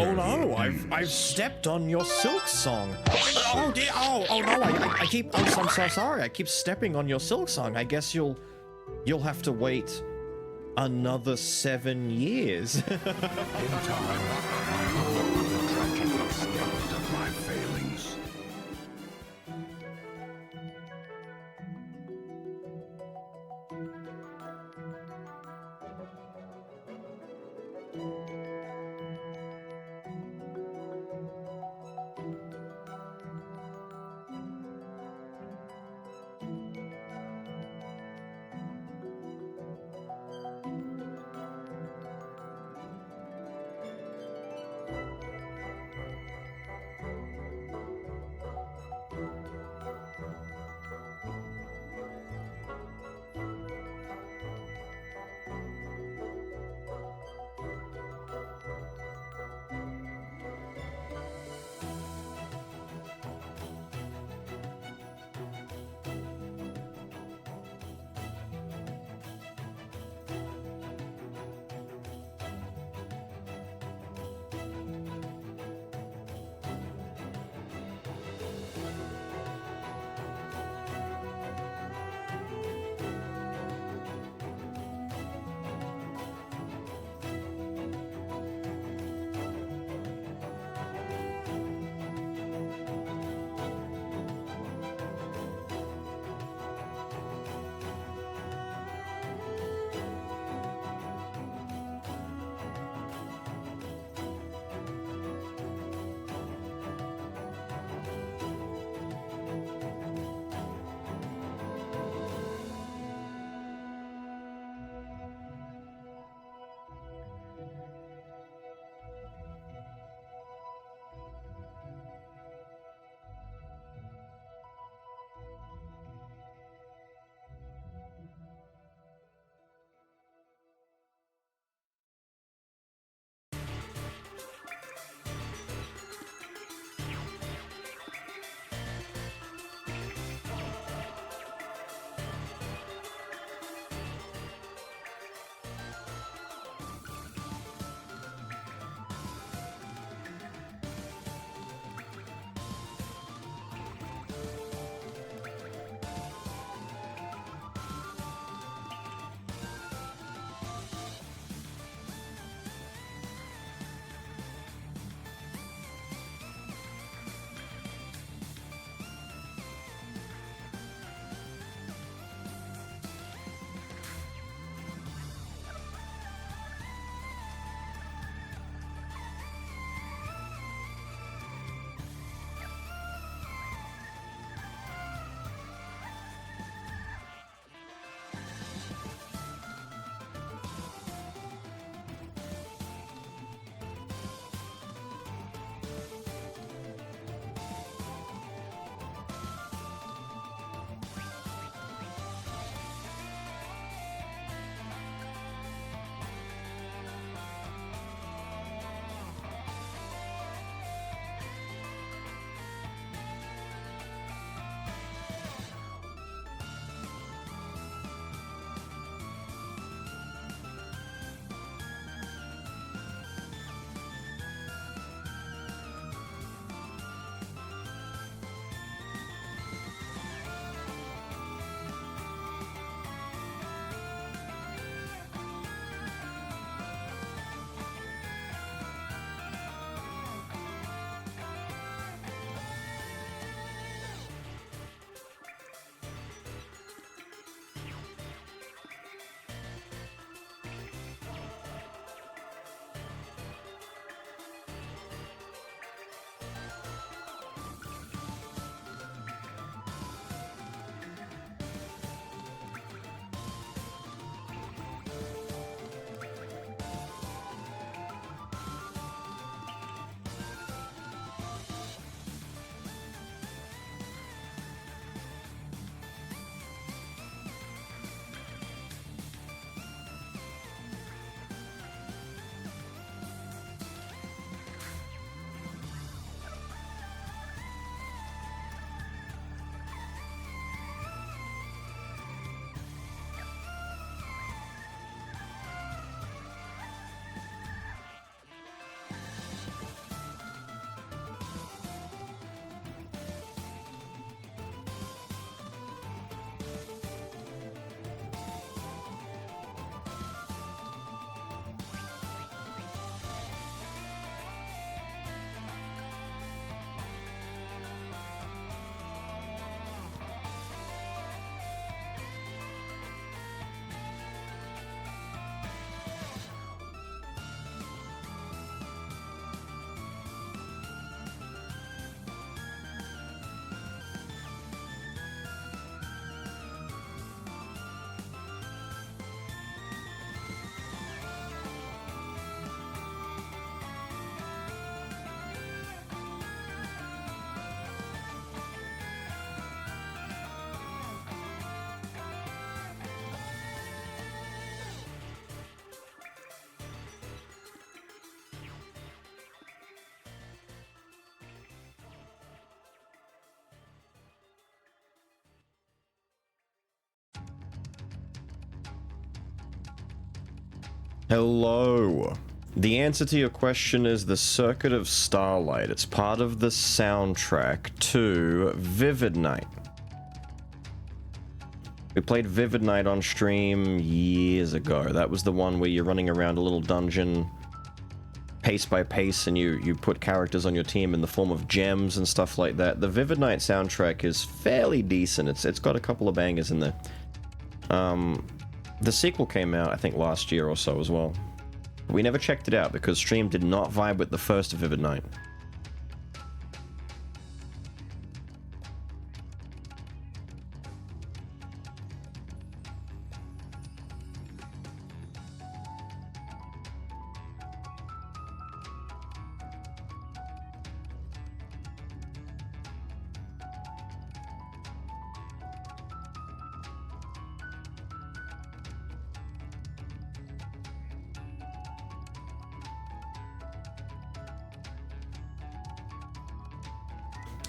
Oh no! I've stepped on your Silksong. Oh dear! Oh no! I keep. I'm so sorry. I keep stepping on your Silksong. I guess you'll have to wait another 7 years. In time, I know the tragic extent of my failings. Hello. The answer to your question is the Circuit of Starlight. It's part of the soundtrack to Vivid Night. We played Vivid Night on stream years ago. That was the one where you're running around a little dungeon pace by pace and you put characters on your team in the form of gems and stuff like that. The Vivid Night soundtrack is fairly decent. It's got a couple of bangers in there. The sequel came out, I think, last year or so as well. We never checked it out because stream did not vibe with the first Vivid Night.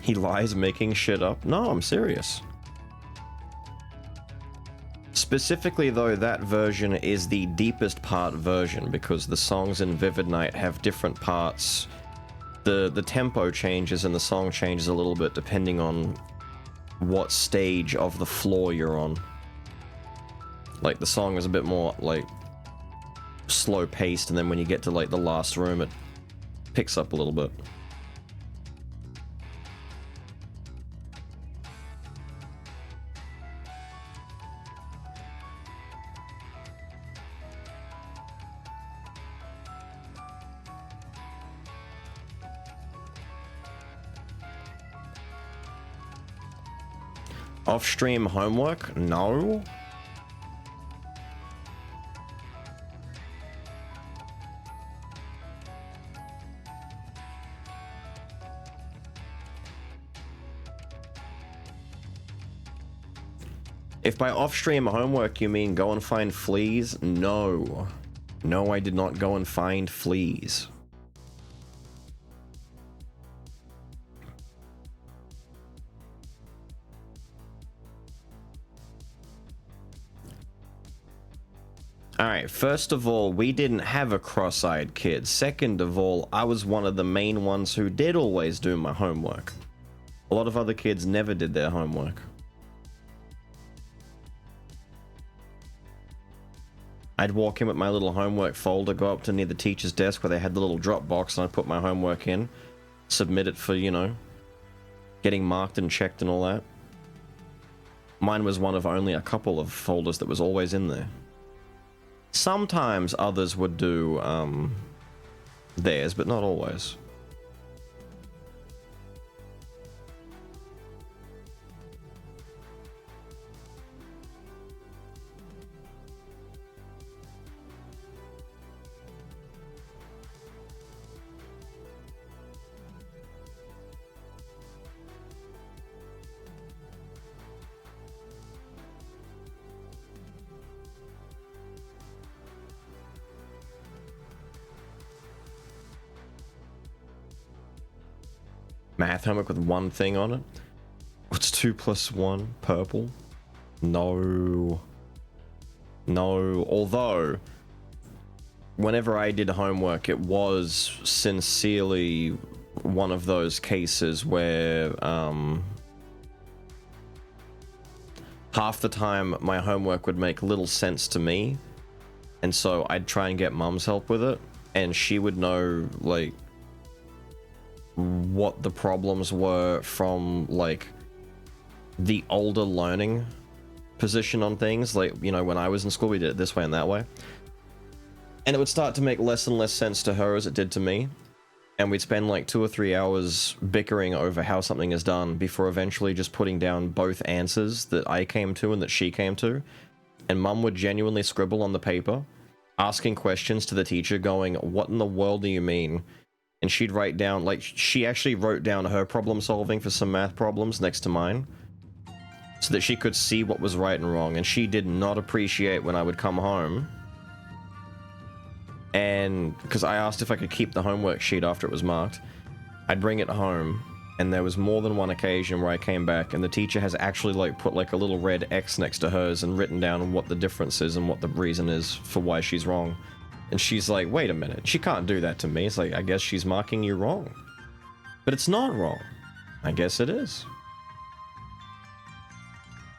He lies making shit up? No, I'm serious. Specifically though, that version is the deepest part version because the songs in Vivid Night have different parts. The tempo changes and the song changes a little bit depending on what stage of the floor you're on. Like the song is a bit more like slow paced, and then when you get to like the last room it picks up a little bit. Off-stream homework? No. If by off-stream homework you mean go and find fleas, no. No, I did not go and find fleas. Alright, first of all, we didn't have a cross-eyed kid. Second of all, I was one of the main ones who did always do my homework. A lot of other kids never did their homework. I'd walk in with my little homework folder, go up to near the teacher's desk where they had the little drop box, and I'd put my homework in, submit it for, you know, getting marked and checked and all that. Mine was one of only a couple of folders that was always in there. Sometimes others would do theirs, but not always. Math homework with one thing on it? What's 2 + 1? Purple? No. No. Although, whenever I did homework, it was sincerely one of those cases where half the time my homework would make little sense to me, and so I'd try and get mum's help with it, and she would know, like, what the problems were from, like, the older learning position on things. Like, you know, when I was in school we did it this way and that way, and it would start to make less and less sense to her as it did to me, and we'd spend like 2 or 3 hours bickering over how something is done before eventually just putting down both answers that I came to and that she came to, and mum would genuinely scribble on the paper, asking questions to the teacher going, what in the world do you mean? And she'd write down, like, she actually wrote down her problem solving for some math problems next to mine so that she could see what was right and wrong. And she did not appreciate when I would come home, and because I asked if I could keep the homework sheet after it was marked, I'd bring it home, and there was more than one occasion where I came back and the teacher has actually, like, put like a little red X next to hers and written down what the difference is and what the reason is for why she's wrong. And she's like, wait a minute, she can't do that to me. It's like, I guess she's marking you wrong. But it's not wrong. I guess it is.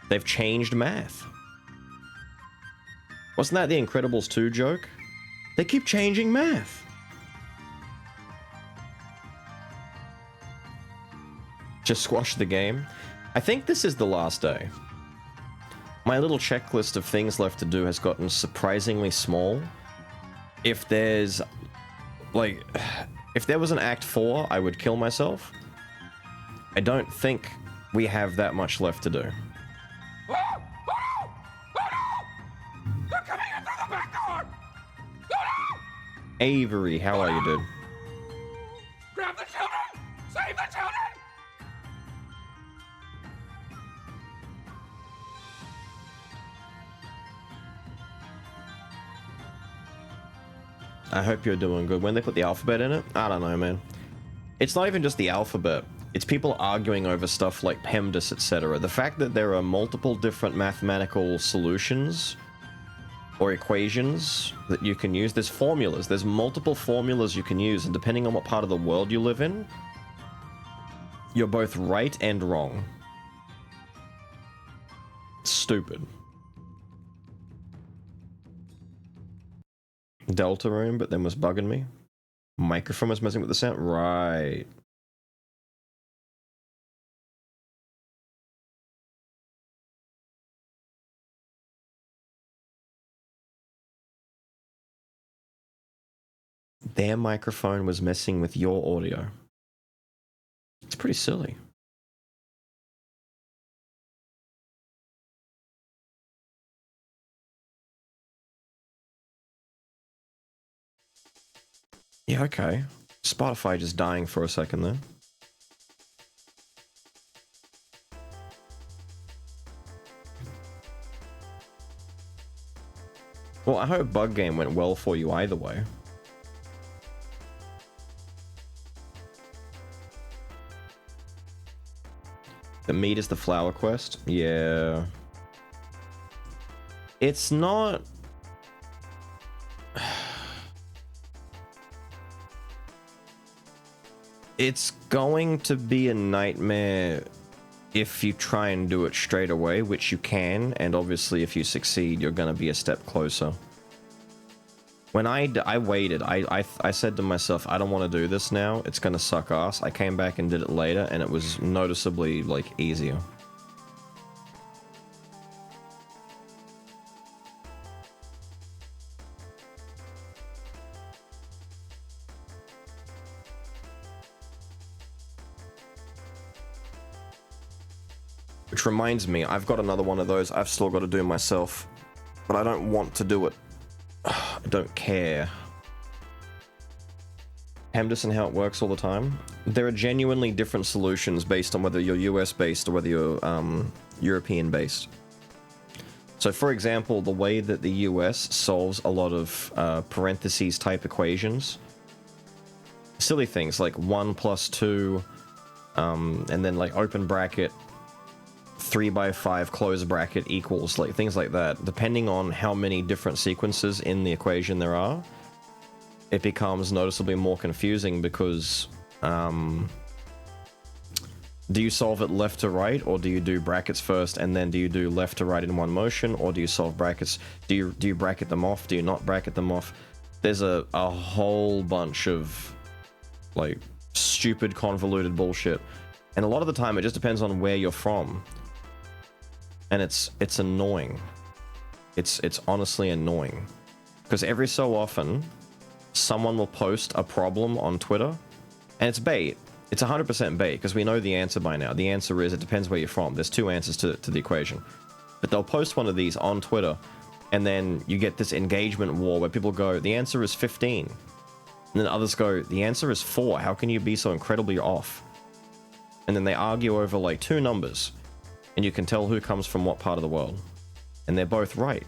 They've changed math. Wasn't that the Incredibles 2 joke? They keep changing math. Just squash the game. I think this is the last day. My little checklist of things left to do has gotten surprisingly small. If there's, like, if there was an Act 4, I would kill myself. I don't think we have that much left to do. Oh, oh no! Oh no! They're coming in through the back door! Oh no! Avery, how are you, dude? Grab the children! Save the children! I hope you're doing good. When they put the alphabet in it, I don't know, man. It's not even just the alphabet. It's people arguing over stuff like PEMDAS, etc. The fact that there are multiple different mathematical solutions or equations that you can use. There's formulas. There's multiple formulas you can use, and depending on what part of the world you live in, you're both right and wrong. Stupid. Delta room, but then was bugging me. Microphone was messing with the sound. Right. Their microphone was messing with your audio. It's pretty silly. Yeah, okay. Spotify just dying for a second there. Well, I hope Bug Game went well for you either way. The meat is the flower quest? Yeah. It's not... It's going to be a nightmare if you try and do it straight away, which you can, and obviously if you succeed, you're going to be a step closer. When I waited, I said to myself, I don't want to do this now, it's going to suck ass. I came back and did it later, and it was noticeably, like, easier. Which reminds me, I've got another one of those I've still got to do myself, but I don't want to do it. I don't care. PEMDAS and how it works all the time. There are genuinely different solutions based on whether you're US based or whether you're European based. So for example, the way that the US solves a lot of parentheses type equations, silly things like 1 plus 2, and then like open bracket, 3 by 5 close bracket equals, like things like that. Depending on how many different sequences in the equation there are, it becomes noticeably more confusing because do you solve it left to right, or do you do brackets first and then do you do left to right in one motion, or do you solve brackets? Do you bracket them off? Do you not bracket them off? There's a whole bunch of like stupid convoluted bullshit, and a lot of the time it just depends on where you're from. And it's annoying. It's honestly annoying. Because every so often, someone will post a problem on Twitter, and it's bait. It's 100% bait, because we know the answer by now. The answer is, it depends where you're from. There's two answers to the equation. But they'll post one of these on Twitter, and then you get this engagement war where people go, the answer is 15. And then others go, the answer is 4. How can you be so incredibly off? And then they argue over like 2 numbers. And you can tell who comes from what part of the world. And they're both right.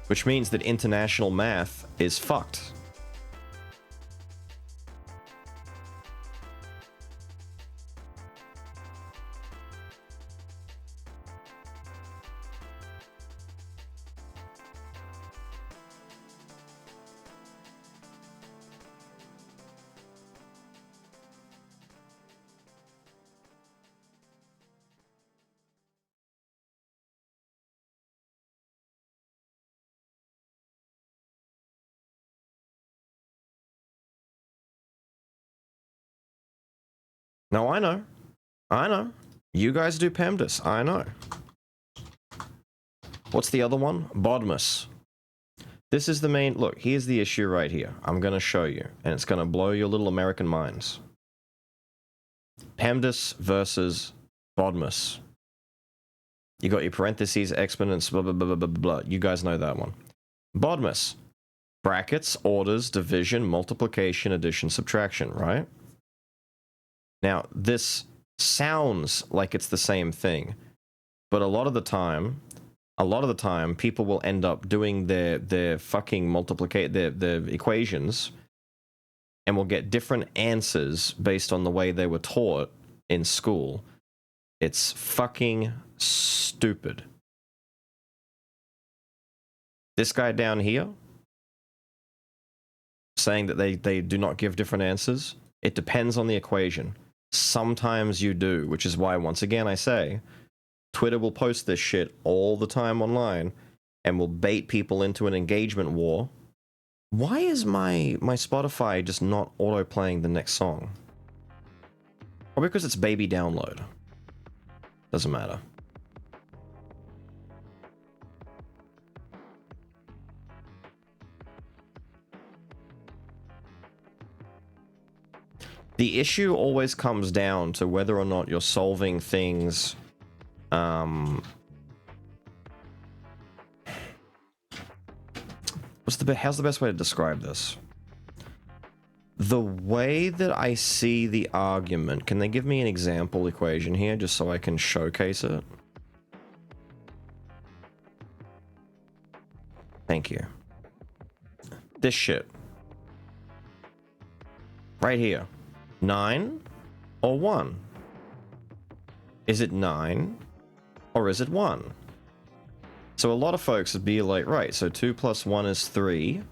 Which means that international math is fucked. No, I know. I know. You guys do PEMDAS. I know. What's the other one? BODMAS. This is the main... Look, here's the issue right here. I'm going to show you, and it's going to blow your little American minds. PEMDAS versus BODMAS. You got your parentheses, exponents, blah, blah, blah, blah, blah, blah. You guys know that one. BODMAS. Brackets, orders, division, multiplication, addition, subtraction, right? Now, this sounds like it's the same thing, but a lot of the time, people will end up doing their fucking their equations, and will get different answers based on the way they were taught in school. It's fucking stupid. This guy down here saying that they do not give different answers. It depends on the equation. Sometimes you do, which is why, once again, I say, Twitter will post this shit all the time online and will bait people into an engagement war. Why is my Spotify just not auto-playing the next song? Probably because it's baby download. Doesn't matter. The issue always comes down to whether or not you're solving things how's the best way to describe this? The way that I see the argument, can they give me an example equation here just so I can showcase it? Thank you. This shit. Right here. 9 or 1? Is it 9 or is it 1? So a lot of folks would be like, right, so 2 plus 1 is 3,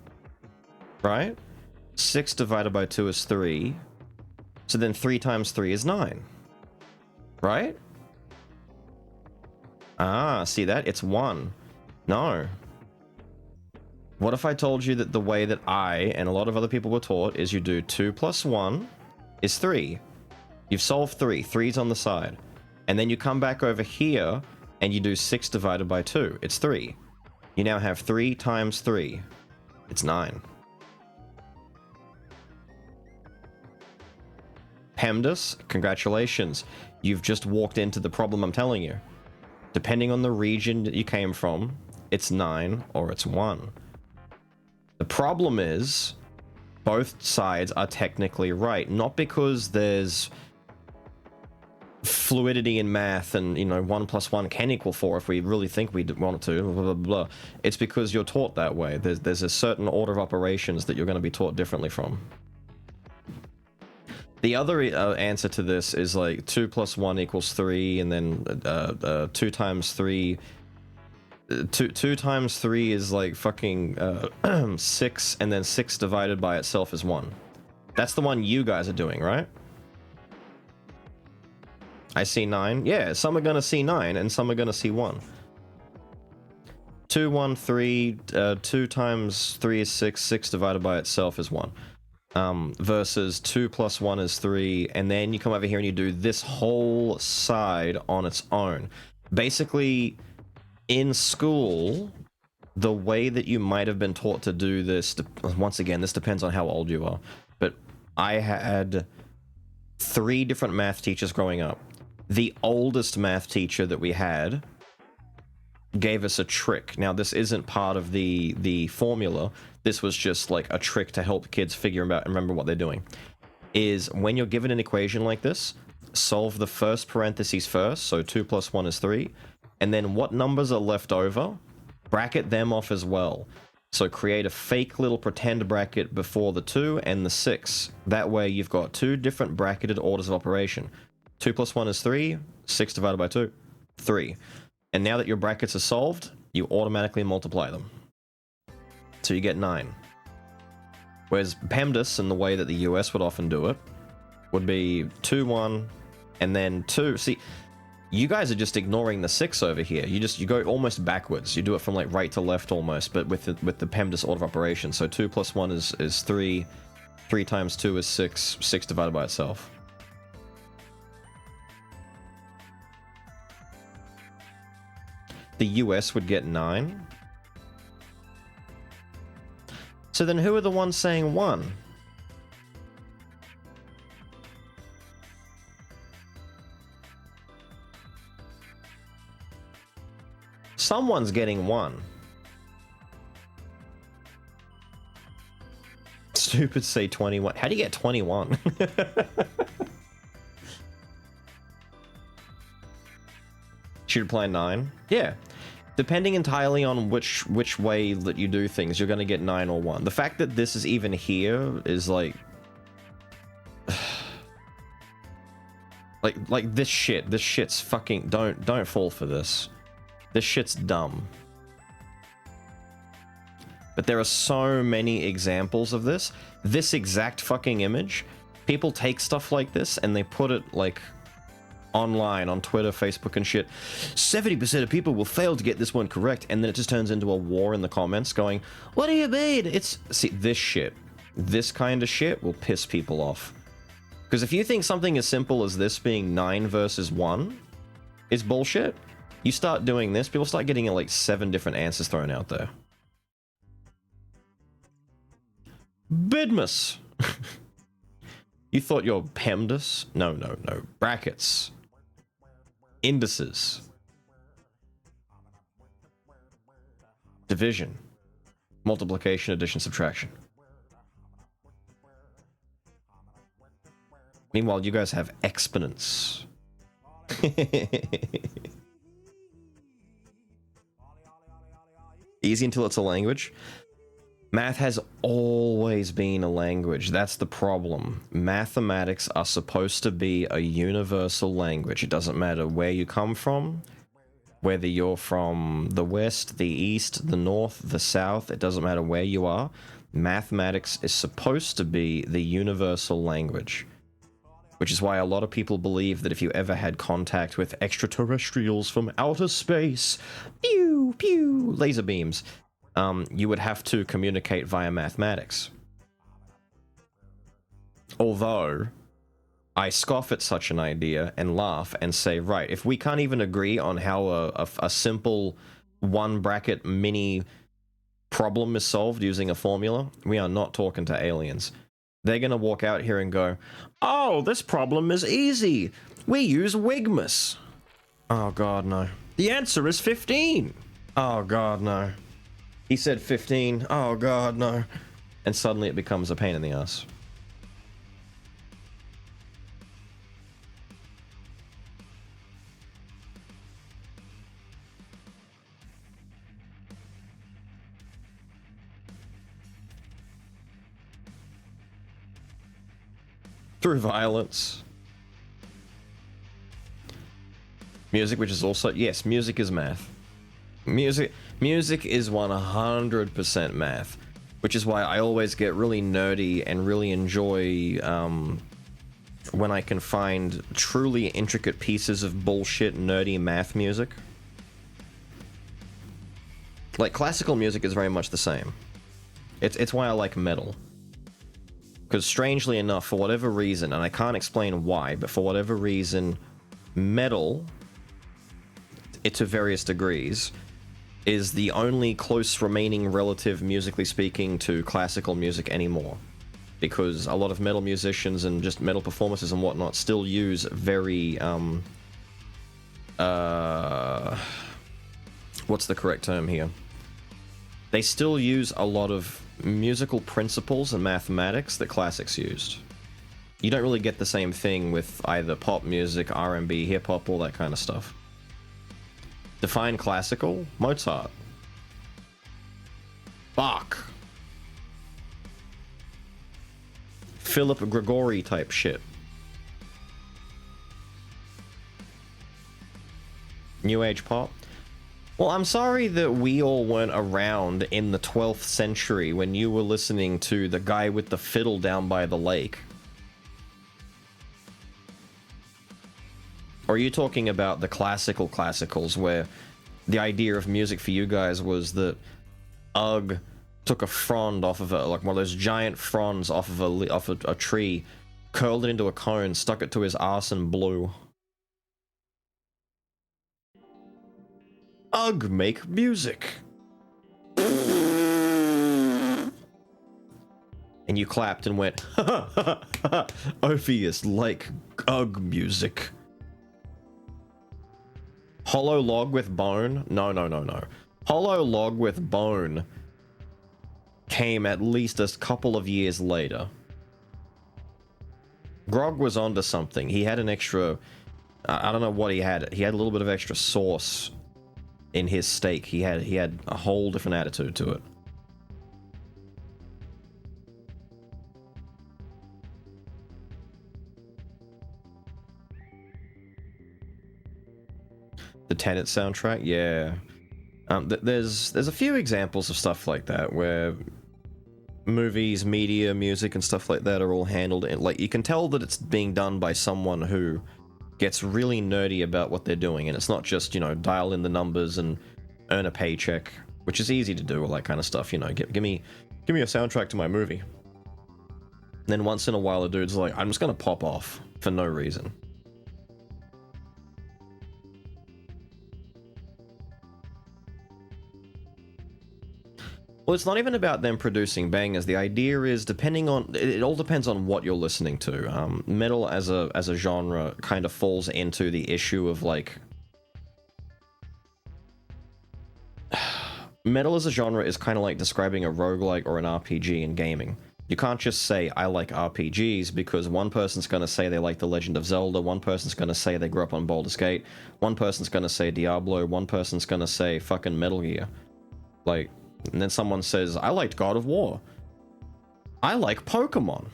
right? 6 divided by 2 is 3. So then 3 times 3 is 9, right? Ah, see that? It's 1. No. What if I told you that the way that I and a lot of other people were taught is you do 2 plus 1 is 3. You've solved 3. 3's on the side. And then you come back over here and you do 6 divided by 2. It's 3. You now have 3 times 3. It's 9. PEMDAS, congratulations. You've just walked into the problem I'm telling you. Depending on the region that you came from, it's 9 or it's 1. The problem is, both sides are technically right. Not because there's fluidity in math and, you know, 1 plus 1 can equal 4 if we really think we want it to, blah, blah, blah. It's because you're taught that way. There's a certain order of operations that you're going to be taught differently from. The other answer to this is like 2 plus 1 equals 3, and then 2 times 3... 2 times 3 is like fucking 6, and then 6 divided by itself is 1. That's the one you guys are doing, right? I see 9. Yeah, some are gonna see 9, and some are gonna see 1. 2, 1, 3, 2 times 3 is 6, 6 divided by itself is 1. Versus 2 plus 1 is 3, and then you come over here and you do this whole side on its own. Basically, in school, the way that you might have been taught to do this, once again, this depends on how old you are, but I had 3 different math teachers growing up. The oldest math teacher that we had gave us a trick. Now, this isn't part of the formula. This was just like a trick to help kids figure out and remember what they're doing. Is when you're given an equation like this, solve the first parentheses first, so 2 plus 1 is 3, and then what numbers are left over, bracket them off as well. So create a fake little pretend bracket before the 2 and the 6. That way you've got 2 different bracketed orders of operation. 2 plus 1 is 3, 6 divided by 2, 3. And now that your brackets are solved, you automatically multiply them. So you get 9. Whereas PEMDAS, and the way that the US would often do it, would be 2, 1, and then 2. See, you guys are just ignoring the 6 over here. You go almost backwards. You do it from like right to left almost, but with the PEMDAS order of operation. So 2 plus 1 is 3. 3 times 2 is 6. 6 divided by itself. the US would get 9. So then who are the ones saying 1? Someone's getting 1. Stupid say 21. How do you get 21? Should apply 9? Yeah. Depending entirely on which way that you do things, you're gonna get 9 or 1. The fact that this is even here is like... like this shit's fucking... Don't fall for this. This shit's dumb. But there are so many examples of this. This exact fucking image, people take stuff like this and they put it like online on Twitter, Facebook and shit. 70% of people will fail to get this one correct, and then it just turns into a war in the comments going, what do you mean? It's... See, this shit. This kind of shit will piss people off. Because if you think something as simple as this being 9 versus 1 is bullshit, you start doing this, people start getting like 7 different answers thrown out there. Bidmus. You thought you're PEMDAS? No. Brackets. Indices. Division. Multiplication, addition, subtraction. Meanwhile, you guys have exponents. Easy until it's a language. Math has always been a language. That's the problem. Mathematics are supposed to be a universal language. It doesn't matter where you come from, whether you're from the West, the East, the North, the South, it doesn't matter where you are. Mathematics is supposed to be the universal language. Which is why a lot of people believe that if you ever had contact with extraterrestrials from outer space, pew, pew, laser beams, you would have to communicate via mathematics. Although, I scoff at such an idea and laugh and say, right, if we can't even agree on how a simple one bracket mini problem is solved using a formula, we are not talking to aliens. They're gonna walk out here and go, oh, this problem is easy. We use Wigmas. Oh god, no. The answer is 15. Oh god, no. He said 15. Oh god, no. And suddenly it becomes a pain in the ass. Through violence. Music, which is also... Yes, music is math. Music is 100% math. Which is why I always get really nerdy and really enjoy when I can find truly intricate pieces of bullshit nerdy math music. Like, classical music is very much the same. It's why I like metal. Because strangely enough, for whatever reason, and I can't explain why, but for whatever reason, metal, to various degrees, is the only close remaining relative, musically speaking, to classical music anymore. Because a lot of metal musicians and just metal performances and whatnot still use very, what's the correct term here? They still use a lot of musical principles and mathematics that classics used. You don't really get the same thing with either pop music, R&B, hip-hop, all that kind of stuff. Define classical: Mozart, Bach, Philip Gregory type shit. New Age pop. Well, I'm sorry that we all weren't around in the 12th century when you were listening to the guy with the fiddle down by the lake. Or are you talking about the classicals where the idea of music for you guys was that Ugg took a frond off of like one of those giant fronds off of a tree, curled it into a cone, stuck it to his arse and blew? Ugh, make music. And you clapped and went, ha ha ha ha, obvious, like Ugh music. Hollow log with bone? No, no, no, no. Hollow log with bone came at least a couple of years later. Grog was onto something. He had an extra, I don't know what he had. He had a little bit of extra sauce in his steak. He had a whole different attitude to it. The Tenet soundtrack, yeah. There's a few examples of stuff like that where movies, media, music, and stuff like that are all handled in, like, you can tell that it's being done by someone who gets really nerdy about what they're doing, and it's not just, you know, dial in the numbers and earn a paycheck, which is easy to do, all that kind of stuff, you know, give me a soundtrack to my movie. And then once in a while a dude's like, I'm just gonna pop off for no reason. Well, it's not even about them producing bangers. The idea is, depending on, it all depends on what you're listening to. Metal as a genre kind of falls into the issue of, like, metal as a genre is kind of like describing a roguelike or an RPG in gaming. You can't just say, I like RPGs, because one person's going to say they like The Legend of Zelda, one person's going to say they grew up on Baldur's Gate, one person's going to say Diablo, one person's going to say fucking Metal Gear. Like, and then someone says, I liked God of War. I like Pokemon.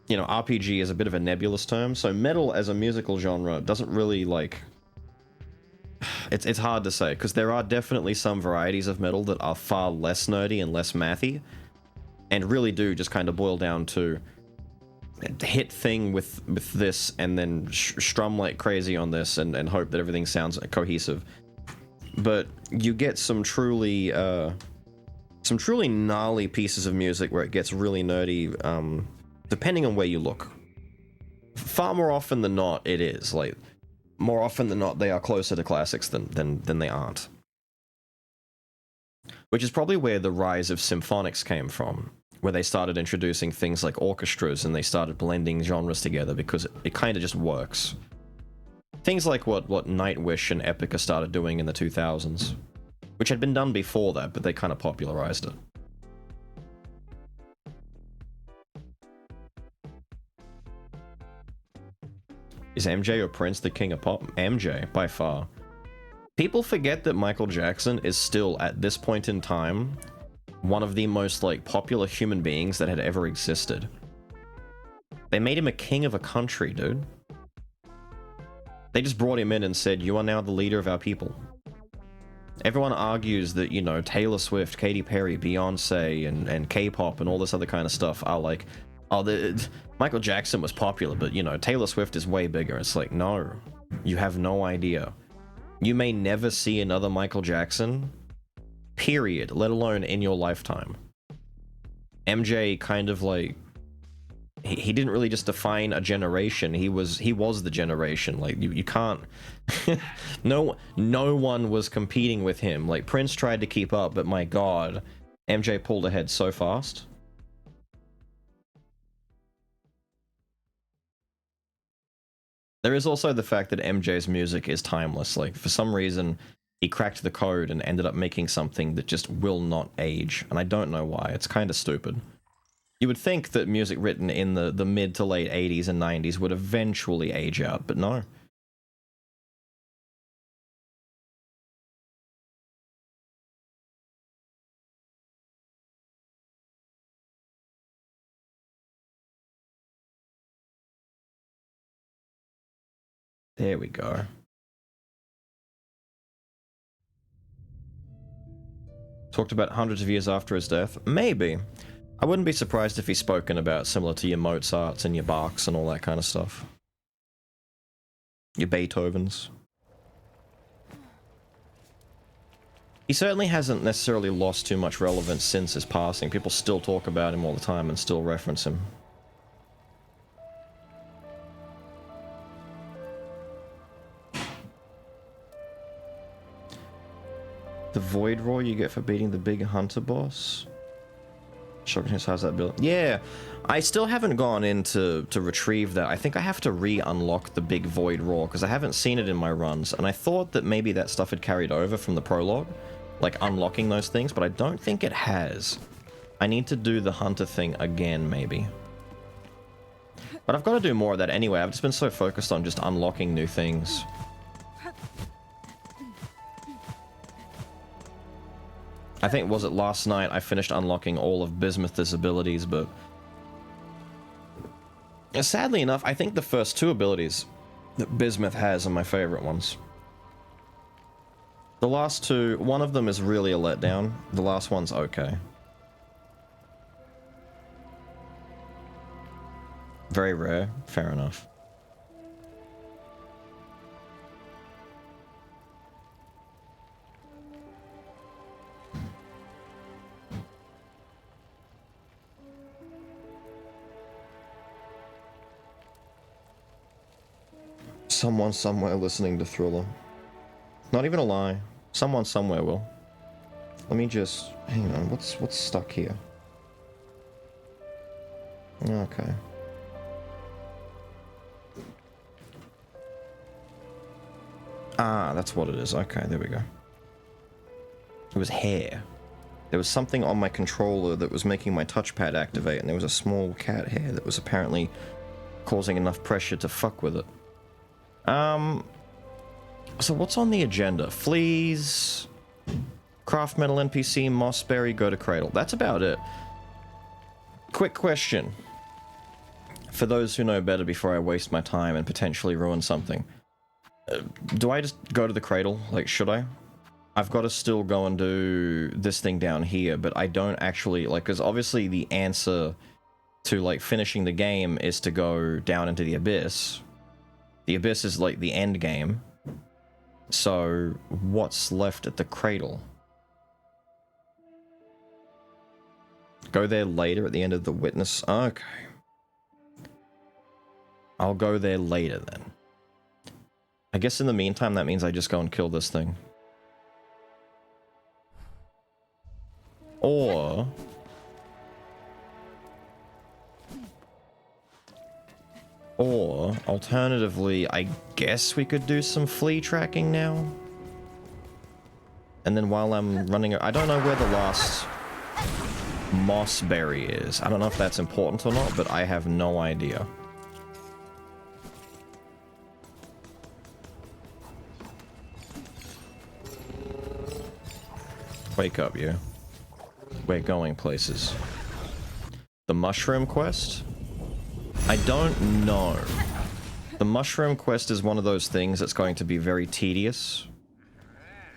You know, RPG is a bit of a nebulous term, so metal as a musical genre doesn't really, like... It's hard to say, because there are definitely some varieties of metal that are far less nerdy and less mathy, and really do just kind of boil down to hit thing with this, and then strum like crazy on this, and hope that everything sounds cohesive. But you get some truly gnarly pieces of music where it gets really nerdy, depending on where you look. Far more often than not, it is. Like, more often than not, they are closer to classics than they aren't. Which is probably where the rise of symphonics came from, where they started introducing things like orchestras and they started blending genres together, because it kind of just works. Things like what Nightwish and Epica started doing in the 2000s. Which had been done before that, but they kind of popularized it. Is MJ or Prince the king of pop? MJ, by far. People forget that Michael Jackson is still, at this point in time, one of the most, like, popular human beings that had ever existed. They made him a king of a country, dude. They just brought him in and said, you are now the leader of our people. Everyone argues that, you know, Taylor Swift, Katy Perry, Beyonce, and K-pop and all this other kind of stuff are like, oh, Michael Jackson was popular, but, you know, Taylor Swift is way bigger. It's like, no, you have no idea. You may never see another Michael Jackson, period, let alone in your lifetime. MJ kind of, like, he didn't really just define a generation. He was the generation. Like, you can't... no one was competing with him. Like, Prince tried to keep up, but my god, MJ pulled ahead so fast. There is also the fact that MJ's music is timeless. Like, for some reason, he cracked the code and ended up making something that just will not age. And I don't know why. It's kind of stupid. You would think that music written in the mid to late 80s and 90s would eventually age out, but no. There we go. Talked about hundreds of years after his death? Maybe. I wouldn't be surprised if he's spoken about, similar to your Mozarts and your Bachs and all that kind of stuff. Your Beethovens. He certainly hasn't necessarily lost too much relevance since his passing. People still talk about him all the time and still reference him. The Void Roar you get for beating the big hunter boss. Shocking his how's that build? Yeah, I still haven't gone in to retrieve that. I think I have to re-unlock the big Void Roar because I haven't seen it in my runs, and I thought that maybe that stuff had carried over from the prologue, like unlocking those things, but I don't think it has. I need to do the hunter thing again, maybe. But I've got to do more of that anyway. I've just been so focused on just unlocking new things. I think, was it last night, I finished unlocking all of Bismuth's abilities, but... sadly enough, I think the first two abilities that Bismuth has are my favorite ones. The last two, one of them is really a letdown. The last one's okay. Very rare. Fair enough. Someone somewhere listening to Thriller. Not even a lie. Someone somewhere will. Let me just... hang on. What's stuck here? Okay. Ah, that's what it is. Okay, there we go. It was hair. There was something on my controller that was making my touchpad activate, and there was a small cat hair that was apparently causing enough pressure to fuck with it. So what's on the agenda? Fleas, craft metal NPC, mossberry, go to cradle. That's about it. Quick question. For those who know better before I waste my time and potentially ruin something. Do I just go to the cradle? Like, should I? I've got to still go and do this thing down here, but I don't actually, like, because obviously the answer to, like, finishing the game is to go down into the abyss. The abyss is, like, the end game. So, what's left at the cradle? Go there later at the end of the witness. Okay. I'll go there later then. I guess in the meantime, that means I just go and kill this thing. Or... alternatively, I guess we could do some flea tracking now. And then while I'm running... I don't know where the last mossberry is. I don't know if that's important or not, but I have no idea. Wake up, you. We're going places. The mushroom quest? I don't know. The mushroom quest is one of those things that's going to be very tedious.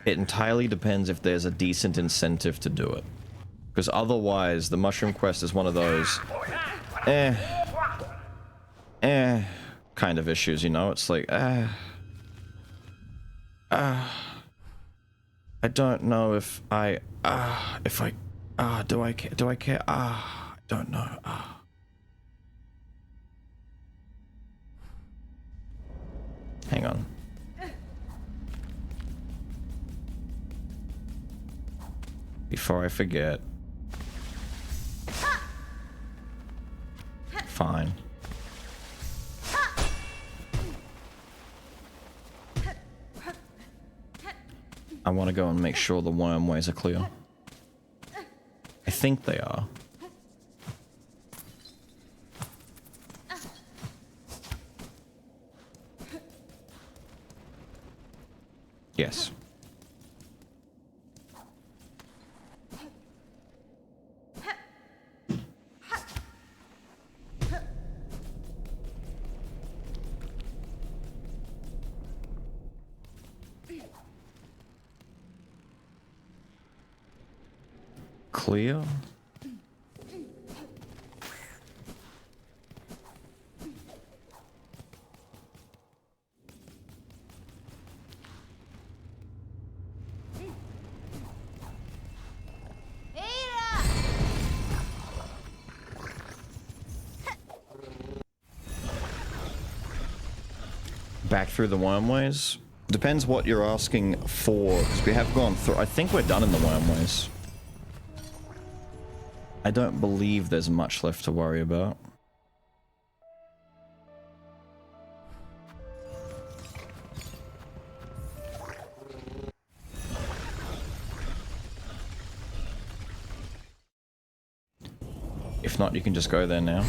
It entirely depends if there's a decent incentive to do it. Because otherwise, the mushroom quest is one of those... kind of issues, you know? It's like, I don't know if I, do I care? I don't know. Hang on. Before I forget. Fine. I want to go and make sure the wormways are clear. I think they are. Yes. Clear. Back through the wormways. Depends what you're asking for, because we have gone through... I think we're done in the wormways. I don't believe there's much left to worry about. If not, you can just go there now.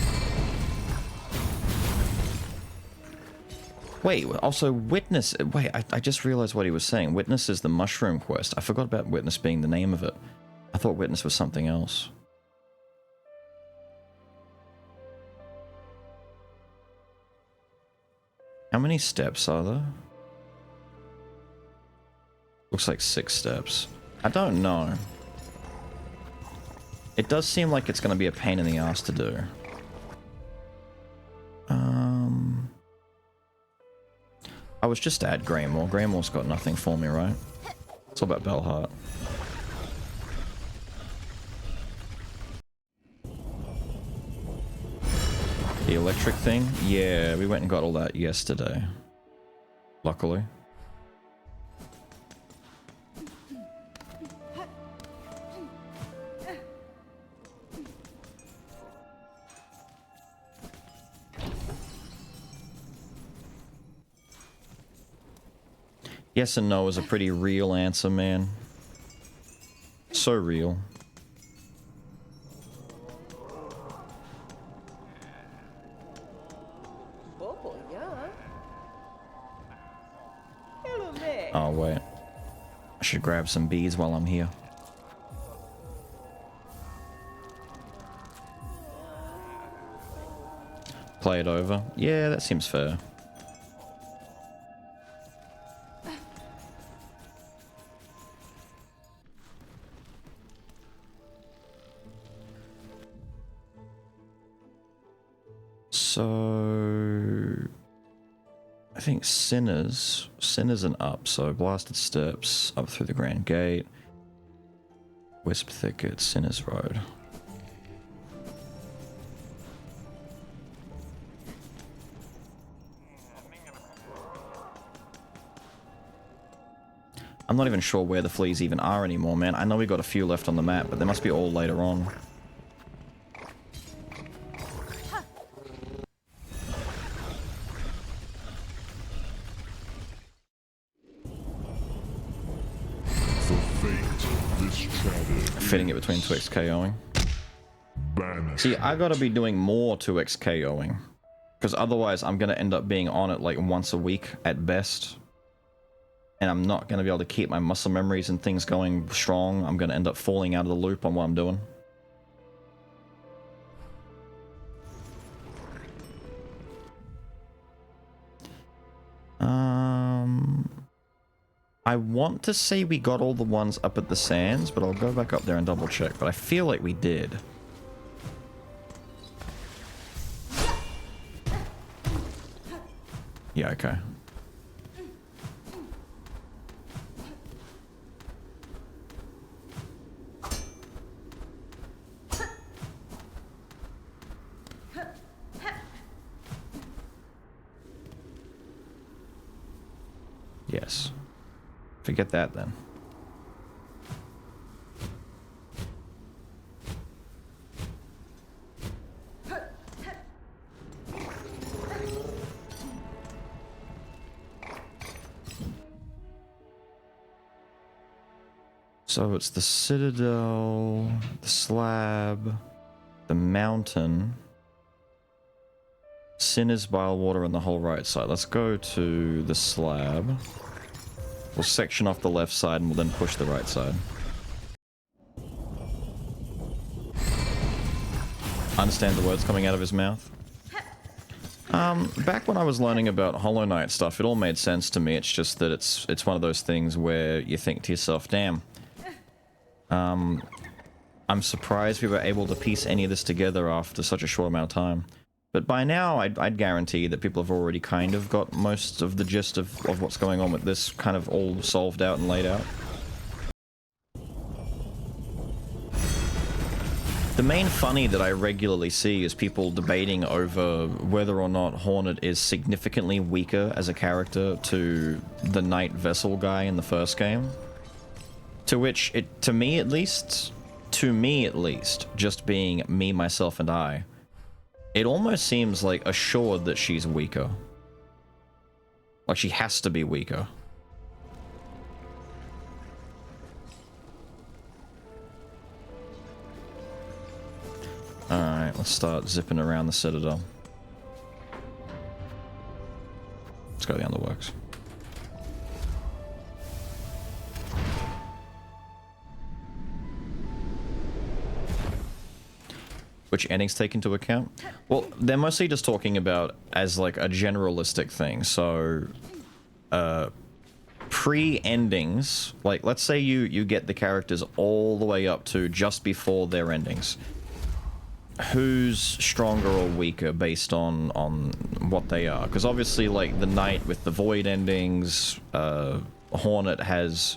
Wait, also Witness... Wait, I just realized what he was saying. Witness is the mushroom quest. I forgot about Witness being the name of it. I thought Witness was something else. How many steps are there? Looks like 6 steps. I don't know. It does seem like it's going to be a pain in the ass to do. I was just at Greymore. Greymore's got nothing for me, right? It's all about Bellheart. The electric thing? Yeah, we went and got all that yesterday. Luckily. Yes and no is a pretty real answer, man. So real. Oh, wait. I should grab some bees while I'm here. Play it over. Yeah, that seems fair. So... I think Sinners and up, so Blasted Steps, up through the Grand Gate, Wisp Thicket, Sinners Road. I'm not even sure where the fleas even are anymore, man. I know we got a few left on the map, but they must be all later on. Fitting it between 2x KOing. See, I gotta be doing more 2x KOing. Because otherwise I'm gonna end up being on it like once a week at best. And I'm not gonna be able to keep my muscle memories and things going strong. I'm gonna end up falling out of the loop on what I'm doing. I want to say we got all the ones up at the sands, but I'll go back up there and double check. But I feel like we did. Yeah, okay. Yes. Forget that then. So it's the Citadel, the Slab, the Mountain, Sinner's Bilewater, and the whole right side. Let's go to the Slab. We'll section off the left side and we'll then push the right side. Understand the words coming out of his mouth? Back when I was learning about Hollow Knight stuff, it all made sense to me. It's just that it's one of those things where you think to yourself, damn. I'm surprised we were able to piece any of this together after such a short amount of time. But by now, I'd guarantee that people have already kind of got most of the gist of what's going on with this kind of all solved out and laid out. The main funny that I regularly see is people debating over whether or not Hornet is significantly weaker as a character to the Knight Vessel guy in the first game. To which, to me at least, just being me, myself, and I, it almost seems like assured that she's weaker. Like she has to be weaker. Alright, let's start zipping around the Citadel. Let's go to the Underworks. Which endings take into account? Well, they're mostly just talking about as like a generalistic thing. So, pre-endings, like let's say you get the characters all the way up to just before their endings. Who's stronger or weaker based on what they are? Because obviously, like the Knight with the Void endings, Hornet has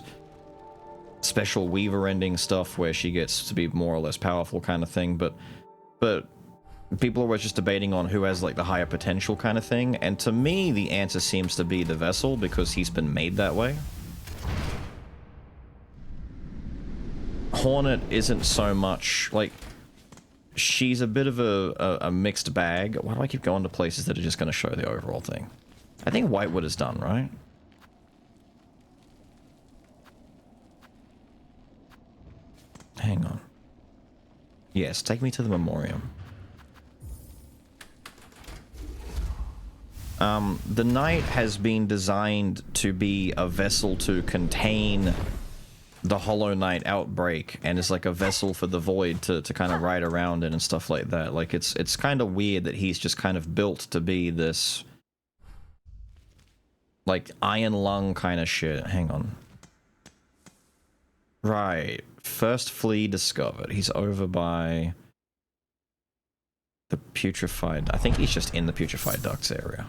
special Weaver ending stuff where she gets to be more or less powerful kind of thing, but people are always just debating on who has like the higher potential kind of thing, and to me the answer seems to be the Vessel because he's been made that way. Hornet isn't so much like, she's a bit of a mixed bag. Why do I keep going to places that are just going to show the overall thing? I think Whitewood is done, right? Hang on. Yes, take me to the Memoriam. The Knight has been designed to be a vessel to contain the Hollow Knight outbreak, and it's like a vessel for the Void to kind of ride around in and stuff like that. Like, it's kind of weird that he's just kind of built to be this, like, iron lung kind of shit. Hang on. Right. First flea discovered. He's over by the putrefied... I think he's just in the putrefied ducts area.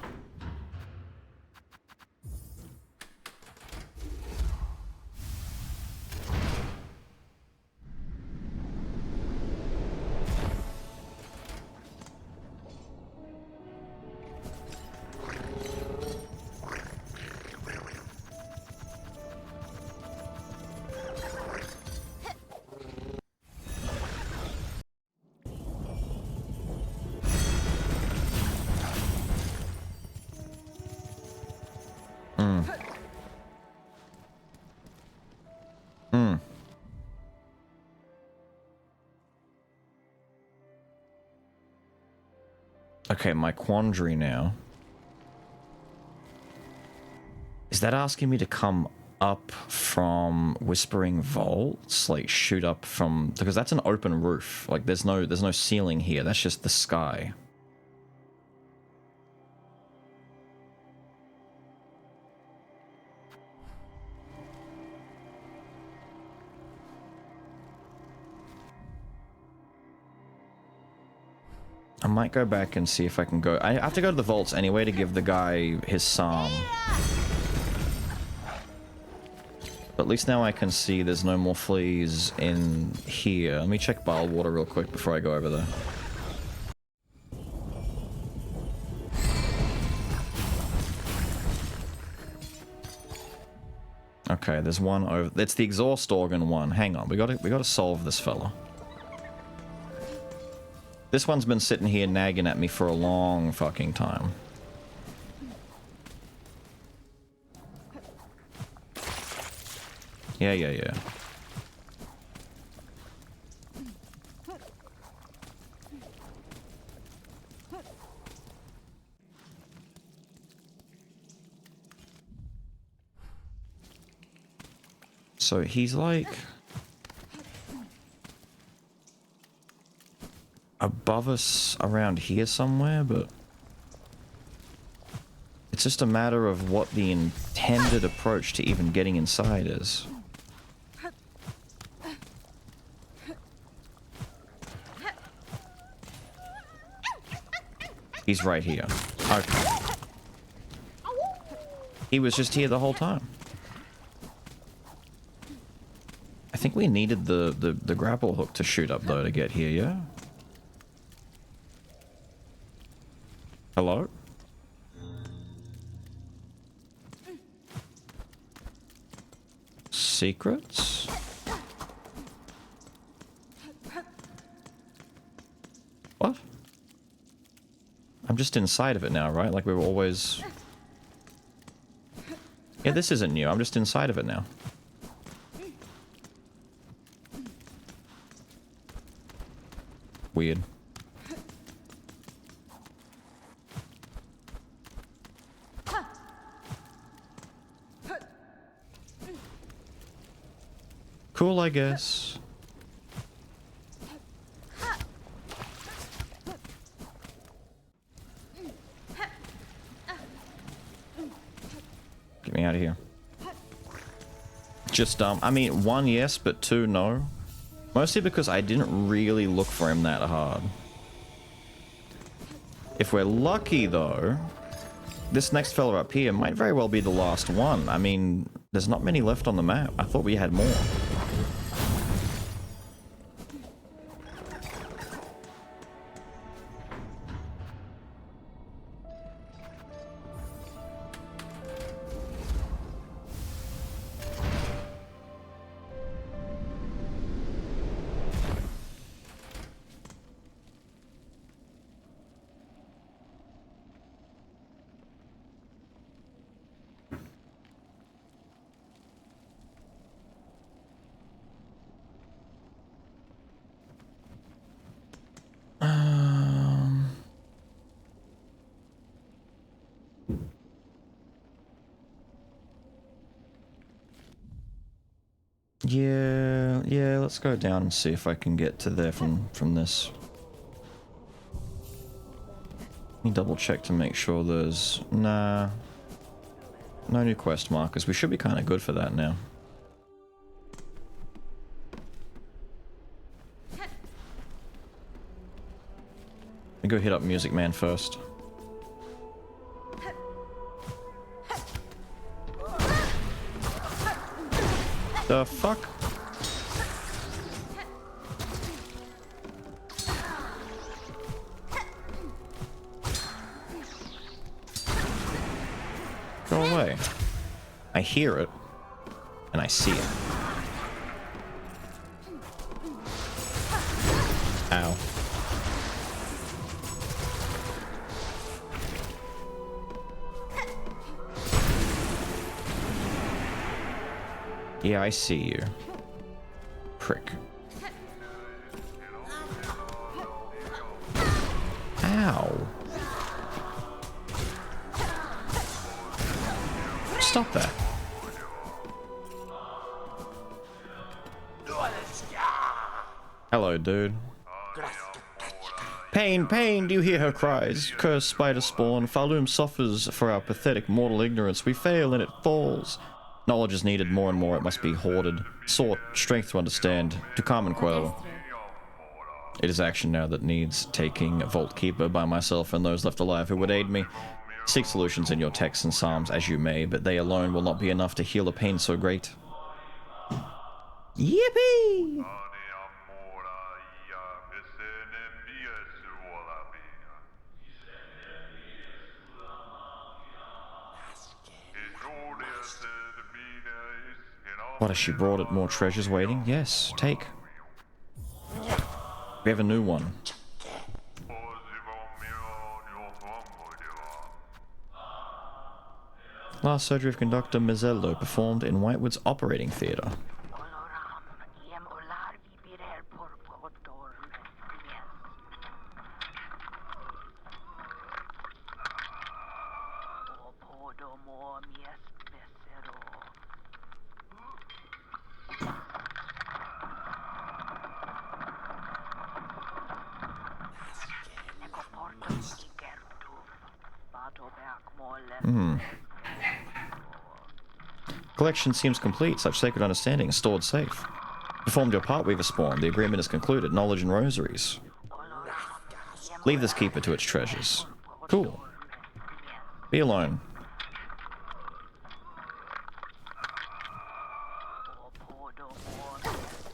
Okay, my quandary now. Is that asking me to come up from Whispering Vaults? Like, shoot up from... Because that's an open roof. Like, there's no ceiling here. That's just the sky. I might go back and see if I can go... I have to go to the vaults anyway to give the guy his psalm. But at least now I can see there's no more fleas in here. Let me check bile water real quick before I go over there. Okay, there's one over... It's the exhaust organ one. Hang on, we gotta solve this fella. This one's been sitting here nagging at me for a long fucking time. Yeah. So he's like... above us around here somewhere, but it's just a matter of what the intended approach to even getting inside is. He's right here. Okay. He was just here the whole time. I think we needed the grapple hook to shoot up though to get here, yeah? Hello? Secrets? What? I'm just inside of it now, right? Like we were always... Yeah, this isn't new. I'm just inside of it now. Weird. Cool, I guess. Get me out of here. Just, I mean, 1, yes, but 2, no. Mostly because I didn't really look for him that hard. If we're lucky, though, this next fella up here might very well be the last one. I mean, there's not many left on the map. I thought we had more. Yeah, let's go down and see if I can get to there from this. Let me double check to make sure there's... Nah. No new quest markers. We should be kind of good for that now. Let me go hit up Music Man first. The fuck? Go away. I hear it, and I see it. Ow. Yeah, I see you. Prick. Ow. Stop that. Hello, dude. Pain, pain, do you hear her cries? Cursed spider spawn, Falum suffers for our pathetic mortal ignorance. We fail and it falls. Knowledge is needed more and more, it must be hoarded. Sought, strength to understand, to calm and quell. It is action now that needs taking, Vault Keeper, by myself and those left alive who would aid me. Seek solutions in your texts and psalms as you may, but they alone will not be enough to heal a pain so great. Yippee! What, has she brought it more treasures waiting? Yes, take. We have a new one. Last surgery of conductor Mazzello performed in Whitewood's operating theatre. Collection seems complete. Such sacred understanding is stored safe. Performed your part, Weaver Spawn. The agreement is concluded. Knowledge and rosaries. Leave this keeper to its treasures. Cool. Be alone.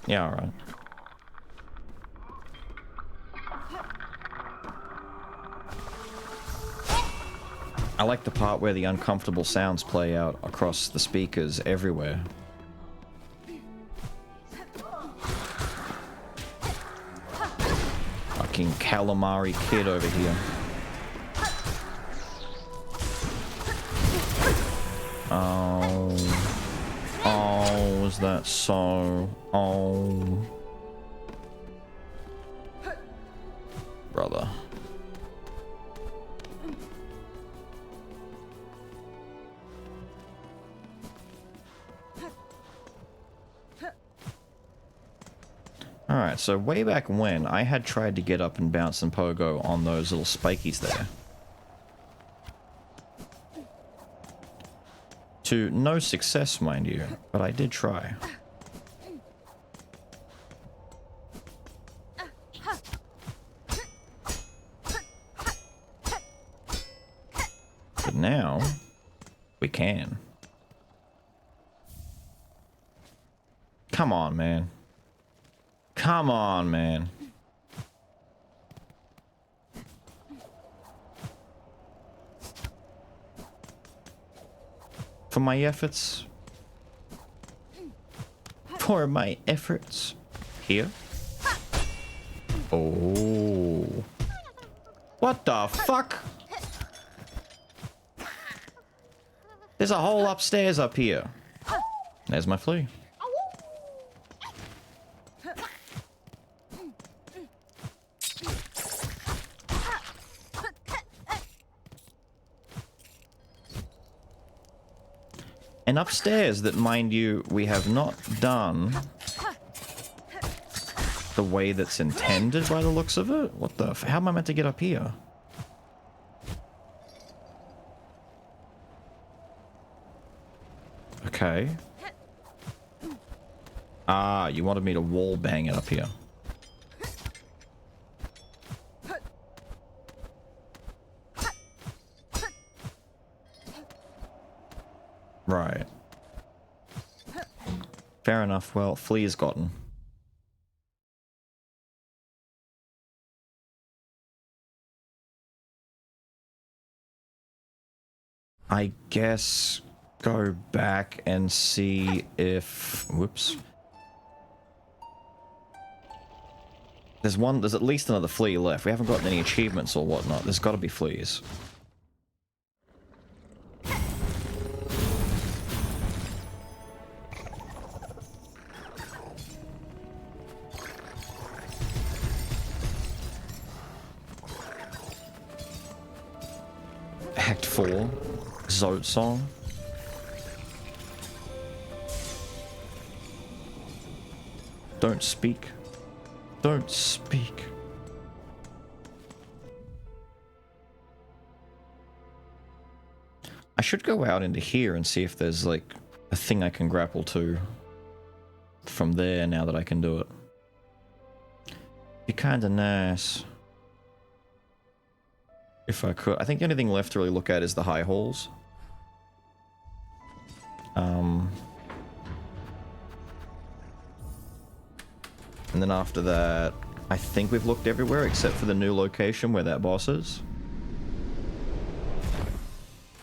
Yeah, alright. I like the part where the uncomfortable sounds play out across the speakers everywhere. Fucking calamari kid over here. Oh. Oh, was that so? Oh. Brother. Alright, so way back when, I had tried to get up and bounce and pogo on those little spikies there. To no success, mind you, but I did try. But now, we can. Come on, man. Come on, man. For my efforts. For my efforts. Here. Oh. What the fuck? There's a hole upstairs up here. There's my flea. And upstairs, that mind you, we have not done the way that's intended by the looks of it. What the how am I meant to get up here? Okay. Ah, you wanted me to wall bang it up here. Right. Fair enough. Well, flea's gotten. I guess go back and see if... Whoops. There's at least another flea left. We haven't gotten any achievements or whatnot. There's got to be fleas. Act 4, Silksong. Don't speak. Don't speak. I should go out into here and see if there's like a thing I can grapple to from there now that I can do it. Be kinda nice. If I could. I think the only thing left to really look at is the high halls. And then after that, I think we've looked everywhere except for the new location where that boss is.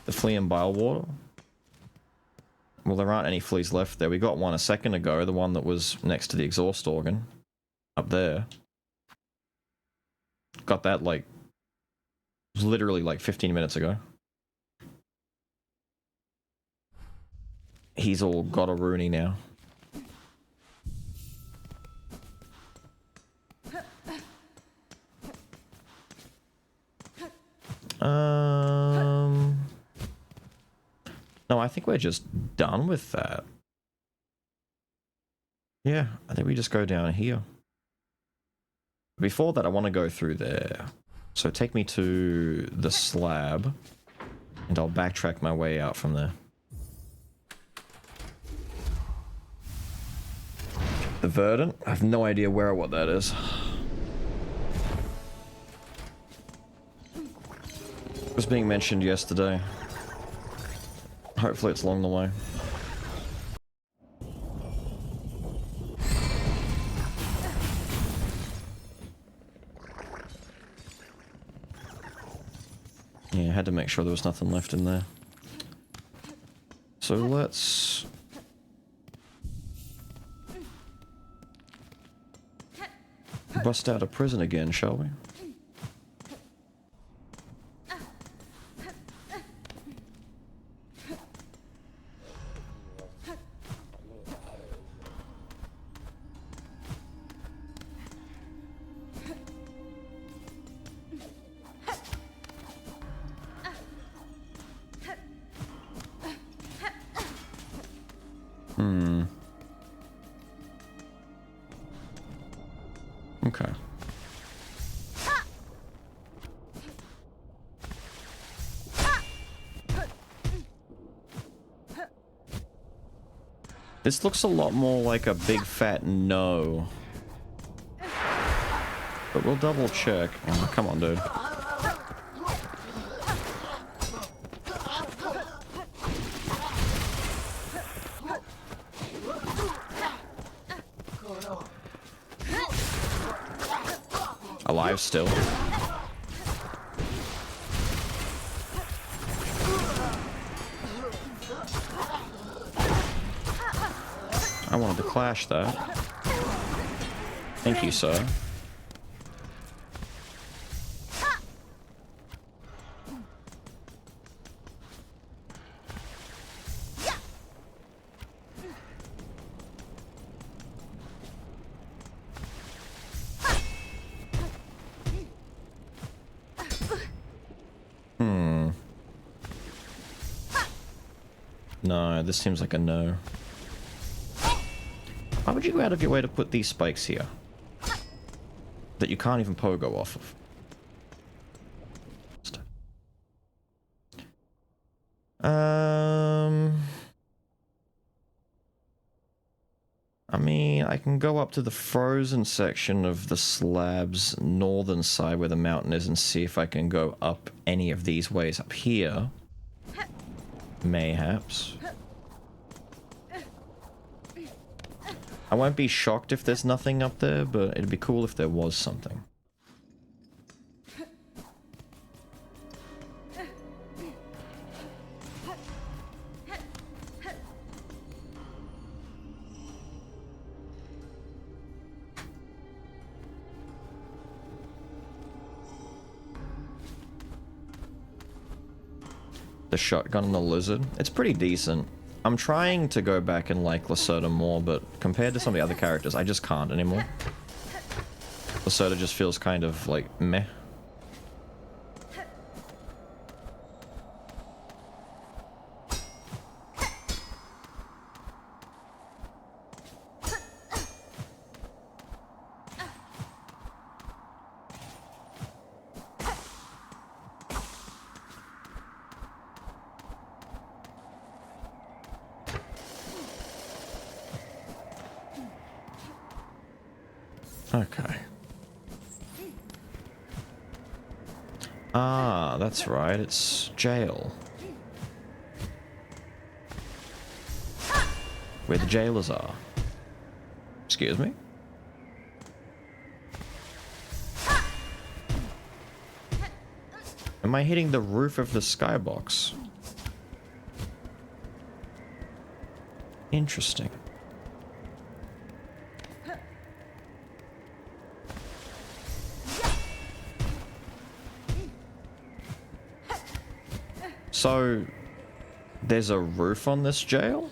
The flea and bile water. Well, there aren't any fleas left there. We got one a second ago, the one that was next to the exhaust organ. Up there. Got that like literally like 15 minutes ago. He's all got a Rooney now. No, I think we're just done with that. Yeah, I think we just go down here. Before that, I want to go through there. So take me to the slab, and I'll backtrack my way out from there. The Verdant? I have no idea where or what that is. It was being mentioned yesterday. Hopefully it's along the way. Yeah, I had to make sure there was nothing left in there. So let's... bust out of prison again, shall we? Okay. This looks a lot more like a big fat no. But we'll double check. Oh, come on, dude. Alive still. I wanted to clash that. Thank you, sir. No, this seems like a no. Why would you go out of your way to put these spikes here? That you can't even pogo off of. I mean, I can go up to the frozen section of the slab's northern side where the mountain is and see if I can go up any of these ways up here. Mayhaps. I won't be shocked if there's nothing up there, but it'd be cool if there was something. The shotgun and the lizard. It's pretty decent. I'm trying to go back and like Lacerda more, but compared to some of the other characters, I just can't anymore. Lacerda just feels kind of like meh. Okay. Ah, that's right, it's jail. Where the jailers are. Excuse me? Am I hitting the roof of the skybox? Interesting. So, there's a roof on this jail?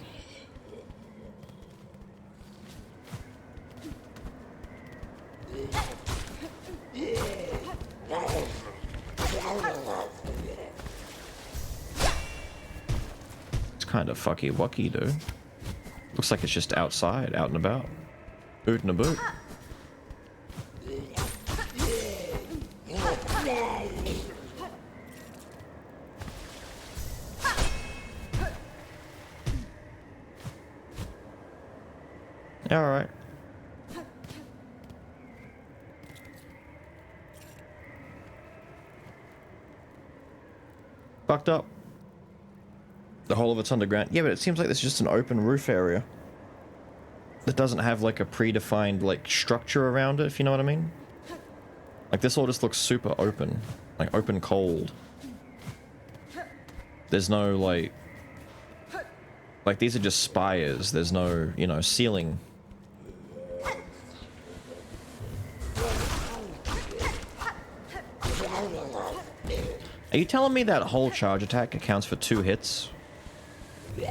It's kind of fucky-wucky, dude. Looks like it's just outside, out and about. Oot and a boot. Alright. Fucked up. The whole of it's underground. Yeah, but it seems like there's just an open roof area. That doesn't have like a predefined like structure around it, if you know what I mean. Like this all just looks super open. Like open cold. There's no, like... Like, these are just spires. There's no, you know, ceiling. Are you telling me that whole charge attack accounts for 2 hits? 1,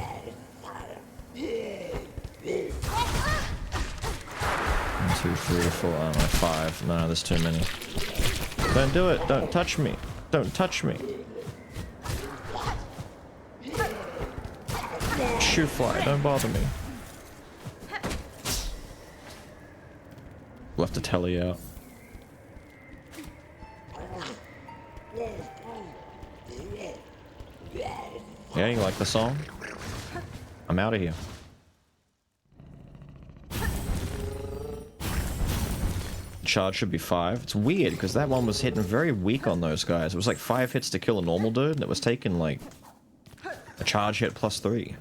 2, 3, 4, I don't know, 5. No, there's too many. Don't do it. Don't touch me. Don't touch me. Shoe fly, don't bother me. Left the telly out. Yeah, you like the song? I'm out of here. Charge should be 5. It's weird because that one was hitting very weak on those guys. It was like 5 hits to kill a normal dude, and it was taking like a charge hit plus 3.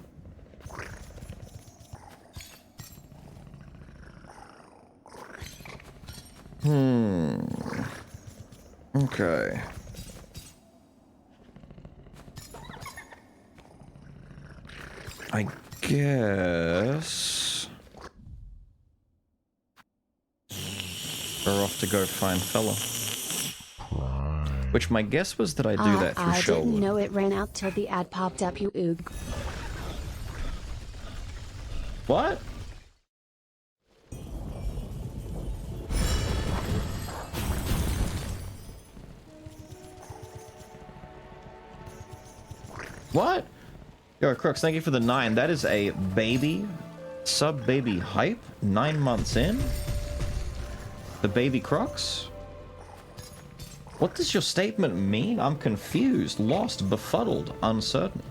Okay. I guess we're off to go find fella. Which my guess was that I do that through Shelwood. I didn't know it ran out till the ad popped up, you oog. What? What? Yo, Crooks, thank you for the 9. That is a baby, sub-baby hype, 9 months in. The baby Crooks? What does your statement mean? I'm confused, lost, befuddled, uncertain.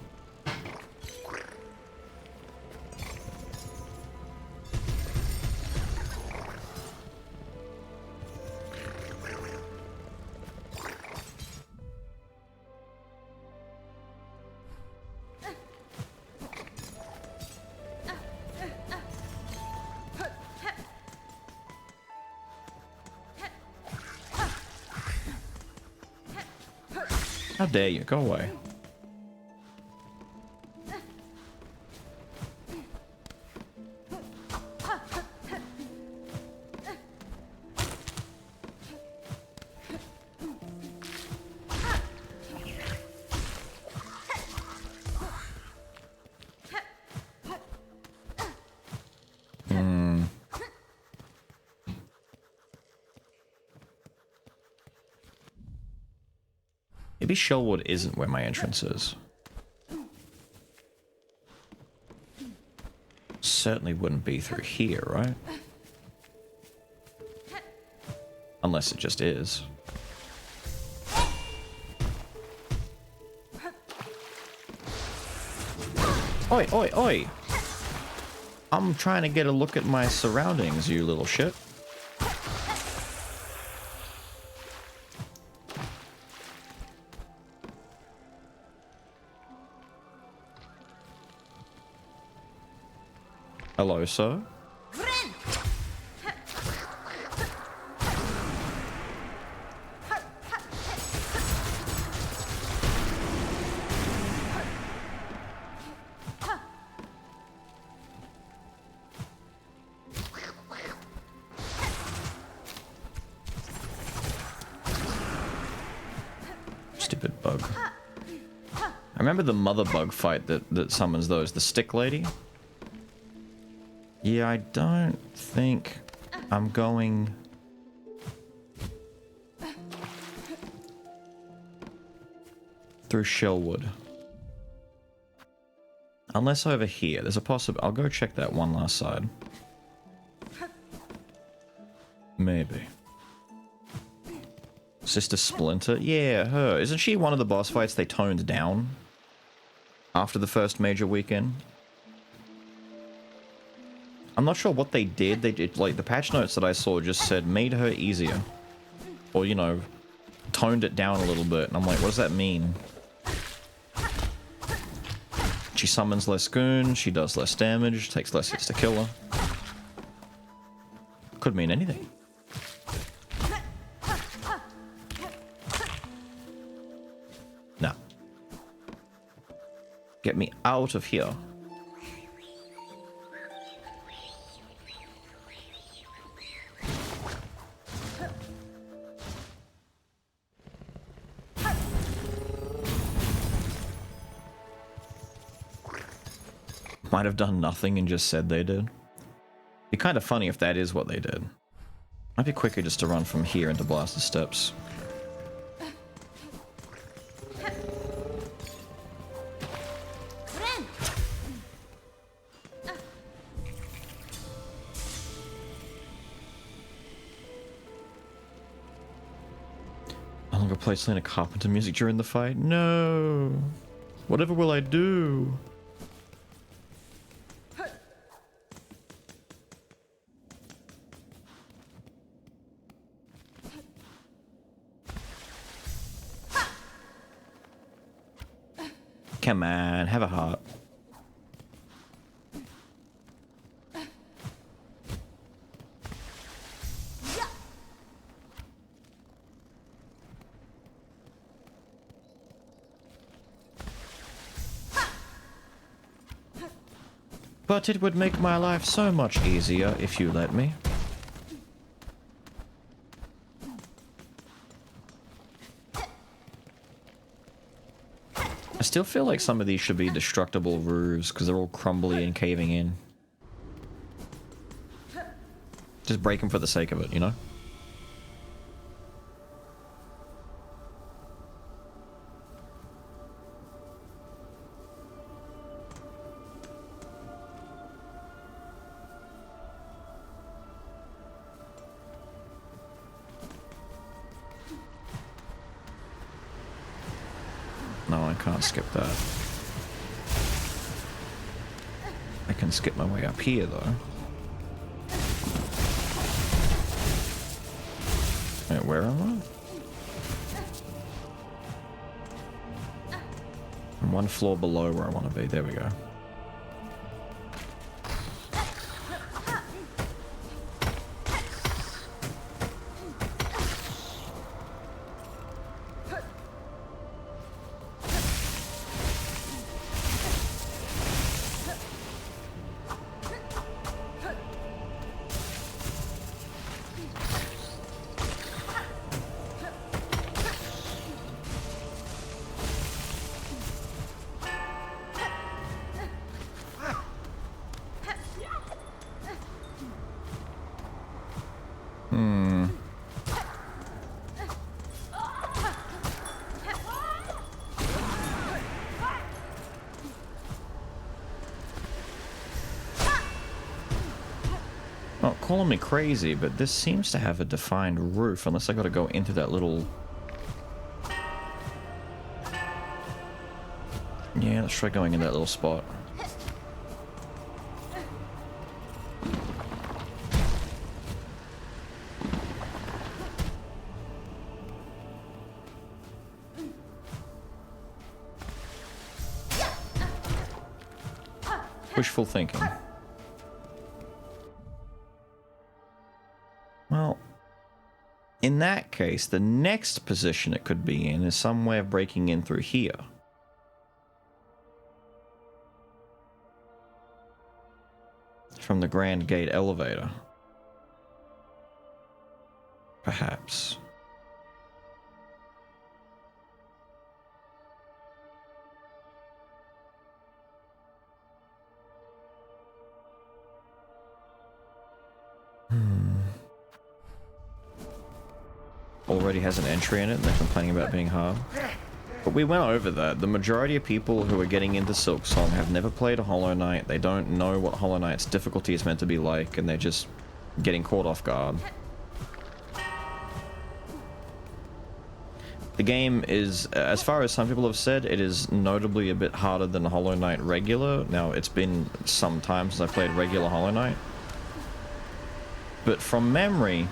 How dare you? Go away. Maybe Shellwood isn't where my entrance is. Certainly wouldn't be through here, right? Unless it just is. Oi, oi, oi! I'm trying to get a look at my surroundings, you little shit. Hello, sir. Stupid bug. I remember the mother bug fight that summons those, the stick lady. Yeah, I don't think I'm going... through Shellwood. Unless over here. There's a possibility. I'll go check that one last side. Maybe. Sister Splinter? Yeah, her. Isn't she one of the boss fights they toned down? After the first major weekend? I'm not sure what they did. They did, like, the patch notes that I saw just said made her easier. Or, you know, toned it down a little bit. And I'm like, what does that mean? She summons less goons, she does less damage, takes less hits to kill her. Could mean anything. No. Get me out of here. Might have done nothing and just said they did. Be kind of funny if that is what they did. Might be quicker just to run from here into blast the steps. No longer play Selena Carpenter music during the fight? No! Whatever will I do? Come on, have a heart. But it would make my life so much easier if you let me. I still feel like some of these should be destructible roofs because they're all crumbly and caving in. Just break them for the sake of it, you know? No, I can't skip that. I can skip my way up here, though. Wait, where am I? I'm one floor below where I want to be. There we go. Not calling me crazy, but this seems to have a defined roof, unless I gotta go into that little... Yeah, let's try going in that little spot. Wishful thinking. Well, in that case, the next position it could be in is some way of breaking in through here. From the Grand Gate elevator. Perhaps. Already has an entry in it and they're complaining about being hard. But we went over that. The majority of people who are getting into Silksong have never played a Hollow Knight. They don't know what Hollow Knight's difficulty is meant to be like, and they're just getting caught off guard. The game is, as far as some people have said, it is notably a bit harder than Hollow Knight regular. Now, it's been some time since I played regular Hollow Knight. But from memory,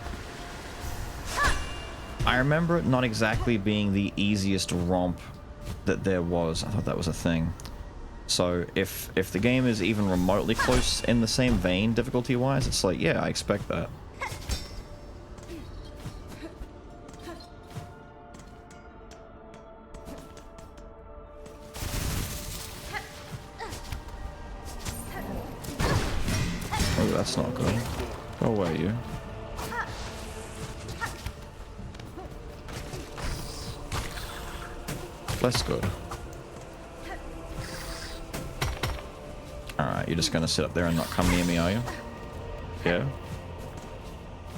I remember it not exactly being the easiest romp that there was. I thought that was a thing. So if the game is even remotely close in the same vein difficulty-wise, it's like, yeah, I expect that. that's not good. Go away, you. Less good. Alright, you're just gonna sit up there and not come near me, are you? Yeah.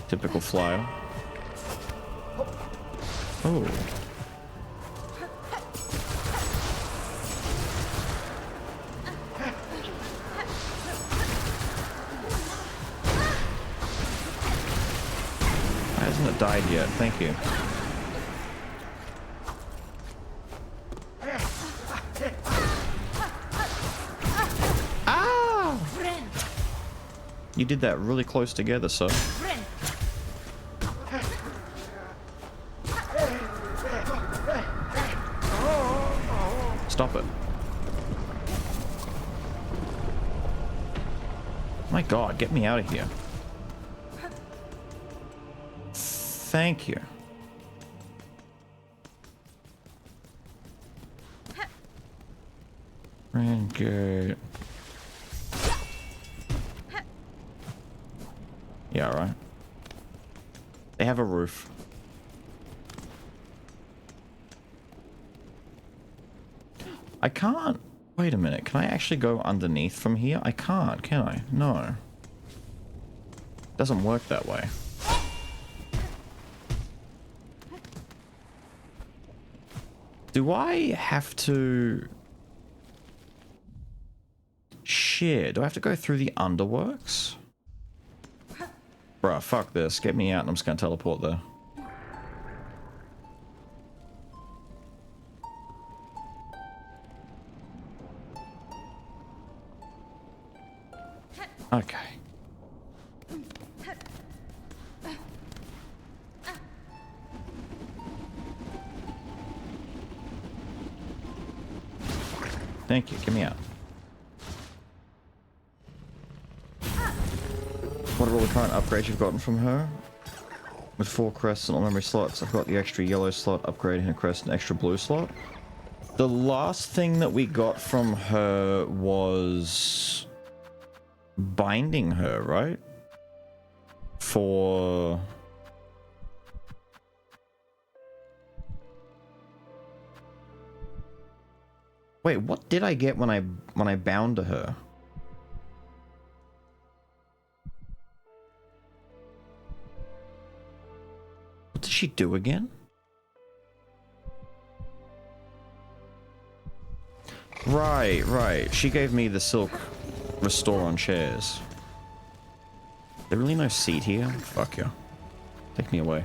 Typical flyer. Oh. Hasn't it died yet? Thank you. Ah! You did that really close together, sir. Stop it. My God, get me out of here. Thank you. Renegade. Yeah, all right. They have a roof. I can't. Wait a minute. Can I actually go underneath from here? I can't, can I? No. Doesn't work that way. Do I have to... Shit, do I have to go through the underworks? Bruh, fuck this. Get me out and I'm just gonna teleport there. Okay. Thank you. Get me out. What are all the current upgrades you've gotten from her? With 4 crests and all memory slots, I've got the extra yellow slot, upgrading her crest, and extra blue slot. The last thing that we got from her was binding her, right? For... Wait, what did I get when I bound to her? What did she do again? Right. She gave me the silk restore on chairs. There really no seat here? Fuck you. Take me away.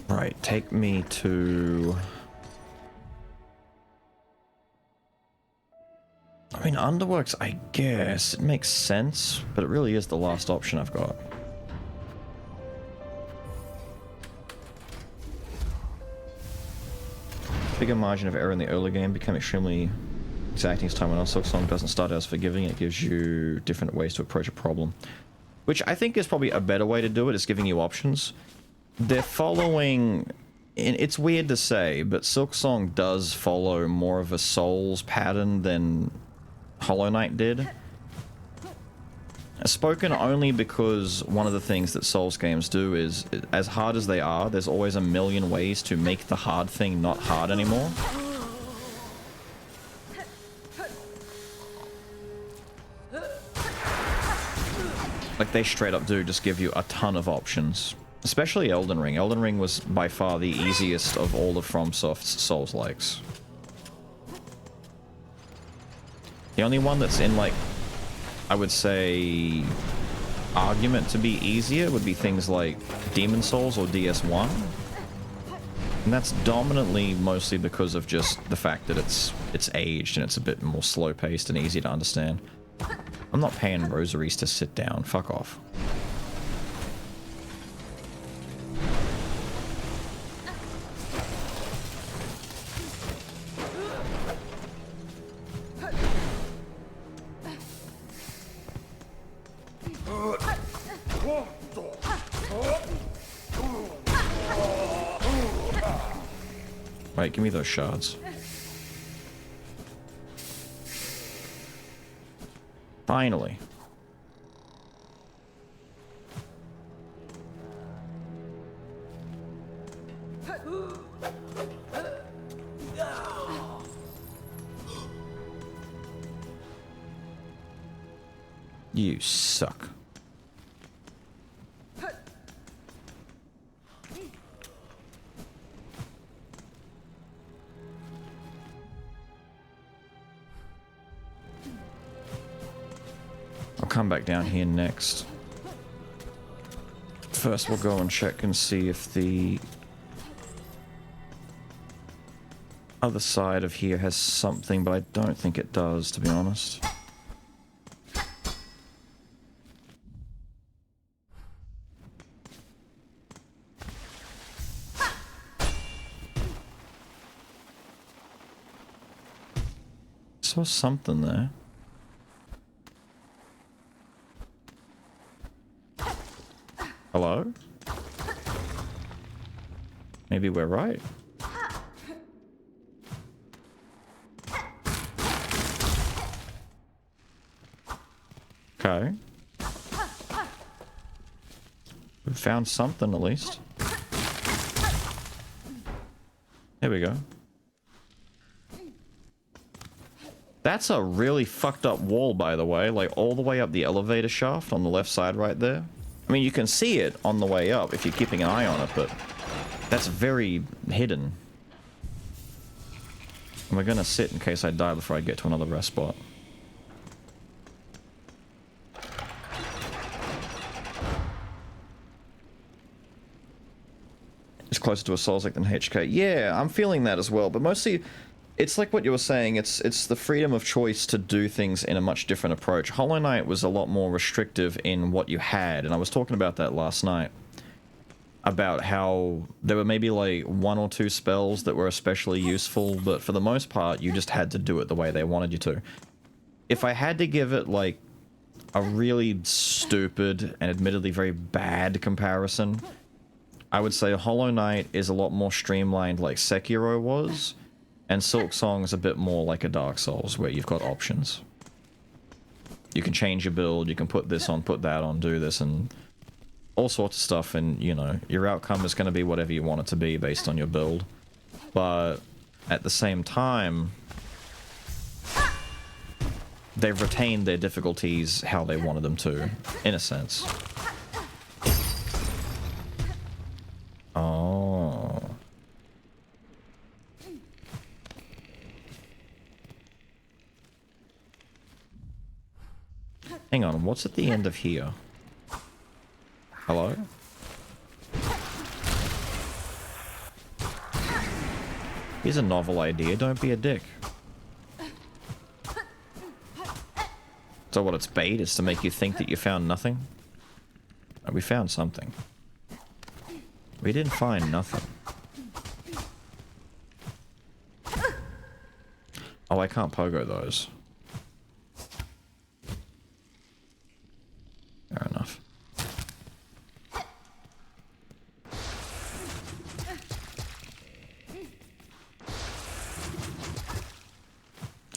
Right, take me to... I mean, Underworks, I guess. It makes sense, but it really is the last option I've got. Bigger margin of error in the early game become extremely exacting as time went on. Silksong doesn't start out as forgiving, it gives you different ways to approach a problem. Which I think is probably a better way to do it, is giving you options. They're following... It's weird to say, but Silksong does follow more of a Souls pattern than Hollow Knight did. Spoken only because one of the things that Souls games do is, as hard as they are, there's always a million ways to make the hard thing not hard anymore. Like, they straight up do just give you a ton of options. Especially Elden Ring. Elden Ring was by far the easiest of all of FromSoft's Souls-likes. The only one that's in, like, I would say, argument to be easier would be things like Demon Souls or DS1. And that's dominantly mostly because of just the fact that it's aged and it's a bit more slow-paced and easy to understand. I'm not paying rosaries to sit down. Fuck off. Wait, give me those shards. Finally. You suck. I'll come back down here next. First we'll go and check and see if the other side of here has something, but I don't think it does, to be honest. Saw something there. Hello? Maybe we're right. Okay. We found something at least. There we go. That's a really fucked up wall, by the way, like all the way up the elevator shaft on the left side right there. I mean, you can see it on the way up if you're keeping an eye on it, but that's very hidden. And we're gonna sit in case I die before I get to another rest spot. It's closer to a Souls like than HK. Yeah, I'm feeling that as well, but mostly it's like what you were saying, it's the freedom of choice to do things in a much different approach. Hollow Knight was a lot more restrictive in what you had, and I was talking about that last night. About how there were maybe like 1 or 2 spells that were especially useful, but for the most part, you just had to do it the way they wanted you to. If I had to give it like a really stupid and admittedly very bad comparison, I would say Hollow Knight is a lot more streamlined like Sekiro was, and Silksong is a bit more like a Dark Souls, where you've got options. You can change your build, you can put this on, put that on, do this, and all sorts of stuff, and, you know, your outcome is going to be whatever you want it to be based on your build. But at the same time, they've retained their difficulties how they wanted them to, in a sense. Oh. Hang on, what's at the end of here? Hello? Here's a novel idea, don't be a dick. So what, its bait is to make you think that you found nothing? Oh, we found something. We didn't find nothing. Oh, I can't pogo those. Fair enough.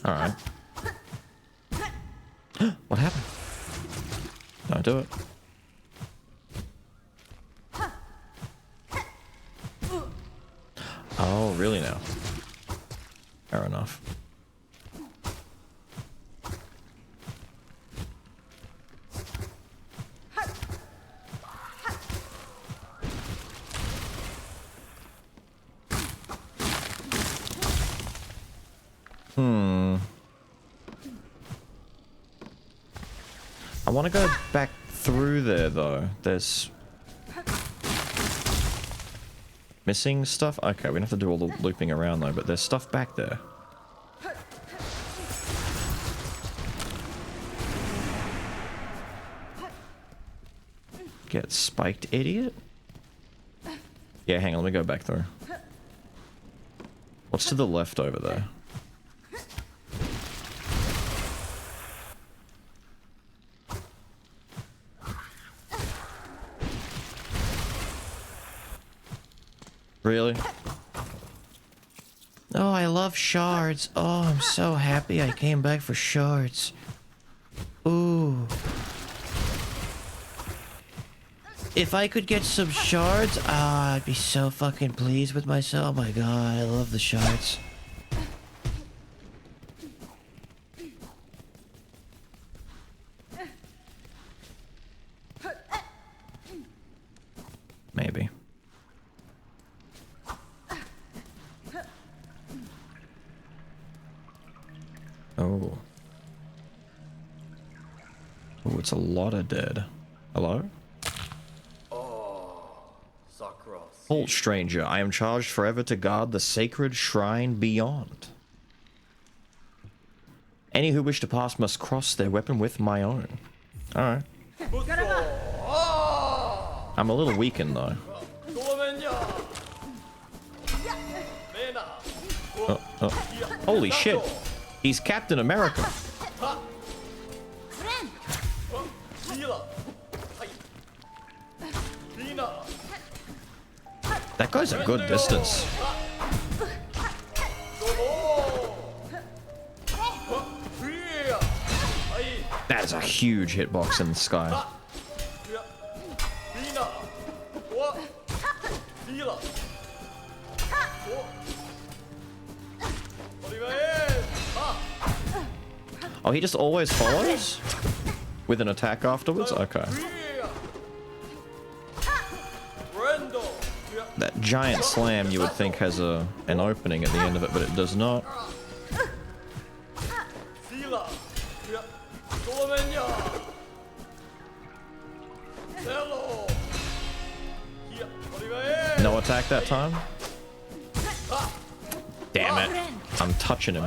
Alright. What happened? Don't do it. Oh, really now? Fair enough. I want to go back through there, though. There's missing stuff? Okay, we don't have to do all the looping around, though, but there's stuff back there. Get spiked, idiot? Yeah, hang on, let me go back through. What's to the left over there? Really? Oh, I love shards. Oh, I'm so happy I came back for shards. Ooh. If I could get some shards, I'd be so fucking pleased with myself. Oh my god, I love the shards. Maybe. Oh. Oh, it's a lot of dead. Hello? Halt, stranger. I am charged forever to guard the sacred shrine beyond. Any who wish to pass must cross their weapon with my own. Alright. I'm a little weakened though. Oh. Holy shit. He's Captain America. That guy's a good distance. That is a huge hitbox in the sky. Oh, he just always follows? With an attack afterwards? Okay. That giant slam you would think has an opening at the end of it, but it does not. No attack that time? Damn it. I'm touching him.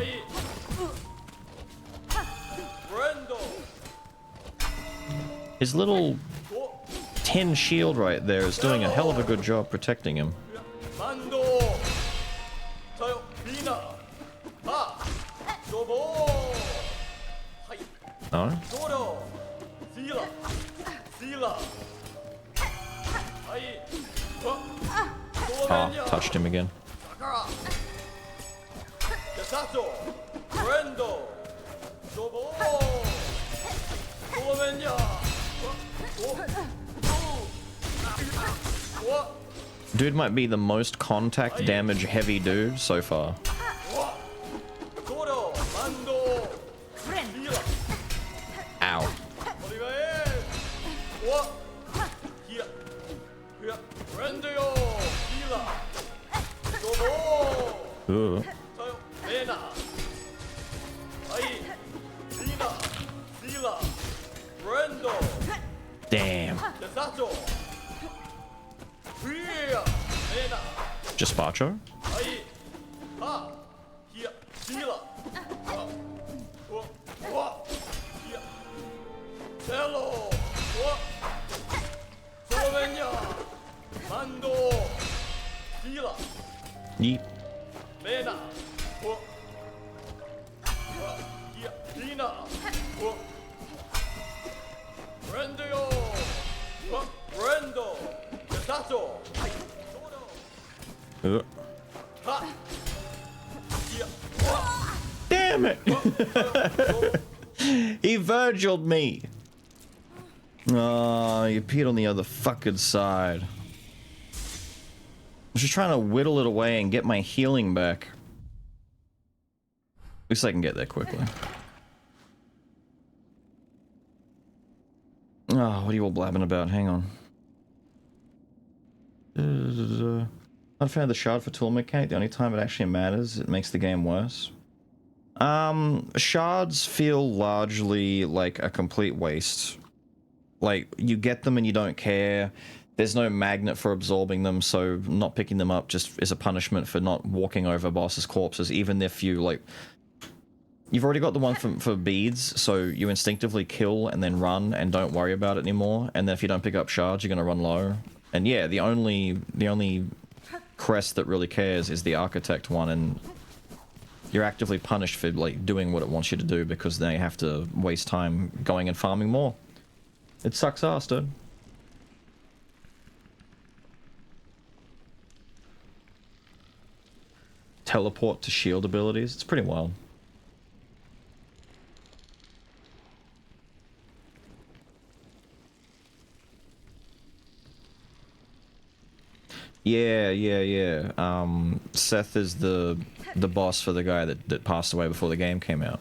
His little tin shield right there is doing a hell of a good job protecting him. No? Oh, touched him again. Dude might be the most contact damage heavy dude so far. Ow. Ooh. Damn. Just Bacho? Yeep. Damn it! He Virgil'd me! Oh, you peed on the other fucking side. I was just trying to whittle it away and get my healing back. At least I can get there quickly. Oh, what are you all blabbing about? Hang on. Not a fan of the shard for tool mechanic. The only time it actually matters, it makes the game worse. Shards feel largely like a complete waste. Like, you get them and you don't care. There's no magnet for absorbing them, so not picking them up just is a punishment for not walking over bosses' corpses, even if you, like... You've already got the one for beads, so you instinctively kill and then run and don't worry about it anymore, and then if you don't pick up shards, you're gonna run low. And yeah, the only crest that really cares is the architect one, and you're actively punished for, like, doing what it wants you to do because then you have to waste time going and farming more. It sucks ass, dude. teleport to shield abilities. It's pretty wild. Yeah. Seth is the boss for the guy that passed away before the game came out.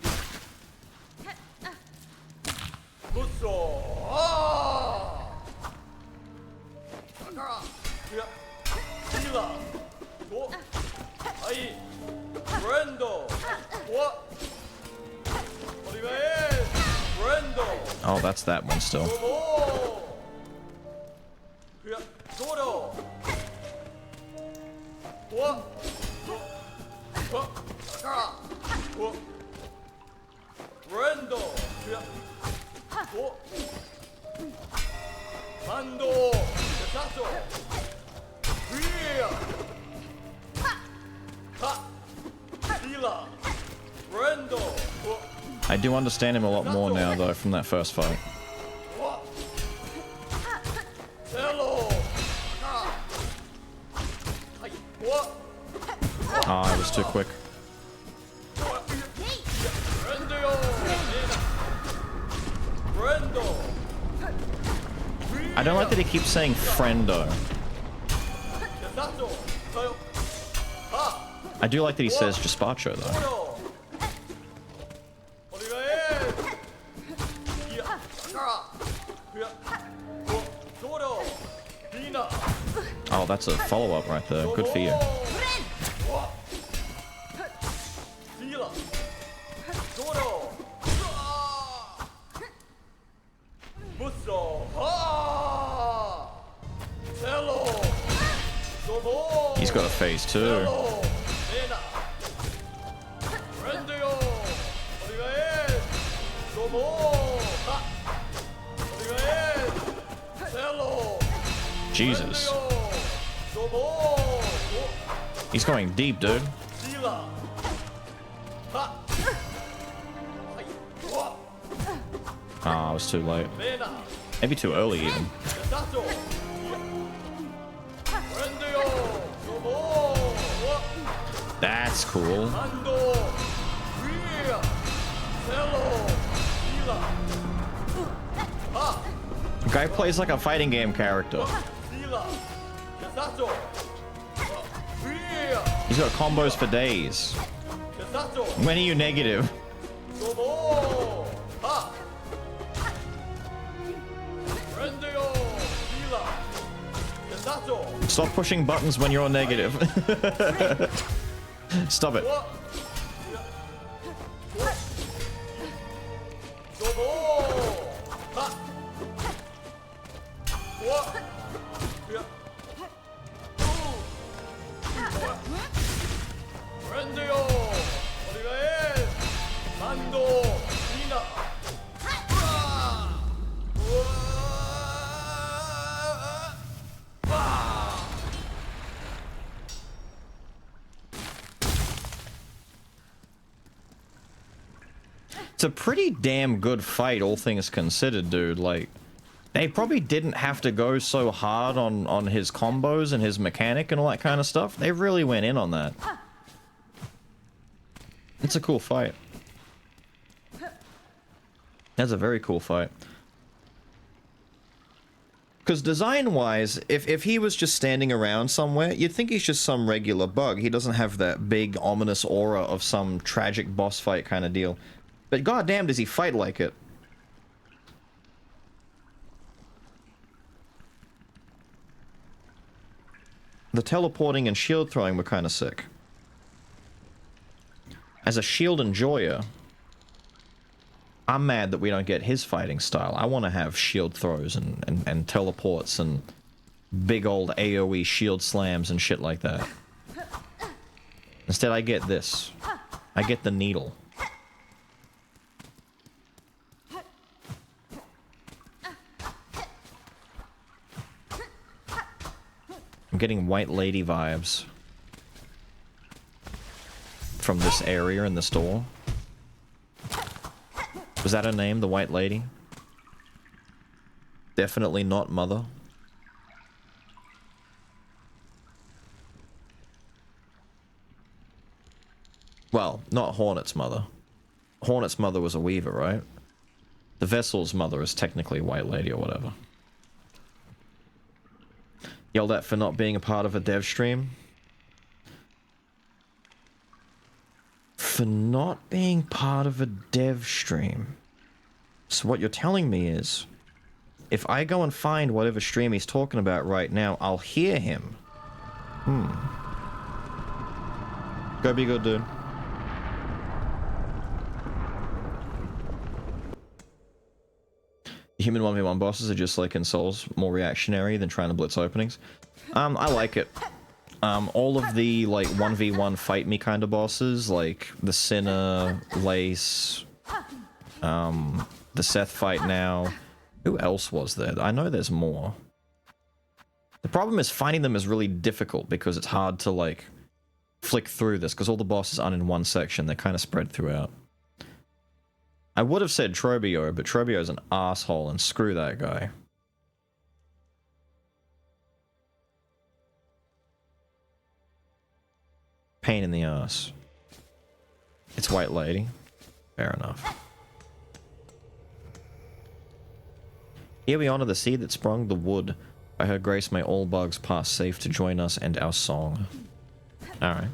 Oh, that's that one still. I do understand him a lot more now, though, from that first fight. Ah, I was too quick. I don't like that he keeps saying friendo. I do like that he says Gazpacho, though. Oh, that's a follow-up right there. Good for you. He's got a phase too. Jesus. He's going deep, dude. Ah, I was too late. Maybe too early, even. That's cool. The guy plays like a fighting game character. He's got combos for days. When are you negative? Stop pushing buttons when you're negative. Stop it. It's a pretty damn good fight, all things considered, dude. Like, they probably didn't have to go so hard on his combos and his mechanic and all that kind of stuff. They really went in on that. It's a cool fight. That's a very cool fight. Because design-wise, if he was just standing around somewhere, you'd think he's just some regular bug. He doesn't have that big, ominous aura of some tragic boss fight kind of deal. But goddamn, does he fight like it? The teleporting and shield throwing were kind of sick. As a shield enjoyer, I'm mad that we don't get his fighting style. I want to have shield throws and teleports and big old AoE shield slams and shit like that. Instead, I get this. I get the needle. I'm getting White Lady vibes from this area in the store. Was that her name, the White Lady? Definitely not Mother. Well, not Hornet's mother. Hornet's mother was a weaver, right? The vessel's mother is technically a white lady or whatever. Yelled at for not being a part of a dev stream. For not being part of a dev stream. So what you're telling me is, if I go and find whatever stream he's talking about right now, I'll hear him. Go be good, dude. Human 1v1 bosses are just like in Souls, more reactionary than trying to blitz openings. I like it. All of the like 1v1 fight me kind of bosses, like the Sinner, Lace, the Seth fight now. Who else was there? I know there's more. The problem is finding them is really difficult because it's hard to like flick through this because all the bosses aren't in one section. They're kind of spread throughout. I would have said Trobio, but Trobio's an asshole and screw that guy. Pain in the ass. It's White Lady. Fair enough. Here we honor the seed that sprung the wood. By her grace may all bugs pass safe to join us and our song. Alright.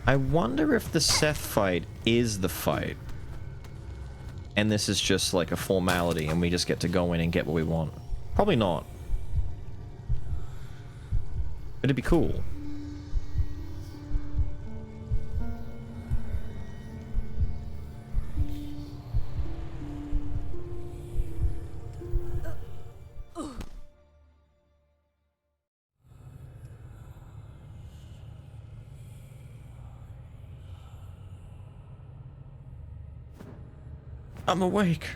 I wonder if the Seth fight is the fight. And this is just like a formality and we just get to go in and get what we want. Probably not. But it'd be cool. I'm awake.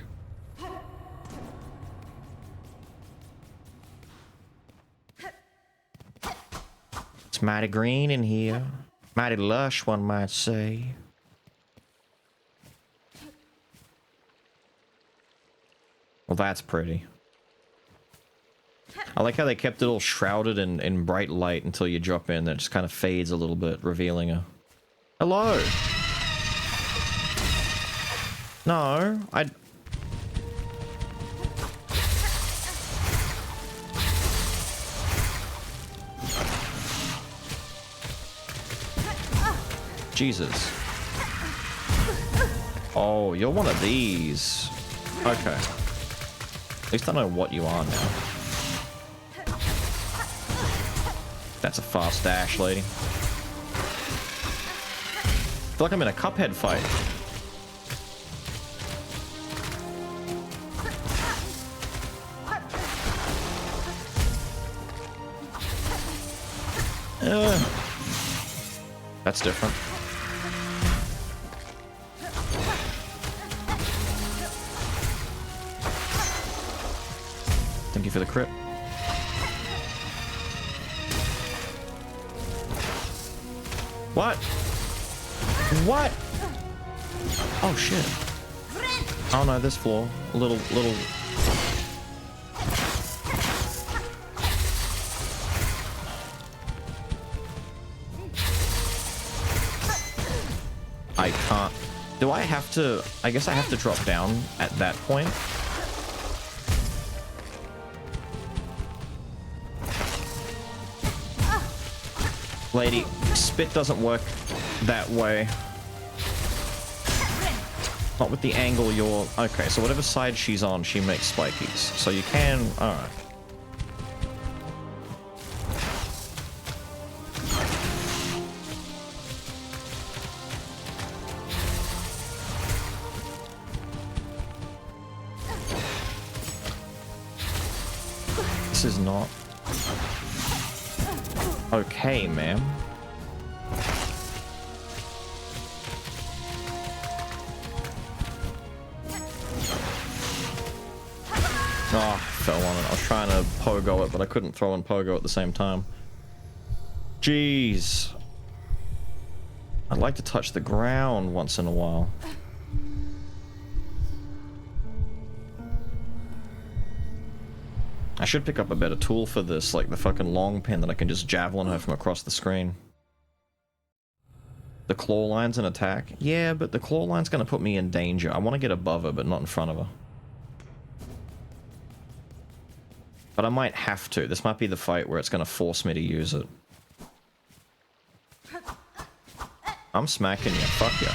It's mighty green in here. Mighty lush, one might say. Well, that's pretty. I like how they kept it all shrouded in bright light until you drop in. That just kind of fades a little bit, revealing a... Hello! No, I... Jesus. Oh, you're one of these. Okay. At least I know what you are now. That's a fast dash, lady. I feel like I'm in a Cuphead fight. That's different. Thank you for the crit. What? What? Oh shit. Oh no, this floor. A little... I can't... Do I have to... I guess I have to drop down at that point. Lady, spit doesn't work that way. Not with the angle you're... Okay, so whatever side she's on, she makes spikies. So you can... Alright. This is not... Okay, ma'am. Oh, fell on it. I was trying to pogo it, but I couldn't throw and pogo at the same time. Jeez. I'd like to touch the ground once in a while. I should pick up a better tool for this, like the fucking long pin that I can just javelin her from across the screen. The claw line's an attack? Yeah, but the claw line's gonna put me in danger. I want to get above her, but not in front of her. But I might have to. This might be the fight where it's gonna force me to use it. I'm smacking you. Fuck ya.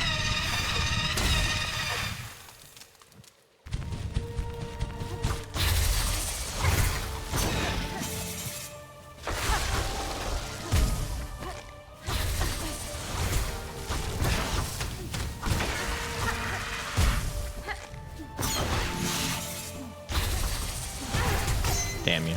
Damn you.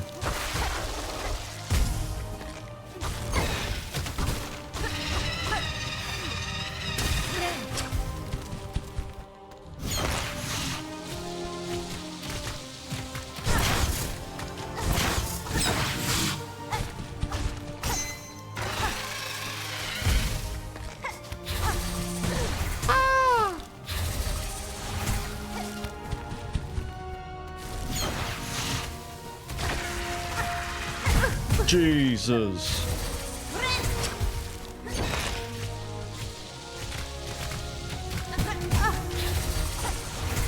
Jesus.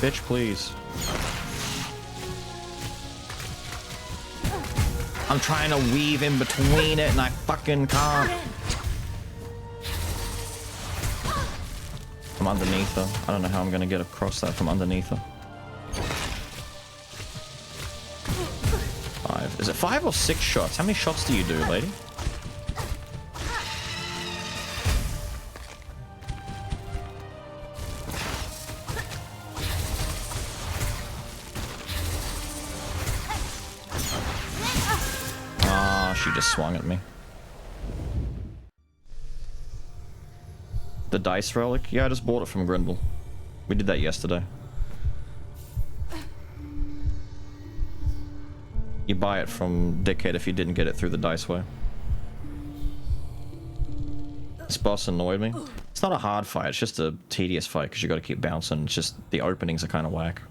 Bitch, please. I'm trying to weave in between it and I fucking can't. I'm underneath her. I don't know how I'm gonna get across that from underneath her. 5. Is it 5 or 6 shots? How many shots do you do, lady? Ah, she just swung at me. The dice relic? Yeah, I just bought it from Grindel. We did that yesterday. You buy it from Dickhead if you didn't get it through the dice way. This boss annoyed me. It's not a hard fight, it's just a tedious fight because you gotta keep bouncing. It's just the openings are kind of whack.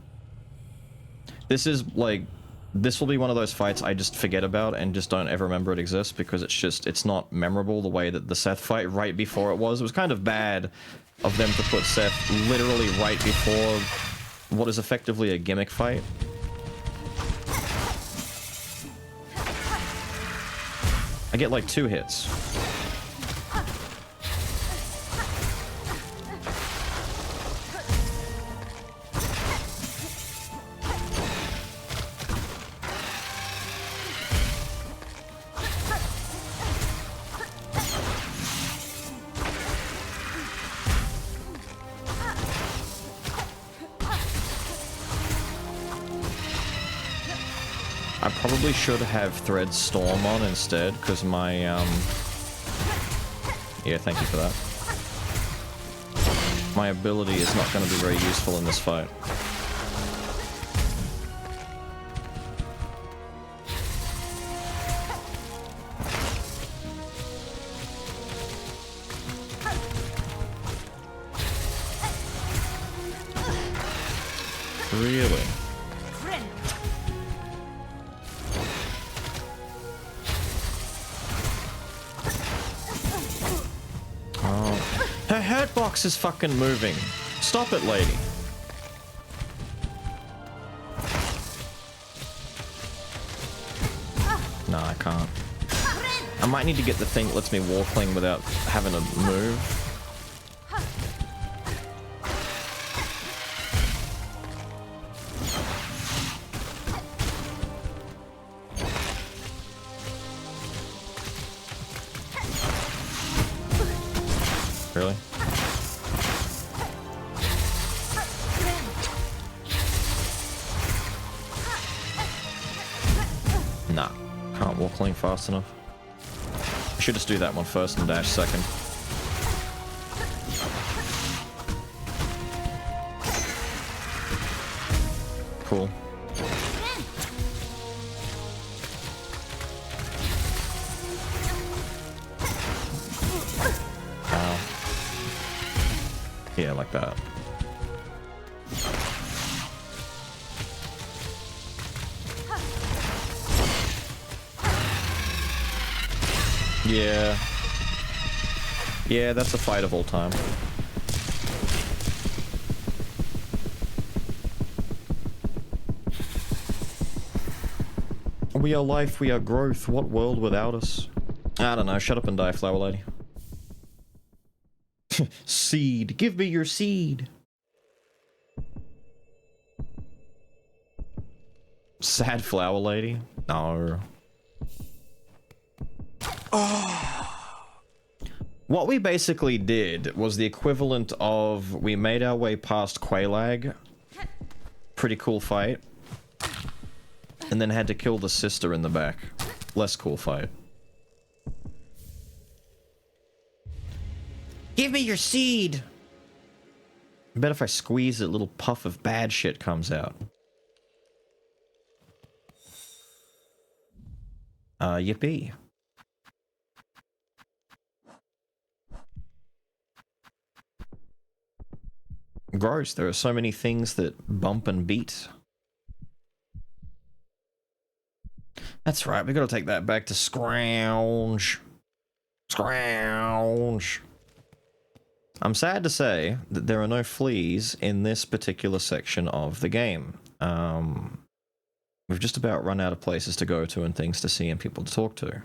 This is like, this will be one of those fights I just forget about and just don't ever remember it exists because it's not memorable the way that the Seth fight right before it was. It was kind of bad of them to put Seth literally right before what is effectively a gimmick fight. I get like 2 hits. I probably should have Thread Storm on instead, because my, yeah, thank you for that. My ability is not going to be very useful in this fight. Really? Her hurt box is fucking moving. Stop it, lady. No, I can't. I might need to get the thing that lets me wall cling without having to move. Really? Nah, can't walk clean fast enough. I should just do that one first and dash second. Cool. Yeah, like that. Yeah. Yeah, that's the fight of all time. We are life, we are growth. What world without us? I don't know. Shut up and die, flower lady. Seed. Give me your seed. Sad flower lady? No. What we basically did was the equivalent of we made our way past Quelaag. Pretty cool fight. And then had to kill the sister in the back. Less cool fight. Give me your seed! I bet if I squeeze it, a little puff of bad shit comes out. Yippee. Gross, there are so many things that bump and beat. That's right, we gotta take that back to Scrounge. Scrounge. I'm sad to say that there are no fleas in this particular section of the game. We've just about run out of places to go to and things to see and people to talk to.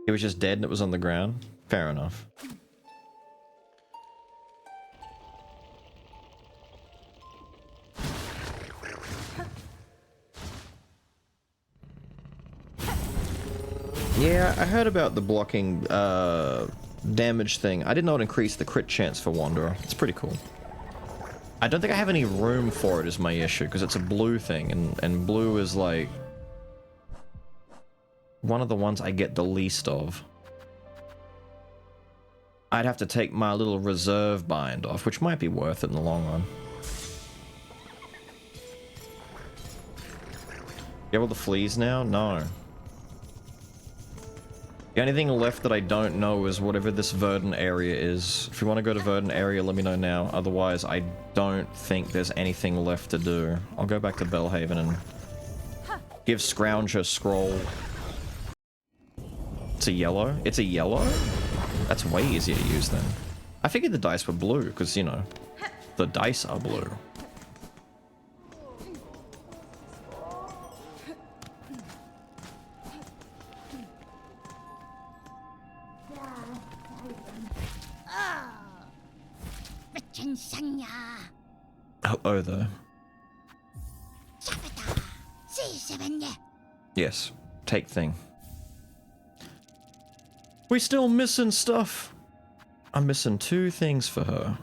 It was just dead and it was on the ground? Fair enough. Yeah, I heard about the blocking damage thing. I didn't know it increased the crit chance for Wanderer. It's pretty cool. I don't think I have any room for it is my issue, because it's a blue thing, and blue is like one of the ones I get the least of. I'd have to take my little reserve bind off, which might be worth it in the long run. You have all the fleas now? No. The only thing left that I don't know is whatever this verdant area is. If you want to go to verdant area, let me know now. Otherwise, I don't think there's anything left to do. I'll go back to Bellhaven and give Scrounge a scroll. It's a yellow? It's a yellow? That's way easier to use then. I figured the dice were blue, because, you know, the dice are blue. Hello there. Yes, take thing. We still missing stuff. I'm missing 2 things for her.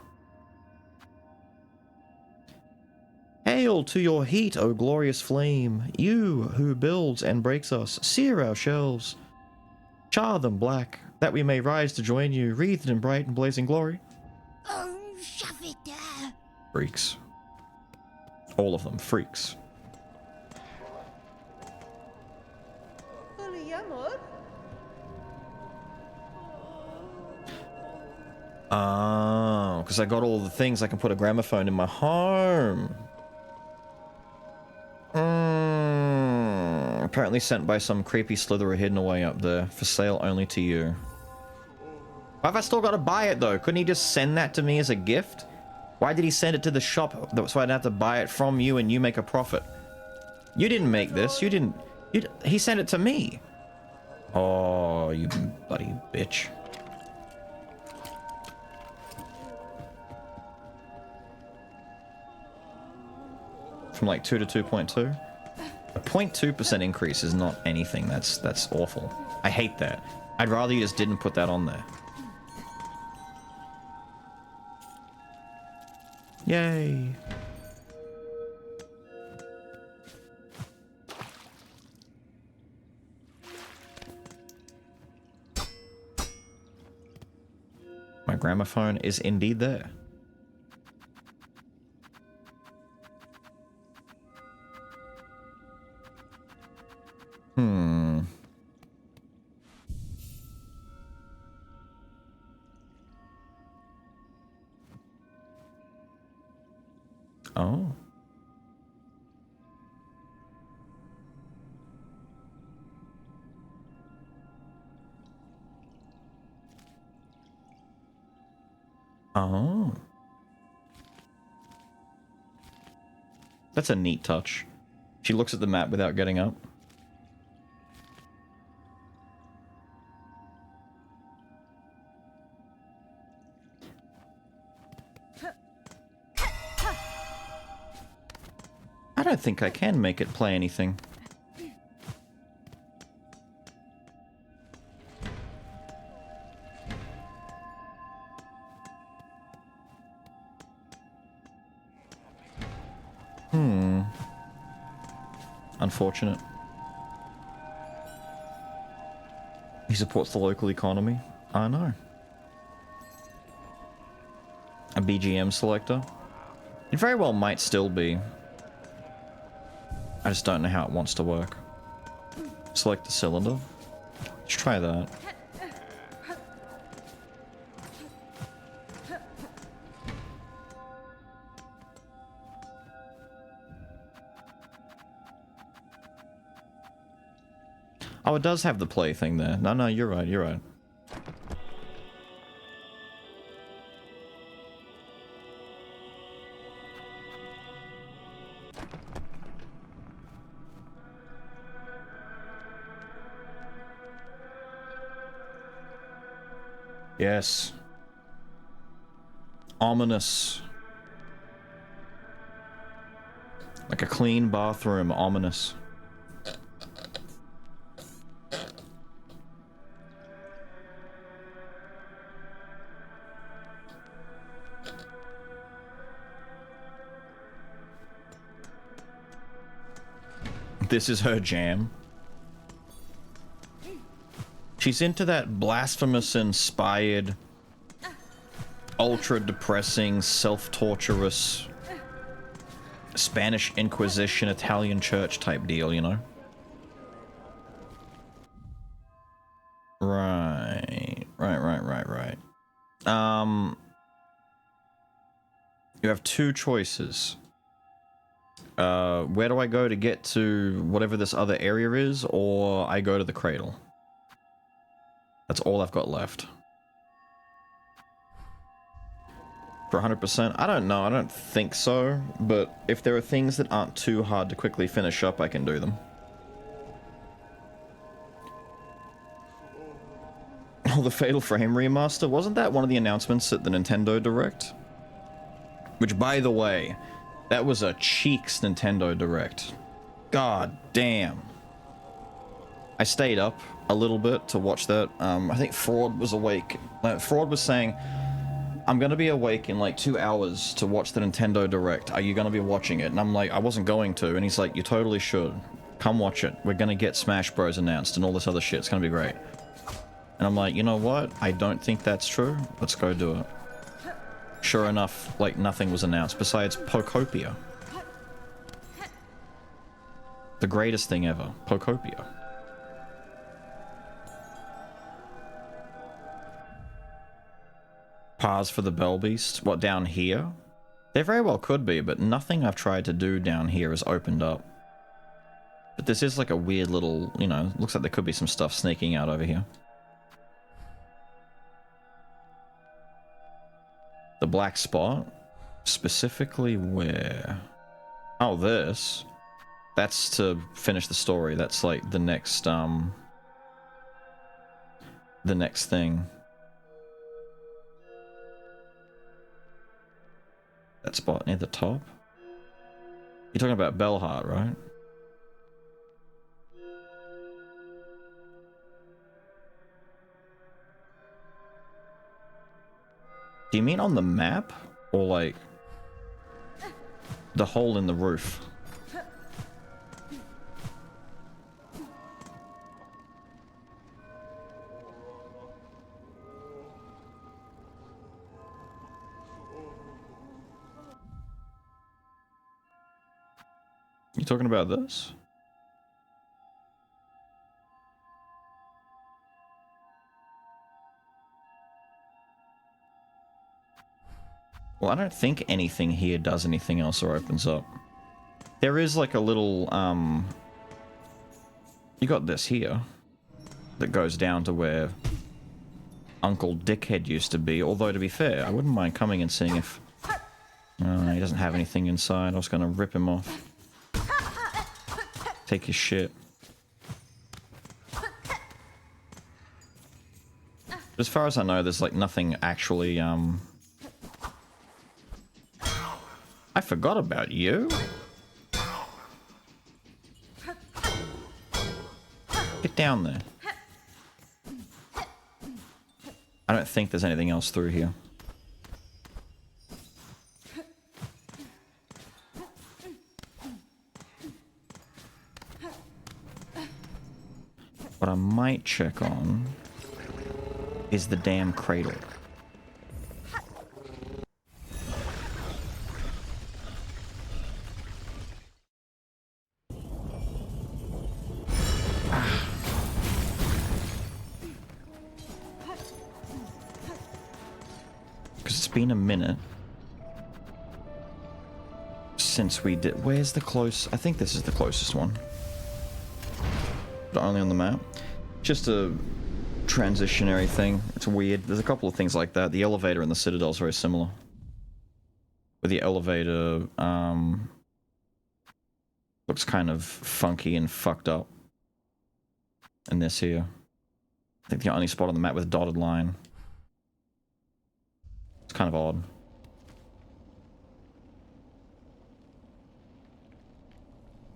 Hail to your heat, O glorious flame, you who builds and breaks us, sear our shelves, char them black, that we may rise to join you, wreathed in bright and blazing glory. Freaks. All of them, freaks. Oh, because I got all the things I can put a gramophone in my home. Apparently sent by some creepy slitherer hidden away up there. For sale only to you. Why have I still got to buy it though? Couldn't he just send that to me as a gift? Why did he send it to the shop so I'd have to buy it from you and you make a profit? You didn't make this. You didn't... he sent it to me. Oh, you bloody bitch. From like 2 to 2.2? A 0.2% increase is not anything. That's awful. I hate that. I'd rather you just didn't put that on there. Yay. My gramophone is indeed there. Oh. That's a neat touch. She looks at the map without getting up. I don't think I can make it play anything. Unfortunate. He supports the local economy. I know. A BGM selector. It very well might still be. I just don't know how it wants to work. Select the cylinder. Let's try that. Oh, it does have the play thing there. No, you're right, you're right. Yes. Ominous. Like a clean bathroom, ominous. This is her jam. She's into that blasphemous-inspired, ultra-depressing, self-torturous Spanish Inquisition, Italian church type deal, you know? Right. You have two choices. Where do I go to get to whatever this other area is, or I go to the cradle? That's all I've got left. For 100%? I don't know, I don't think so, but if there are things that aren't too hard to quickly finish up, I can do them. Oh, the Fatal Frame remaster? Wasn't that one of the announcements at the Nintendo Direct? Which, by the way, that was a cheeks Nintendo Direct. God damn. I stayed up a little bit to watch that. I think Fraud was awake. Fraud was saying, I'm gonna be awake in like 2 hours to watch the Nintendo Direct. Are you gonna be watching it? And I'm like, I wasn't going to. And he's like, you totally should. Come watch it. We're gonna get Smash Bros. Announced and all this other shit. It's gonna be great. And I'm like, you know what? I don't think that's true. Let's go do it. Sure enough, like, nothing was announced besides Pokopia. The greatest thing ever. Pokopia. Paths for the Bell Beast? What, down here? There very well could be, but nothing I've tried to do down here has opened up. But this is like a weird little, you know, looks like there could be some stuff sneaking out over here. The black spot? Specifically where? Oh, this. That's to finish the story. That's like the next thing. That spot near the top? You're talking about Bellheart, right? Do you mean on the map? Or like the hole in the roof? You talking about this? Well, I don't think anything here does anything else or opens up. There is like a little, you got this here that goes down to where Uncle Dickhead used to be. Although, to be fair, I wouldn't mind coming and seeing if... he doesn't have anything inside. I was going to rip him off. Take his shit. As far as I know, there's like nothing actually, I forgot about you. Get down there. I don't think there's anything else through here. What I might check on is the damn cradle. Because it's been a minute since we did... Where's the close... I think this is the closest one. But only on the map. Just a transitionary thing. It's weird. There's a couple of things like that. The elevator in the Citadel is very similar. But the elevator, looks kind of funky and fucked up. And this here. I think the only spot on the map with a dotted line. It's kind of odd.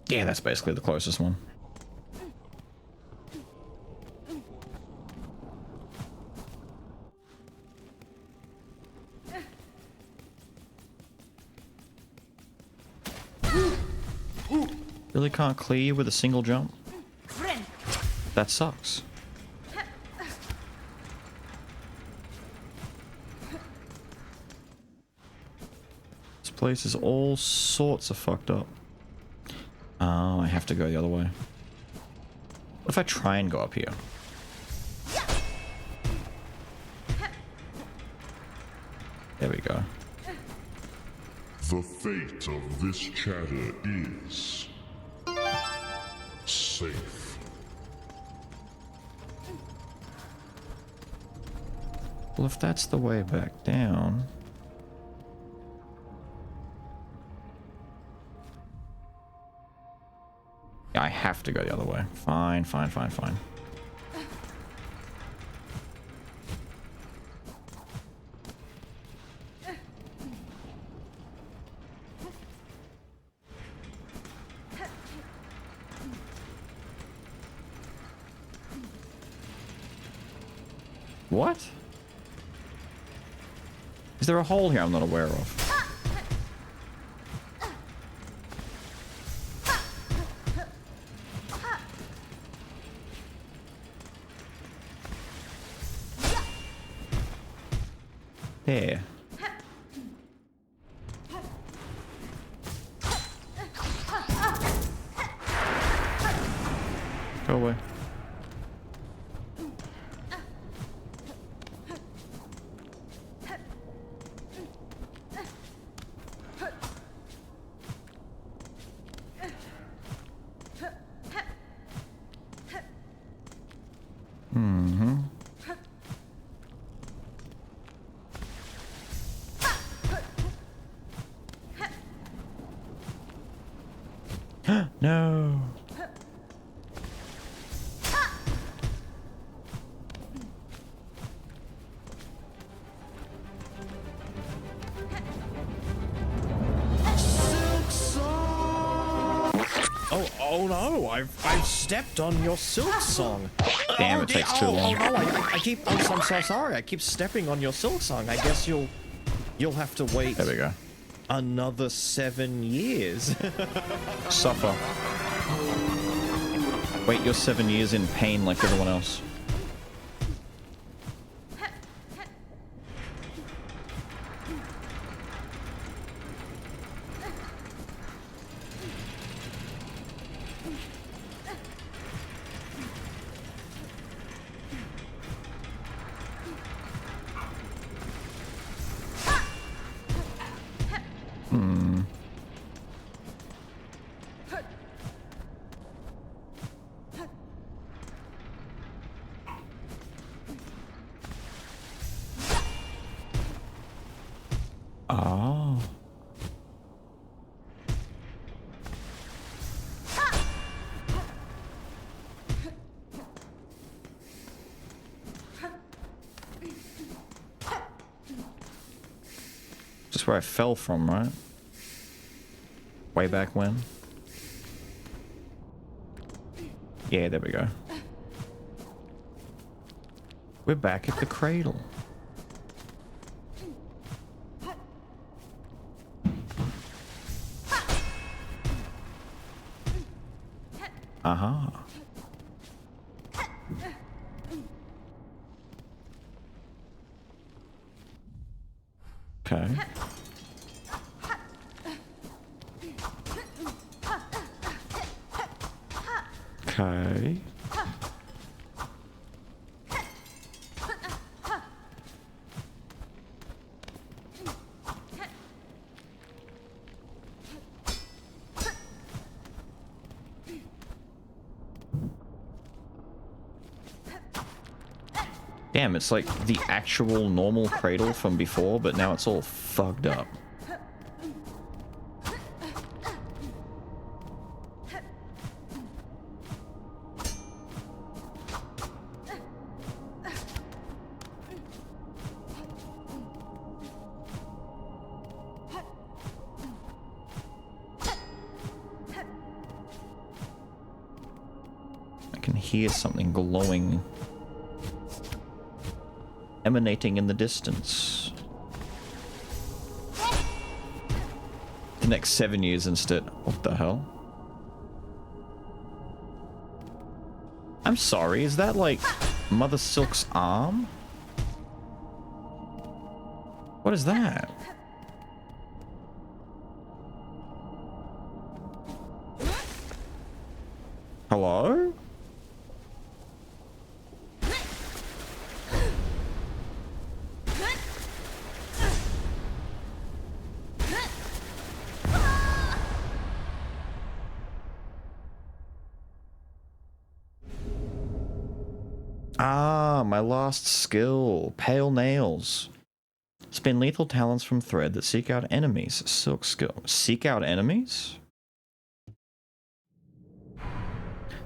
Yeah, that's basically the closest one. Really can't clear you with a single jump? That sucks. This place is all sorts of fucked up. Oh, I have to go the other way. What if I try and go up here? There we go. The fate of this chatter is safe. Well, if that's the way back down... Yeah, I have to go the other way. Fine, fine, fine, fine. What? Is there a hole here I'm not aware of? There. Go away. No. Oh no, I've stepped on your Silksong. Damn, it takes too long. Oh no, I'm so sorry. I keep stepping on your Silksong. I guess you'll have to wait. There we go. Another 7 years. Suffer. Wait your 7 years in pain like everyone else. where I fell from, right? Way back when. Yeah, there we go. We're back at the cradle. Aha. Okay. Okay. Damn, it's like the actual normal cradle from before, but now it's all fucked up. I can hear something glowing, emanating in the distance. The next 7 years instead. What the hell? I'm sorry, is that like Mother Silk's arm? What is that? Hello? Ah, my lost skill. Pale nails. Spin lethal talents from thread that seek out enemies. Silk skill. Seek out enemies?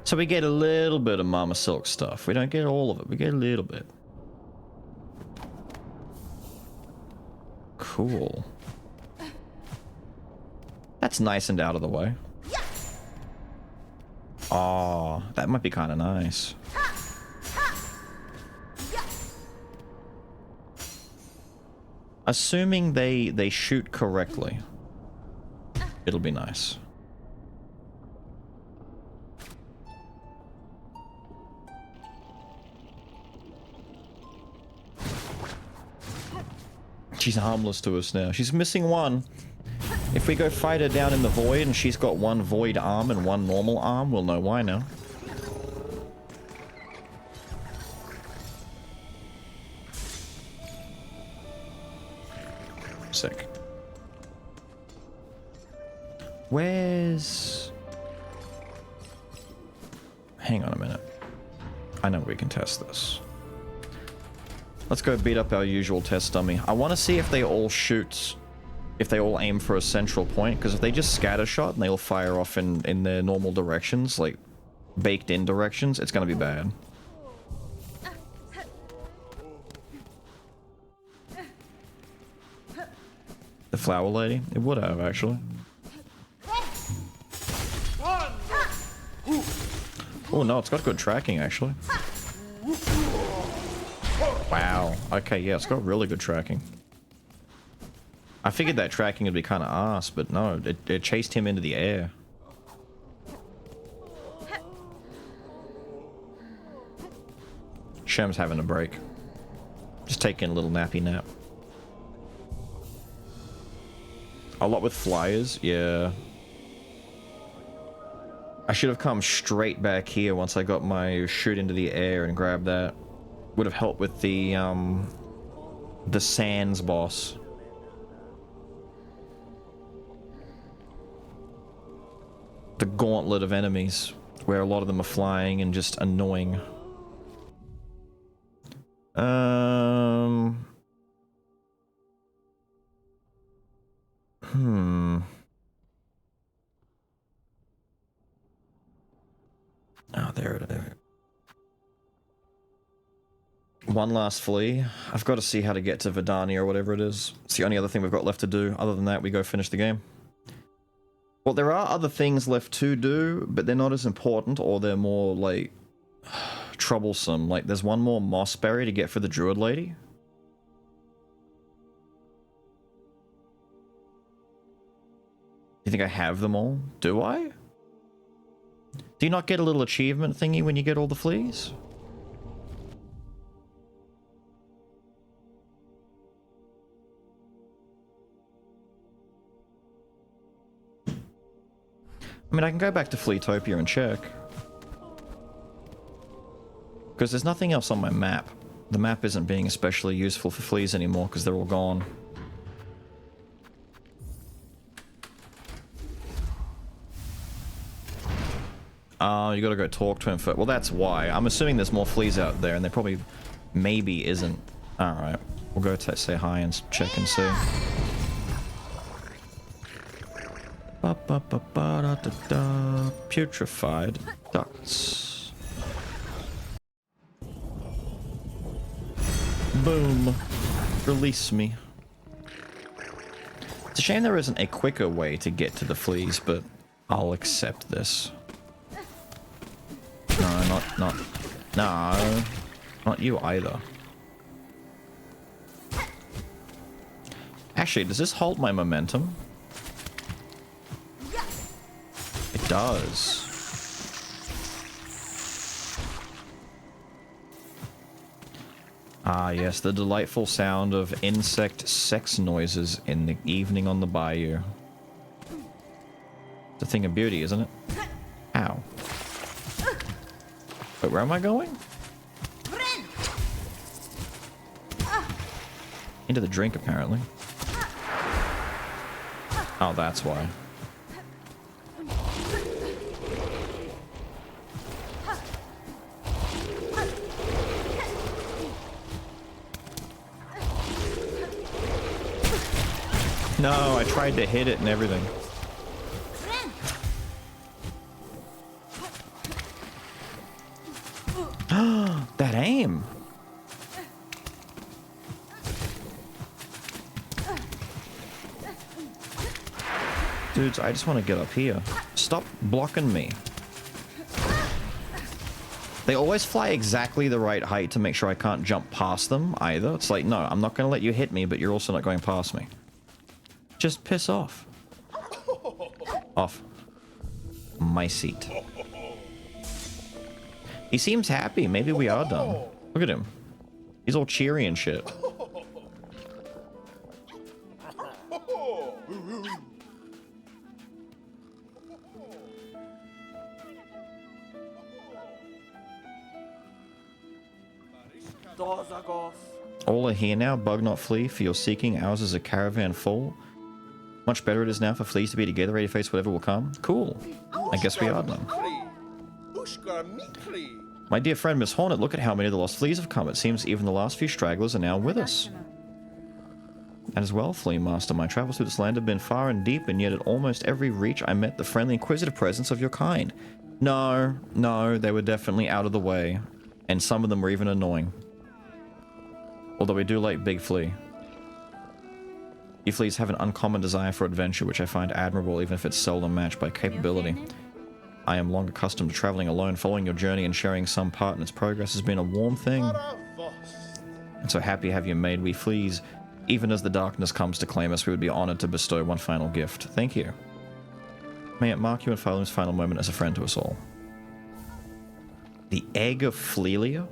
So we get a little bit of Mama Silk stuff. We don't get all of it. We get a little bit. Cool. That's nice and out of the way. Oh, that might be kind of nice. Assuming they shoot correctly, it'll be nice. She's harmless to us now. She's missing one. If we go fight her down in the void and she's got one void arm and one normal arm, we'll know why now. Sick. Where's... Hang on a minute. I know we can test this. Let's go beat up our usual test dummy. I want to see if they all shoot, if they all aim for a central point, because if they just scatter shot and they all fire off in their normal directions, like baked in directions, it's going to be bad. The flower lady? It would have, actually. Oh no, it's got good tracking, actually. Wow. Okay, yeah, it's got really good tracking. I figured that tracking would be kind of arse, but no, it chased him into the air. Shem's having a break. Just taking a little nappy nap. A lot with flyers, yeah. I should have come straight back here once I got my shoot into the air and grabbed that. Would have helped with the Sands boss. The gauntlet of enemies, where a lot of them are flying and just annoying. Oh, there it is. One last flea. I've got to see how to get to Vidania or whatever it is. It's the only other thing we've got left to do. Other than that, we go finish the game. Well, there are other things left to do, but they're not as important, or they're more, like, troublesome. Like, there's one more moss berry to get for the druid lady. You think I have them all? Do I? Do you not get a little achievement thingy when you get all the fleas? I mean, I can go back to Fleetopia and check. Because there's nothing else on my map. The map isn't being especially useful for fleas anymore because they're all gone. You gotta go talk to him first. Well, that's why. I'm assuming there's more fleas out there, and there probably maybe isn't. Alright, we'll go say hi and check and see. Ba ba ba ba da da da. Putrefied ducts. Boom. Release me. It's a shame there isn't a quicker way to get to the fleas, but I'll accept this. No, not you either. Actually, does this halt my momentum? It does. Ah, yes, the delightful sound of insect sex noises in the evening on the bayou. It's a thing of beauty, isn't it? Ow. Wait, where am I going? Into the drink, apparently. Oh, that's why. No, I tried to hit it and everything. That aim! Dudes, I just want to get up here. Stop blocking me. They always fly exactly the right height to make sure I can't jump past them either. It's like, no, I'm not going to let you hit me, but you're also not going past me. Just piss off. Off. My seat. He seems happy. Maybe we are done. Look at him. He's all cheery and shit. All are here now, bug not flea, for your seeking. Ours is a caravan full. Much better it is now for fleas to be together, ready to face whatever will come. Cool. I guess we are done. My dear friend Miss Hornet, look at how many of the lost fleas have come. It seems even the last few stragglers are now with us. And as well, Flea Master, my travels through this land have been far and deep, and yet at almost every reach I met the friendly inquisitive presence of your kind. No, they were definitely out of the way. And some of them were even annoying. Although we do like Big Flea. You fleas have an uncommon desire for adventure, which I find admirable even if it's seldom matched by capability. I am long accustomed to traveling alone. Following your journey and sharing some part in its progress has been a warm thing. And so happy have you made we fleas. Even as the darkness comes to claim us, we would be honored to bestow one final gift. Thank you. May it mark you in Philem's final moment as a friend to us all. The Egg of Flelia?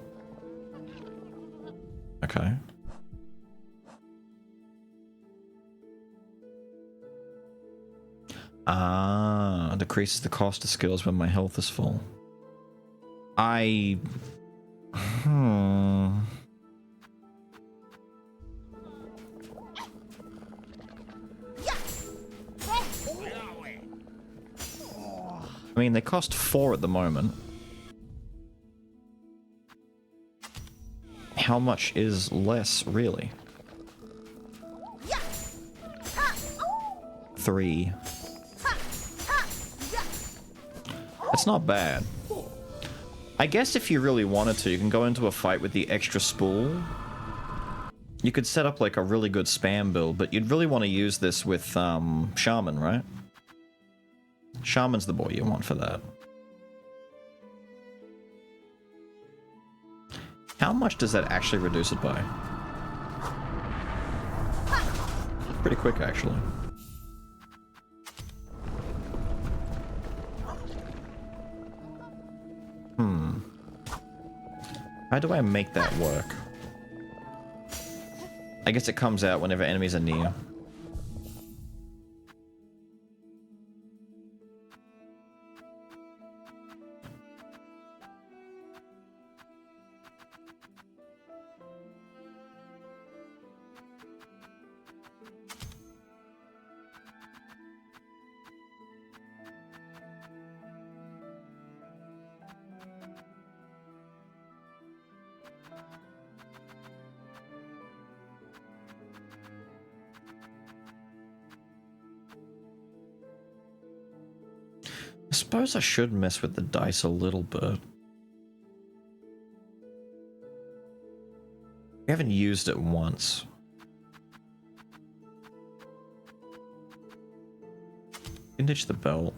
Okay. Ah, decreases the cost of skills when my health is full. I mean, they cost 4 at the moment. How much is less, really? 3. That's not bad. I guess if you really wanted to, you can go into a fight with the extra spool. You could set up like a really good spam build, but you'd really want to use this with Shaman, right? Shaman's the boy you want for that. How much does that actually reduce it by? Pretty quick, actually. How do I make that work? I guess it comes out whenever enemies are near. I suppose I should mess with the dice a little bit. We haven't used it once. Ditch the belt.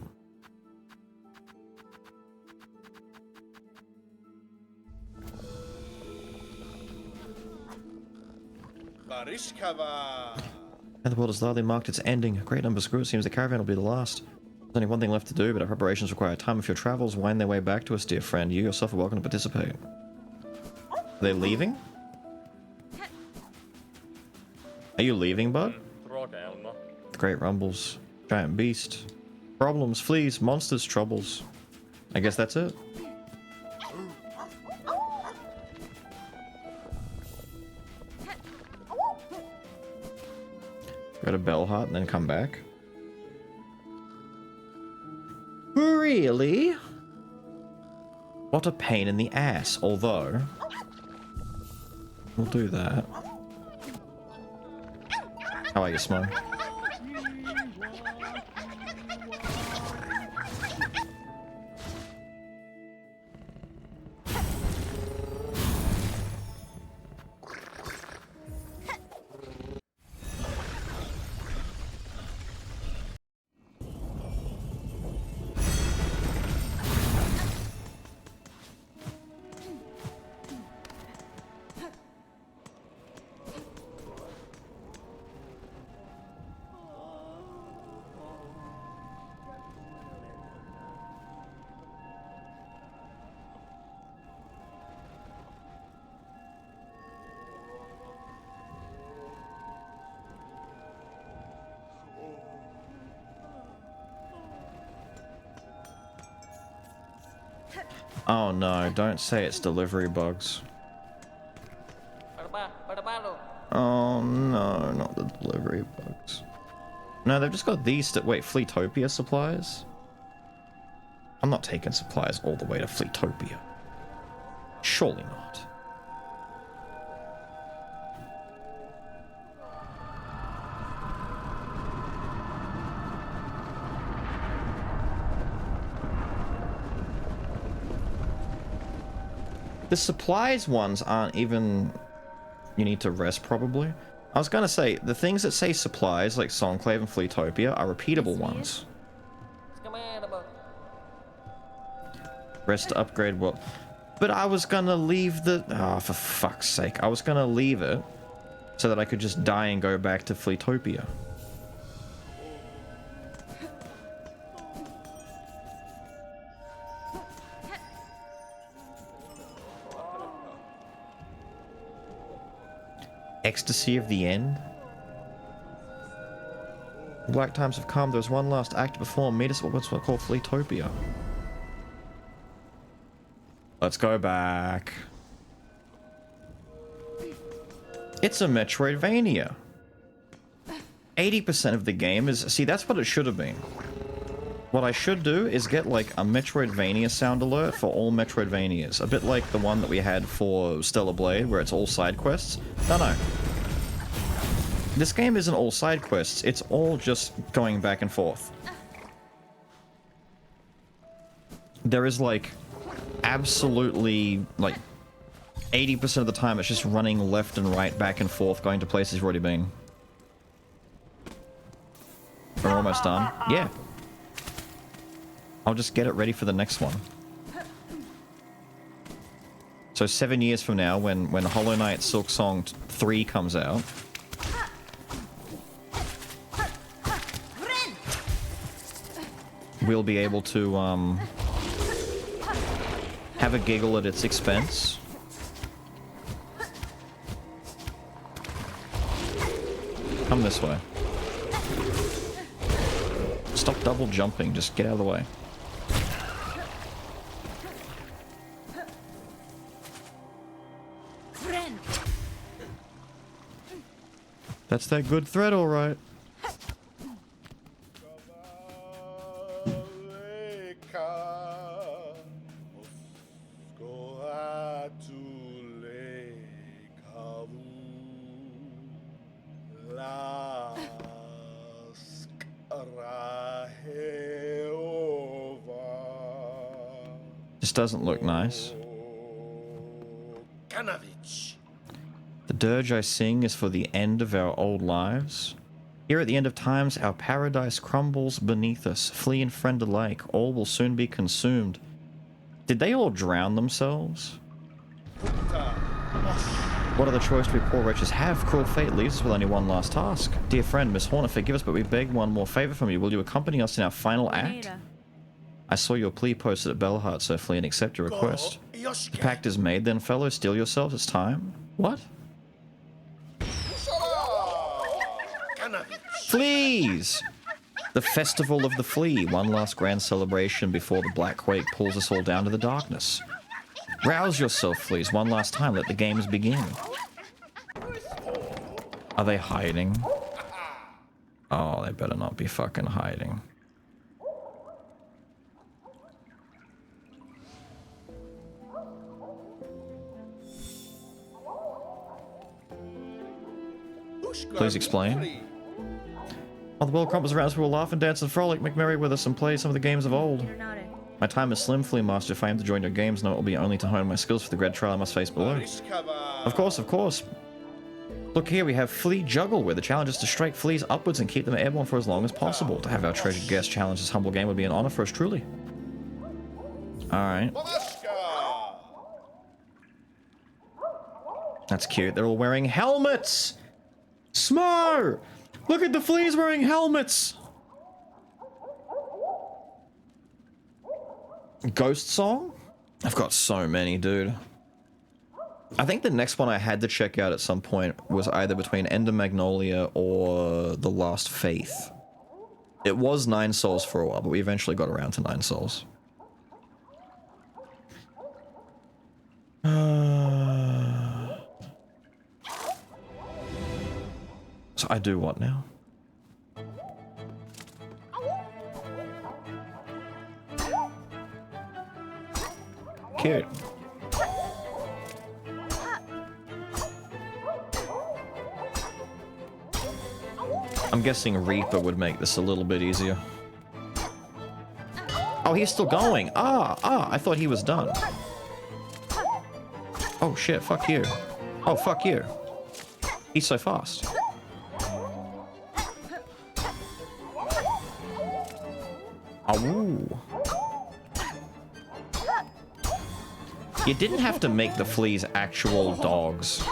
And the world is lightly marked its ending. A great number of screws. Seems the caravan will be the last. There's only one thing left to do, but our preparations require time. If your travels wind their way back to us, dear friend, you yourself are welcome to participate. Are they leaving? Are you leaving, bud? The great rumbles. Giant beast. Problems, fleas, monsters, troubles. I guess that's it. Go to Bellheart and then come back. Really? What a pain in the ass, although... We'll do that. How are you, Smo? Oh no, don't say it's delivery bugs. Oh no, not the delivery bugs. No, they've just got these wait, Fleetopia supplies? I'm not taking supplies all the way to Fleetopia. Surely not. The supplies ones aren't even... You need to rest, probably. I was gonna say, the things that say supplies, like Songclave and Fleetopia, are repeatable ones. Rest to upgrade what? But I was gonna leave the... Oh, for fuck's sake. I was gonna leave it so that I could just die and go back to Fleetopia. Ecstasy of the end? Black times have come. There's one last act to perform. Meet us at what's called Fleetopia. Let's go back. It's a Metroidvania. 80% of the game is... See, that's what it should have been. What I should do is get, like, a Metroidvania sound alert for all Metroidvanias. A bit like the one that we had for Stellar Blade, where it's all side quests. No. This game isn't all side quests. It's all just going back and forth. There is, like, absolutely, like, 80% of the time it's just running left and right, back and forth, going to places you've already been. We're almost done. Yeah. I'll just get it ready for the next one. So 7 years from now, when Hollow Knight Silksong 3 comes out, we'll be able to have a giggle at its expense. Come this way. Stop double jumping, just get out of the way. That's that good thread, alright. Just doesn't look nice. The dirge I sing is for the end of our old lives. Here at the end of times, our paradise crumbles beneath us. Flea and friend alike, all will soon be consumed. Did they all drown themselves? What other choice do we poor wretches have? Cruel fate leaves us with only one last task. Dear friend, Miss Horner, forgive us, but we beg one more favor from you. Will you accompany us in our final act? I saw your plea posted at Bellheart, Sir Flea, and accept your request. The pact is made then, fellow. Steel yourselves, it's time. What? Fleas! The Festival of the Flea, one last grand celebration before the Black Quake pulls us all down to the darkness. Rouse yourself, fleas, one last time, let the games begin. Are they hiding? Oh, they better not be fucking hiding. Please explain. While the world crumbles around us, we will laugh and dance and frolic, make merry with us, and play some of the games of old. My time is slim, Flea Master. If I am to join your games, no, it will be only to hone my skills for the dread trial I must face below. Of course, of course. Look here, we have Flea Juggle, where the challenge is to strike fleas upwards and keep them airborne for as long as possible. To have our treasured guest challenge this humble game would be an honor for us, truly. Alright. That's cute. They're all wearing helmets! Smo! Look at the fleas wearing helmets! Ghost Song? I've got so many, dude. I think the next one I had to check out at some point was either between Ender Magnolia or The Last Faith. It was 9 Souls for a while, but we eventually got around to 9 Souls. So I do what now? Cute. I'm guessing Reaper would make this a little bit easier. Oh, he's still going. I thought he was done. Oh shit, fuck you. Oh, fuck you. He's so fast. Oh. You didn't have to make the fleas actual dogs.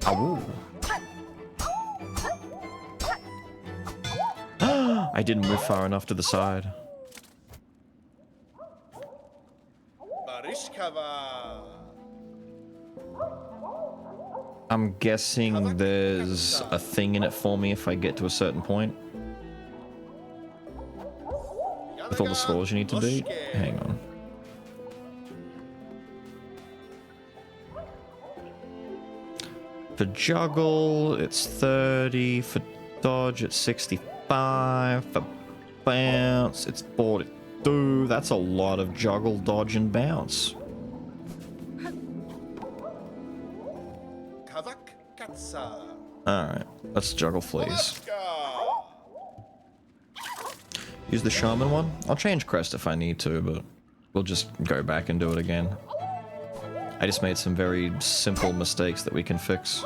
Oh. I didn't move far enough to the side. I'm guessing there's a thing in it for me if I get to a certain point. With all the scores you need to beat? Hang on. For juggle, it's 30. For dodge, it's 65. For bounce, it's 42. That's a lot of juggle, dodge, and bounce. Alright, let's juggle fleas. Use the shaman one? I'll change crest if I need to, but we'll just go back and do it again. I just made some very simple mistakes that we can fix.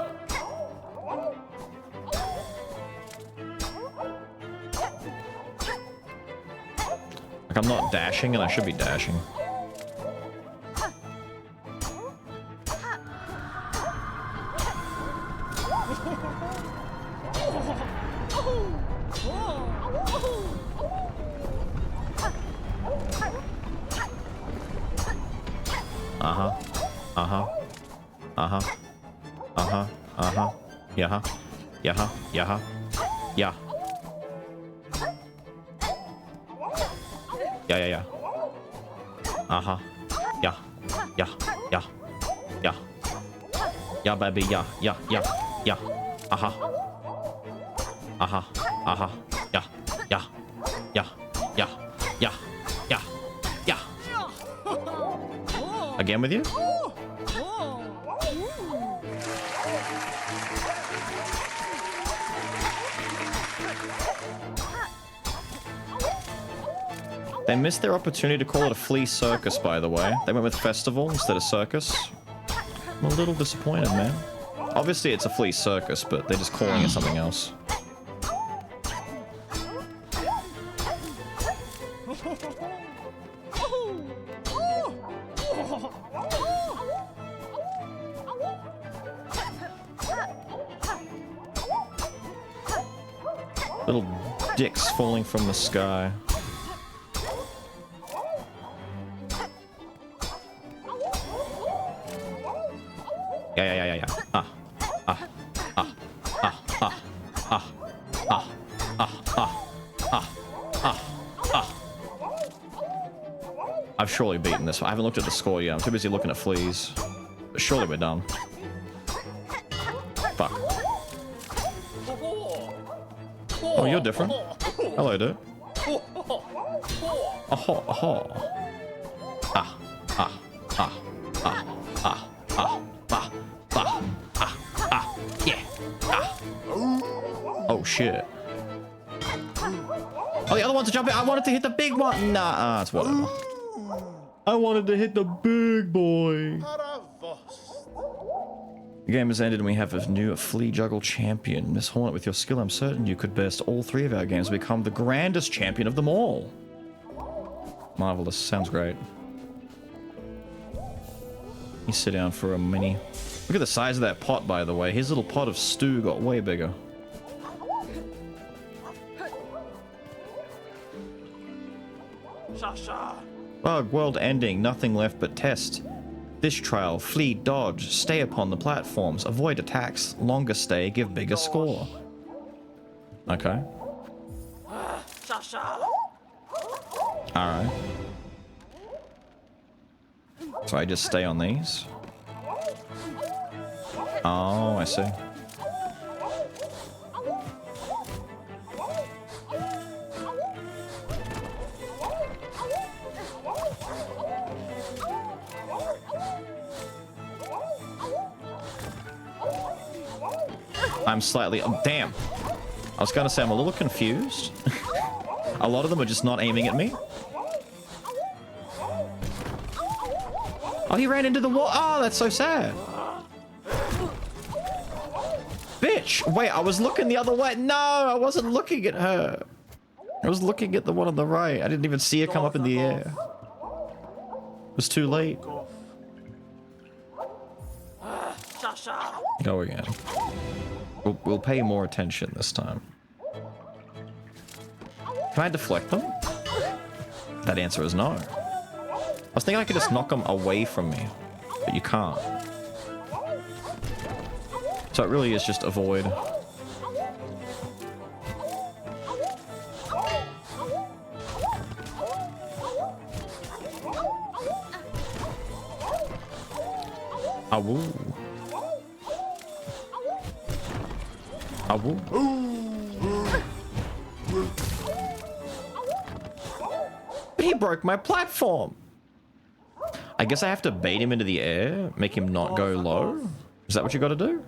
Like, I'm not dashing and I should be dashing. Yeah. Yeah. Yeah. Yeah, baby. Yeah. Yeah. Yeah. Again with you? They missed their opportunity to call it a flea circus, by the way. They went with festival instead of circus. I'm a little disappointed, man. Obviously it's a flea circus, but they're just calling it something else. Little dicks falling from the sky. Yeah. I've surely beaten this one. I haven't looked at the score yet. I'm too busy looking at fleas. But surely we're done. Fuck. Oh, you're different. Hello, dude. Oh shit. Oh, the other one's jumping. I wanted to hit the big one. Nah, it's whatever. I wanted to hit the big boy. The game has ended and we have a new flea juggle champion. Miss Hornet, with your skill, I'm certain you could best all three of our games and become the grandest champion of them all. Marvelous. Sounds great. You sit down for a mini. Look at the size of that pot, by the way. His little pot of stew got way bigger. Bug, world ending, nothing left but test. This trial, flee, dodge, stay upon the platforms, avoid attacks, longer stay, give bigger score. Okay. Alright. So I just stay on these? Oh, I see. I'm slightly... Oh, damn. I was gonna say I'm a little confused. A lot of them are just not aiming at me. Oh, he ran into the wall. Oh, that's so sad. Bitch! Wait, I was looking the other way. No, I wasn't looking at her. I was looking at the one on the right. I didn't even see her come up in the air. It was too late. Go again. We'll pay more attention this time. Can I deflect them? That answer is no. I was thinking I could just knock them away from me, but you can't. So it really is just avoid. Awoo. Awoo. He broke my platform. I guess I have to bait him into the air, make him not go low. Is that what you got to do?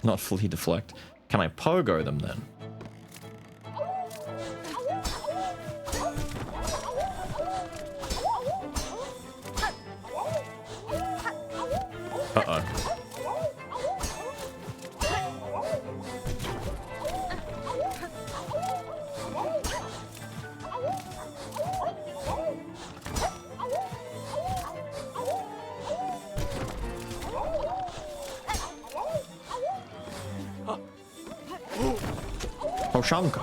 Not flea deflect. Can I pogo them then? Uh-oh. Oshanka.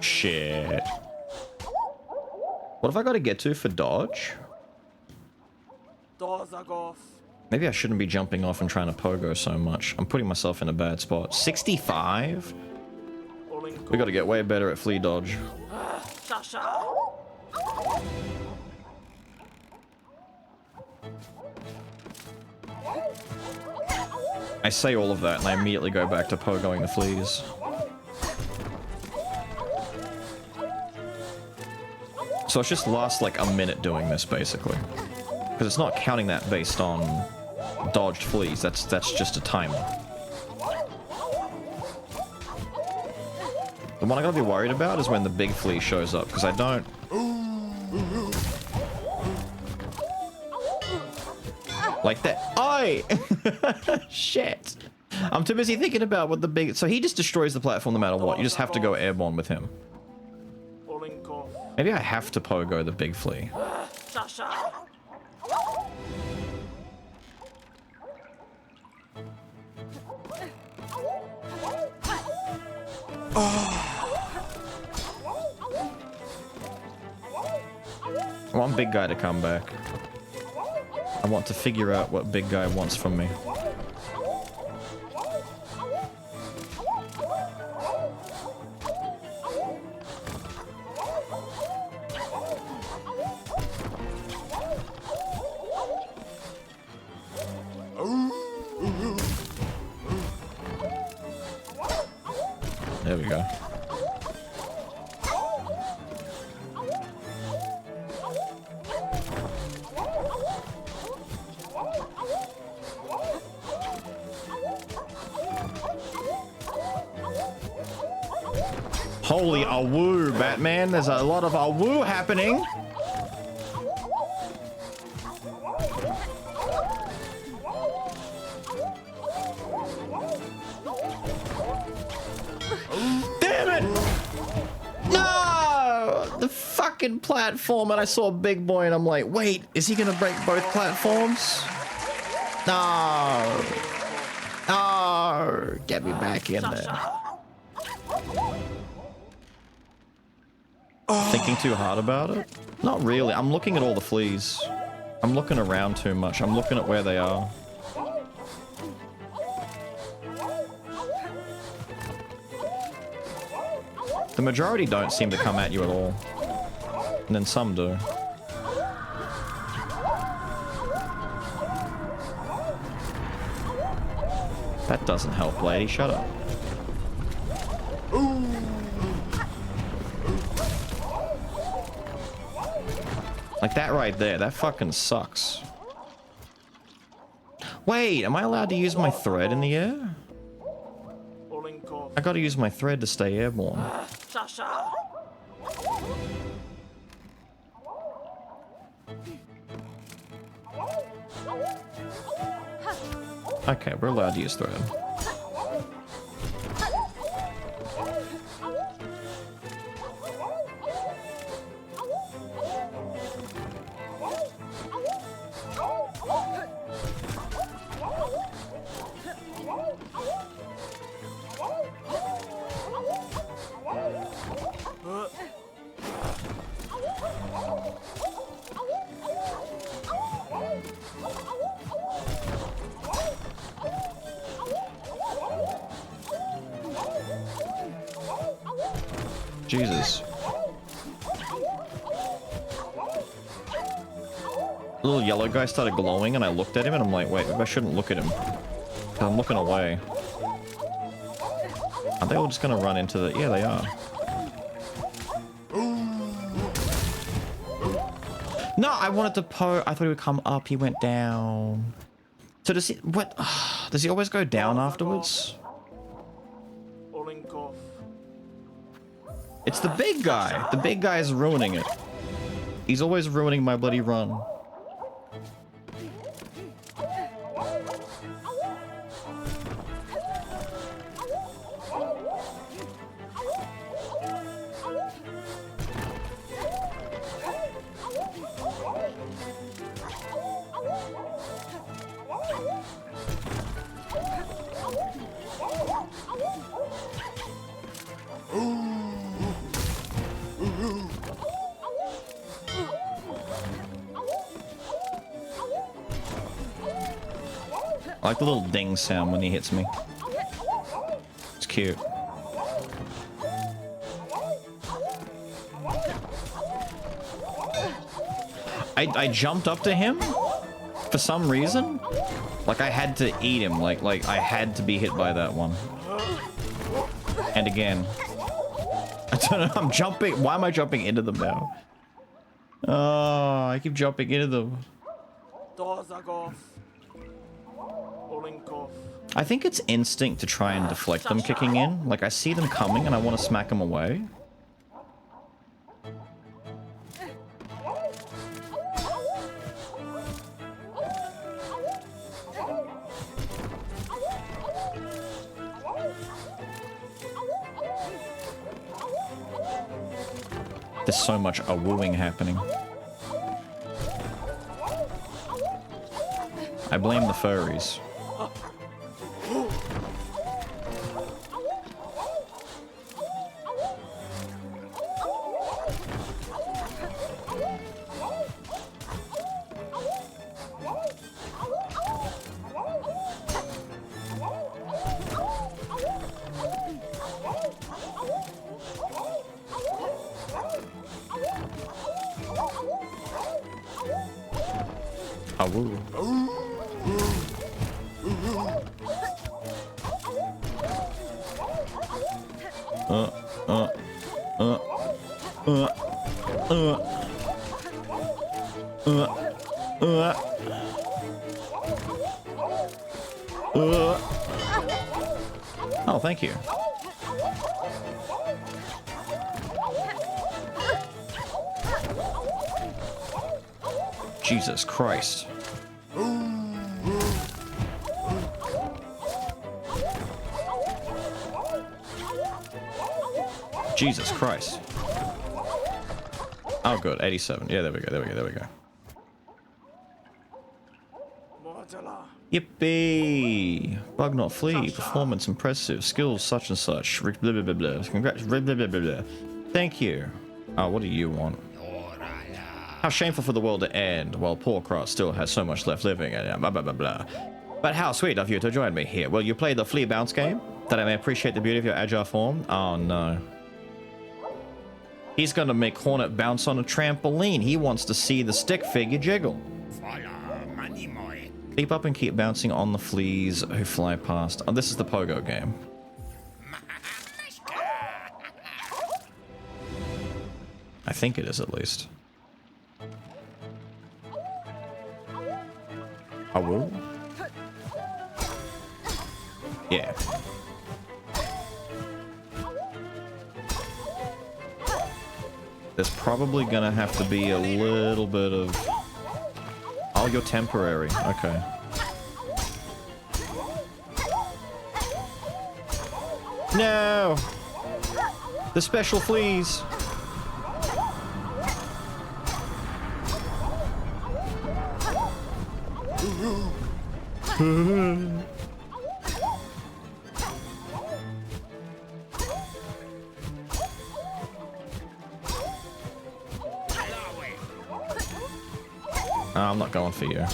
Shit. What have I got to get to for dodge? Maybe I shouldn't be jumping off and trying to pogo so much. I'm putting myself in a bad spot. 65? We got to get way better at flea dodge. I say all of that and I immediately go back to pogoing the fleas. So it's just last like a minute doing this basically. Because it's not counting that based on dodged fleas, that's just a timer. The one I gotta be worried about is when the big flea shows up, because I don't... Like that. Oi! Shit. I'm too busy thinking about what the big... So he just destroys the platform no matter what. You just have to go airborne with him. Maybe I have to pogo the big flea. I want big guy to come back. I want to figure out what big guy wants from me. There we go. Holy awoo, Batman. There's a lot of awoo happening. Damn it! No! The fucking platform, and I saw Big Boy and I'm like, wait, is he gonna break both platforms? No! No! Get me back in there. Thinking too hard about it? Not really. I'm looking at all the fleas. I'm looking around too much. I'm looking at where they are. The majority don't seem to come at you at all. And then some do. That doesn't help, lady. Shut up. Like that right there, that fucking sucks. Wait, am I allowed to use my thread in the air? I gotta use my thread to stay airborne. Okay, we're allowed to use thread. Jesus. The little yellow guy started glowing and I looked at him and I'm like, wait, maybe I shouldn't look at him. I'm looking away. Are they all just gonna run into the... Yeah, they are. No, I wanted to I thought he would come up. He went down. So does he... What? Does he always go down afterwards? It's the big guy. The big guy is ruining it. He's always ruining my bloody run. I like the little ding sound when he hits me. It's cute. I jumped up to him for some reason. Like I had to eat him. Like I had to be hit by that one. And again. I don't know. I'm jumping. Why am I jumping into them now? Oh, I keep jumping into them. I think it's instinct to try and deflect them kicking in. Like I see them coming and I want to smack them away. There's so much wooing happening. I blame the furries. Oh, thank you. Jesus Christ. Jesus Christ. Oh, good. 87. Yeah, there we go. There we go. There we go. Yippee! Bug not flee. Performance impressive. Skills such and such. Blah, blah, blah, blah. Congrats. Blah, blah, blah, blah, blah. Thank you. Oh, what do you want? How shameful for the world to end while poor Cross still has so much left living and blah, blah, blah, blah. But how sweet of you to join me here. Will you play the flea bounce game? That I may appreciate the beauty of your agile form? Oh, no. He's gonna make Hornet bounce on a trampoline. He wants to see the stick figure jiggle. Leap up and keep bouncing on the fleas who fly past. Oh, this is the pogo game. I think it is, at least. I will. Yeah. There's probably gonna have to be a little bit of... Oh, you're temporary. Okay. No! The special fleas! I'm not going for you.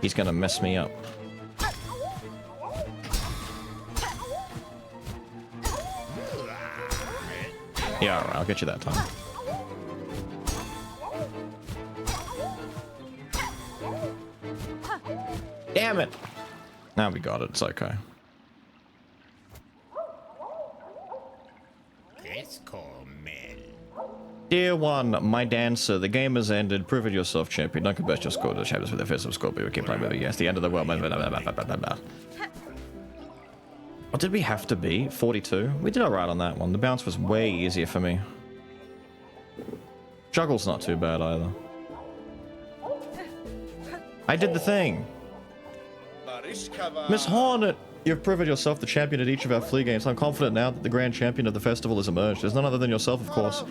He's gonna mess me up. Yeah, alright, I'll get you that time. Damn it! Now we got it, it's okay. Dear one, my dancer, the game has ended. Prove it yourself, champion. Don't convert your score to the champions with their physical score, but we keep playing with it. Yes, the end of the world. Blah, blah, blah, blah, blah, blah, blah. What did we have to be? 42? We did alright on that one. The bounce was way easier for me. Juggle's not too bad either. I did the thing. Miss Hornet, you've proven yourself the champion at each of our flea games. I'm confident now that the grand champion of the festival has emerged. There's none other than yourself, of course.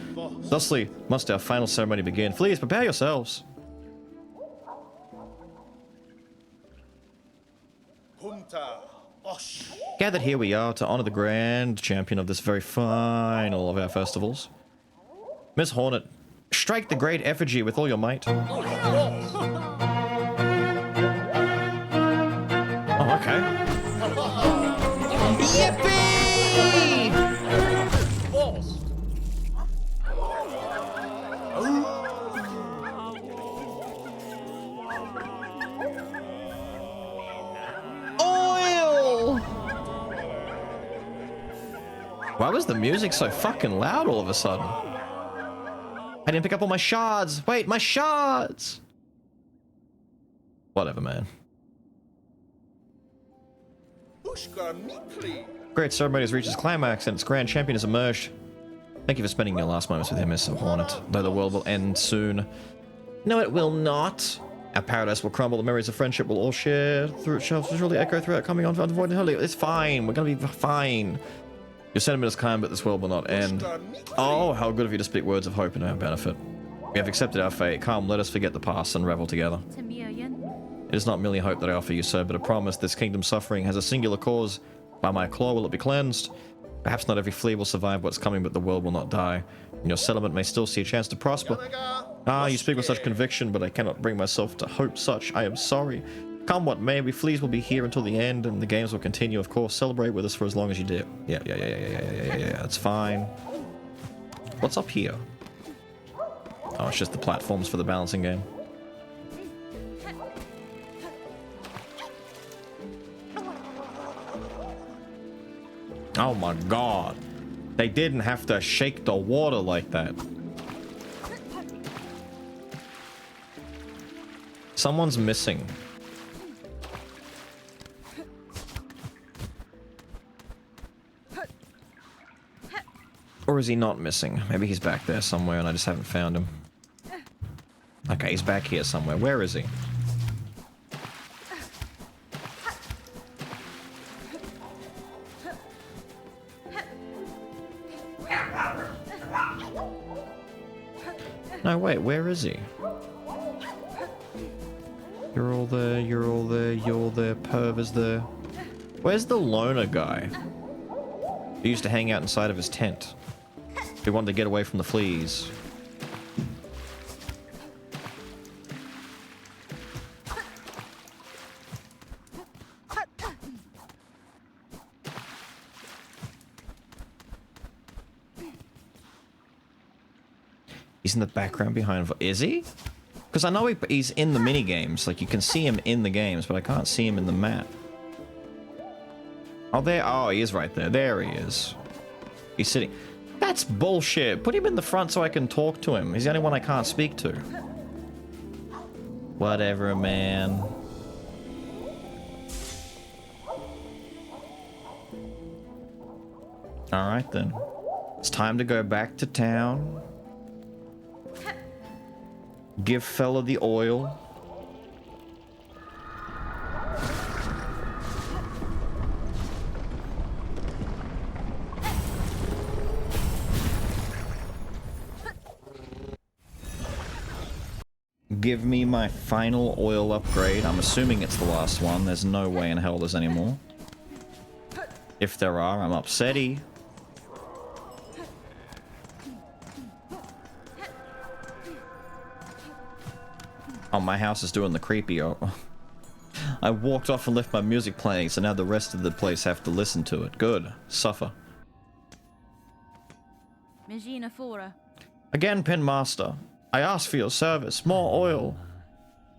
Thusly, must our final ceremony begin. Fleas, prepare yourselves. Gathered here we are to honor the grand champion of this very final of our festivals. Miss Hornet, strike the great effigy with all your might. Oh, okay. Yippee! Oil! Why was the music so fucking loud all of a sudden? I didn't pick up all my shards. Wait, my shards! Whatever, man. Great ceremony has reached its climax and its grand champion has emerged. Thank you for spending your last moments with him, Miss Hornet. Though the world will end soon. No, it will not. Our paradise will crumble. The memories of friendship will all share through it shall surely echo throughout coming on avoiding holy. It's fine. We're gonna be fine. Your sentiment is kind, but this world will not end. Oh, how good of you to speak words of hope in our benefit. We have accepted our fate. Come, let us forget the past and revel together. It is not merely hope that I offer you, sir, but a promise this kingdom's suffering has a singular cause. By my claw will it be cleansed. Perhaps not every flea will survive what's coming, but the world will not die. And your settlement may still see a chance to prosper. Ah, you speak with such conviction, but I cannot bring myself to hope such. I am sorry. Come what may, we fleas will be here until the end, and the games will continue, of course. Celebrate with us for as long as you dare. Yeah, that's fine. What's up here? Oh, it's just the platforms for the balancing game. Oh my god. They didn't have to shake the water like that. Someone's missing. Or is he not missing? Maybe he's back there somewhere and I just haven't found him. Okay, he's back here somewhere. Where is he? No, wait, where is he? You're all there, you're all there, you're all there, Perv is there. Where's the loner guy? Who used to hang out inside of his tent. Who wanted to get away from the fleas. He's in the background behind. Is he? Because I know he's in the mini games. Like you can see him in the games, but I can't see him in the map. Oh, there. Oh, he is right there. There he is. He's sitting. That's bullshit. Put him in the front so I can talk to him. He's the only one I can't speak to. Whatever, man. Alright then. It's time to go back to town. Give fella the oil. Give me my final oil upgrade. I'm assuming it's the last one. There's no way in hell there's any more. If there are, I'm upsetty. Oh, my house is doing the creepy. Oh. I walked off and left my music playing, so now the rest of the place have to listen to it. Good. Suffer. Again, Pen Master. I ask for your service. More oil.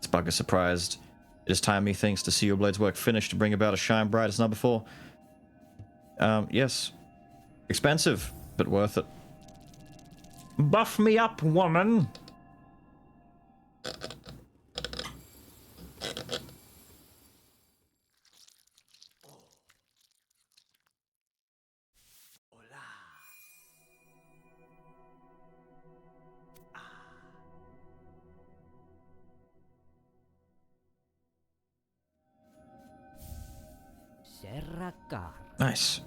This bugger surprised. It is time, methinks, to see your blade's work finished to bring about a shine bright as never before. Yes. Expensive, but worth it. Buff me up, woman. Nice.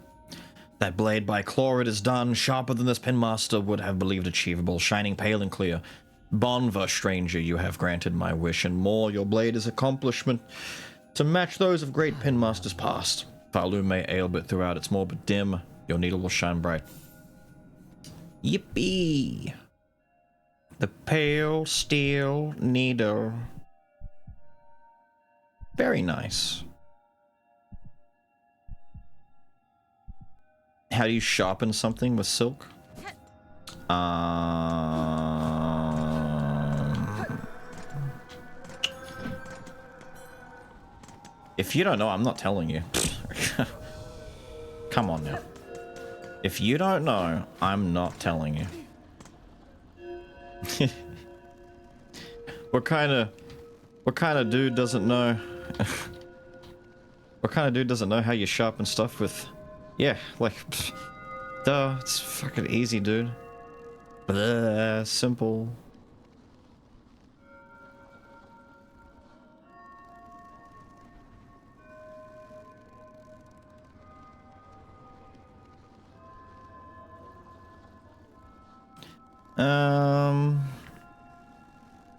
That blade by Chlorid is done, sharper than this pinmaster would have believed achievable, shining pale and clear. Bonva, stranger, you have granted my wish, and more, your blade is accomplishment to match those of great pinmasters past. Falu may ail but throughout its morbid dim, your needle will shine bright. Yippee! The pale steel needle. Very nice. How do you sharpen something with silk? If you don't know, I'm not telling you. Come on now. If you don't know, I'm not telling you. What kind of dude doesn't know? What kind of dude doesn't know how you sharpen stuff with? Yeah, like, duh, it's fucking easy, dude. Blah, simple.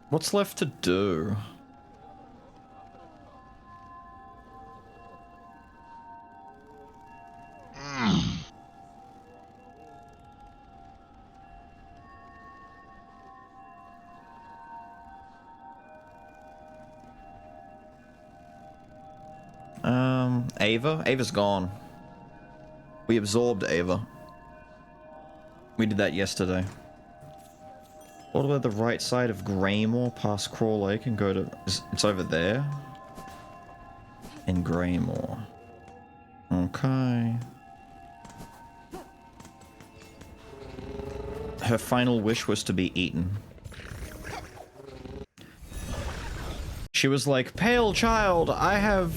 What's left to do? Ava? Ava's gone. We absorbed Ava. We did that yesterday. All the way to the right side of Greymore, past Crawl Lake, and go to... It's over there. In Greymore. Okay. Her final wish was to be eaten. She was like, "Pale child, I have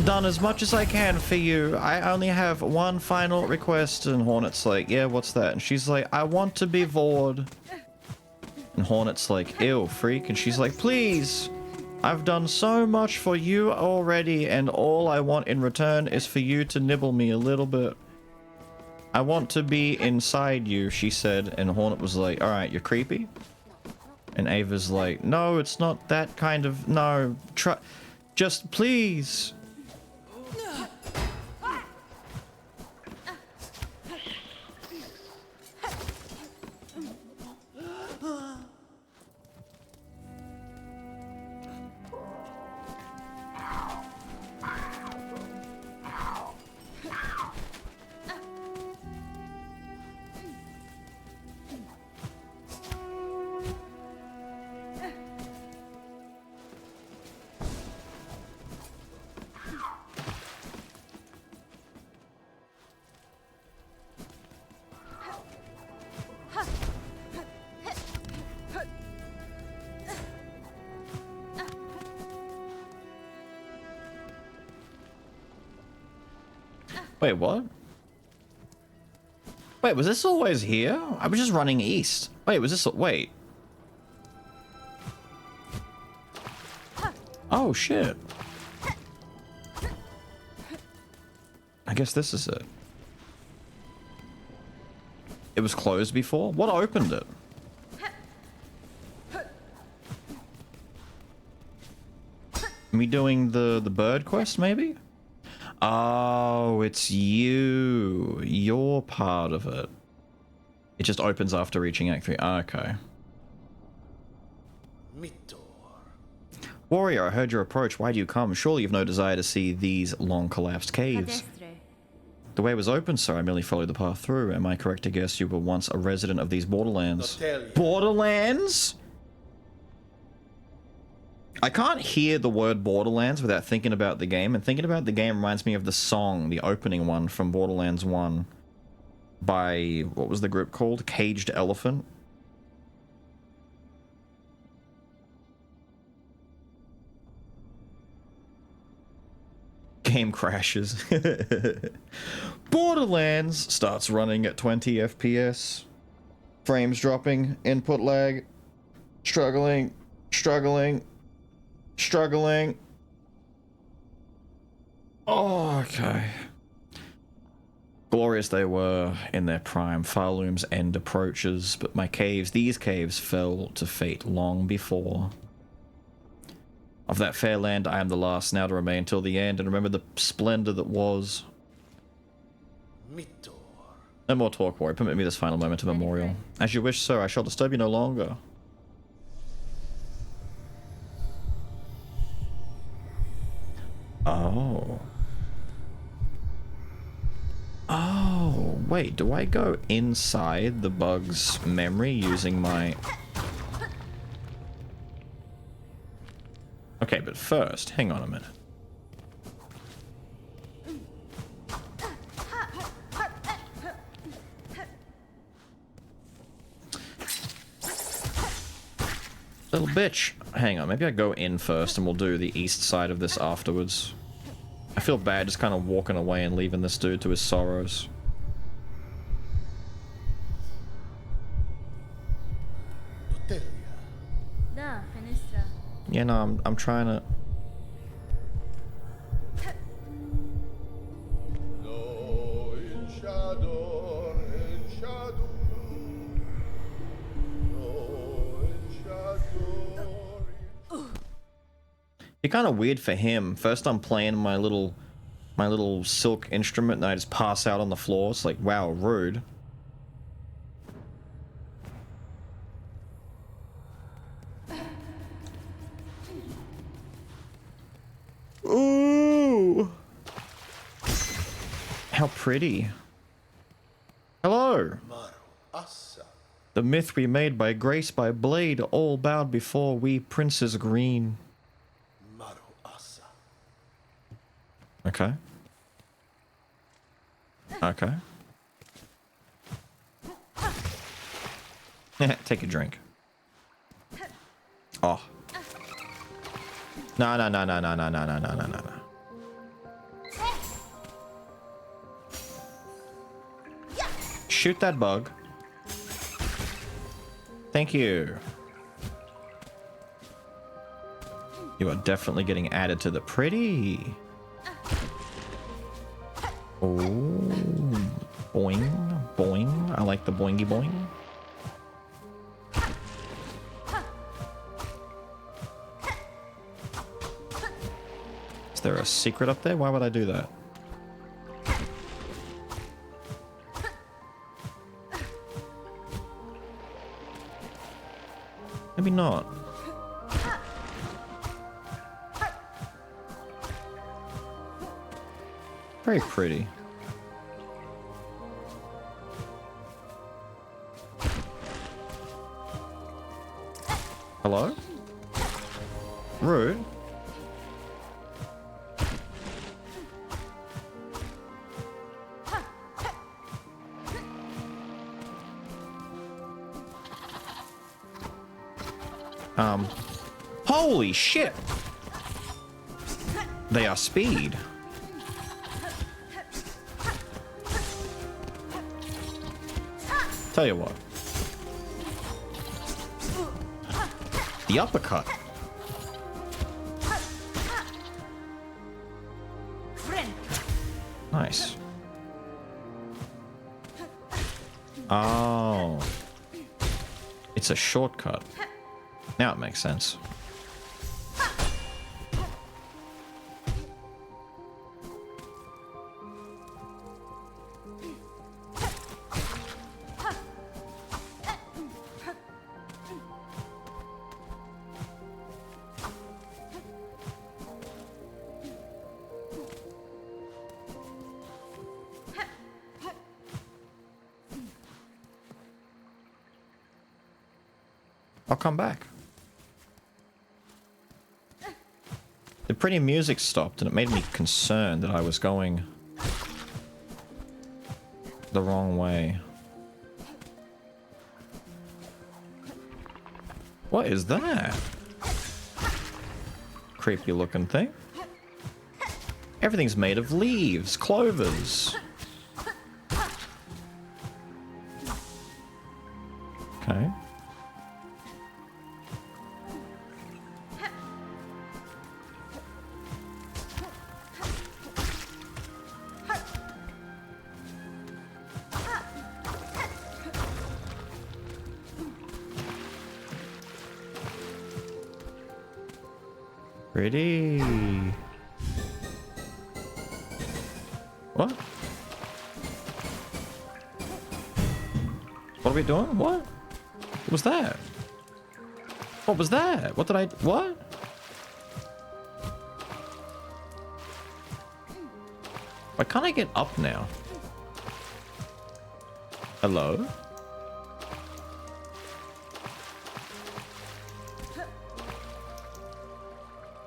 done as much as I can for you. I only have one final request." And Hornet's like, "Yeah, what's that?" And she's like, "I want to be Vord." And Hornet's like, "Ew, freak." And she's like, "Please, I've done so much for you already, and all I want in return is for you to nibble me a little bit. I want to be inside you," she said. And Hornet was like, "Alright, you're creepy." And Ava's like, "No, it's not that kind of... No, try... Just please." Wait, what? Wait, was this always here? I was just running east. Wait, was this... Wait. Oh, shit. I guess this is it. It was closed before? What opened it? Me doing the bird quest, maybe? Oh, it's you. You're part of it. It just opens after reaching Act 3. Okay. Warrior, I heard your approach. Why do you come? Surely you've no desire to see these long collapsed caves. The way was open, sir. I merely followed the path through. Am I correct to guess you were once a resident of these borderlands? Borderlands? I can't hear the word Borderlands without thinking about the game, and thinking about the game reminds me of the song, the opening one from Borderlands 1. by, what was the group called? Caged Elephant. Game crashes. Borderlands starts running at 20 FPS. Frames dropping, input lag, struggling. Oh, okay. Glorious they were in their prime. Farloom's end approaches, but these caves fell to fate long before. Of that fair land I am the last now to remain till the end, and remember the splendor that was. No more talk, warrior. Permit me this final moment of memorial. As you wish, sir, I shall disturb you no longer. Oh. Oh, wait, do I go inside the bug's memory using my... Okay, but first, hang on a minute. Little bitch. Hang on, maybe I go in first and we'll do the east side of this afterwards. I feel bad just kind of walking away and leaving this dude to his sorrows. Yeah, no, I'm trying to... It's kind of weird for him. First I'm playing my little silk instrument and I just pass out on the floor. It's like, wow, rude. Ooh. How pretty. Hello. The myth we made by grace by blade, all bowed before we princes green. Okay. Okay. Take a drink. Oh. No. Shoot that bug. Thank you. You are definitely getting added to the pretty. Oh, boing, boing. I like the boingy boing. Is there a secret up there? Why would I do that? Maybe not. Very pretty. Hello? Rude. Holy shit! They are speed. Tell you what. The uppercut. Nice. Oh. It's a shortcut. Now it makes sense. I'll come back. The pretty music stopped and it made me concerned that I was going the wrong way. What is that? Creepy looking thing. Everything's made of leaves, clovers. Okay. Pretty. What? What are we doing? What? What was that? What was that? What did I... What? Why can't I get up now? Hello?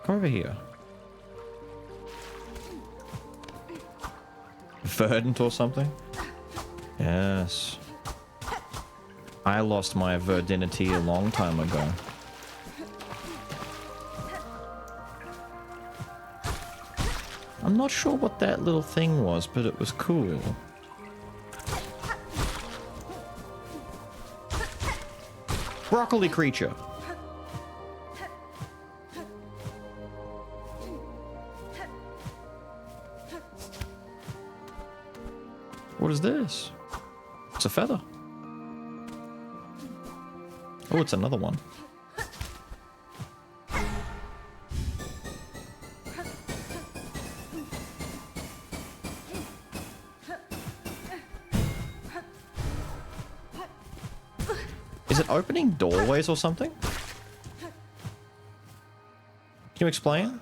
Come over here. Verdant or something? Yes. I lost my virginity a long time ago. I'm not sure what that little thing was, but it was cool. Broccoli creature. What is this? It's a feather. Oh, it's another one. Is it opening doorways or something? Can you explain?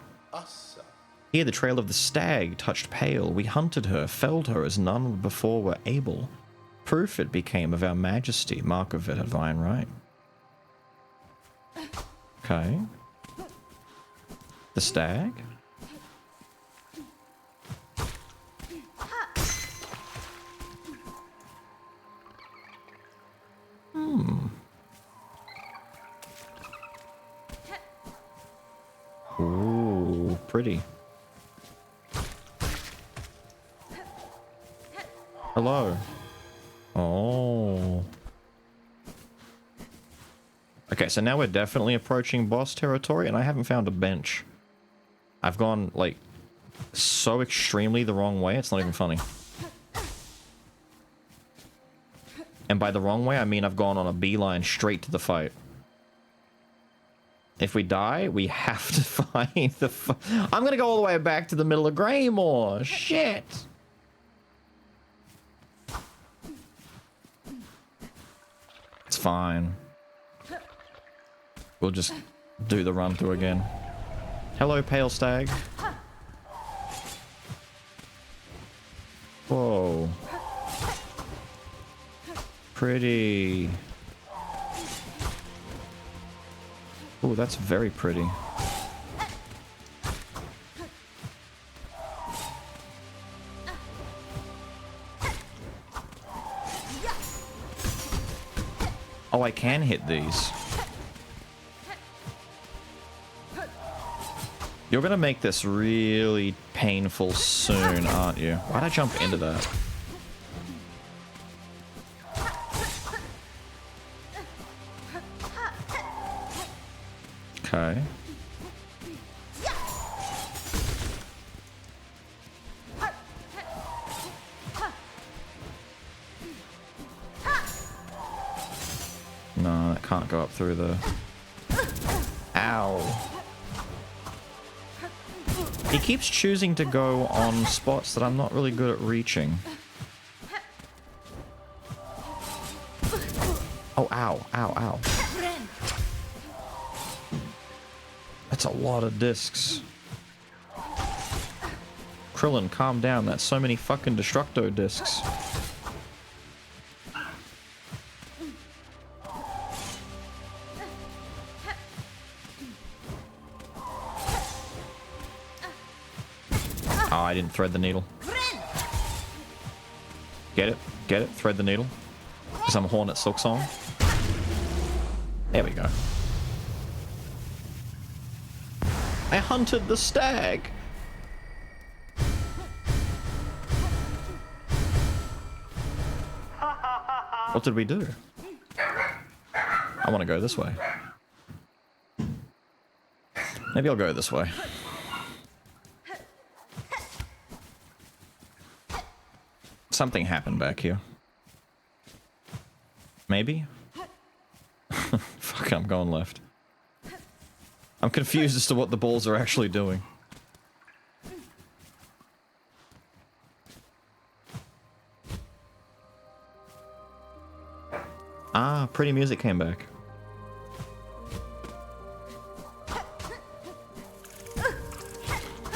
Here the trail of the stag touched pale. We hunted her, felled her as none before were able. Proof it became of our majesty, mark of it at divine right. Okay. The stag? Ooh, pretty. Hello. Oh. Okay, so now we're definitely approaching boss territory, and I haven't found a bench. I've gone, like, so extremely the wrong way, it's not even funny. And by the wrong way, I mean I've gone on a beeline straight to the fight. If we die, we have to find the I'm gonna go all the way back to the middle of Greymore. Shit! It's fine. We'll just do the run through again. Hello, pale stag. Whoa. Pretty. Oh, that's very pretty. Oh, I can hit these. You're gonna make this really painful soon, aren't you? Why'd I jump into that? Okay. No, that can't go up through the... Ow. He keeps choosing to go on spots that I'm not really good at reaching. Oh, ow, ow, ow. That's a lot of discs. Krillin, calm down. That's so many fucking Destructo discs. Oh, I didn't thread the needle. Get it? Get it? Thread the needle. Because I'm Hornet Silksong. There we go. I hunted the stag. What did we do? I want to go this way. Maybe I'll go this way. Something happened back here. Maybe? Fuck it, I'm going left. I'm confused as to what the balls are actually doing. Ah, pretty music came back.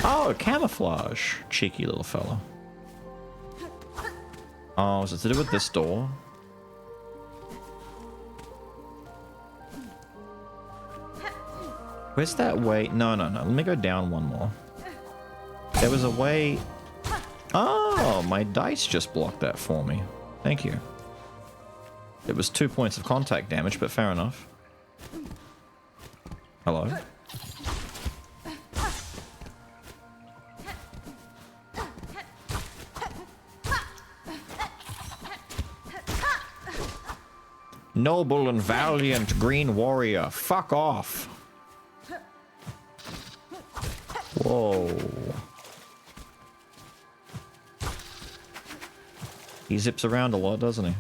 Oh, camouflage. Cheeky little fella. Oh, is it to do with this door? Where's that way? No, no, no. Let me go down one more. There was a way... Oh, my dice just blocked that for me. Thank you. It was 2 points of contact damage, but fair enough. Hello? Noble and valiant green warrior, fuck off. Whoa. He zips around a lot, doesn't he?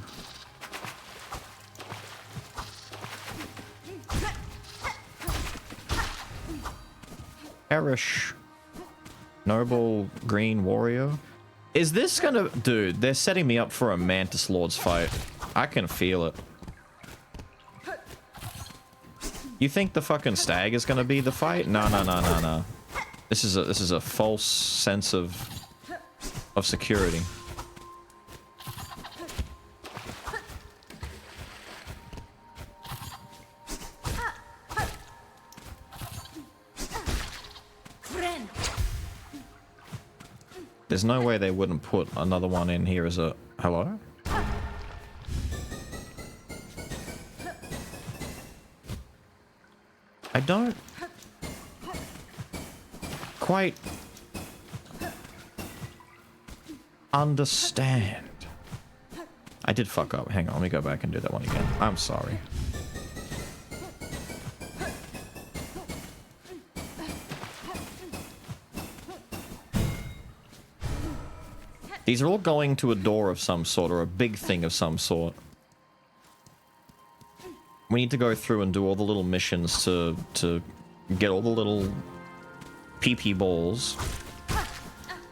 Perish. Noble green warrior. Is this gonna... Dude, they're setting me up for a Mantis Lord's fight. I can feel it. You think the fucking stag is gonna be the fight? No, no, no, no, no. This is a false sense of security. There's no way they wouldn't put another one in here as a... Hello? I don't quite understand. I did fuck up. Hang on, let me go back and do that one again. I'm sorry. These are all going to a door of some sort, or a big thing of some sort. We need to go through and do all the little missions to get all the little pee-pee balls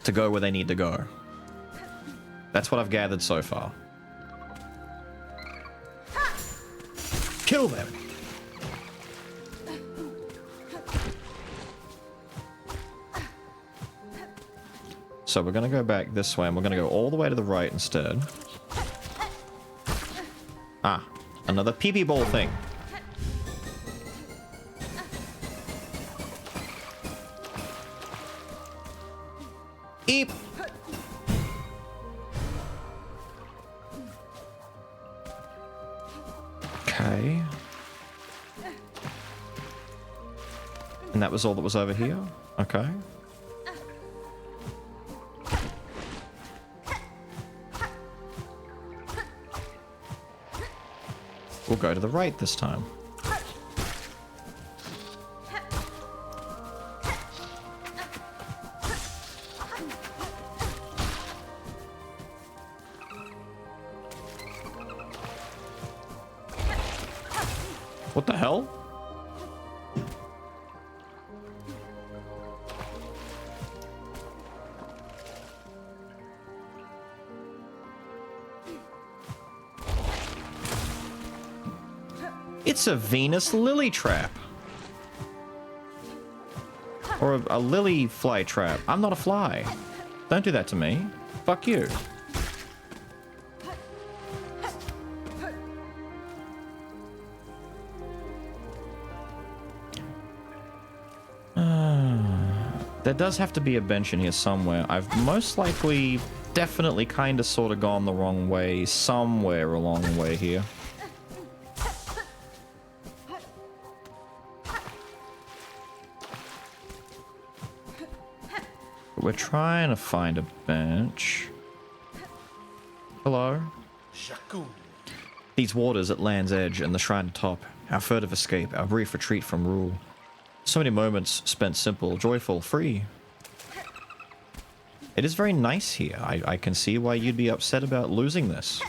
to go where they need to go. That's what I've gathered so far. Kill them! So we're gonna go back this way, and we're gonna go all the way to the right instead. Ah, another pee-pee ball thing. Eep! Okay. And that was all that was over here? Okay. We'll go to the right this time. What the hell? It's a Venus lily trap. Or a lily fly trap. I'm not a fly. Don't do that to me. Fuck you. There does have to be a bench in here somewhere. I've most likely definitely kind of sort of gone the wrong way somewhere along the way here. We're trying to find a bench. Hello? These waters at Land's Edge and the Shrine Top, our furtive escape, our brief retreat from rule. So many moments spent simple, joyful, free. It is very nice here. I can see why you'd be upset about losing this.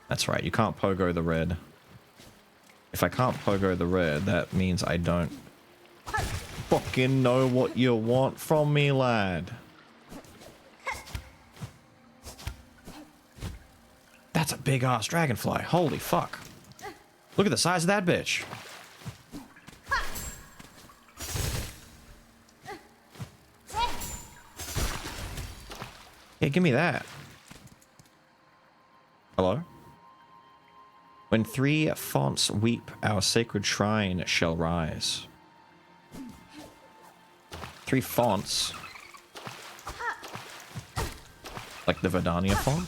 That's right, you can't pogo the red. If I can't pogo the red, that means I don't fucking know what you want from me, lad. That's a big ass dragonfly. Holy fuck. Look at the size of that bitch. Yeah, give me that. Hello? When 3 fonts weep, our sacred shrine shall rise. 3 fonts? Like the Verdania font?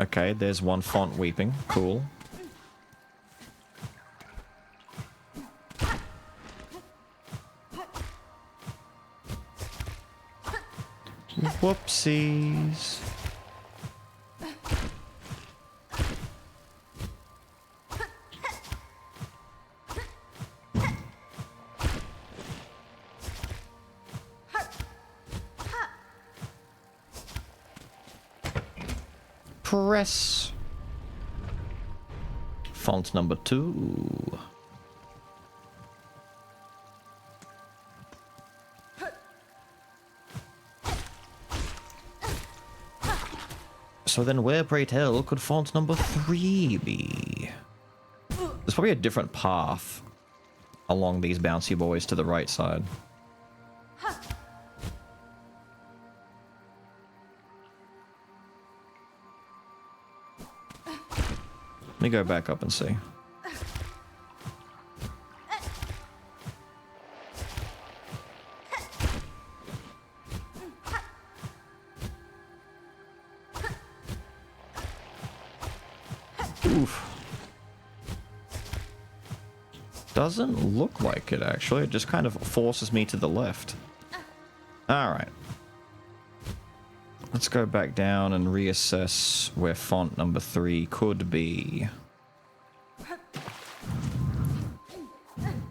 Okay, there's 1 font weeping. Cool. Whoopsies. Press. Font number 2. So then where, pray tell, could font number 3 be? There's probably a different path along these bouncy boys to the right side. Let me go back up and see. Oof. Doesn't look like it, actually. It just kind of forces me to the left. Alright. Let's go back down and reassess where font number 3 could be.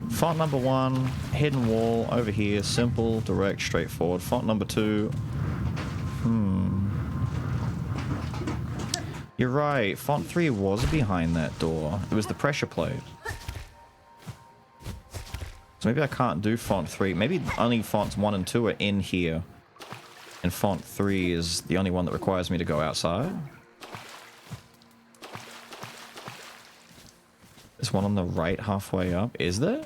Font number 1, hidden wall, over here, simple, direct, straightforward. Font number 2, You're right, font 3 was behind that door. It was the pressure plate. So maybe I can't do font 3. Maybe only fonts 1 and 2 are in here. And font 3 is the only one that requires me to go outside. There's one on the right halfway up. Is there?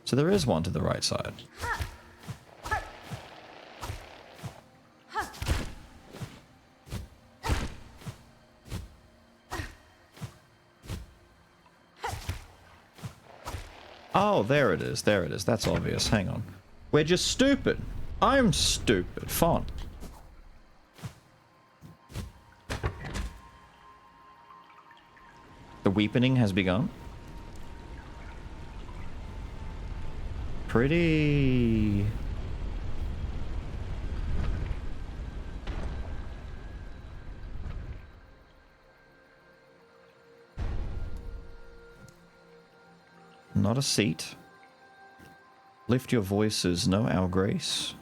So there is one to the right side. Oh, there it is. There it is. That's obvious. Hang on. We're just stupid. I'm stupid. Font. The weepening has begun. Pretty. Not a seat. Lift your voices, know our grace.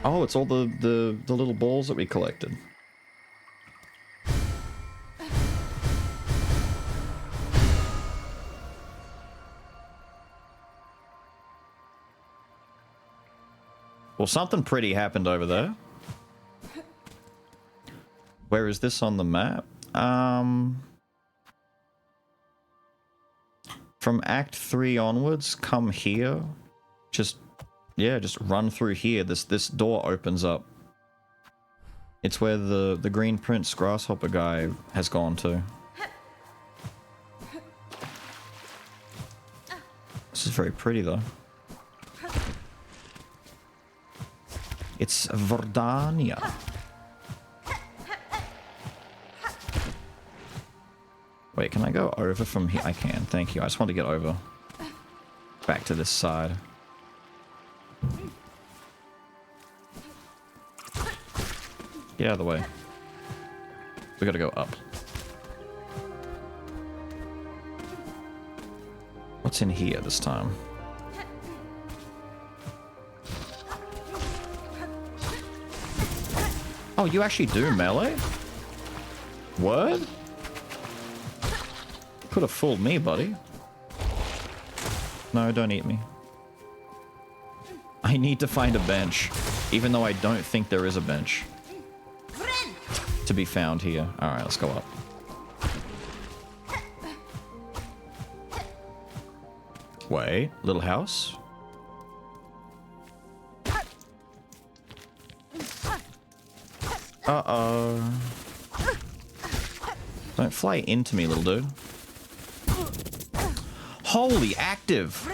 Oh, it's all the little balls that we collected. Well, something pretty happened over there. Where is this on the map? From Act 3 onwards, come here. Just run through here. This door opens up. It's where the Green Prince Grasshopper guy has gone to. This is very pretty though. It's Verdania. Wait, can I go over from here? I can, thank you. I just want to get over. Back to this side. Get out of the way. We gotta go up. What's in here this time? Oh, you actually do melee? Word? Could have fooled me, buddy. No, don't eat me. I need to find a bench, even though I don't think there is a bench to be found here. Alright, let's go up. Wait, little house? Uh-oh. Don't fly into me, little dude. Holy, active!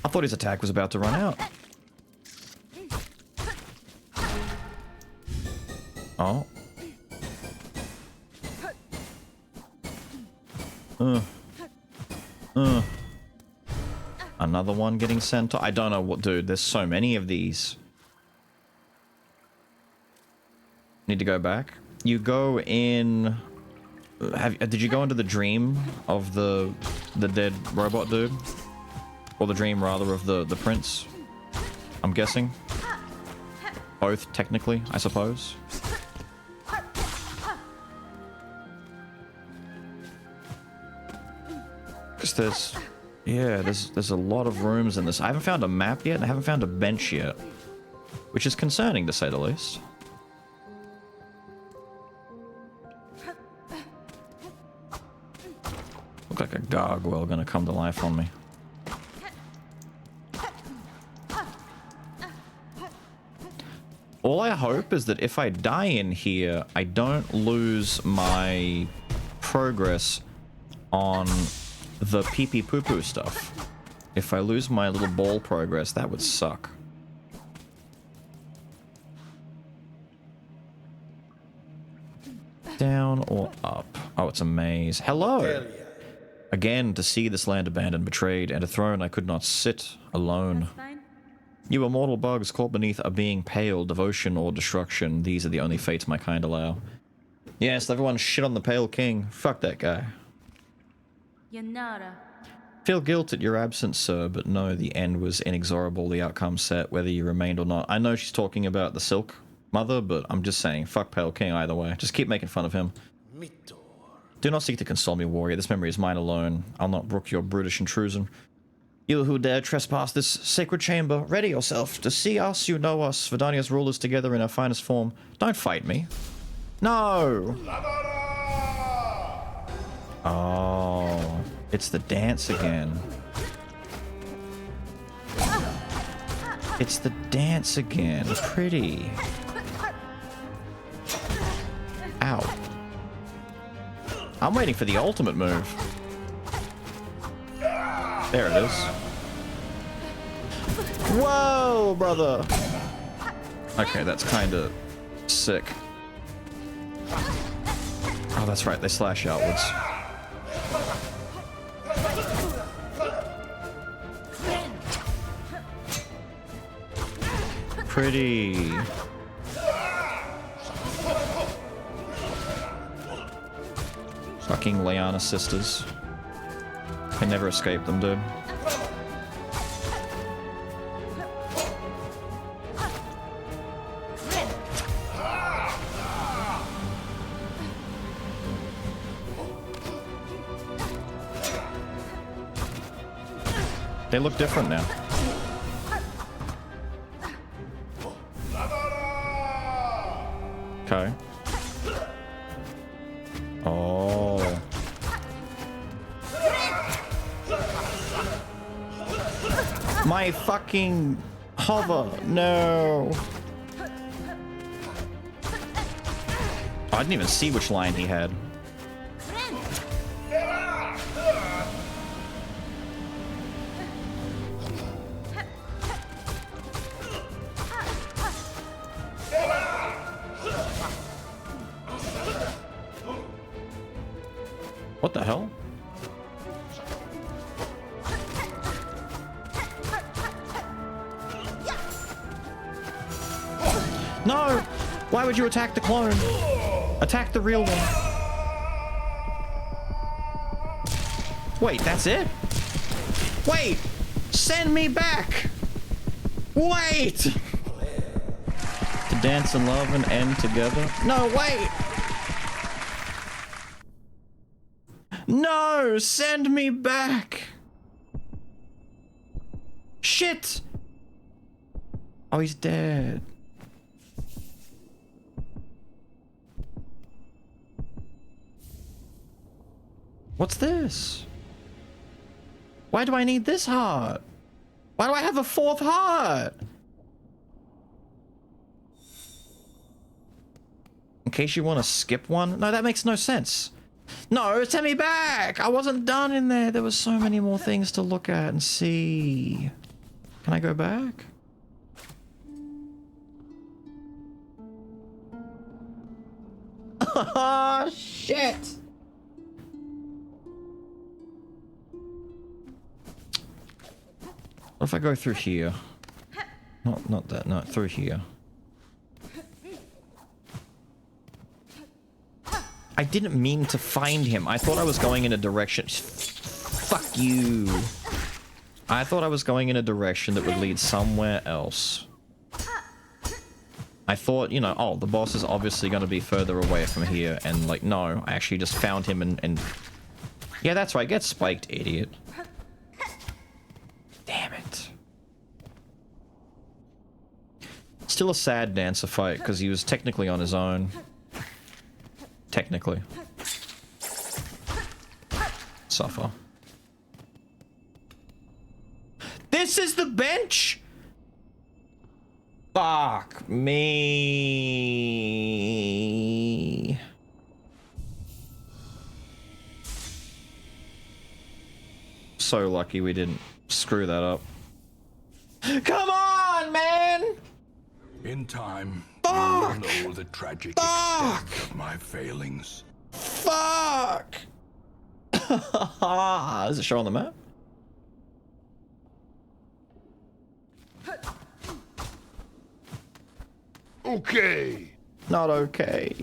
I thought his attack was about to run out. Oh. Another one getting sent off. I don't know what, dude. There's so many of these. Need to go back. You go in. Did you go into the dream of the dead robot dude, or the dream rather of the prince? I'm guessing. Both technically, I suppose. Because there's a lot of rooms in this. I haven't found a map yet, and I haven't found a bench yet, which is concerning to say the least. Look like a gargoyle gonna come to life on me. All I hope is that if I die in here, I don't lose my progress on the pee-pee poo-poo stuff. If I lose my little ball progress, that would suck. Down or up? Oh, it's a maze. Hello! Again, to see this land abandoned, betrayed, and a throne I could not sit alone. You immortal bugs caught beneath a being pale, devotion or destruction. These are the only fates my kind allow. Yes, everyone shit on the Pale King. Fuck that guy. Yanara. Feel guilt at your absence, sir, but no, the end was inexorable, the outcome set, whether you remained or not. I know she's talking about the Silk Mother, but I'm just saying, fuck Pale King either way. Just keep making fun of him. Do not seek to console me, warrior. This memory is mine alone. I'll not brook your brutish intrusion. You who dare trespass this sacred chamber, ready yourself. To see us, you know us, Verdania's rulers together in our finest form. Don't fight me. No! Oh, it's the dance again. It's the dance again. Pretty. Ow. I'm waiting for the ultimate move. There it is. Whoa, brother! Okay, that's kind of sick. Oh, that's right, they slash outwards. Pretty. Fucking Liana sisters. Can never escape them, dude. They look different now. Okay. My fucking hover. No. I didn't even see which line he had. What the hell? No! Why would you attack the clone? Attack the real one. Wait, that's it? Wait! Send me back! Wait! To dance in love and end together? No, wait! No! Send me back! Shit! Oh, he's dead. What's this? Why do I need this heart? Why do I have a fourth heart? In case you want to skip one? No, that makes no sense. No, send me back! I wasn't done in there. There was so many more things to look at and see. Can I go back? Oh, shit! What if I go through here? Not that, no, through here. I didn't mean to find him. I thought I was going in a direction. Fuck you. I thought I was going in a direction that would lead somewhere else. I thought, you know, oh, the boss is obviously going to be further away from here. And like, no, I actually just found him and... Yeah, that's right. Get spiked, idiot. Damn it. Still a sad dancer fight because he was technically on his own. Technically. Suffer. This is the bench? Fuck me. So lucky we didn't screw that up. Come on, man! In time, Fuck! you will know the tragic Fuck! extent of my failings. Fuck! Does it show on the map? Okay. Not okay.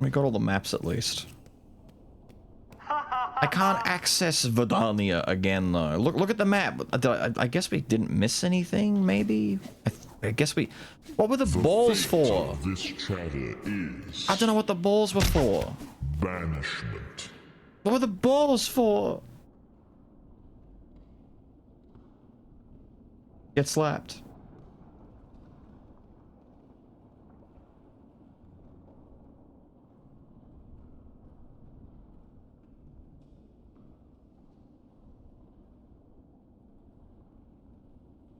We got all the maps at least. I can't access Vidania again though. Look at the map. I guess we didn't miss anything, maybe? I guess we... What were the balls for? This chatter is I don't know what the balls were for. banishment. What were the balls for? Get slapped.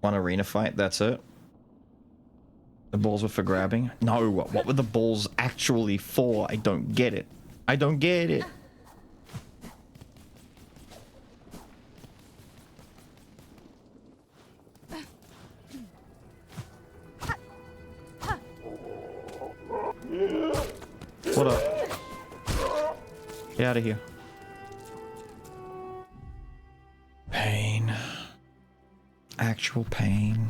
One arena fight, that's it. The balls were for grabbing? No, what were the balls actually for? I don't get it. I don't get it. What up? Get out of here. Pain. Actual pain.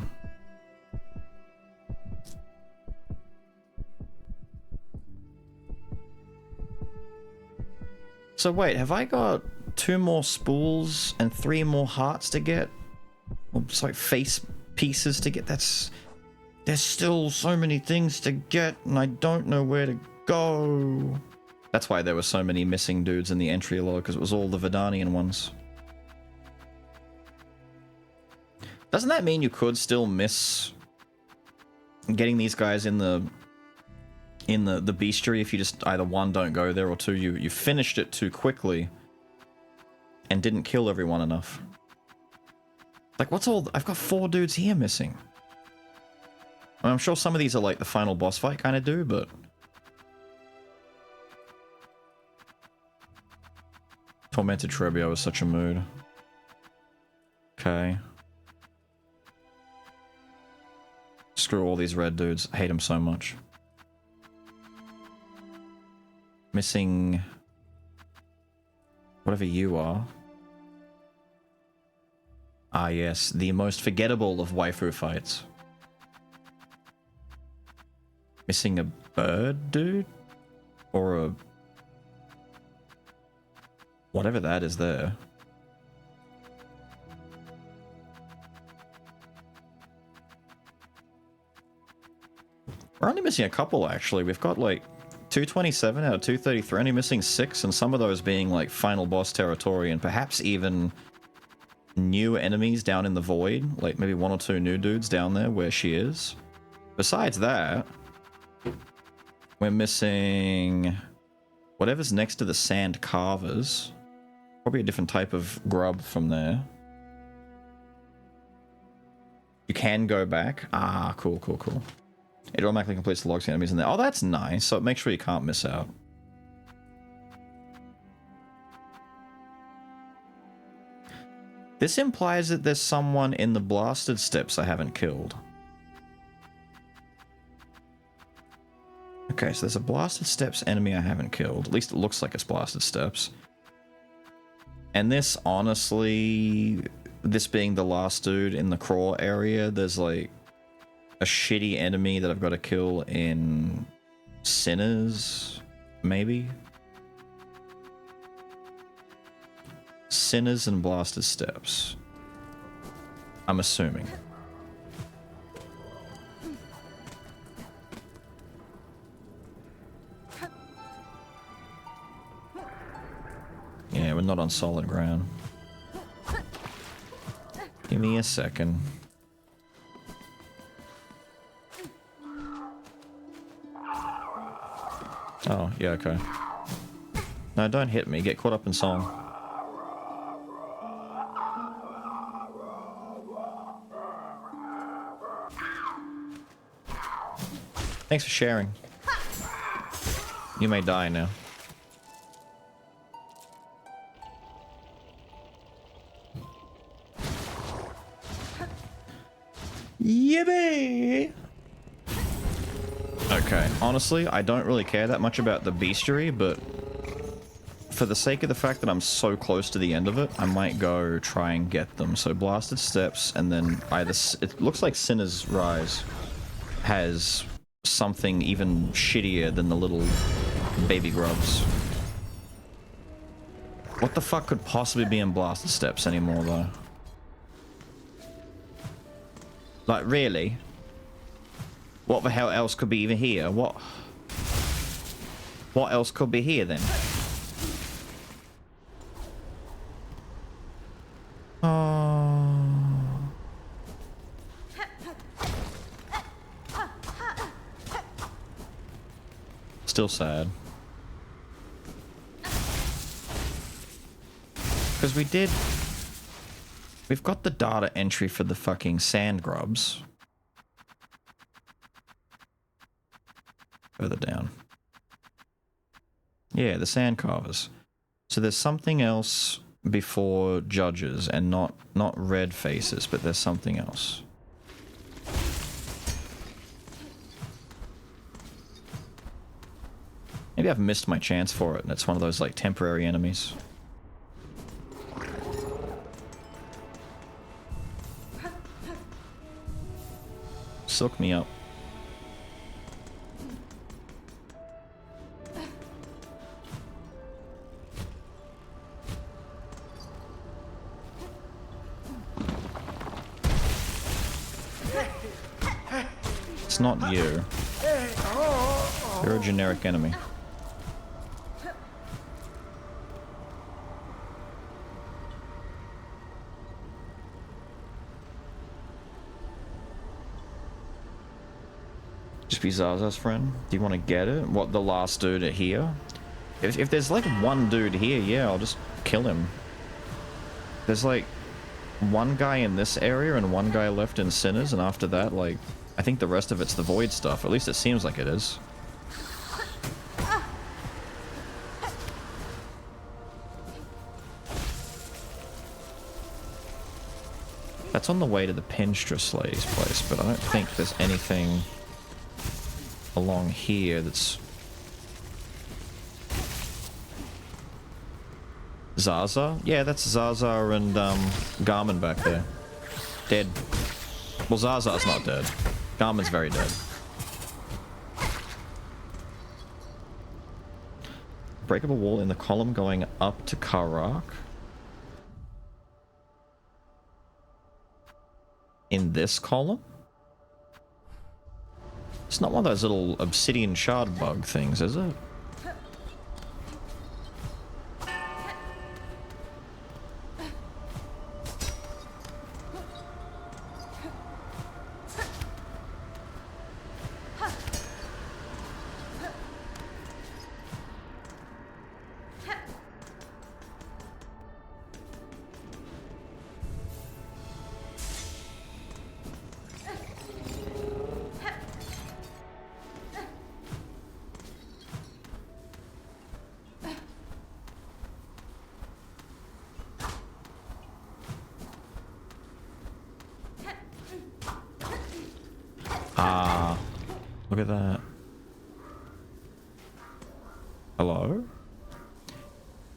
So wait, have I got 2 more spools and 3 more hearts to get? Or sorry, face pieces to get? There's still so many things to get and I don't know where to go. That's why there were so many missing dudes in the entry log, because it was all the Vidanian ones. Doesn't that mean you could still miss getting these guys in the bestiary if you just either 1, don't go there, or 2, you finished it too quickly and didn't kill everyone enough? Like, what's all... I've got 4 dudes here missing. I mean, I'm sure some of these are like the final boss fight kind of do, but... Tormented Trebio was such a mood. Okay. Screw all these red dudes. I hate them so much. Missing... whatever you are. Ah yes, the most forgettable of waifu fights. Missing a bird dude? Or a... whatever that is there. We're only missing a couple actually. We've got like 227 out of 233, only missing 6, and some of those being like final boss territory and perhaps even new enemies down in the void, like maybe 1 or 2 new dudes down there where she is. Besides that, we're missing whatever's next to the sand carvers. Probably a different type of grub from there. You can go back. Ah, cool, cool, cool. It automatically completes the logs of enemies in there. Oh, that's nice. So make sure you can't miss out. This implies that there's someone in the blasted steps I haven't killed. Okay, so there's a blasted steps enemy I haven't killed. At least it looks like it's blasted steps. And this, honestly, this being the last dude in the crawl area, there's like a shitty enemy that I've got to kill in Sinners, maybe? Sinners and Blasted Steps. I'm assuming. Yeah, we're not on solid ground. Give me a second. Oh, yeah, okay. No, don't hit me. Get caught up in song. Thanks for sharing. You may die now. Yippee! Okay, honestly, I don't really care that much about the bestiary, but for the sake of the fact that I'm so close to the end of it, I might go try and get them. So Blasted Steps, and then either... it looks like Sinner's Rise has something even shittier than the little baby grubs. What the fuck could possibly be in Blasted Steps anymore, though? Like, really? What the hell else could be even here? What else could be here, then? Still sad. Because we've got the data entry for the fucking sand grubs. Further down. Yeah, the sand carvers. So there's something else before judges, and not red faces, but there's something else. Maybe I've missed my chance for it, and it's one of those like temporary enemies. Silk me up. It's not you. You're a generic enemy. Just be Zaza's friend? Do you want to get it? What, the last dude here? If there's like one dude here, yeah, I'll just kill him. There's like one guy in this area and one guy left in Sinners, and after that, like, I think the rest of it's the Void stuff. At least it seems like it is. That's on the way to the Pinstress lady's place, but I don't think there's anything along here that's... Zaza? Yeah, that's Zaza and Garmin back there. Dead. Well, Zaza's not dead. Garmin's very dead. Breakable wall in the column going up to Karak. In this column? It's not one of those little obsidian shard bug things, is it? Ah, look at that. Hello?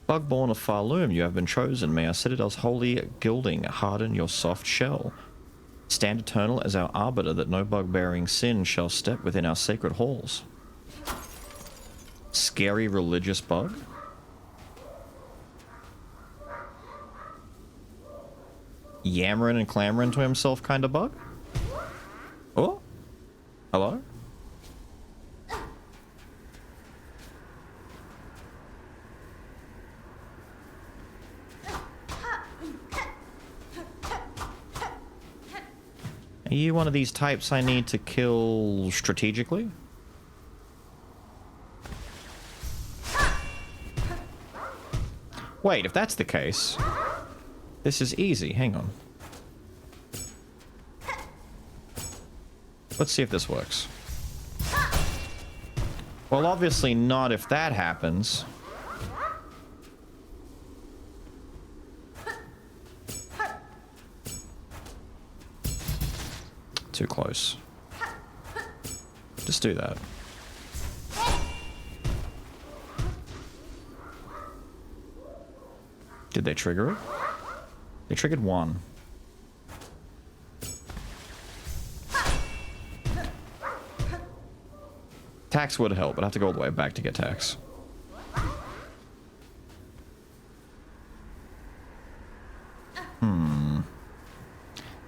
Bugborn of Farloom, you have been chosen. May our citadel's holy gilding harden your soft shell. Stand eternal as our arbiter that no bug-bearing sin shall step within our sacred halls. Scary religious bug? Yammering and clamoring to himself kind of bug? Oh? Hello? Are you one of these types I need to kill strategically? Wait, if that's the case, this is easy. Hang on. Let's see if this works. Well, obviously not if that happens. Too close. Just do that. Did they trigger it? They triggered one. Tax would help, but I have to go all the way back to get tax.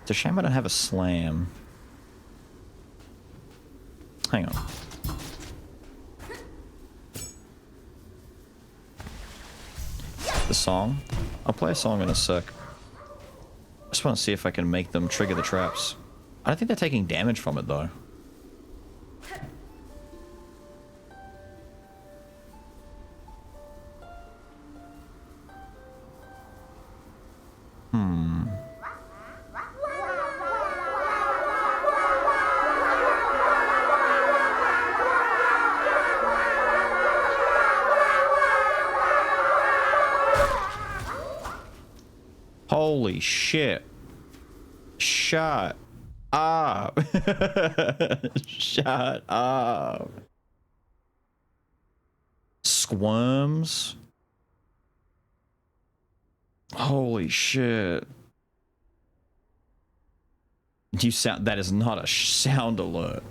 It's a shame I don't have a slam. Hang on. The song? I'll play a song in a sec. I just want to see if I can make them trigger the traps. I don't think they're taking damage from it, though. Holy shit. Shut up. Shut up. Squirms. Holy shit. You sound, that is not a sound alert.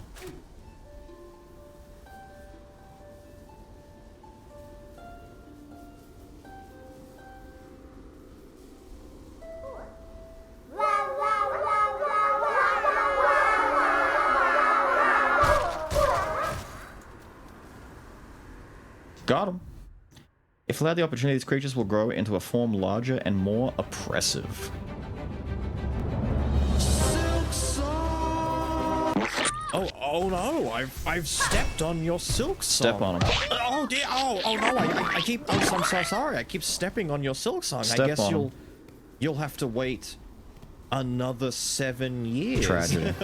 Got him. If allowed the opportunity, these creatures will grow into a form larger and more oppressive. Oh no! I've stepped on your Silksong. Step on him. Oh dear! Oh no! I keep. I'm so sorry. I keep stepping on your Silksong. Step I guess on him. you'll have to wait Another 7 years. Tragedy.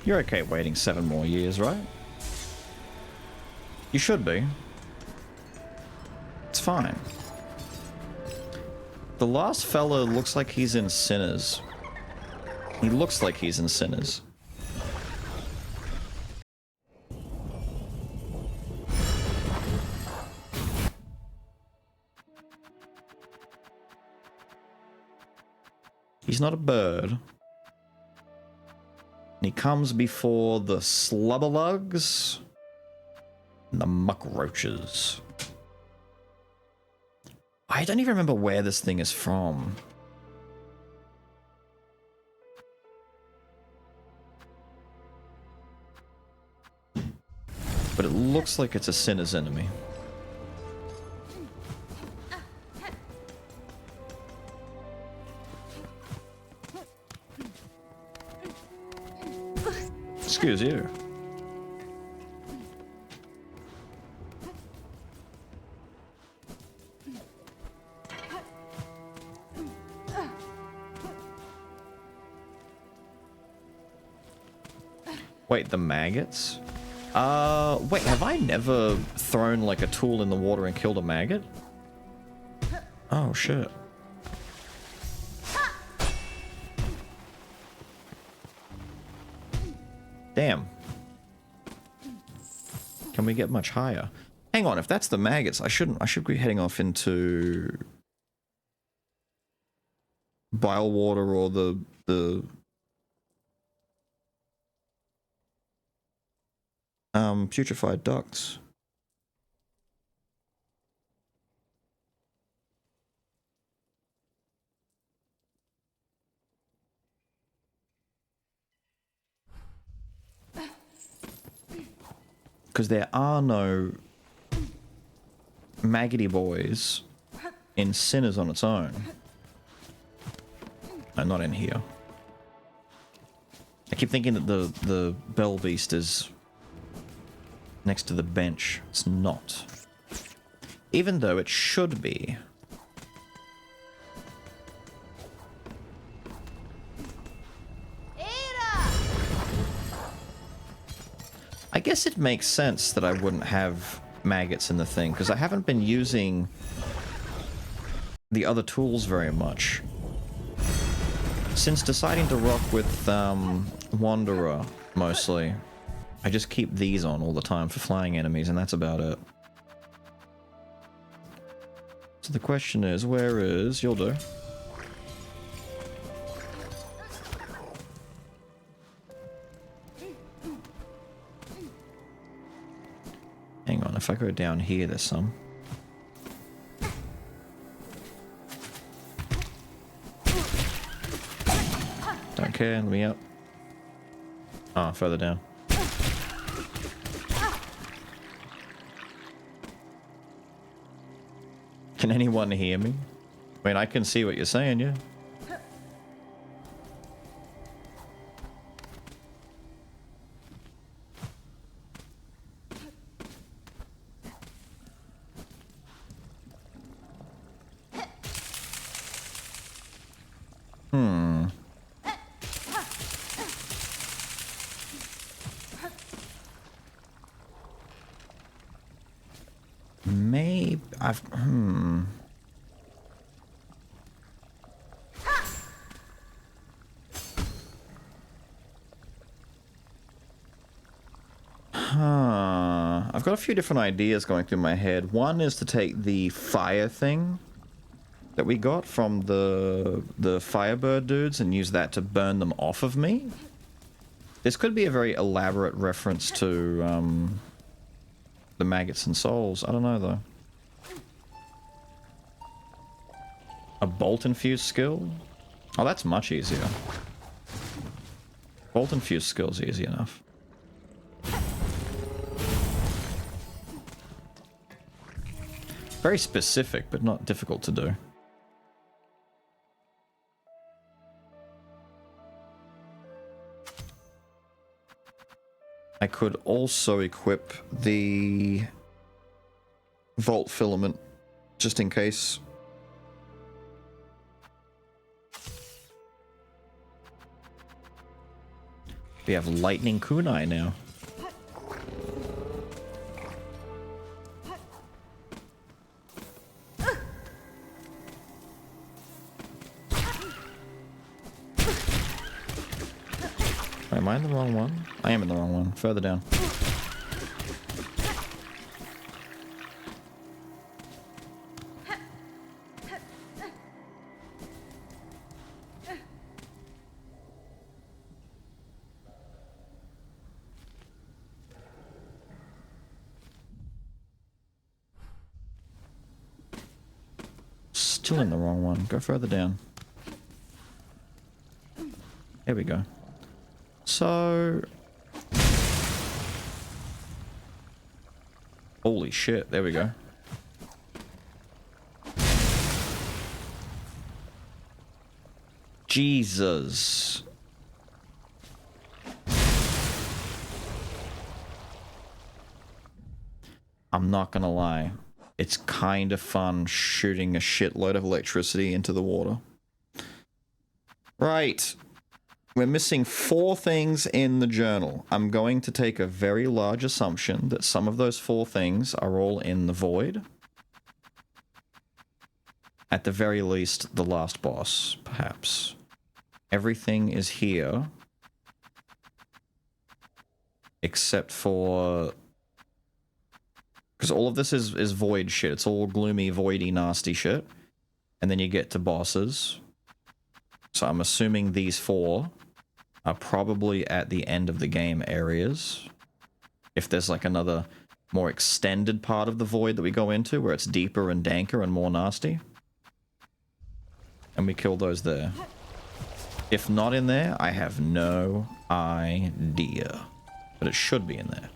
You're okay waiting 7 more years, right? You should be. It's fine. The last fella looks like he's in Sinners. He looks like he's in Sinners. He's not a bird. And he comes before the slubberlugs and the muckroaches. I don't even remember where this thing is from. But it looks like it's a Sinner's enemy. Excuse you. Wait, the maggots? Wait, have I never thrown like a tool in the water and killed a maggot? Oh shit. Damn. Can we get much higher? Hang on, if that's the maggots, I should be heading off into bile water or the putrefied ducts. Because there are no maggoty boys in Sinners on its own. No, not in here. I keep thinking that the Bell Beast is next to the bench. It's not. Even though it should be. I guess it makes sense that I wouldn't have maggots in the thing, because I haven't been using the other tools very much. Since deciding to rock with Wanderer, mostly, I just keep these on all the time for flying enemies, and that's about it. So the question is, where is... You'll do. Hang on, if I go down here, there's some. Don't care, let me up. Ah, further down. Can anyone hear me? I mean, I can see what you're saying, yeah. Maybe I've got a few different ideas going through my head. One is to take the fire thing that we got from the Firebird dudes and use that to burn them off of me. This could be a very elaborate reference to the maggots and souls. I don't know though. A bolt infused skill? Oh, that's much easier. Bolt infused skill's easy enough. Very specific, but not difficult to do. I could also equip the Vault Filament Just in case. We have lightning kunai now. Am I in the wrong one? I am in the wrong one. Further down. Still in the wrong one. Go further down. There we go. So... Holy shit, there we go. Jesus. I'm not gonna lie. It's kind of fun shooting a shitload of electricity into the water. Right. We're missing 4 things in the journal. I'm going to take a very large assumption that some of those 4 things are all in the void. At the very least, the last boss, perhaps. Everything is here. Except for... Because all of this is void shit. It's all gloomy, voidy, nasty shit. And then you get to bosses. So I'm assuming these 4 are probably at the end of the game areas. If there's like another more extended part of the void that we go into where it's deeper and danker and more nasty. And we kill those there. If not in there, I have no idea. But it should be in there.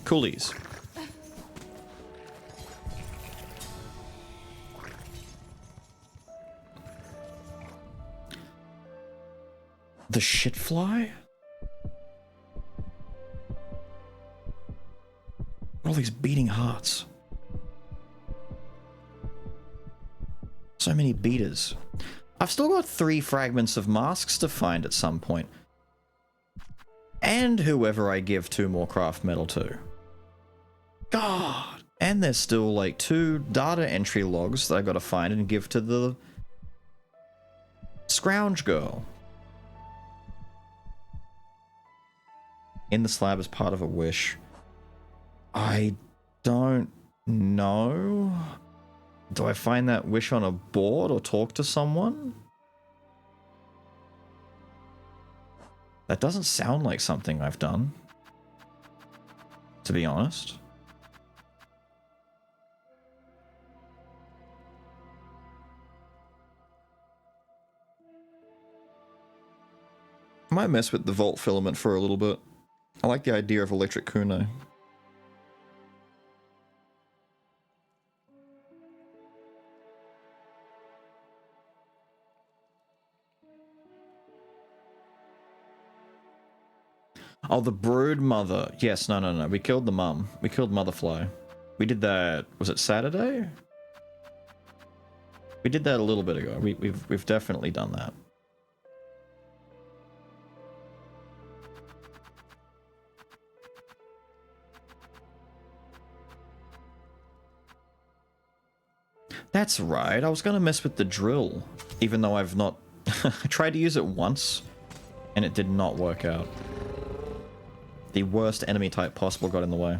Coolies. The shit fly? All these beating hearts. So many beaters. I've still got 3 fragments of masks to find at some point. And whoever I give 2 more craft metal to. God! And there's still like 2 data entry logs that I gotta find and give to the Scrounge girl. In the slab as part of a wish. I don't know. Do I find that wish on a board or talk to someone? That doesn't sound like something I've done, to be honest. I might mess with the vault filament for a little bit. I like the idea of electric kunai. Oh, the brood mother. Yes, no. We killed the mum. We killed Motherfly. We did that, was it Saturday? We did that a little bit ago. We've definitely done that. That's right. I was going to mess with the drill, even though I've not... I tried to use it once, and it did not work out. The worst enemy type possible got in the way.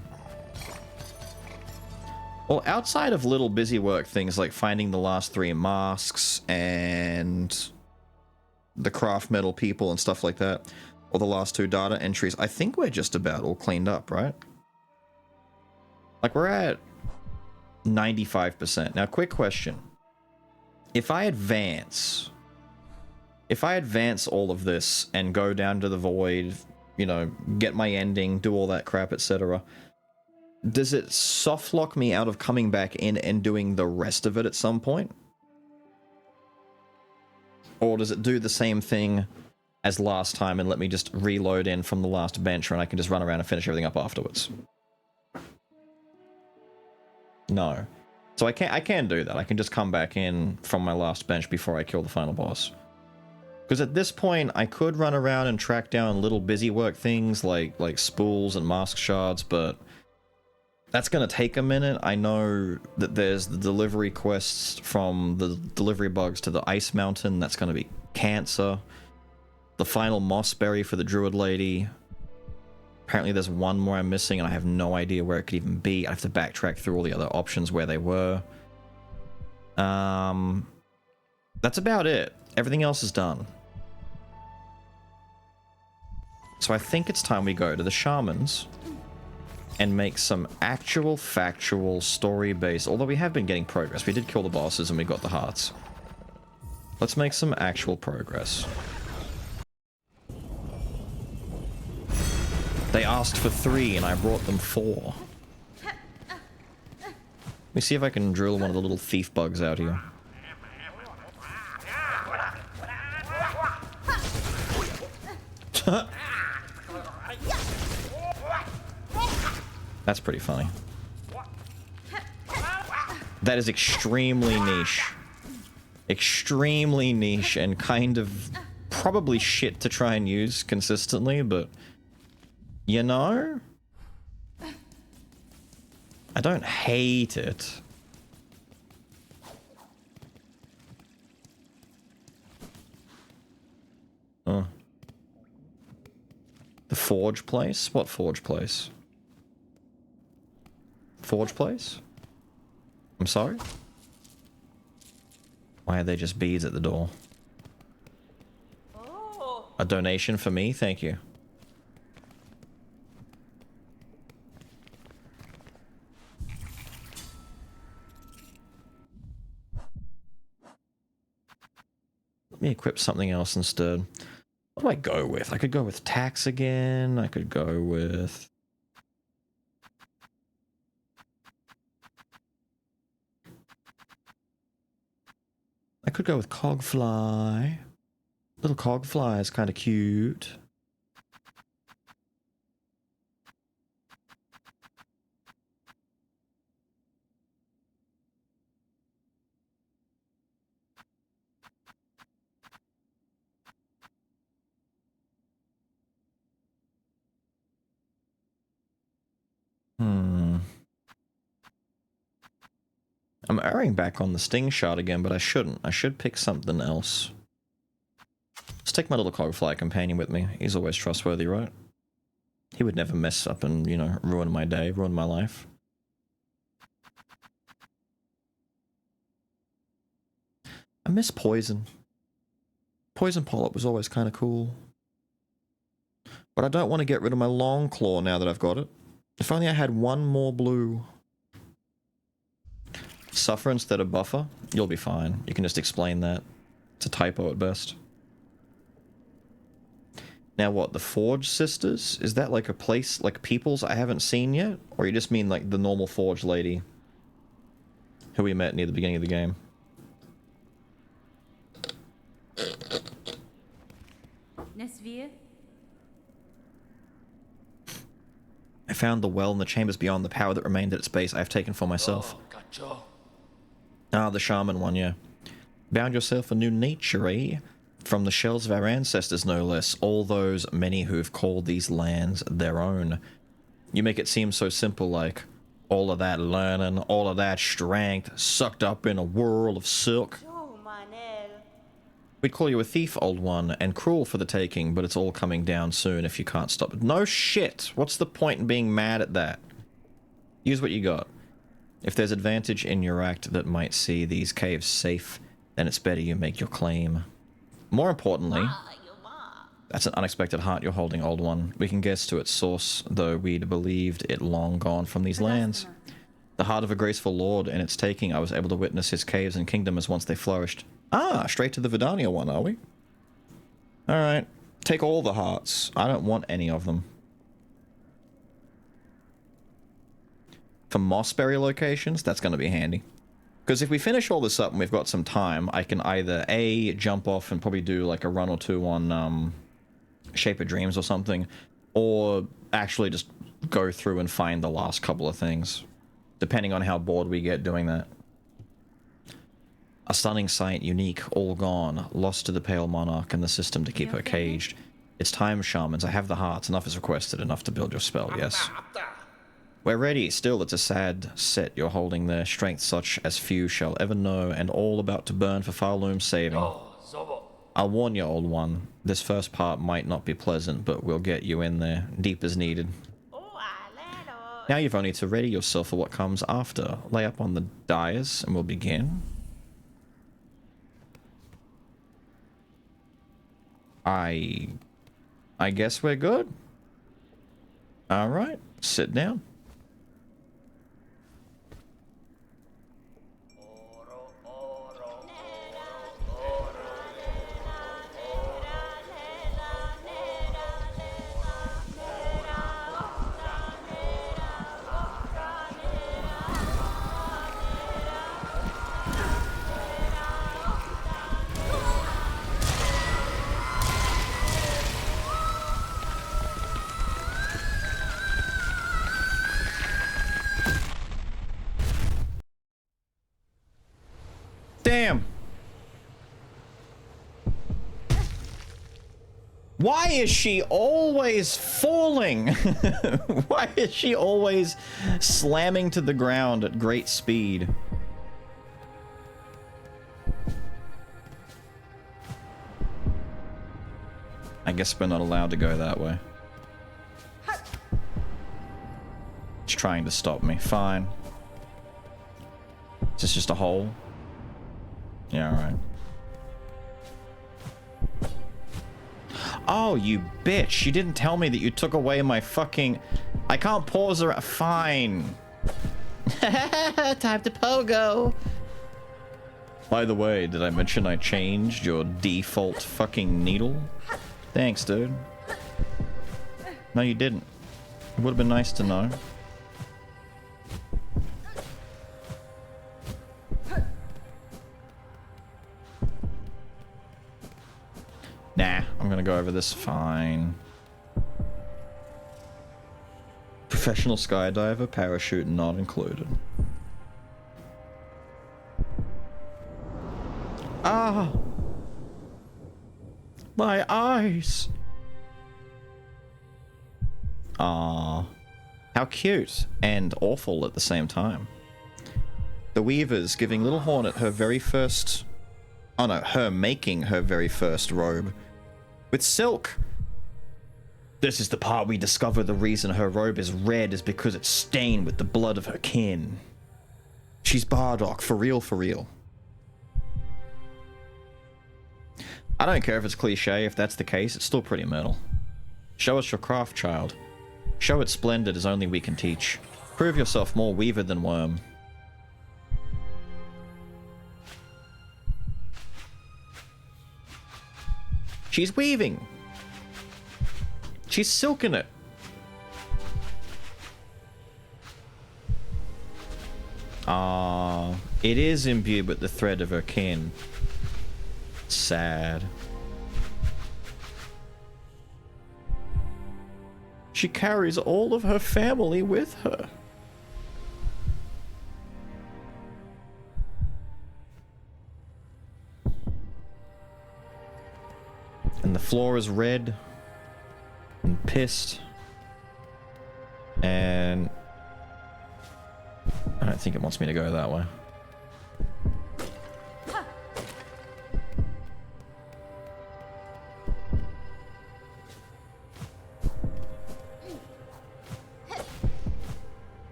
Well, outside of little busy work things like finding the last 3 masks and the craft metal people and stuff like that, or the last 2 data entries, I think we're just about all cleaned up, right? Like, we're at 95%. Now, quick question. If I advance all of this and go down to the void, you know, get my ending, do all that crap, etc., does it soft lock me out of coming back in and doing the rest of it at some point? Or does it do the same thing as last time and let me just reload in from the last bench and I can just run around and finish everything up afterwards. No. So I can do that. I can just come back in from my last bench before I kill the final boss. Because at this point, I could run around and track down little busy work things like spools and mask shards, but that's going to take a minute. I know that there's the delivery quests from the delivery bugs to the ice mountain. That's going to be cancer. The final moss berry for the druid lady. Apparently there's one more I'm missing and I have no idea where it could even be. I have to backtrack through all the other options where they were. That's about it. Everything else is done. So I think it's time we go to the shamans and make some actual, factual, story-based... Although we have been getting progress. We did kill the bosses and we got the hearts. Let's make some actual progress. They asked for 3 and I brought them 4. Let me see if I can drill one of the little thief bugs out here. That's pretty funny. That is extremely niche. Extremely niche and kind of probably shit to try and use consistently, but you know? I don't hate it. Oh. The forge place? What forge place? Forge place? I'm sorry? Why are they just beads at the door? A donation for me? Thank you. Let me equip something else instead. What do I go with? I could go with tax again. I could go with... I could go with Cogfly. Little Cogfly is kind of cute. I'm erring back on the Sting Shard again, but I shouldn't. I should pick something else. Let's take my little Cogfly companion with me. He's always trustworthy, right? He would never mess up and, you know, ruin my day, ruin my life. I miss Poison. Poison Polyp was always kind of cool. But I don't want to get rid of my Long Claw now that I've got it. If only I had one more blue. Suffer instead of buffer? You'll be fine. You can just explain that. It's a typo at best. Now what, the Forge Sisters? Is that like a place, like peoples I haven't seen yet? Or you just mean like the normal Forge lady who we met near the beginning of the game? I found the well in the chambers beyond. The power that remained at its base I have taken for myself. Ah, the shaman one, yeah. Bound yourself a new nature, eh? From the shells of our ancestors, no less. All those many who've called these lands their own. You make it seem so simple, like all of that learning, all of that strength, sucked up in a whirl of silk. We'd call you a thief, old one, and cruel for the taking, but it's all coming down soon if you can't stop it. No shit! What's the point in being mad at that? Use what you got. If there's advantage in your act that might see these caves safe, then it's better you make your claim. More importantly, that's an unexpected heart you're holding, old one. We can guess to its source, though we'd believed it long gone from these lands. The heart of a graceful lord, in its taking, I was able to witness his caves and kingdom as once they flourished. Ah, straight to the Vidania one, are we? Alright. Take all the hearts. I don't want any of them. For Mossberry locations, that's going to be handy. Because if we finish all this up and we've got some time, I can either A, jump off and probably do like a run or two on Shape of Dreams or something, or actually just go through and find the last couple of things, depending on how bored we get doing that. A stunning sight, unique, all gone, lost to the Pale Monarch and the system to keep her caged. It's time, shamans. I have the hearts. Enough is requested. Enough to build your spell, yes. We're ready. Still, it's a sad set you're holding there. Strength such as few shall ever know, and all about to burn for Farloom's saving. I'll warn you, old one. This first part might not be pleasant, but we'll get you in there. Deep as needed. Now you've only to ready yourself for what comes after. Lay up on the dais, and we'll begin. I guess we're good. Alright, sit down. Damn. Why is she always falling? Why is she always slamming to the ground at great speed? I guess we're not allowed to go that way. She's trying to stop me. Fine. Is this just a hole? Yeah, alright. Oh, you bitch. You didn't tell me that you took away my fucking... I can't pause her. Fine. Time to pogo. By the way, did I mention I changed your default fucking needle? Thanks, dude. No, you didn't. It would have been nice to know. Nah, I'm gonna go over this fine. Professional skydiver, parachute not included. Ah! My eyes! Ah. How cute and awful at the same time. The Weavers giving Little Hornet her very first... Oh no, her making her very first robe. With silk! This is the part we discover the reason her robe is red is because it's stained with the blood of her kin. She's Bardock, for real, for real. I don't care if it's cliche, if that's the case, it's still pretty metal. Show us your craft, child. Show it splendid as only we can teach. Prove yourself more weaver than worm. She's weaving. She's silking it. Ah, it is imbued with the thread of her kin. Sad. She carries all of her family with her. And the floor is red and pissed. And I don't think it wants me to go that way.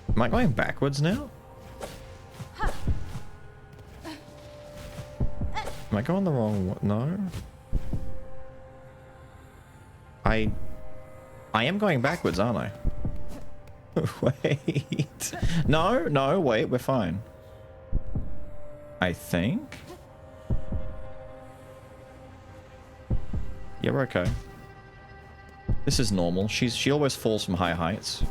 Am I going backwards now? Am I going the wrong way? No. I am going backwards, aren't I? Wait. No, wait, we're fine. I think. Yeah, we're okay. This is normal. She always falls from high heights.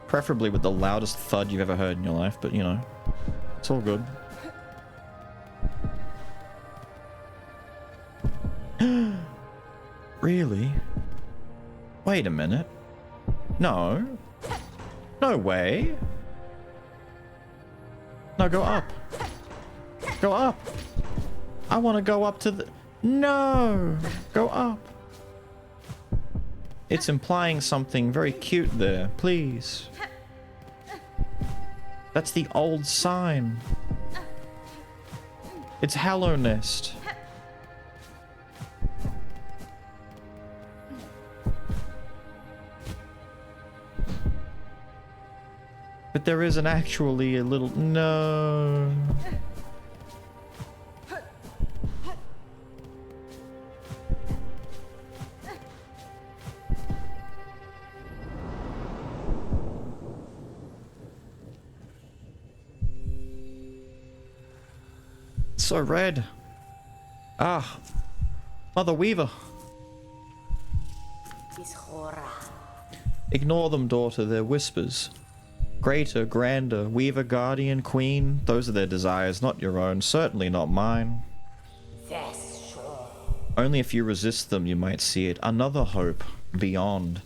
Preferably with the loudest thud you've ever heard in your life, but you know, it's all good. Really? Wait a minute. No. No way. No, go up. Go up. I want to go up to the... No! Go up. It's implying something very cute there. Please. That's the old sign. It's Hallow Nest. But there isn't actually a little... No. So red. Ah. Mother Weaver. Ignore them, daughter, they're whispers. Greater, grander, Weaver, Guardian, Queen, those are their desires, not your own, certainly not mine. Only if you resist them you might see it. Another hope beyond.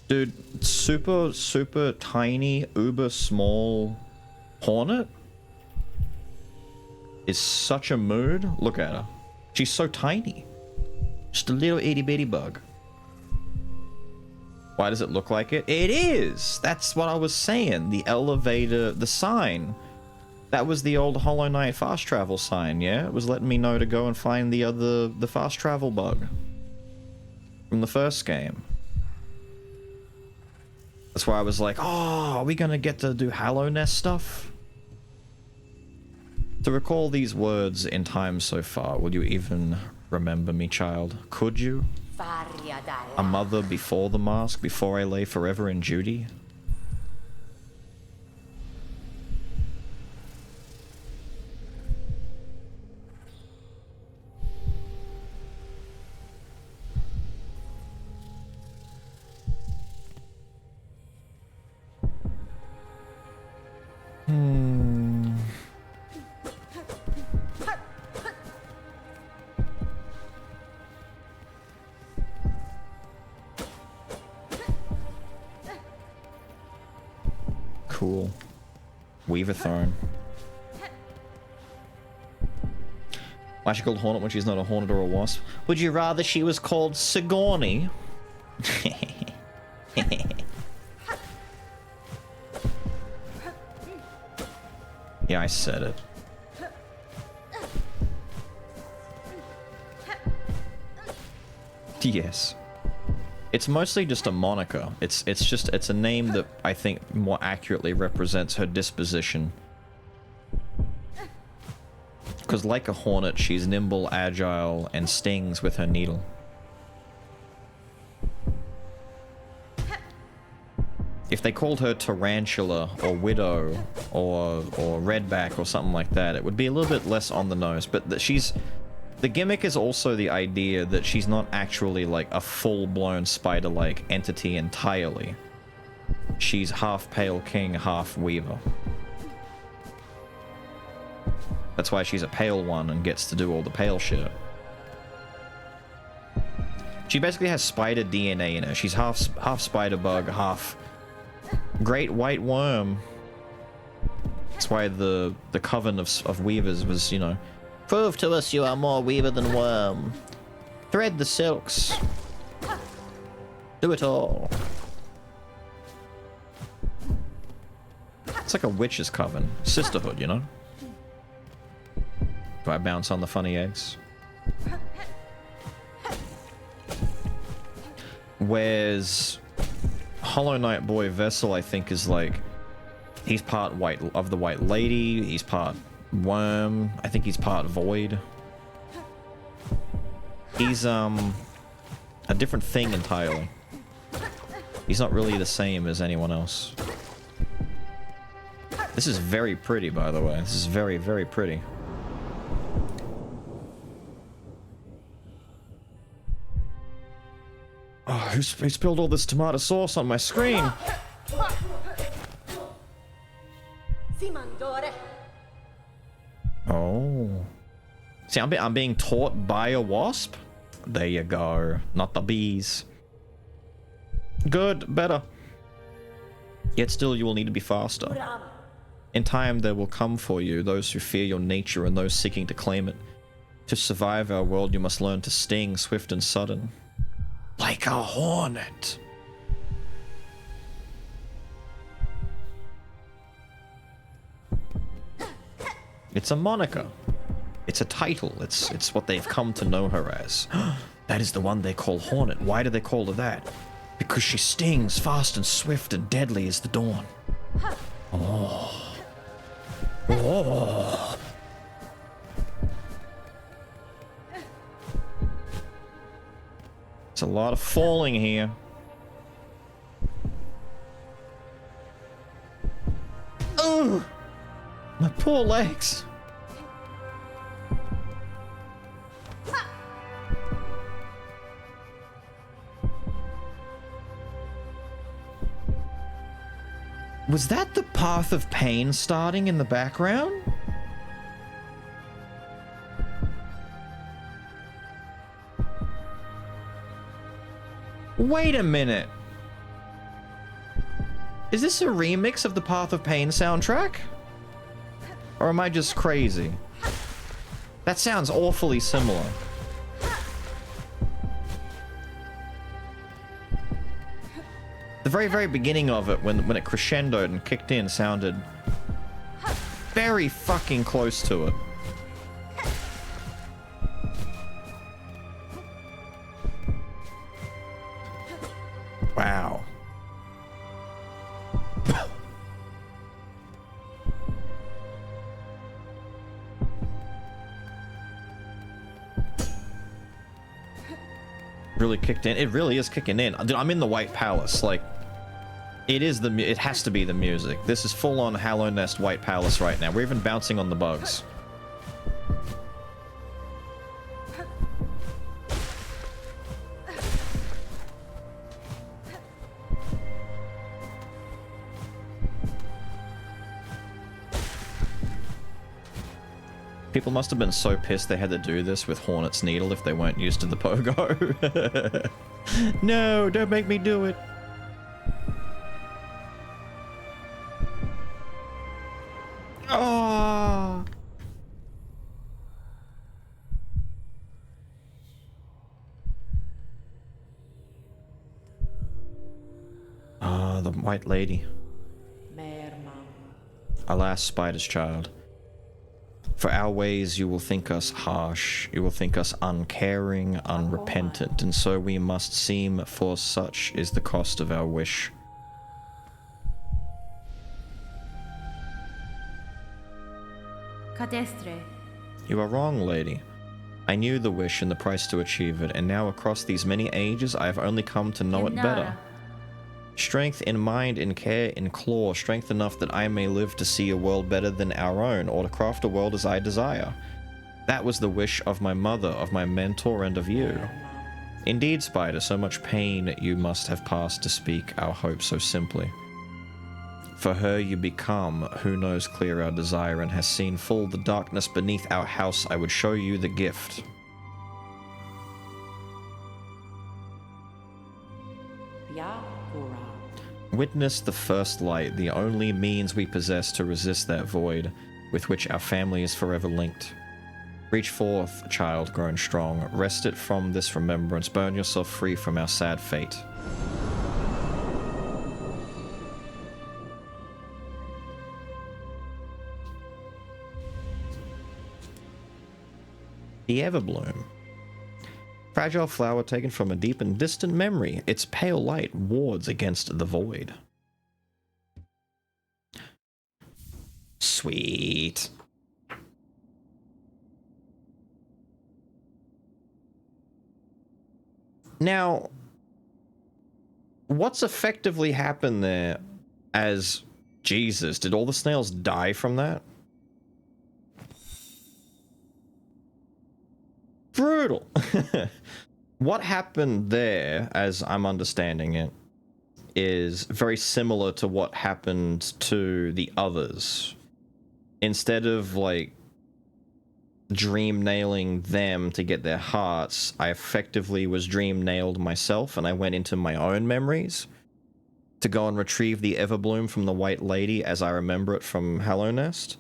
Dude, super tiny, uber small hornet is such a mood. Look at her. She's so tiny. Just a little itty bitty bug. Why does it look like it? It is! That's what I was saying. The elevator, the sign. That was the old Hollow Knight fast travel sign, yeah? It was letting me know to go and find the fast travel bug. From the first game. That's why I was like, oh, are we gonna get to do Hallow Nest stuff? To recall these words in time so far, will you even remember me, child? Could you? A mother before the mask, before I lay forever in duty? Cool. Weaver Throne. Why is she called Hornet when she's not a hornet or a wasp? Would you rather she was called Sigourney? Yeah, I said it. Yes. It's mostly just a moniker. It's a name that I think more accurately represents her disposition. Because like a hornet, she's nimble, agile, and stings with her needle. If they called her Tarantula or Widow or Redback or something like that, it would be a little bit less on the nose. But the gimmick is also the idea that she's not actually like a full-blown spider-like entity entirely. She's half Pale King, half Weaver. That's why she's a pale one and gets to do all the pale shit. She basically has spider DNA in her. She's half spider bug, half great white worm. That's why the coven of weavers was, you know, prove to us you are more weaver than worm. Thread the silks. Do it all. It's like a witch's coven. Sisterhood, you know? Do I bounce on the funny eggs? Whereas Hollow Knight Boy Vessel, I think, is like, he's part white of the White Lady, he's part worm, I think he's part void. He's a different thing entirely. He's not really the same as anyone else. This is very pretty, by the way. This is very, very pretty. Oh, who spilled all this tomato sauce on my screen? Oh. See, I'm being taught by a wasp? There you go. Not the bees. Good, better. Yet still you will need to be faster. In time there will come for you those who fear your nature and those seeking to claim it. To survive our world you must learn to sting swift and sudden. Like a hornet. It's a moniker. It's a title. It's what they've come to know her as. That is the one they call Hornet. Why do they call her that? Because she stings fast and swift and deadly as the dawn. Oh. Oh. It's a lot of falling here. Ugh! My poor legs. Was that the path of pain starting in the background? Wait a minute. Is this a remix of the Path of Pain soundtrack? Or am I just crazy? That sounds awfully similar. The very, very beginning of it, when it crescendoed and kicked in, sounded very fucking close to it. Wow. Really kicked in. It really is kicking in. Dude, I'm in the White Palace. Like, it has to be the music. This is full on Hallow Nest White Palace right now. We're even bouncing on the bugs. People must have been so pissed they had to do this with Hornet's Needle if they weren't used to the pogo. No, don't make me do it. Oh. Ah, the White Lady. Alas, Spider's child. For our ways you will think us harsh, you will think us uncaring, unrepentant, and so we must seem, for such is the cost of our wish. Cadestre. You are wrong, lady. I knew the wish and the price to achieve it, and now across these many ages I have only come to know it better. Strength in mind, in care, in claw, strength enough that I may live to see a world better than our own, or to craft a world as I desire. That was the wish of my mother, of my mentor, and of you. Indeed, Spider, so much pain you must have passed to speak our hope so simply. For her you become, who knows clear our desire, and has seen full the darkness beneath our house. I would show you the gift. Witness the first light, the only means we possess to resist that void with which our family is forever linked. Reach forth, child grown strong, wrest it from this remembrance, burn yourself free from our sad fate. The Everbloom. Fragile flower taken from a deep and distant memory. Its pale light wards against the void. Sweet. Now, what's effectively happened there as Jesus? Did all the snails die from that? Brutal. What happened there, as I'm understanding it, is very similar to what happened to the others. Instead of, like, dream nailing them to get their hearts, I effectively was dream nailed myself, and I went into my own memories to go and retrieve the Everbloom from the White Lady as I remember it from Hallow Nest.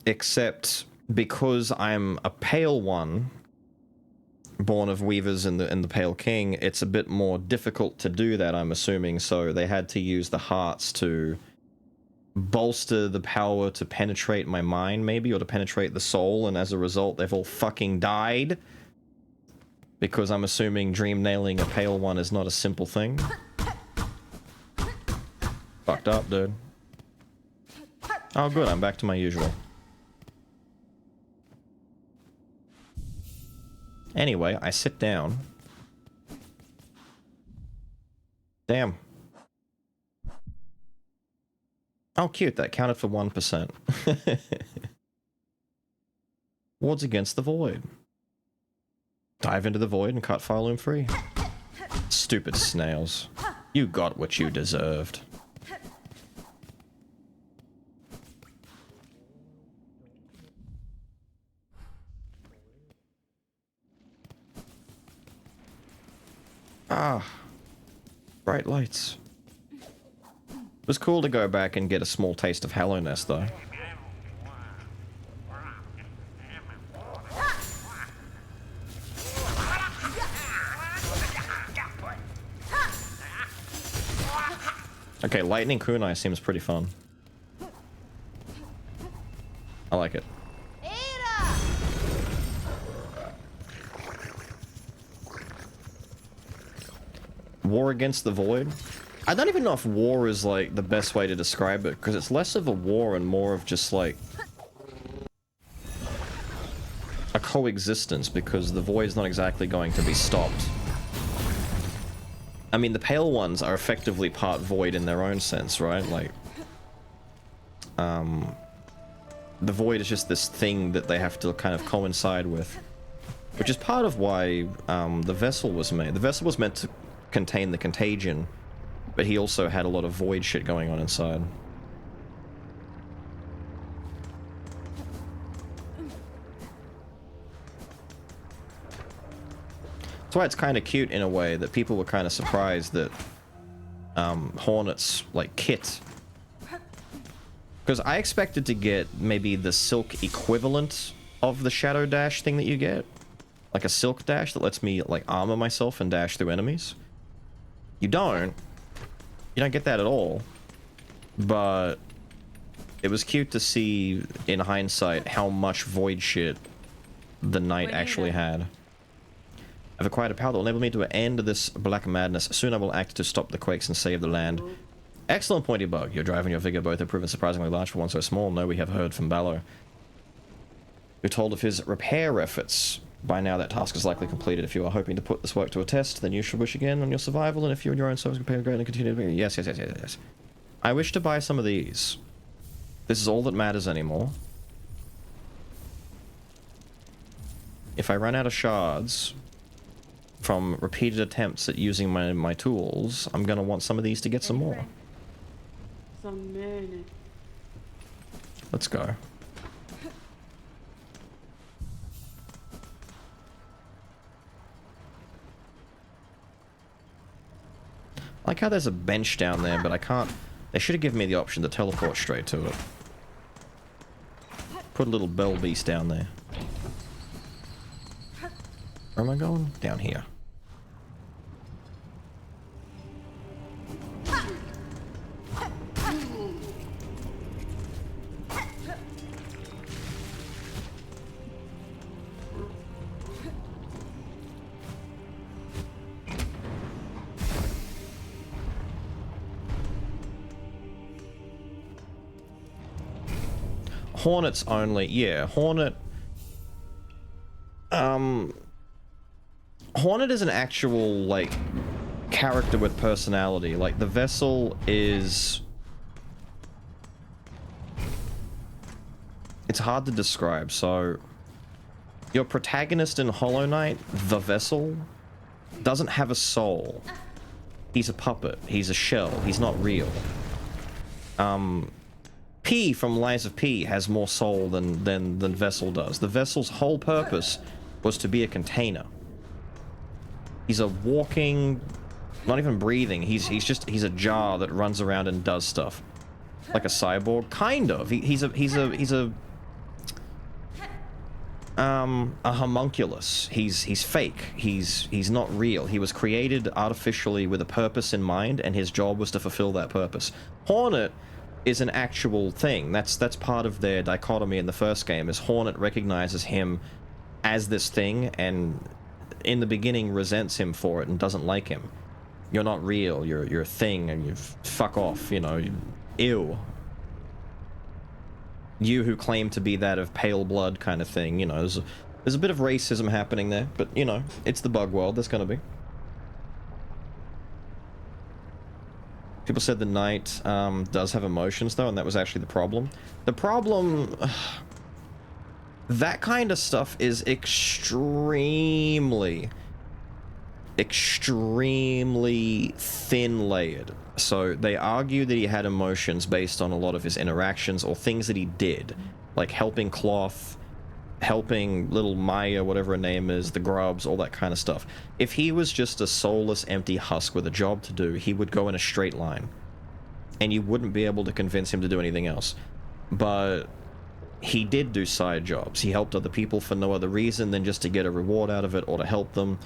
Except because I'm a Pale One, born of Weavers and the Pale King, it's a bit more difficult to do that, I'm assuming, so they had to use the hearts to bolster the power to penetrate my mind, maybe, or to penetrate the soul, and as a result, they've all fucking died. Because I'm assuming dream nailing a Pale One is not a simple thing. Fucked up, dude. Oh, good, I'm back to my usual. Anyway, I sit down. Damn. Oh, cute, that counted for 1%. Wards against the void. Dive into the void and cut Fireloom free. Stupid snails. You got what you deserved. Ah, bright lights. It was cool to go back and get a small taste of Hallow Nest, though. Okay, Lightning Kunai seems pretty fun. I like it. War against the void? I don't even know if war is like the best way to describe it, because it's less of a war and more of just like a coexistence, because the void's not exactly going to be stopped. I mean, the Pale Ones are effectively part void in their own sense, right? Like, the void is just this thing that they have to kind of coincide with, which is part of why the vessel was made. The vessel was meant to contain the contagion, but he also had a lot of void shit going on inside. That's why it's kind of cute in a way that people were kind of surprised that Hornet's like kit, because I expected to get maybe the silk equivalent of the shadow dash thing that you get, like a silk dash that lets me like armor myself and dash through enemies. You don't get that at all, but it was cute to see in hindsight how much void shit the knight actually had. I've acquired a power that will enable me to end this black madness. Soon I will act to stop the quakes and save the land. Excellent, Pointy Bug. Your drive and your vigor both have proven surprisingly large for one so small. No, we have heard from Balor, who told of his repair efforts. By now that task is likely completed. If you are hoping to put this work to a test, then you should wish again on your survival, and if you and your own service compare great and continue to be... Yes. I wish to buy some of these. This is all that matters anymore. If I run out of shards from repeated attempts at using my tools, I'm gonna want some of these to get some more. Let's go. I like how there's a bench down there, but I can't... They should have given me the option to teleport straight to it. Put a little bell beast down there. Where am I going? Down here. Hornet's only, yeah, Hornet. Hornet is an actual, like, character with personality. Like, the vessel is... It's hard to describe, so... Your protagonist in Hollow Knight, the vessel, doesn't have a soul. He's a puppet. He's a shell. He's not real. P from Lies of P has more soul than Vessel does. The Vessel's whole purpose was to be a container. He's a walking, not even breathing. He's a jar that runs around and does stuff, like a cyborg, kind of. He's a homunculus. He's fake. He's not real. He was created artificially with a purpose in mind, and his job was to fulfill that purpose. Hornet is an actual thing. That's part of their dichotomy in the first game, is Hornet recognizes him as this thing, and in the beginning resents him for it and doesn't like him. You're not real. You're a thing, and you fuck off. You know, ew. You who claim to be that of pale blood kind of thing. You know, there's a bit of racism happening there, but you know, it's the bug world. There's gonna be. People said the knight does have emotions, though, and that was actually the problem. The problem... that kind of stuff is extremely thin-layered. So they argue that he had emotions based on a lot of his interactions or things that he did, like helping Cloth, helping little Maya, whatever her name is, the Grubs, all that kind of stuff. If he was just a soulless, empty husk with a job to do, he would go in a straight line. And you wouldn't be able to convince him to do anything else. But he did do side jobs. He helped other people for no other reason than just to get a reward out of it or to help them.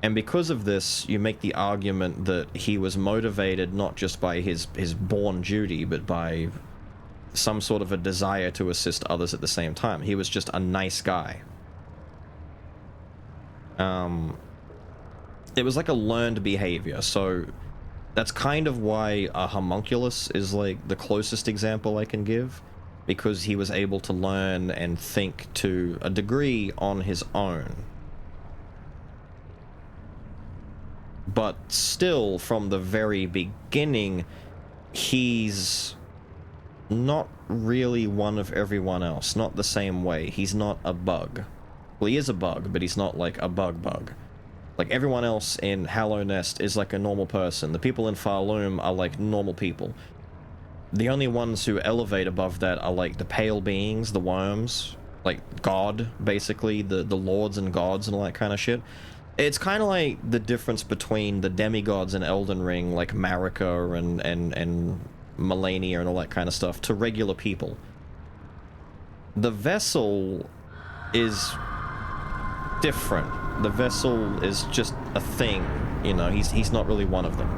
And because of this, you make the argument that he was motivated not just by his born duty, but by some sort of a desire to assist others at the same time. He was just a nice guy. It was like a learned behavior, so that's kind of why a homunculus is like the closest example I can give, because he was able to learn and think to a degree on his own. But still, from the very beginning, he's not really one of everyone else. Not the same way. He's not a bug. Well, he is a bug, but he's not like a bug. Like, everyone else in Hallow Nest is like a normal person. The people in Farloom are like normal people. The only ones who elevate above that are like the pale beings, the worms, like God, basically, the lords and gods and all that kind of shit. It's kind of like the difference between the demigods in Elden Ring, like Marika and Melania and all that kind of stuff, to regular people. The Vessel is different. The Vessel is just a thing, you know, he's not really one of them.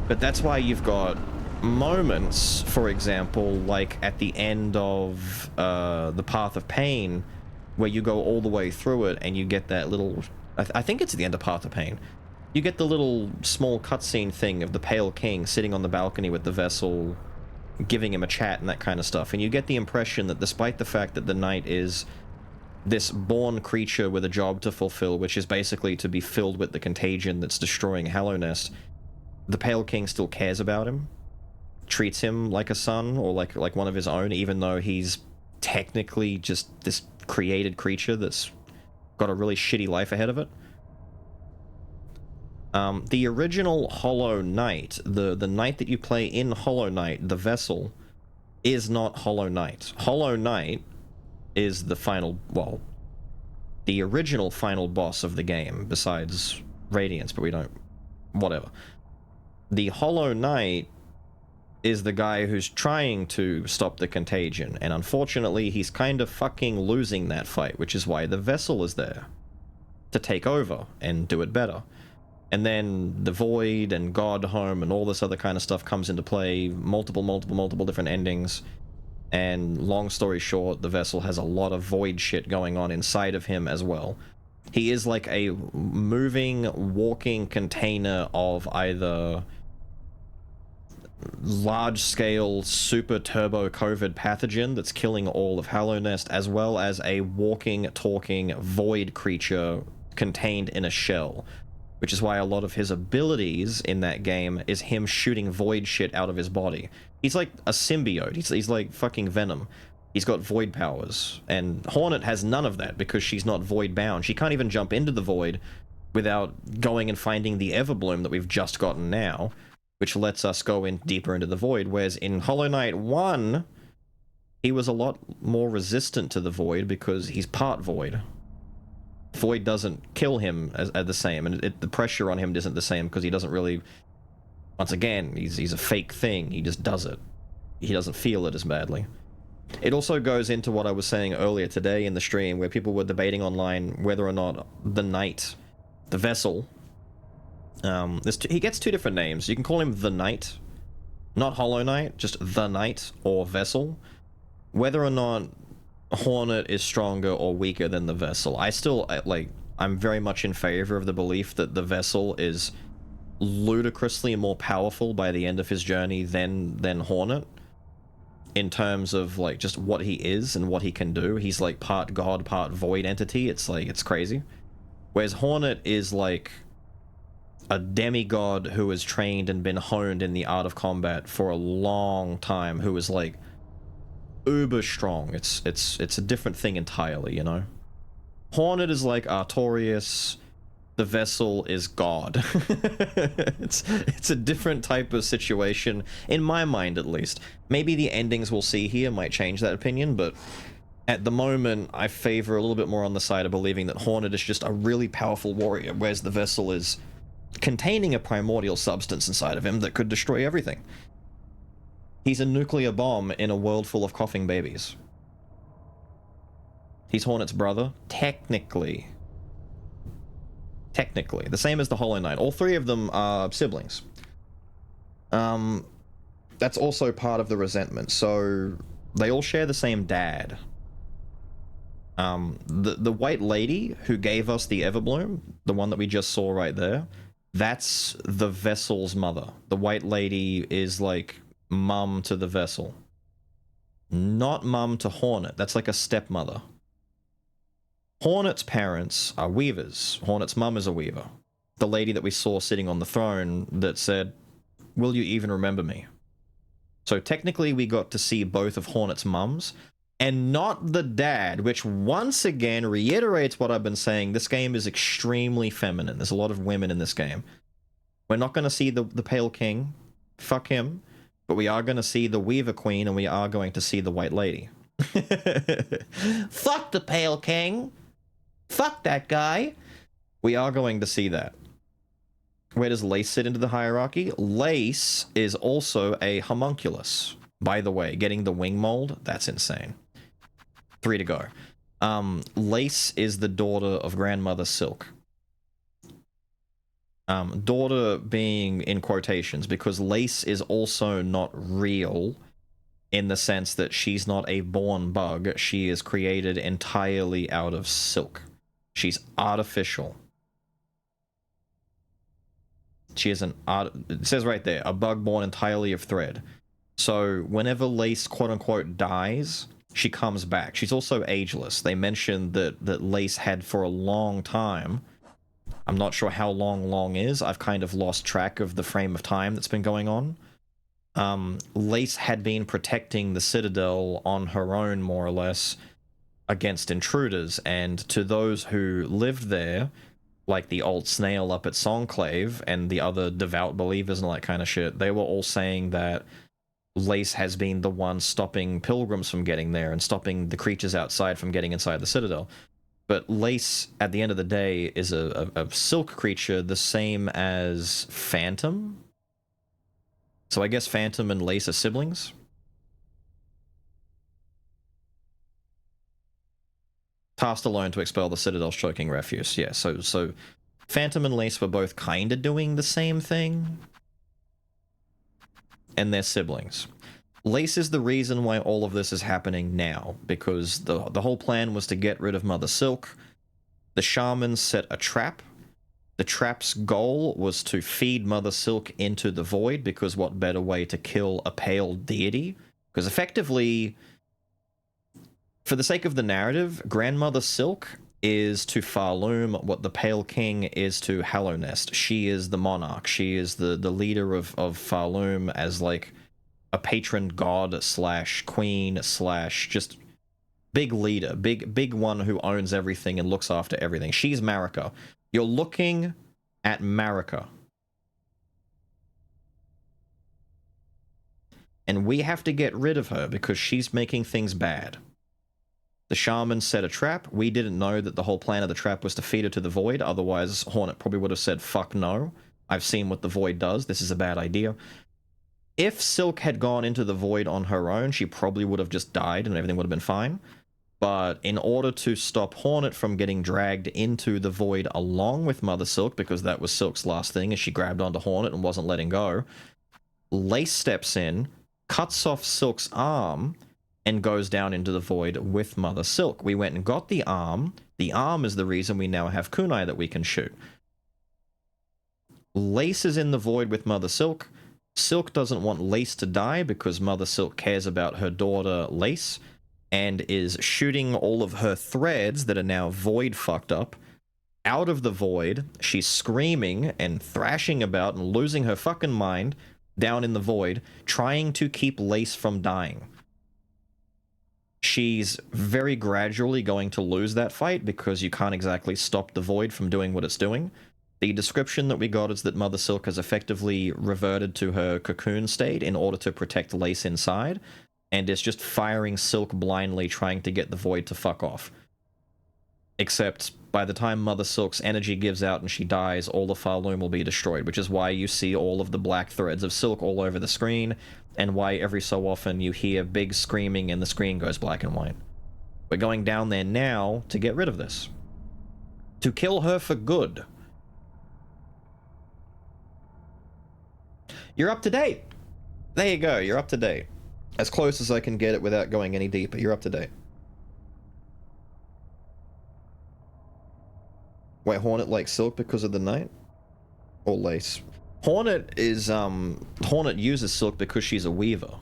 But that's why you've got moments, for example, like at the end of the Path of Pain, where you go all the way through it and you get that little... I think it's the end of Path of Pain. You get the little small cutscene thing of the Pale King sitting on the balcony with the Vessel, giving him a chat and that kind of stuff. And you get the impression that despite the fact that the Knight is this born creature with a job to fulfill, which is basically to be filled with the contagion that's destroying Hallow Nest, the Pale King still cares about him, treats him like a son or like one of his own, even though he's technically just this created creature that's got a really shitty life ahead of it. The original Hollow Knight, the knight that you play in Hollow Knight, the Vessel, is not Hollow Knight. Hollow Knight is the final, well, the original final boss of the game, besides Radiance, but we don't, whatever. The Hollow Knight is the guy who's trying to stop the contagion, and unfortunately he's kind of fucking losing that fight, which is why the Vessel is there. To take over and do it better. And then the Void and Godhome and all this other kind of stuff comes into play, multiple different endings, and long story short, the Vessel has a lot of Void shit going on inside of him as well. He is like a moving, walking container of either large-scale super turbo COVID pathogen that's killing all of Hallow Nest, as well as a walking, talking Void creature contained in a shell. Which is why a lot of his abilities in that game is him shooting Void shit out of his body. He's like a symbiote. He's like fucking Venom. He's got Void powers. And Hornet has none of that because she's not Void bound. She can't even jump into the Void without going and finding the Everbloom that we've just gotten now. which lets us go in deeper into the void. Whereas in Hollow Knight 1, he was a lot more resistant to the void because he's part void. Void doesn't kill him as the same, and the pressure on him isn't the same because he doesn't really. Once again, he's a fake thing. He just does it. He doesn't feel it as badly. It also goes into what I was saying earlier today in the stream, where people were debating online whether or not the knight, the vessel. He gets two different names. You can call him the Knight, not Hollow Knight, just the Knight or Vessel. Whether or not Hornet is stronger or weaker than the Vessel, I'm very much in favor of the belief that the Vessel is ludicrously more powerful by the end of his journey than Hornet, in terms of like just what he is and what he can do. He's like part god, part void entity. It's crazy. Whereas Hornet is like a demigod who has trained and been honed in the art of combat for a long time, who is like uber strong. It's a different thing entirely, you know? Hornet is like Artorias, the Vessel is God. it's a different type of situation, in my mind at least. Maybe the endings we'll see here might change that opinion, but at the moment I favor a little bit more on the side of believing that Hornet is just a really powerful warrior, whereas the Vessel is containing a primordial substance inside of him that could destroy everything. He's a nuclear bomb in a world full of coughing babies. He's Hornet's brother, technically. The same as the Hollow Knight. All three of them are siblings. That's also part of the resentment. So they all share the same dad. The white lady who gave us the Everbloom, the one that we just saw right there, that's the Vessel's mother. The white lady is like mum to the Vessel. Not mum to Hornet. That's like a stepmother. Hornet's parents are weavers. Hornet's mum is a weaver. The lady that we saw sitting on the throne that said, "Will you even remember me?" So technically we got to see both of Hornet's mums, and not the dad, which once again reiterates what I've been saying. This game is extremely feminine. There's a lot of women in this game. We're not going to see the Pale King. Fuck him. But we are going to see the Weaver Queen, and we are going to see the White Lady. Fuck the Pale King. Fuck that guy. We are going to see that. Where does Lace sit into the hierarchy? Lace is also a homunculus. By the way, getting the wing mold, that's insane. 3 to go. Lace is the daughter of Grandmother Silk. Daughter being in quotations, because Lace is also not real in the sense that she's not a born bug. She is created entirely out of silk. She's artificial. She is it says right there, a bug born entirely of thread. So whenever Lace quote-unquote dies, she comes back. She's also ageless. They mentioned that Lace had for a long time. I'm not sure how long is. I've kind of lost track of the frame of time that's been going on. Lace had been protecting the Citadel on her own, more or less, against intruders, and to those who lived there, like the old snail up at Songclave and the other devout believers and all that kind of shit, they were all saying that Lace has been the one stopping pilgrims from getting there and stopping the creatures outside from getting inside the Citadel. But Lace, at the end of the day, is a silk creature the same as Phantom. So I guess Phantom and Lace are siblings. Tasked alone to expel the Citadel's choking refuse. Yeah, so Phantom and Lace were both kind of doing the same thing. And they're siblings. Lace is the reason why all of this is happening now, because the whole plan was to get rid of Mother Silk. The shamans set a trap. The trap's goal was to feed Mother Silk into the void, because what better way to kill a pale deity? Because effectively, for the sake of the narrative, Grandmother Silk is to Farloom what the Pale King is to Hallownest. She is the monarch. She is the leader of Farloom as like a patron god slash queen slash just big leader, big one who owns everything and looks after everything. She's Marika. You're looking at Marika. and we have to get rid of her because she's making things bad. The shaman set a trap. We didn't know that the whole plan of the trap was to feed her to the void, otherwise Hornet probably would have said, fuck no. I've seen what the void does, this is a bad idea. If Silk had gone into the void on her own, she probably would have just died and everything would have been fine. But in order to stop Hornet from getting dragged into the void along with Mother Silk, because that was Silk's last thing as she grabbed onto Hornet and wasn't letting go, Lace steps in, cuts off Silk's arm, and goes down into the void with Mother Silk. We went and got the arm. The arm is the reason we now have kunai that we can shoot. Lace is in the void with Mother Silk. Silk doesn't want Lace to die because Mother Silk cares about her daughter Lace and is shooting all of her threads that are now void fucked up out of the void. She's screaming and thrashing about and losing her fucking mind down in the void, trying to keep Lace from dying. She's very gradually going to lose that fight because you can't exactly stop the void from doing what it's doing. The description that we got is that Mother Silk has effectively reverted to her cocoon state in order to protect Lace inside, and is just firing Silk blindly trying to get the void to fuck off. Except by the time Mother Silk's energy gives out and she dies, all the Farloom will be destroyed, which is why you see all of the black threads of Silk all over the screen, and why every so often you hear big screaming and the screen goes black and white. We're going down there now to get rid of this. To kill her for good. You're up to date! There you go, you're up to date. As close as I can get it without going any deeper, you're up to date. Wait, Hornet likes Silk because of the night? Or Lace? Hornet is, Hornet uses Silk because she's a weaver.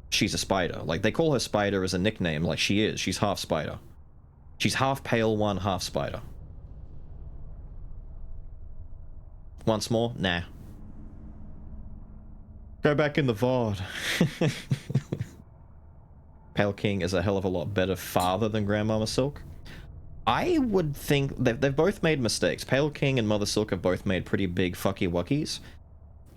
She's a spider. Like, they call her Spider as a nickname, like she is. She's half spider. She's half pale one, half spider. Once more? Nah. Go back in the VOD. Pale King is a hell of a lot better father than Grandmama Silk. I would think they've both made mistakes. Pale King and Mother Silk have both made pretty big fucky wuckies,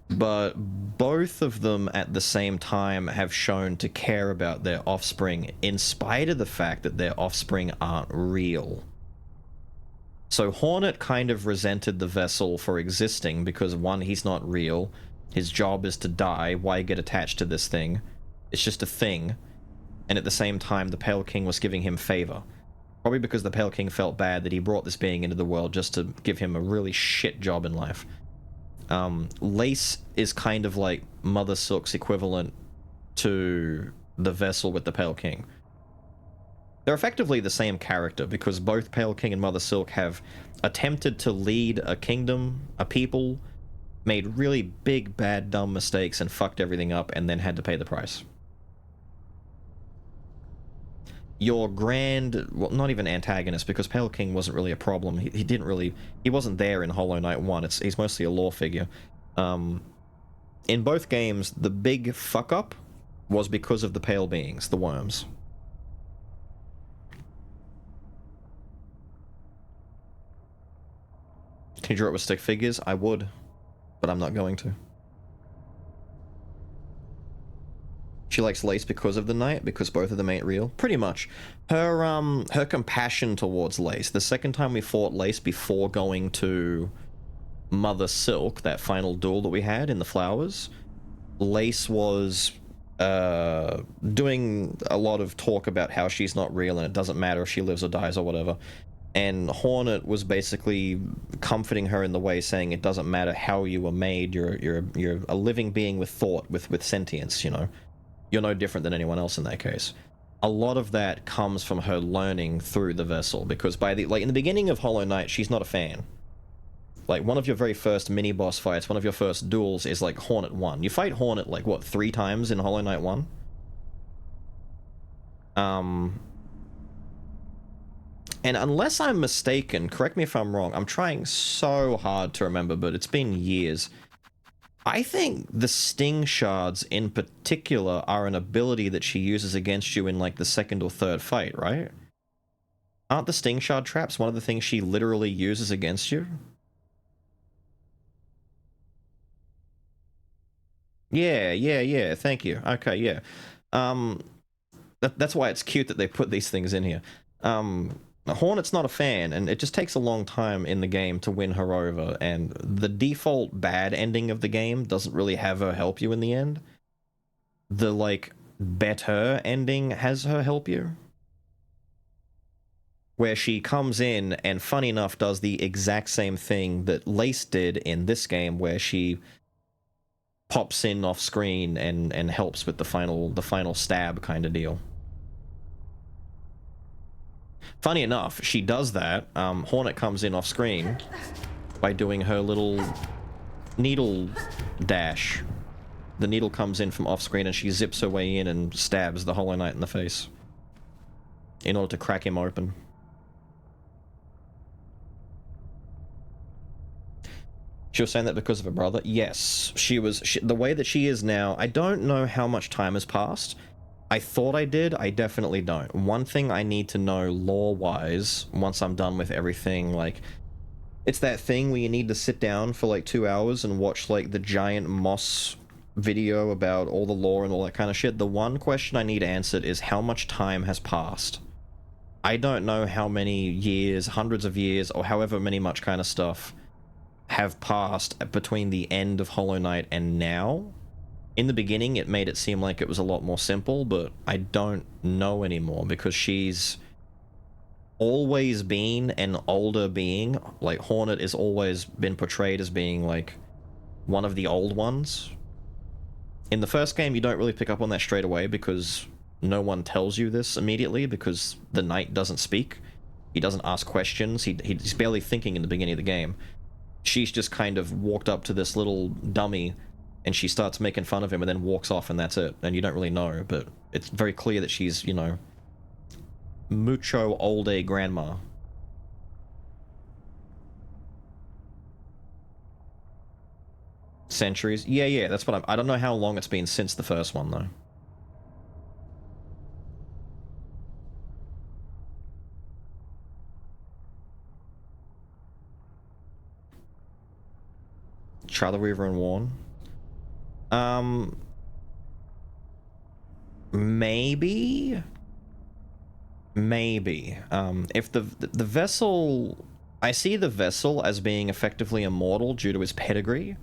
but both of them at the same time have shown to care about their offspring in spite of the fact that their offspring aren't real. So Hornet kind of resented the vessel for existing because, one, he's not real. His job is to die. Why get attached to this thing? It's just a thing. And at the same time, the Pale King was giving him favor. Probably because the Pale King felt bad that he brought this being into the world just to give him a really shit job in life. Lace is kind of like Mother Silk's equivalent to the vessel with the Pale King. They're effectively the same character because both Pale King and Mother Silk have attempted to lead a kingdom, a people, made really big, bad, dumb mistakes and fucked everything up and then had to pay the price. Your grand, well, not even antagonist, because Pale King wasn't really a problem. He didn't really, he wasn't there in Hollow Knight 1. He's mostly a lore figure. In both games, the big fuck-up was because of the pale beings, the worms. Can you draw it with stick figures? I would, but I'm not going to. She likes Lace because of the night, because both of them ain't real. Pretty much. Her compassion towards Lace. The second time we fought Lace before going to Mother Silk, that final duel that we had in the flowers, Lace was doing a lot of talk about how she's not real and it doesn't matter if she lives or dies or whatever. And Hornet was basically comforting her in the way, saying it doesn't matter how you were made, you're a living being with thought, with sentience, you know. You're no different than anyone else in that case. A lot of that comes from her learning through the vessel, because by the, like, in the beginning of Hollow Knight, she's not a fan. Like, one of your very first mini-boss fights, one of your first duels is, like, Hornet 1. You fight Hornet, like, what, 3 times in Hollow Knight 1? And unless I'm mistaken, correct me if I'm wrong, I'm trying so hard to remember, but it's been years. I think the Sting Shards in particular are an ability that she uses against you in, like, the second or third fight, right? Aren't the Sting Shard traps one of the things she literally uses against you? Yeah. Thank you. Okay, yeah. That's why it's cute that they put these things in here. Hornet's not a fan, and it just takes a long time in the game to win her over, and the default bad ending of the game doesn't really have her help you in the end. The, like, better ending has her help you. Where she comes in and, funny enough, does the exact same thing that Lace did in this game, where she pops in off screen and helps with the final stab kind of deal. Funny enough, she does that. Hornet comes in off screen by doing her little needle dash. The needle comes in from off screen and she zips her way in and stabs the Hollow Knight in the face in order to crack him open. She was saying that because of her brother? Yes. The way that she is now, I don't know how much time has passed. I thought I did, I definitely don't. One thing I need to know lore-wise, once I'm done with everything, like, it's that thing where you need to sit down for like 2 hours and watch like the giant moss video about all the lore and all that kind of shit. The one question I need answered is how much time has passed. I don't know how many years, hundreds of years, or however many much kind of stuff have passed between the end of Hollow Knight and now. In the beginning, it made it seem like it was a lot more simple, but I don't know anymore because she's always been an older being. Like, Hornet has always been portrayed as being, like, one of the old ones. In the first game, you don't really pick up on that straight away because no one tells you this immediately because the knight doesn't speak. He doesn't ask questions. He's barely thinking in the beginning of the game. She's just kind of walked up to this little dummy and she starts making fun of him and then walks off and that's it. And you don't really know, but it's very clear that she's, you know, mucho olde grandma. Centuries? Yeah, that's what I don't know how long it's been since the first one, though. Charlie Weaver and Warren? Maybe? Maybe. If the vessel... I see the vessel as being effectively immortal due to his pedigree.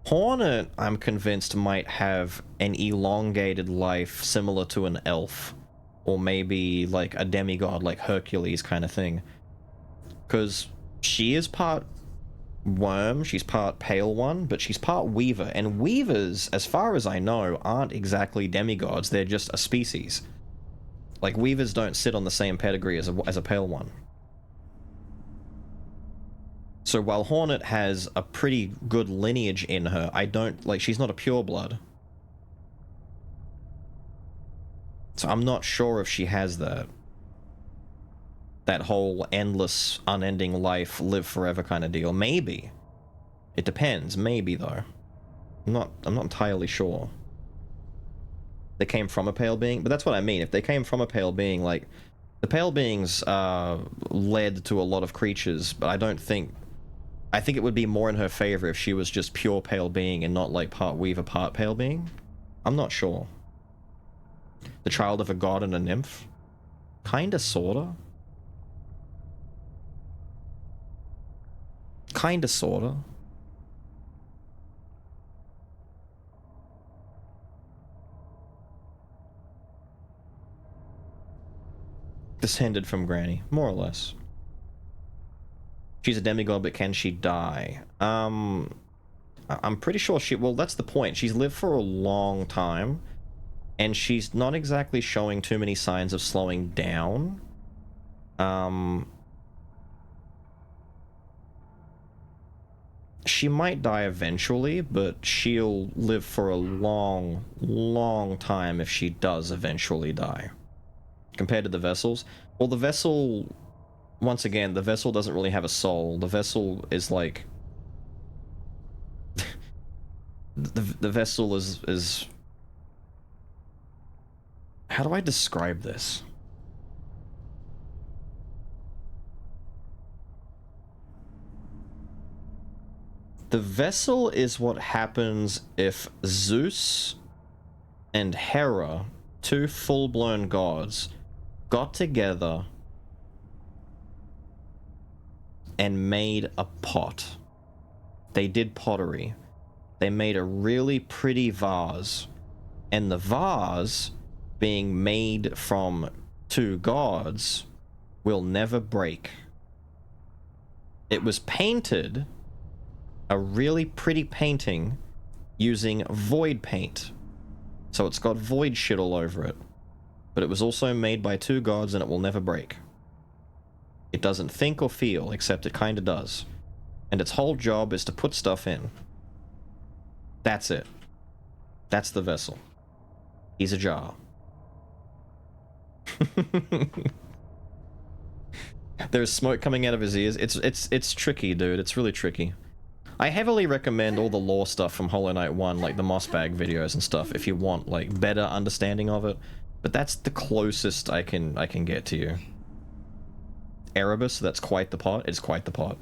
Hornet, I'm convinced, might have an elongated life similar to an elf. Or maybe, like, a demigod like Hercules kind of thing. Because she is part worm, she's part pale one, but she's part weaver. And weavers, as far as I know, aren't exactly demigods, they're just a species. Like, weavers don't sit on the same pedigree as a pale one. So while Hornet has a pretty good lineage in her, I don't, like, she's not a pureblood. So I'm not sure if she has that. That whole endless, unending life, live forever kind of deal. Maybe. It depends. Maybe, though. I'm not entirely sure. They came from a pale being, but that's what I mean. If they came from a pale being, like, the pale beings led to a lot of creatures, but I think it would be more in her favor if she was just pure pale being and not, like, part weaver, part pale being. I'm not sure. The child of a god and a nymph? Kinda, sorta. Kinda, sorta. Descended from Granny, more or less. She's a demigod, but can she die? I'm pretty sure well, that's the point. She's lived for a long time, and she's not exactly showing too many signs of slowing down. She might die eventually, but she'll live for a long, long time if she does eventually die. Compared to the vessels. Well, the vessel... Once again, the vessel doesn't really have a soul. The vessel is like... the vessel is... How do I describe this? The vessel is what happens if Zeus and Hera, two full-blown gods, got together and made a pot. They did pottery. They made a really pretty vase. And the vase, being made from two gods, will never break. It was painted, a really pretty painting, using void paint. So it's got void shit all over it. But it was also made by two gods and it will never break. It doesn't think or feel, except it kinda does. And its whole job is to put stuff in. That's it. That's the vessel. He's a jar. There's smoke coming out of his ears. It's tricky, dude. It's really tricky. I heavily recommend all the lore stuff from Hollow Knight 1, like the moss bag videos and stuff, if you want like better understanding of it. But that's the closest I can get to you. Erebus, that's quite the pot. It's quite the pot.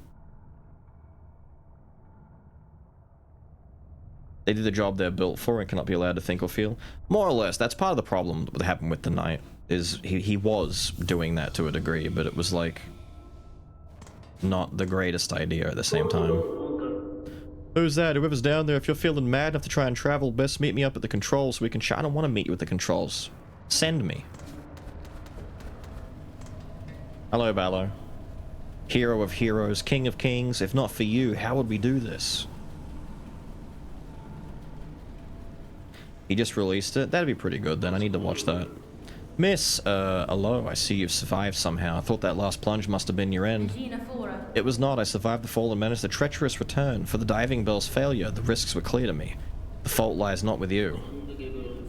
They did the job they're built for and cannot be allowed to think or feel. More or less, that's part of the problem that happened with the Knight, is he was doing that to a degree, but it was like not the greatest idea at the same time. Who's that? Whoever's down there, if you're feeling mad enough to try and travel, best meet me up at the controls so we can chat. I don't want to meet you at the controls. Send me. Hello, Ballo. Hero of heroes, king of kings. If not for you, how would we do this? He just released it? That'd be pretty good then. I need to watch that. Miss, hello. I see you've survived somehow. I thought that last plunge must have been your end. It was not. I survived the fall and managed the treacherous return. For the diving bell's failure, the risks were clear to me. The fault lies not with you.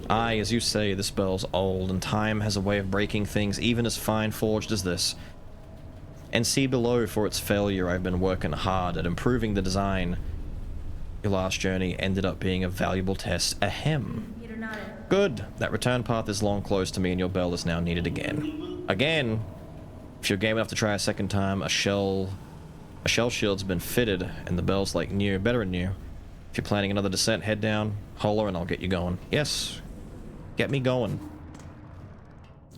Aye, as you say, this bell's old, and time has a way of breaking things even as fine forged as this. And see below, for its failure, I've been working hard at improving the design. Your last journey ended up being a valuable test. Ahem. Good. That return path is long closed to me, and your bell is now needed again. Again? If you're game enough to try a second time, a shell shield's been fitted, and the bell's like new, better than new. If you're planning another descent, head down, holler, and I'll get you going. Yes. Get me going.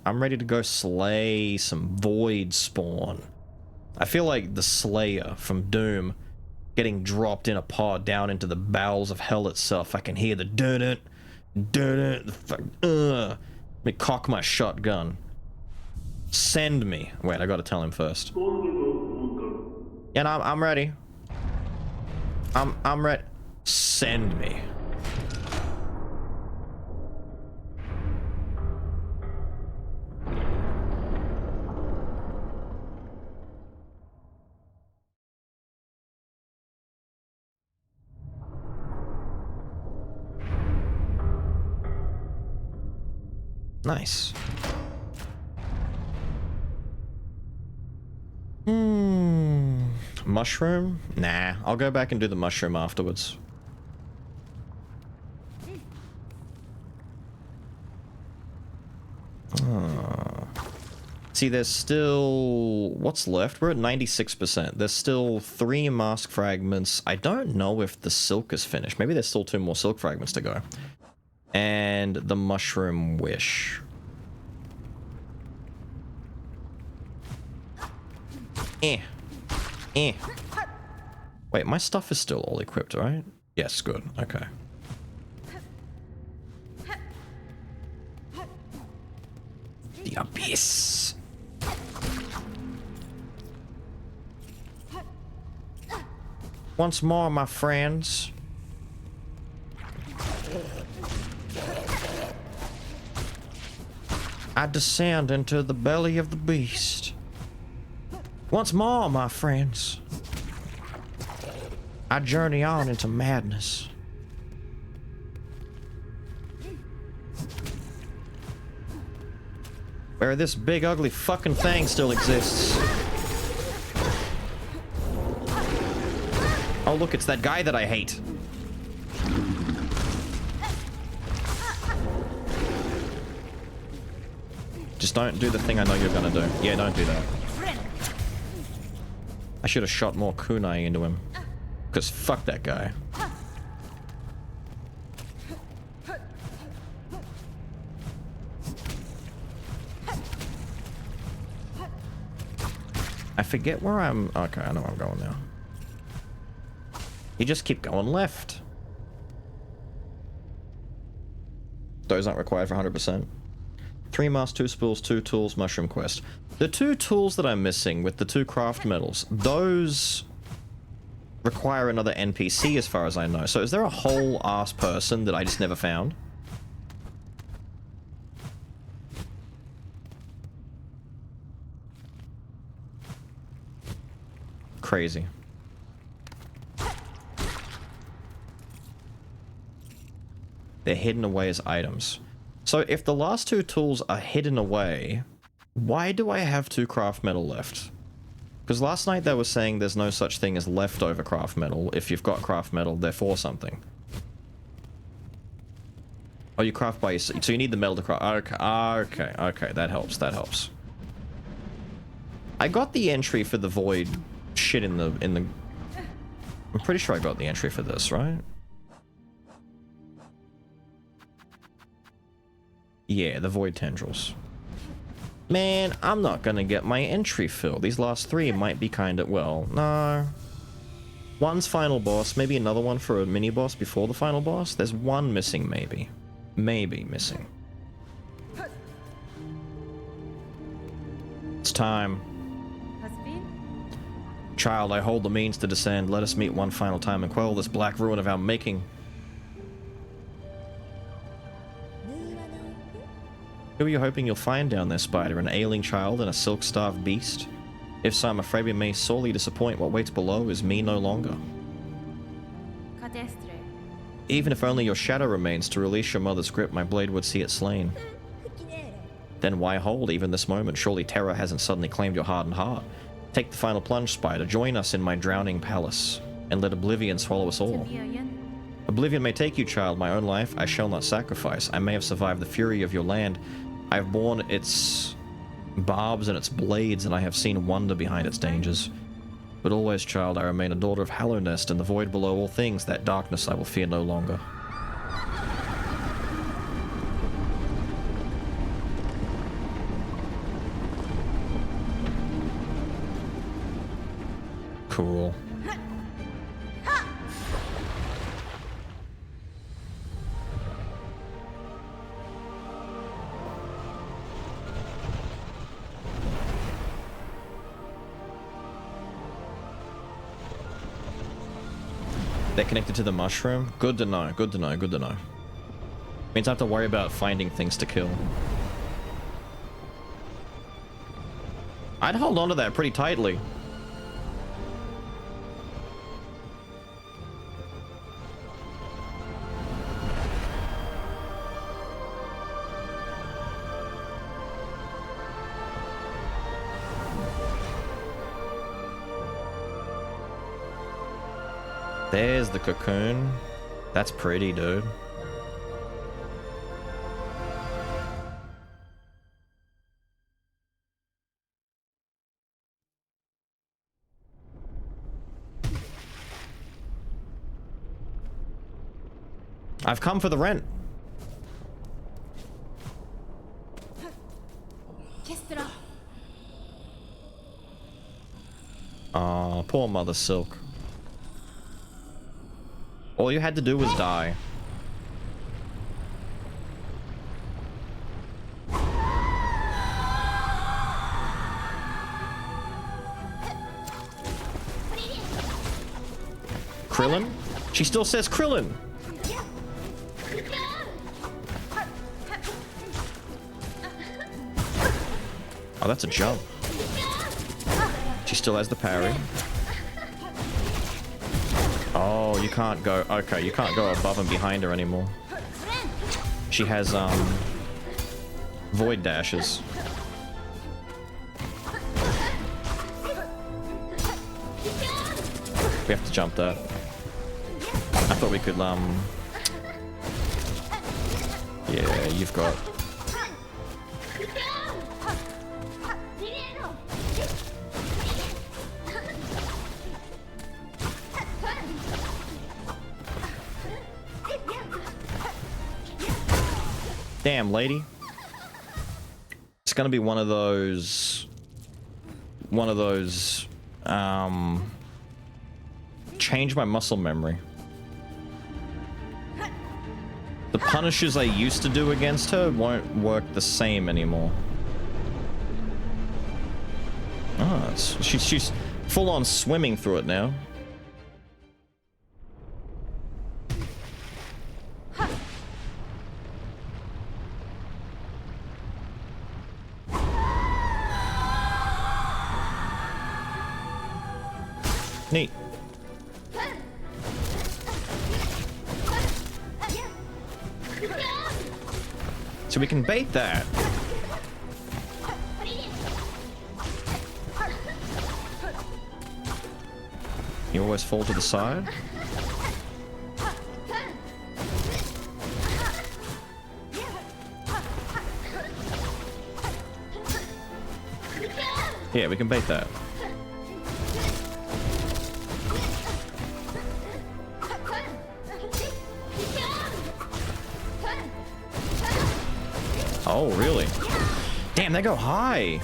I'm ready to go slay some void spawn. I feel like the Slayer from Doom getting dropped in a pod down into the bowels of hell itself. I can hear the dun-dun, dun-dun, the fuck, Let me cock my shotgun. Send me. Wait, I gotta tell him first. Yeah, no, I'm ready. I'm ready. Send me. Nice. Mushroom? Nah, I'll go back and do the mushroom afterwards. See, there's still... What's left? We're at 96%. There's still 3 mask fragments. I don't know if the silk is finished. Maybe there's still 2 more silk fragments to go. And the mushroom wish. Wait, my stuff is still all equipped, right? Yes, good. Okay. The abyss. Once more, my friends. I descend into the belly of the beast. Once more, my friends. I journey on into madness. Where this big ugly fucking thing still exists. Oh look, it's that guy that I hate. Just don't do the thing I know you're gonna do. Yeah, don't do that. I should have shot more kunai into him. Because fuck that guy. I forget where I'm... Okay, I know where I'm going now. You just keep going left. Those aren't required for 100%. 3 masks, 2 spools, 2 tools, mushroom quest. The 2 tools that I'm missing with the 2 craft medals, those require another NPC as far as I know. So is there a whole ass person that I just never found? Crazy. They're hidden away as items. So if the last 2 tools are hidden away, why do I have 2 craft metal left? Because last night they were saying there's no such thing as leftover craft metal. If you've got craft metal, they're for something. Oh, you craft by yourself. So you need the metal to craft. Okay, that helps, that helps. I got the entry for the void shit in the... I'm pretty sure I got the entry for this, right? Yeah, the void tendrils. Man, I'm not gonna get my entry filled. These last 3 might be kind of... Well, no. One's final boss, maybe another one for a mini boss before the final boss. There's 1 missing, maybe. Maybe missing. It's time. Child, I hold the means to descend. Let us meet one final time and quell this black ruin of our making. Who are you hoping you'll find down there, Spider? An ailing child and a silk-starved beast? If so, I'm afraid we may sorely disappoint. What waits below is me no longer. Even if only your shadow remains to release your mother's grip, my blade would see it slain. Then why hold even this moment? Surely terror hasn't suddenly claimed your hardened heart. Take the final plunge, Spider. Join us in my drowning palace, and let oblivion swallow us all. Oblivion may take you, child. My own life I shall not sacrifice. I may have survived the fury of your land. I have borne its barbs and its blades, and I have seen wonder behind its dangers. But always, child, I remain a daughter of Hallownest, and the void below all things. That darkness I will fear no longer. Cool. They're connected to the mushroom? Good to know, good to know, good to know. Means I have to worry about finding things to kill. I'd hold on to that pretty tightly. There's the cocoon. That's pretty, dude. I've come for the rent. Aw, poor Mother Silk. All you had to do was die. Krillin? She still says Krillin! Oh, that's a jump. She still has the parry. Oh, you can't go... Okay, you can't go above and behind her anymore. She has, void dashes. We have to jump that. I thought we could, Yeah, you've got... Damn, lady. It's gonna be one of those, change my muscle memory. The punishes I used to do against her won't work the same anymore. Ah, she's full on swimming through it now. Neat. So we can bait that. You always fall to the side. Yeah, we can bait that. Oh, really? Damn, they go high.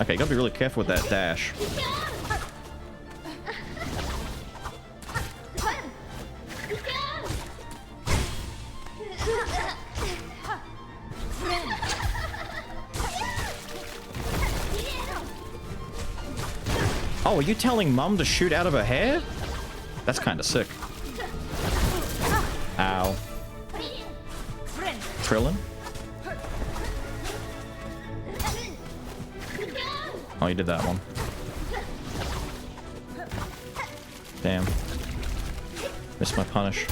Okay, you gotta be really careful with that dash. Oh, are you telling Mum to shoot out of her hair? That's kind of sick. Ow. Trillin'? Oh, you did that one. Damn. Missed my punish.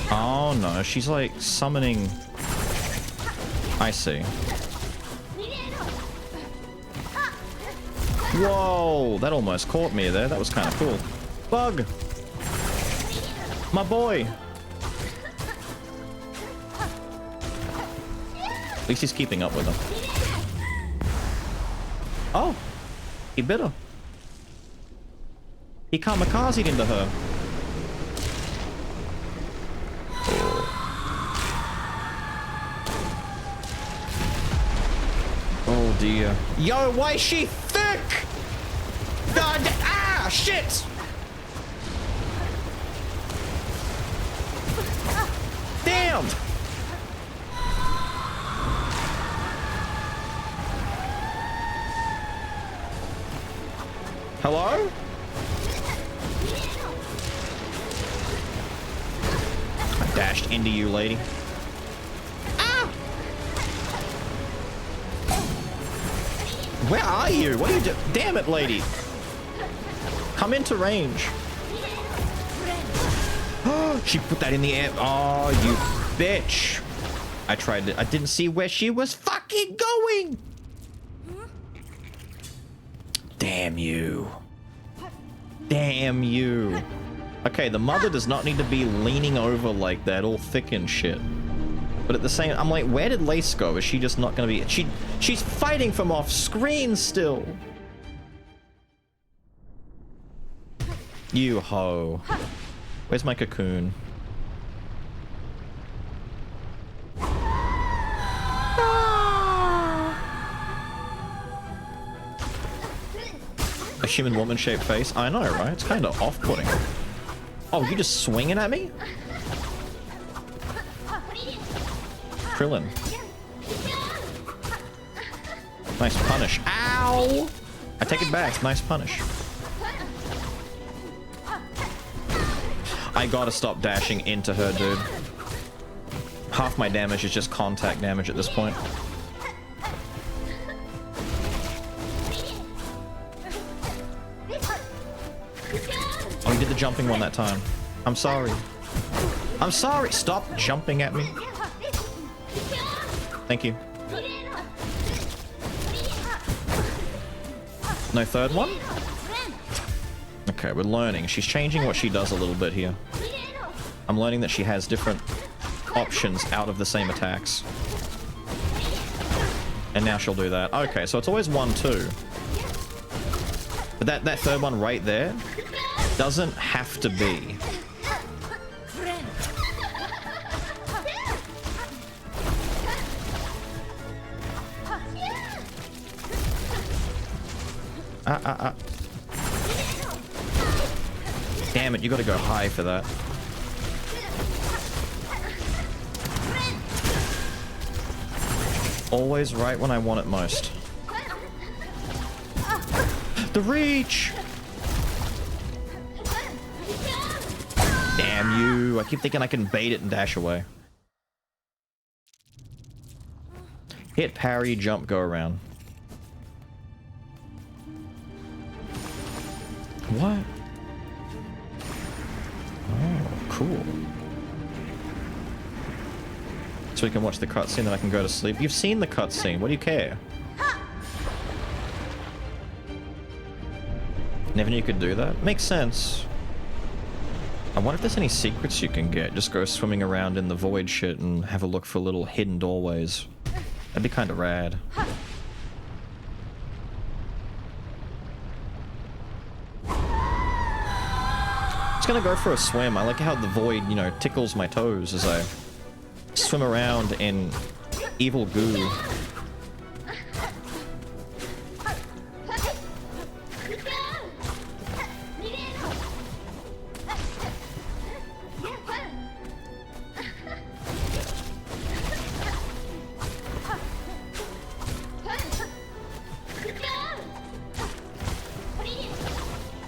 Oh no, she's like summoning... I see. Whoa, that almost caught me there. That was kind of cool. Bug! My boy! At least he's keeping up with him. Oh! He bit her. He kamikazed into her. Oh dear. Yo, why is she thick? Ah, shit! Damn! Hello? I dashed into you, lady. Ah! Where are you? What are you doing? Damn it, lady. Come into range. She put that in the air. Oh, you bitch. I tried to... I didn't see where she was fucking going. Damn you. Damn you. Okay, the mother does not need to be leaning over like that, all thick and shit. But at the same... I'm like, where did Lace go? Is she just not gonna be... She's fighting from off screen still. You hoe. Where's my cocoon? A human woman-shaped face? I know, right? It's kind of off-putting. Oh, you just swinging at me? Krillin. Nice punish. Ow! I take it back. Nice punish. I gotta stop dashing into her, dude. Half my damage is just contact damage at this point. Oh, you did the jumping one that time. I'm sorry. I'm sorry. Stop jumping at me. Thank you. No third one? Okay, we're learning. She's changing what she does a little bit here. I'm learning that she has different options out of the same attacks. And now she'll do that. Okay, so it's always 1-2. But that third one right there doesn't have to be. Damn it, you gotta go high for that. Always right when I want it most. The reach! Damn you. I keep thinking I can bait it and dash away. Hit, parry, jump, go around. What? Oh, cool. So we can watch the cutscene, then I can go to sleep. You've seen the cutscene. What do you care? Never knew you could do that. Makes sense. I wonder if there's any secrets you can get. Just go swimming around in the void shit and have a look for little hidden doorways. That'd be kind of rad. Just gonna go for a swim. I like how the void, you know, tickles my toes as I swim around in evil goo.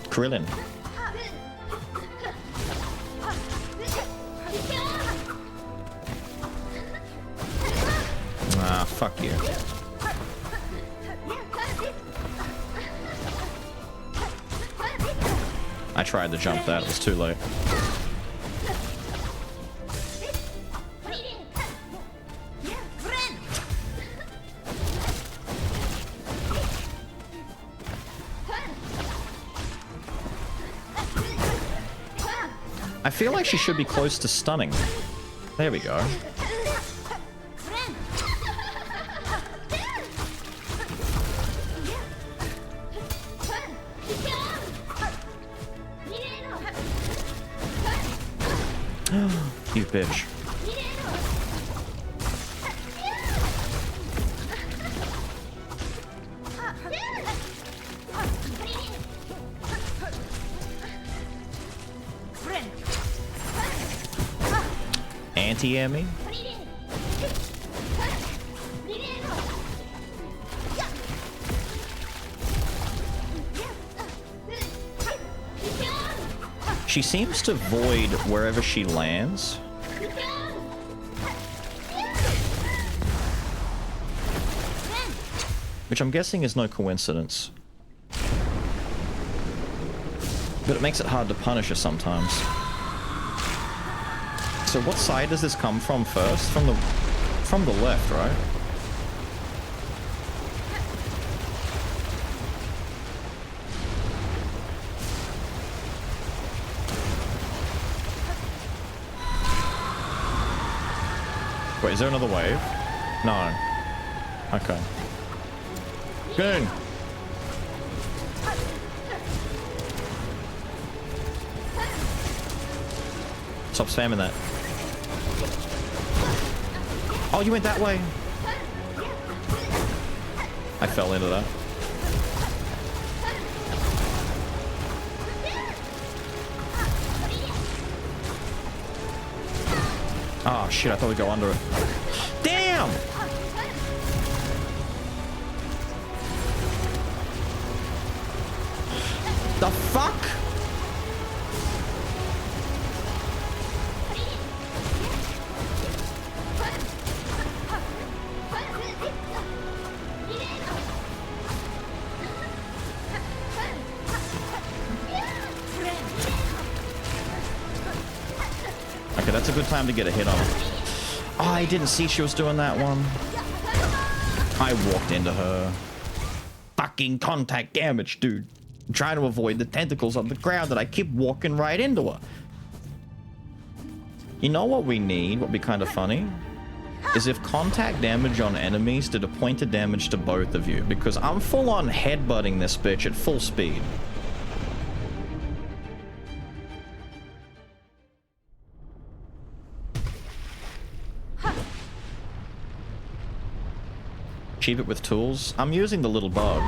Krillin. Ah, fuck you. I tried to jump that, it was too late. I feel like she should be close to stunning. There we go. You bitch. Anti-Emmy? She seems to void wherever she lands. Which I'm guessing is no coincidence. But it makes it hard to punish her sometimes. So what side does this come from first? From the left, right? Wait, is there another wave? No. Okay. Good. Stop spamming that. Oh, you went that way. I fell into that. Oh shit, I thought we'd go under it. Damn! The fuck? Okay, that's a good time to get a hit on her. Oh, I didn't see she was doing that one. I walked into her. Fucking contact damage, dude. I'm trying to avoid the tentacles on the ground and I keep walking right into her. You know what we need? What would be kind of funny? is if contact damage on enemies did a pointed damage to both of you, because I'm full on headbutting this bitch at full speed. Achieve it with tools. I'm using the little bug.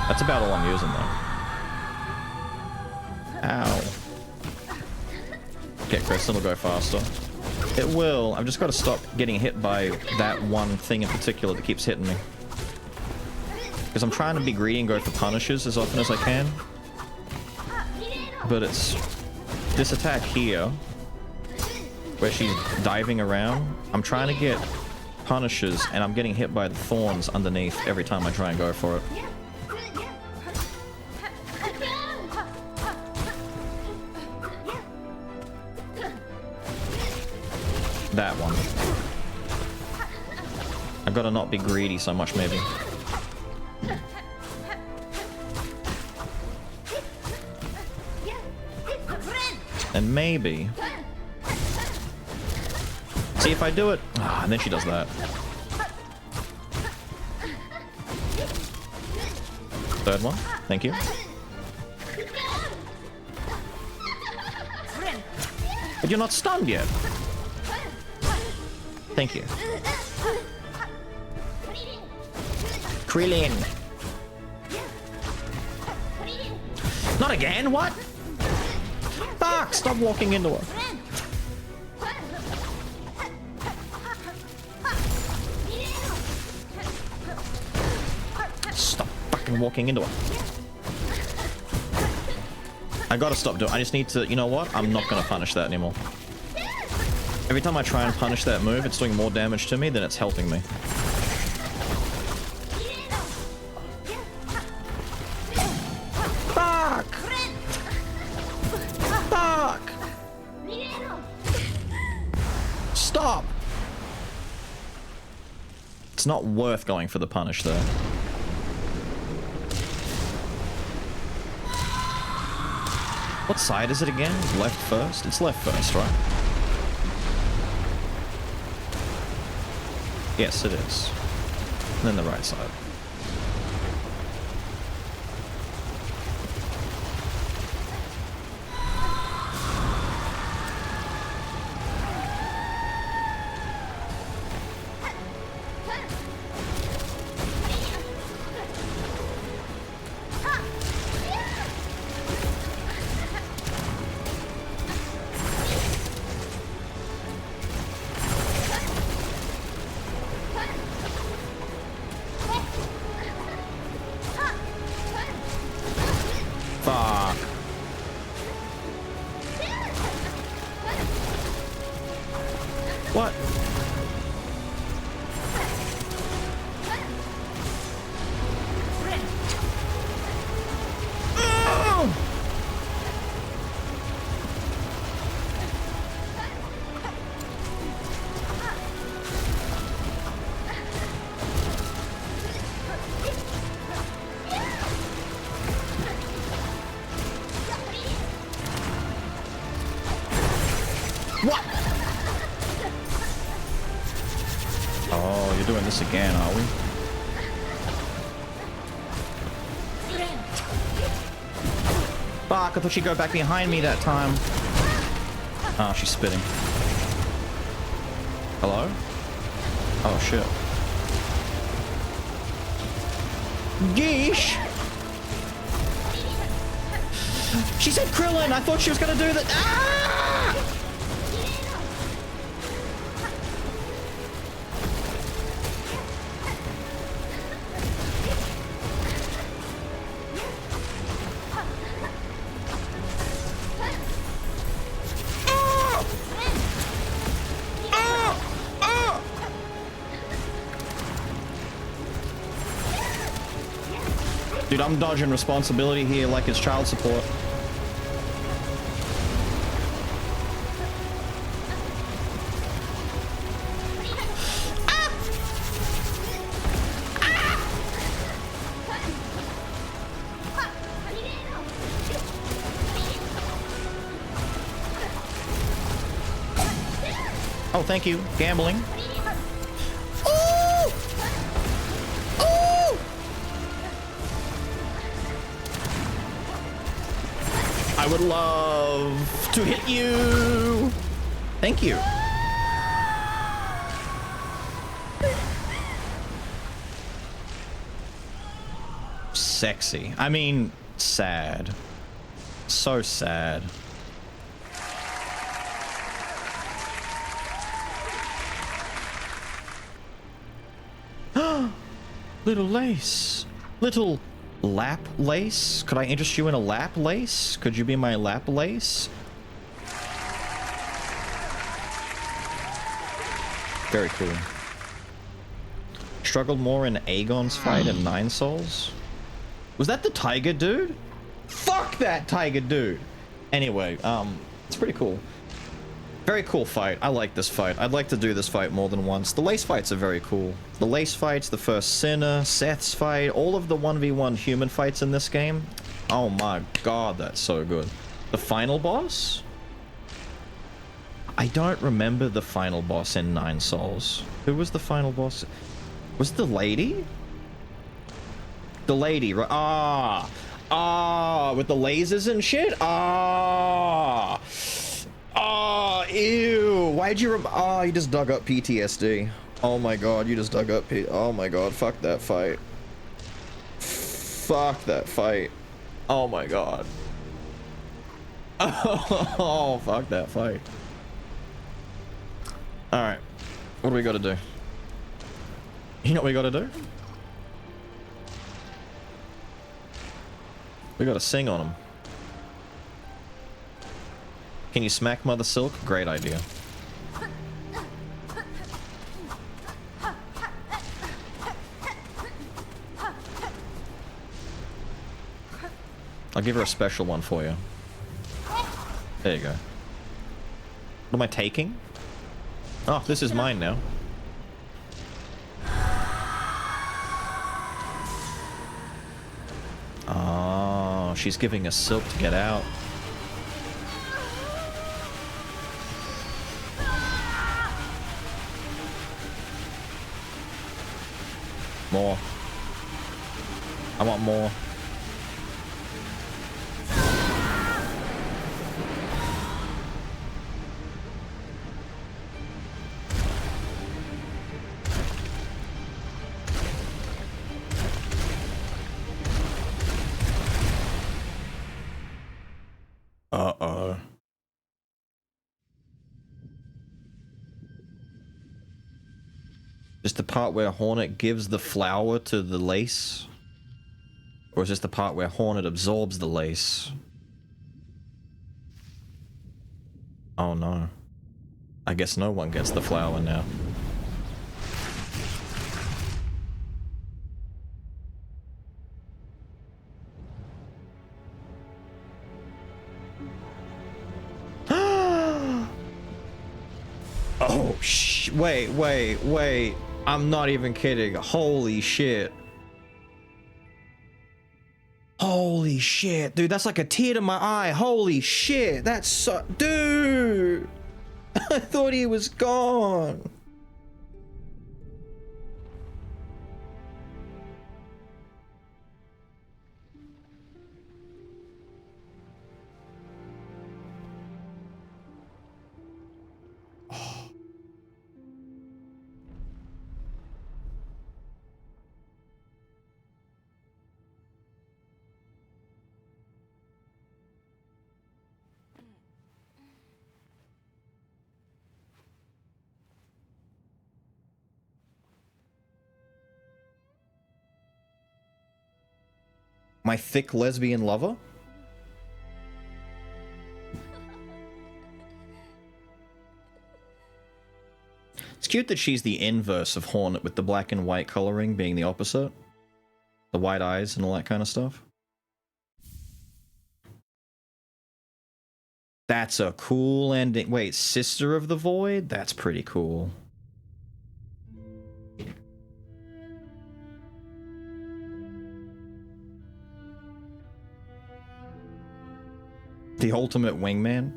That's about all I'm using though. Ow. Okay, Kristen will go faster. It will. I've just got to stop getting hit by that one thing in particular that keeps hitting me. Because I'm trying to be greedy and go for punishes as often as I can. But it's this attack here, where she's diving around. I'm trying to get punishes, and I'm getting hit by the thorns underneath every time I try and go for it. That one. I've got to not be greedy so much, maybe. And maybe... See, if I do it... Ah, and then she does that. Third one. Thank you. But you're not stunned yet. Thank you. Krillin. Not again? What? Fuck! Stop walking into her. Stop fucking walking into her. I gotta stop doing. I just need to. You know what? I'm not gonna punish that anymore. Every time I try and punish that move, it's doing more damage to me than it's helping me. Fuck! Fuck! Stop! It's not worth going for the punish there. What side is it again? Left first? It's left first, right? Yes, it is. And then the right side. Fuck. What? What? Oh, you're doing this again, are we? Fuck, I thought she'd go back behind me that time. Oh, she's spitting. Hello? Oh, shit. Yeesh! She said Krillin! I thought she was gonna do that. Ah! Dude, I'm dodging responsibility here like it's child support. Oh, thank you. Gambling. I would love to hit you. Thank you. Sexy. I mean, sad. So sad. Little lace. Little lap lace? Could I interest you in a lap lace? Could you be my lap lace? Very cool. Struggled more in Aegon's fight in Nine Souls? Was that the tiger dude? Fuck that tiger dude! Anyway, it's pretty cool. Very cool fight. I like this fight. I'd like to do this fight more than once. The lace fights are very cool. The lace fights, the first Sinner, Seth's fight, all of the 1v1 human fights in this game. Oh my god, that's so good. The final boss? I don't remember the final boss in Nine Souls. Who was the final boss? Was it the lady? The lady, right? With the lasers and shit? Oh, ew. Why'd you you just dug up PTSD. Oh my god, you just dug up oh my god, fuck that fight. Fuck that fight. Oh my god. Oh, fuck that fight. Alright. What do we gotta do? You know what we gotta do? We gotta sing on him. Can you smack Mother Silk? Great idea. I'll give her a special one for you. There you go. What am I taking? Oh, this is mine now. Oh, she's giving us Silk to get out. More. I want more. Uh-oh. Just the part where Hornet gives the flower to the lace? Or is this the part where Hornet absorbs the lace? Oh no. I guess no one gets the flower now. Oh, wait. I'm not even kidding. Holy shit. Holy shit. Dude, that's like a tear to my eye. Holy shit. That's so... Dude! I thought he was gone. My thick lesbian lover? It's cute that she's the inverse of Hornet with the black and white coloring being the opposite. The white eyes and all that kind of stuff. That's a cool ending. Wait, Sister of the Void? That's pretty cool. The ultimate wingman.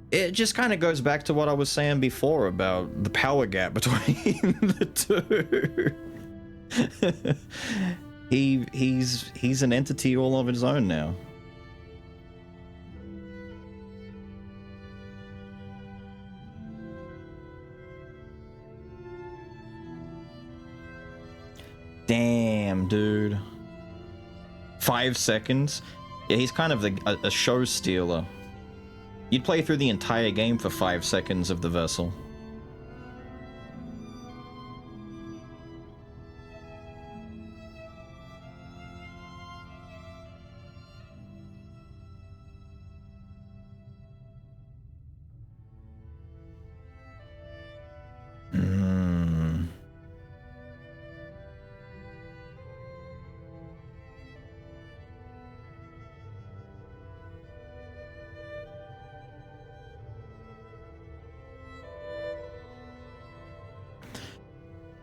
It just kind of goes back to what I was saying before about the power gap between the two. He's an entity all of his own now. Damn, dude. 5 seconds? Yeah, he's kind of a show stealer. You'd play through the entire game for 5 seconds of the vessel.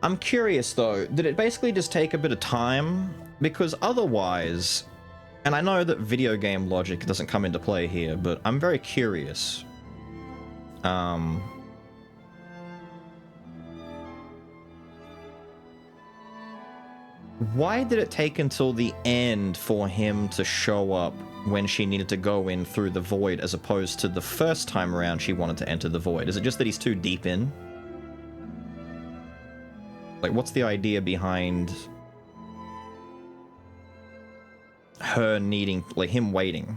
I'm curious though, did it basically just take a bit of time? Because otherwise, and I know that video game logic doesn't come into play here, but I'm very curious. Why did it take until the end for him to show up when she needed to go in through the void as opposed to the first time around she wanted to enter the void? Is it just that he's too deep in? Like, what's the idea behind her needing, like, him waiting?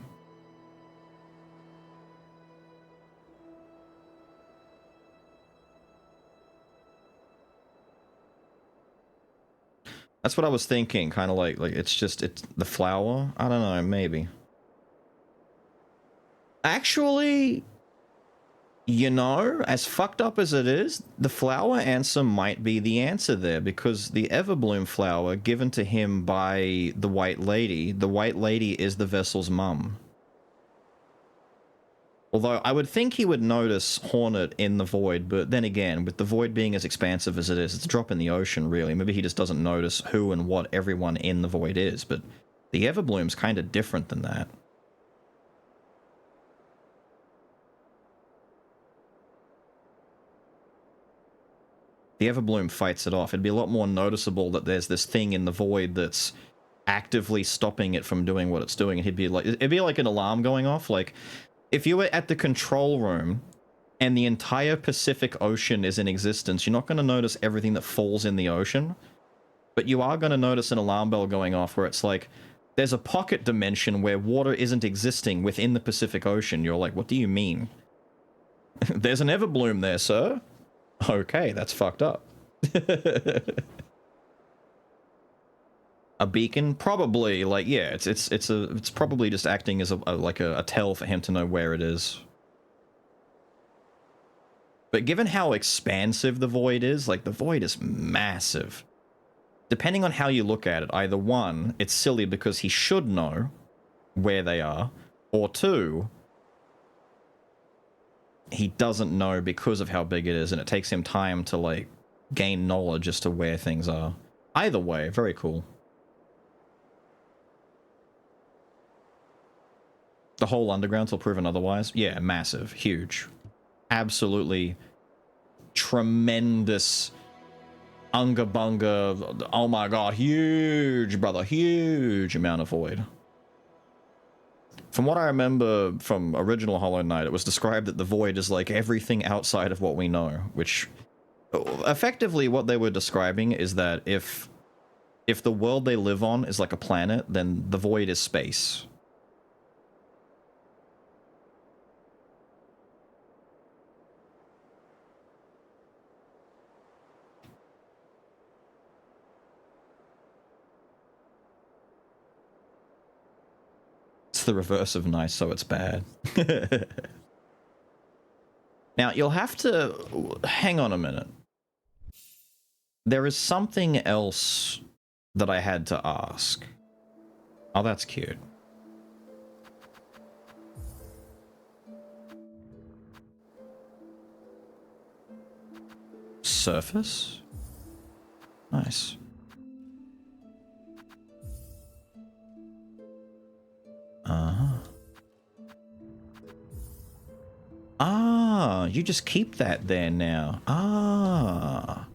That's what I was thinking, kind of like it's the flower? I don't know, maybe. Actually, you know, as fucked up as it is, the flower answer might be the answer there, because the Everbloom flower given to him by the White Lady is the vessel's mum. Although I would think he would notice Hornet in the void, but then again, with the void being as expansive as it is, it's a drop in the ocean, really. Maybe he just doesn't notice who and what everyone in the void is, but the Everbloom's kind of different than that. The Everbloom fights it off. It'd be a lot more noticeable that there's this thing in the void that's actively stopping it from doing what it's doing. It'd be like an alarm going off. Like, if you were at the control room and the entire Pacific Ocean is in existence, you're not going to notice everything that falls in the ocean, but you are going to notice an alarm bell going off where it's like, there's a pocket dimension where water isn't existing within the Pacific Ocean. You're like, what do you mean? There's an Everbloom there, sir. Okay, that's fucked up. A beacon? Probably, like, yeah, it's probably just acting as a tell for him to know where it is. But given how expansive the void is, like, the void is massive. Depending on how you look at it, either one, it's silly because he should know where they are, or two, he doesn't know because of how big it is, and it takes him time to, like, gain knowledge as to where things are. Either way, very cool. The whole underground till proven otherwise? Yeah, massive, huge. Absolutely tremendous unga bunga, oh my god, huge, brother, huge amount of void. From what I remember from original Hollow Knight, it was described that the void is like everything outside of what we know, which effectively what they were describing is that if the world they live on is like a planet, then the void is space. It's the reverse of nice, so it's bad. Now, you'll have to... hang on a minute. There is something else that I had to ask. Oh, that's cute. Surface? Nice. Uh-huh. Ah, you just keep that there now. Ah.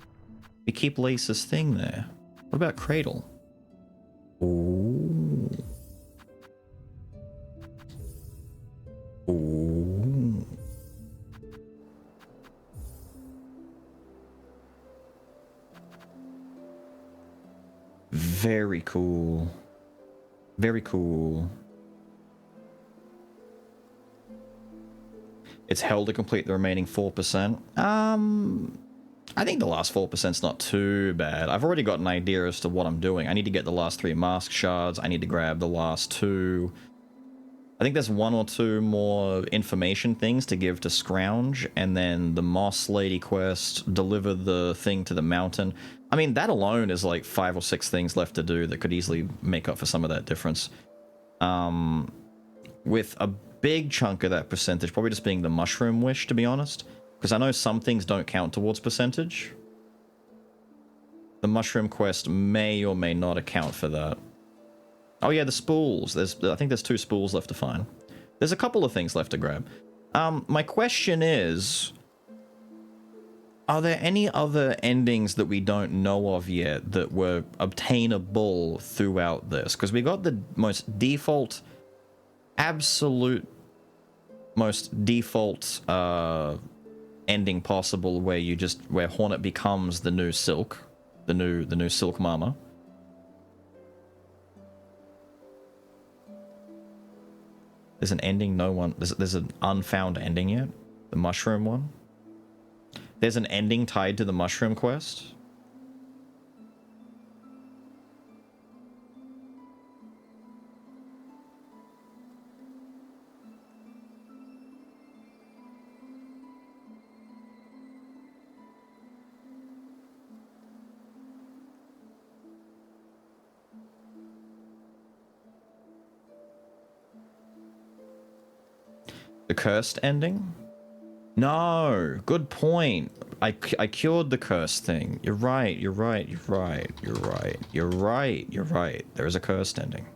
You keep Lisa's thing there. What about Cradle? Ooh. Ooh. Very cool. Very cool. It's hell to complete the remaining 4%. I think the last 4%'s not too bad. I've already got an idea as to what I'm doing. I need to get the last 3 mask shards. I need to grab the last 2. I think there's 1 or 2 more information things to give to Scrounge, and then the Moss Lady quest, deliver the thing to the mountain. I mean, that alone is like 5 or 6 things left to do that could easily make up for some of that difference. With a big chunk of that percentage probably just being the mushroom wish, to be honest. Because I know some things don't count towards percentage. The mushroom quest may or may not account for that. Oh yeah, the spools. I think there's 2 spools left to find. There's a couple of things left to grab. My question is, are there any other endings that we don't know of yet that were obtainable throughout this? Because we got the most default, absolute, most default ending possible, where Hornet becomes the new Silk, the new Silk Mama. There's an ending there's an unfound ending yet? The mushroom one? There's an ending tied to the mushroom quest? The cursed ending? No, good point. I cured the cursed thing. You're right, you're right, you're right, you're right, you're right, you're right. There is a cursed ending.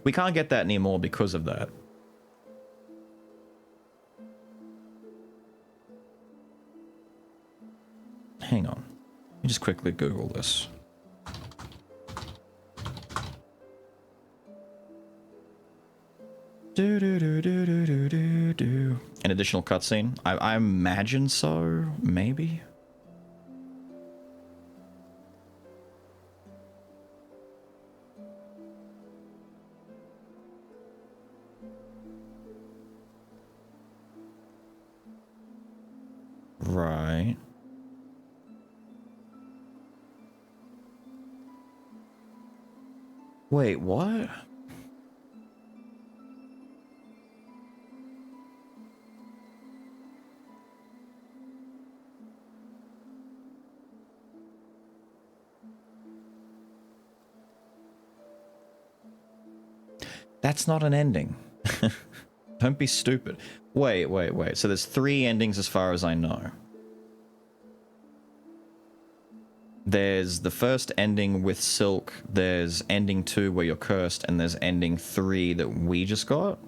We can't get that anymore because of that. Hang on. Let me just quickly Google this. An additional cutscene? I imagine so, maybe? Right. Wait, what? That's not an ending. Don't be stupid. Wait. So there's 3 endings as far as I know. There's the first ending with Silk, there's ending 2 where you're cursed, and there's ending 3 that we just got.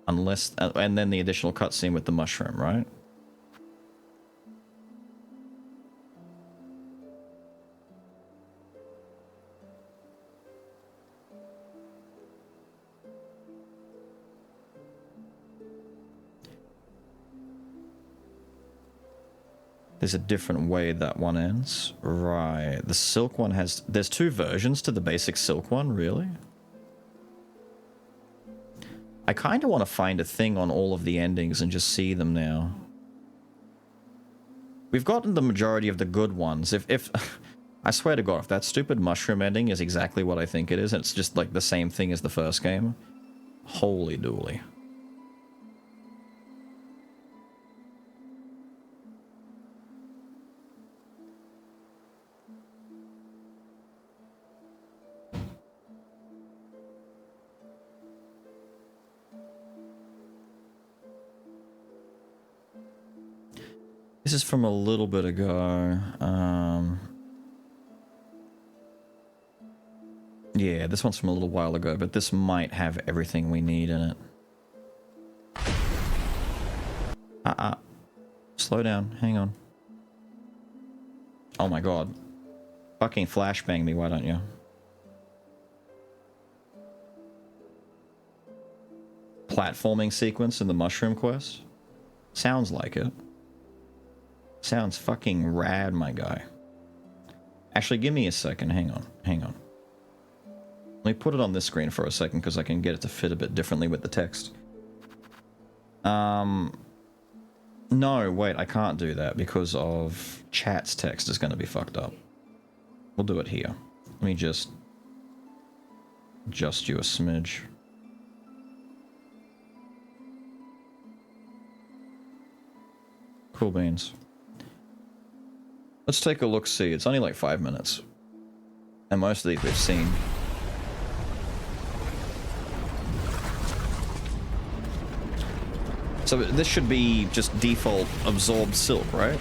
Unless, and then the additional cutscene with the mushroom, right? There's a different way that one ends. Right. The Silk one has... There's 2 versions to the basic Silk one, really? I kind of want to find a thing on all of the endings and just see them now. We've gotten the majority of the good ones. If I swear to God, if that stupid mushroom ending is exactly what I think it is, and it's just like the same thing as the first game, holy dooly. This is from a little bit ago. Yeah, this one's from a little while ago, but this might have everything we need in it. Slow down. Hang on. Oh my god. Fucking flashbang me, why don't you? Platforming sequence in the mushroom quest? Sounds like it. Sounds fucking rad, my guy. Actually, give me a second. Hang on. Hang on. Let me put it on this screen for a second because I can get it to fit a bit differently with the text. No, wait, I can't do that because of chat's text is going to be fucked up. We'll do it here. Let me just adjust you a smidge. Cool beans. Let's take a look-see. It's only like 5 minutes. And most of these we've seen. So this should be just default absorbed silk, right?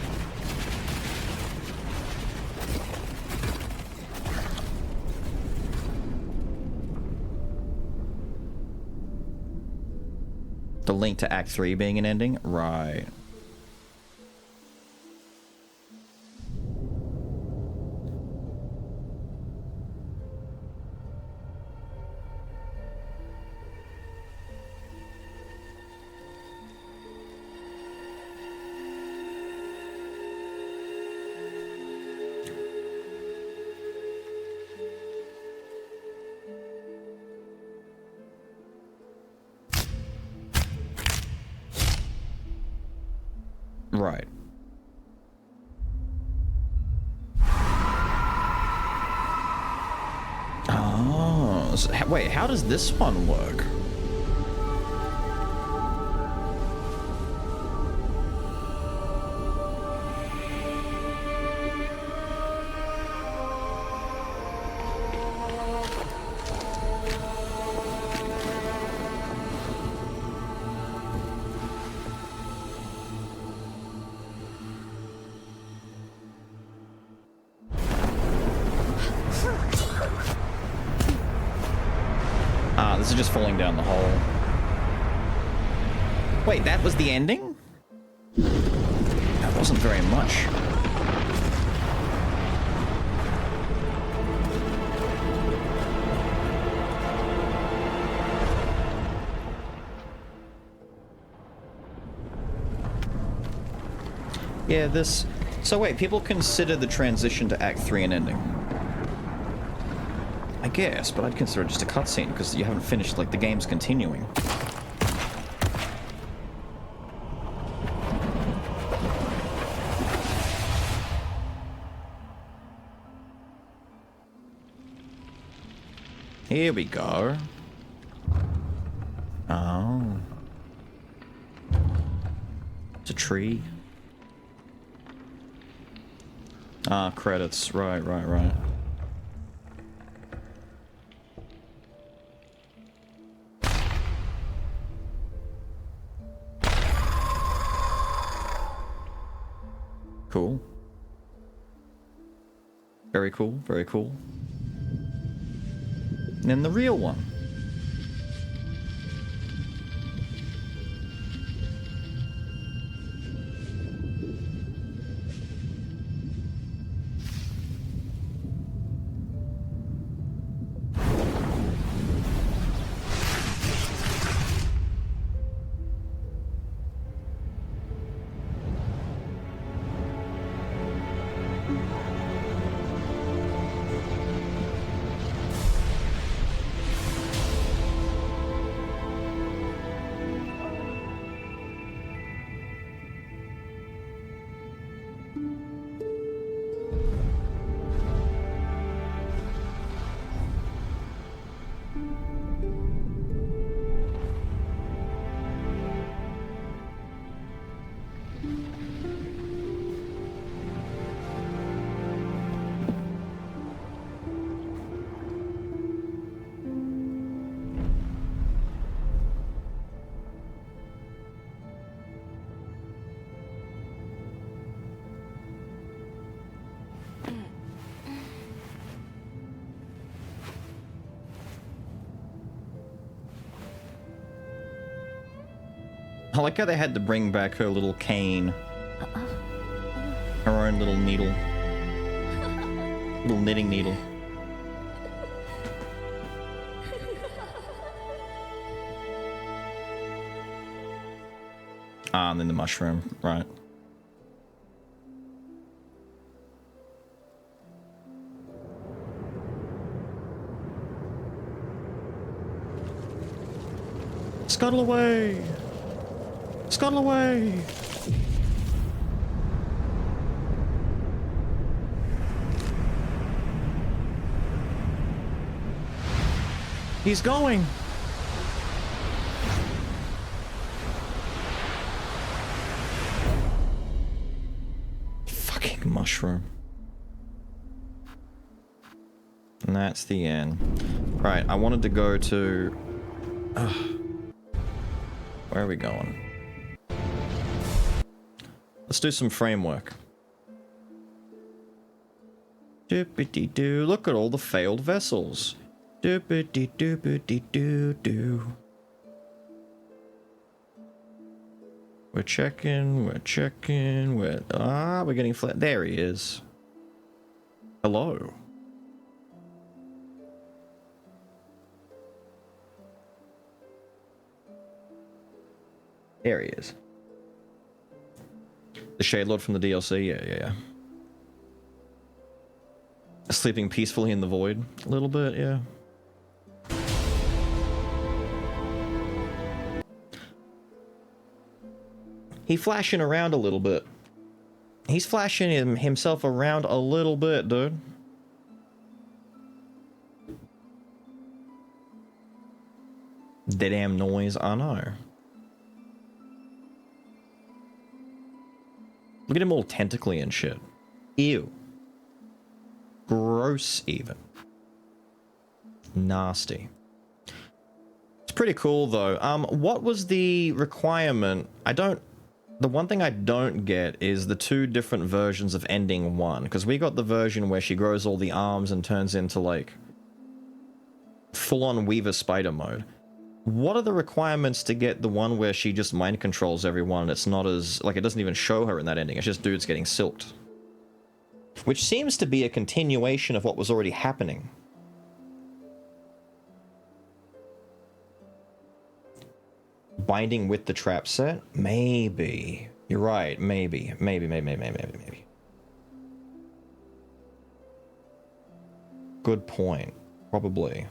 The link to Act 3 being an ending? Right. Right. Oh, so, wait, how does this one work? This is just falling down the hole. Wait, that was the ending? That wasn't very much. Yeah, this... So wait, people consider the transition to Act 3 an ending. I guess, but I'd consider it just a cutscene because you haven't finished, like, the game's continuing. Here we go. Oh. It's a tree. Ah, credits. Right, right, right. Cool. Very cool, very cool. And then the real one. I like how they had to bring back her little cane. Her own little needle. Little knitting needle. Ah, and then the mushroom, right. Scuttle away! Scuttle away! He's going! Fucking mushroom. And that's the end. Right, I wanted to go to... where are we going? Let's do some framework. Doopity-doo. Look at all the failed vessels. Doopity-doopity-doo-doo. We're checking, we're getting flat. There he is. Hello. There he is. The Shade Lord from the DLC, yeah. Sleeping peacefully in the void, a little bit, yeah. He flashing around a little bit. He's flashing himself around a little bit, dude. The damn noise, I know. Look at him all tentacly and shit. Ew. Gross, even. Nasty. It's pretty cool, though. What was the requirement? The one thing I don't get is the two different versions of ending 1. Because we got the version where she grows all the arms and turns into, like, full-on Weaver Spider mode. What are the requirements to get the one where she just mind controls everyone? It's not as... like, it doesn't even show her in that ending. It's just dudes getting silked. Which seems to be a continuation of what was already happening. Binding with the trap set? Maybe. You're right. Maybe. Maybe. Good point. Probably.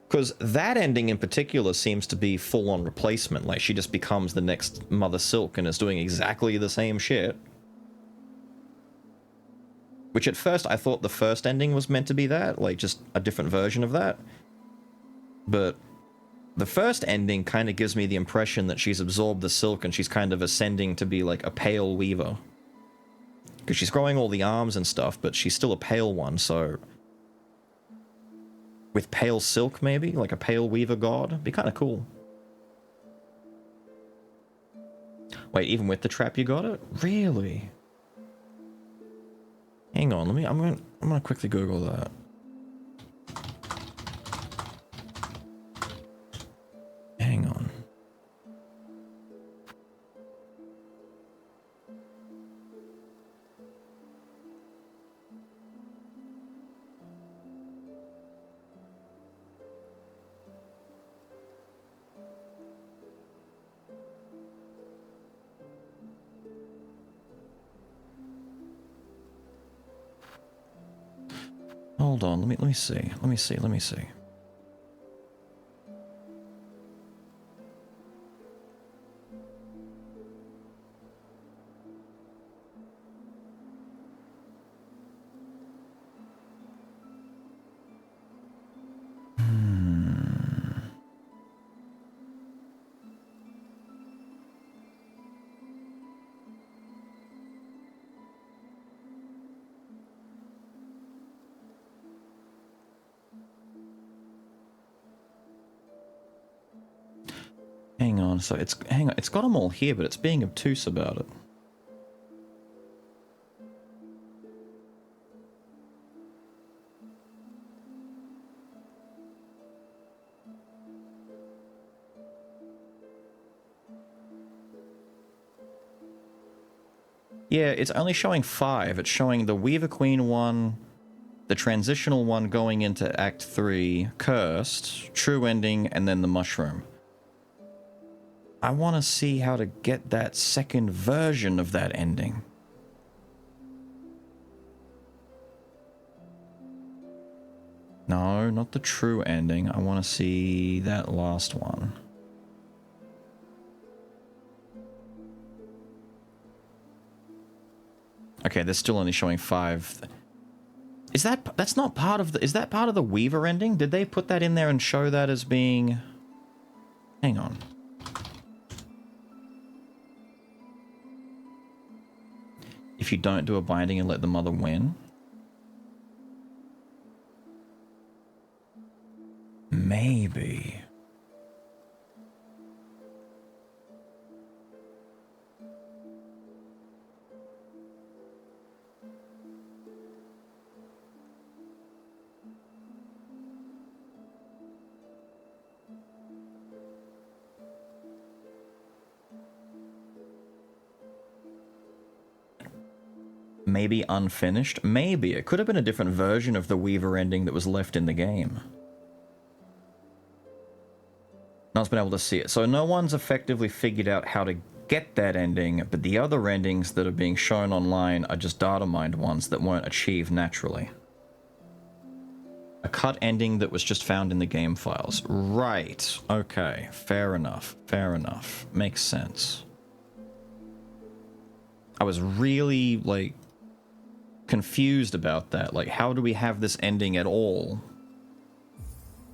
Because that ending in particular seems to be full-on replacement. Like, she just becomes the next Mother Silk and is doing exactly the same shit. Which at first I thought the first ending was meant to be that. Like, just a different version of that. But the first ending kind of gives me the impression that she's absorbed the silk and she's kind of ascending to be like a pale weaver. Because she's growing all the arms and stuff, but she's still a pale one, so... with pale silk, maybe? Like a pale weaver god? Be kind of cool. Wait, even with the trap you got it? Really? Hang on, I'm gonna quickly Google that. Hang on. Hold on, let me see. Hang on, so it's got them all here, but it's being obtuse about it. Yeah, it's only showing 5. It's showing the Weaver Queen one, the transitional one going into Act 3, Cursed, True Ending, and then the Mushroom. I want to see how to get that second version of that ending. No. No, not the true ending. I want to see that last one. Okay, they're still only showing 5. That's not part of the... Is that part of the Weaver ending? Did they put that in there and show that as being... Hang on. If you don't do a binding and let the mother win? Maybe. Maybe unfinished? Maybe. It could have been a different version of the Weaver ending that was left in the game. No one's been able to see it. So no one's effectively figured out how to get that ending, but the other endings that are being shown online are just data mined ones that weren't achieved naturally. A cut ending that was just found in the game files. Right. Okay. Fair enough. Fair enough. Makes sense. I was really, like, confused about that. Like, how do we have this ending at all?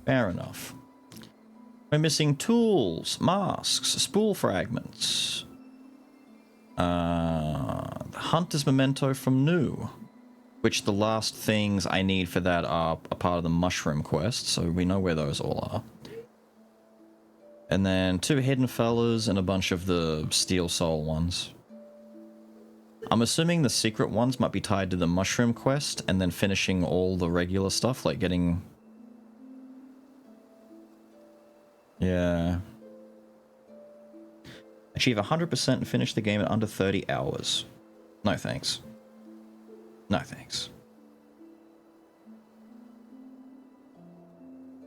Fair enough. We're missing tools, masks, spool fragments. Hunter's memento from New. Which the last things I need for that are a part of the mushroom quest, so we know where those all are. And then 2 hidden fellas and a bunch of the steel soul ones. I'm assuming the secret ones might be tied to the mushroom quest and then finishing all the regular stuff, like getting... Yeah. Achieve 100% and finish the game in under 30 hours. No thanks. No thanks.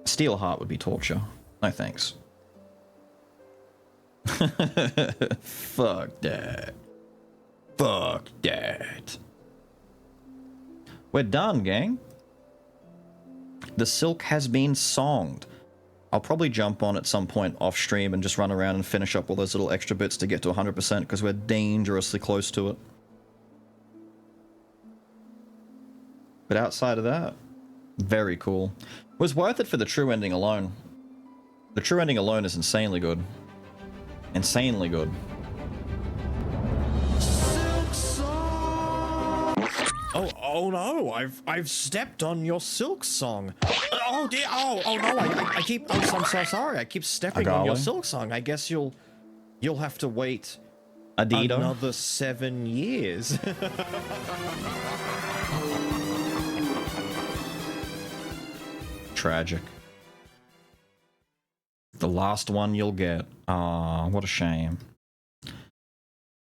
Steel heart would be torture. No thanks. Fuck that. Fuck that. We're done, gang. The Silk has been songed. I'll probably jump on at some point off stream and just run around and finish up all those little extra bits to get to 100% because we're dangerously close to it. But outside of that, very cool. It was worth it for the true ending alone. The true ending alone is insanely good. Insanely good. Oh no! I've stepped on your Silksong. Oh dear! Oh no! I keep. Oh, I'm so sorry. I keep stepping on your Silksong. I guess you'll have to wait another 7 years. Tragic. The last one you'll get. Ah, what a shame.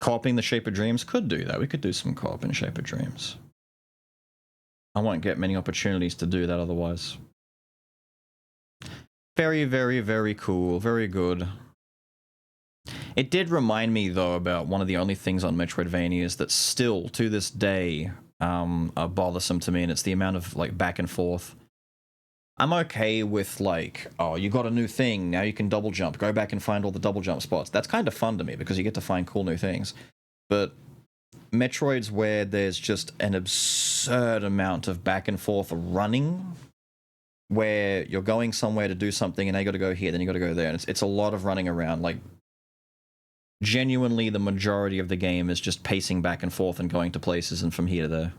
Co-oping the Shape of Dreams could do that. We could do some co-op in Shape of Dreams. I won't get many opportunities to do that otherwise. Very, very, very cool. Very good. It did remind me, though, about one of the only things on Metroidvanias that still, to this day, are bothersome to me, and it's the amount of, like, back and forth. I'm okay with, like, oh, you got a new thing, now you can double jump, go back and find all the double jump spots. That's kind of fun to me, because you get to find cool new things. But Metroids where there's just an absurd amount of back and forth running, where you're going somewhere to do something, and now you gotta go here, then you gotta go there, and it's a lot of running around, like, genuinely the majority of the game is just pacing back and forth and going to places and from here to there.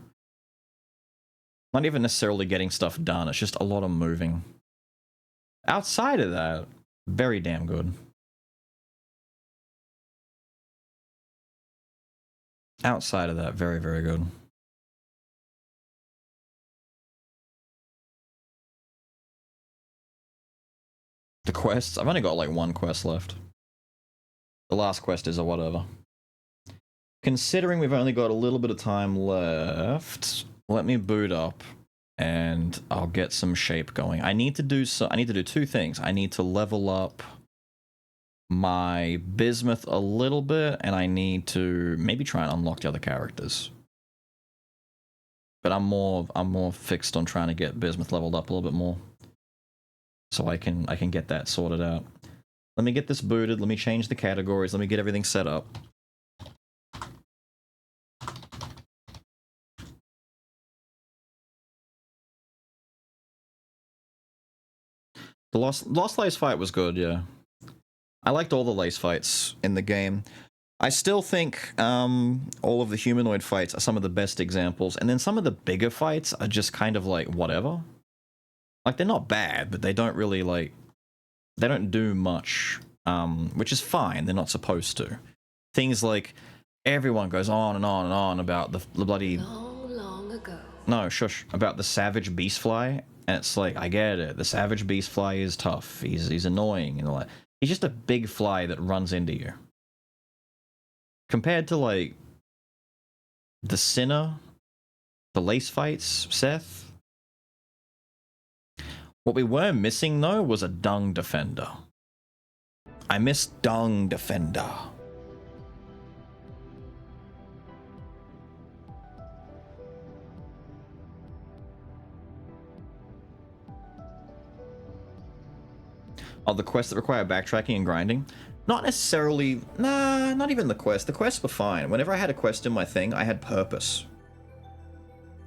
Not even necessarily getting stuff done, it's just a lot of moving. Outside of that, very damn good. Outside of that, very, very good. The quests, I've only got like one quest left. The last quest is a whatever. Considering we've only got a little bit of time left, let me boot up and I'll get some shape going. I need to do 2 things. I need to level up my bismuth a little bit, and I need to maybe try and unlock the other characters. But I'm more fixed on trying to get bismuth leveled up a little bit more. so I can get that sorted out. Let me get this booted. Let me change the categories. Let me get everything set up. The Lost Lace fight was good, yeah. I liked all the lace fights in the game. I still think all of the humanoid fights are some of the best examples, and then some of the bigger fights are just kind of like whatever. Like, they're not bad, but they don't really, like, they don't do much, which is fine. They're not supposed to. Things like, everyone goes on and on and on about the bloody... Long ago. No, shush. About the savage beastfly, and it's like, I get it. The savage beastfly is tough. He's annoying and all that. He's just a big fly that runs into you. Compared to, like, the Sinner, the lace fights, Seth. What we were missing, though, was a dung defender. I miss dung defender. Oh, the quests that require backtracking and grinding? Not necessarily... Nah, not even the quests. The quests were fine. Whenever I had a quest in my thing, I had purpose.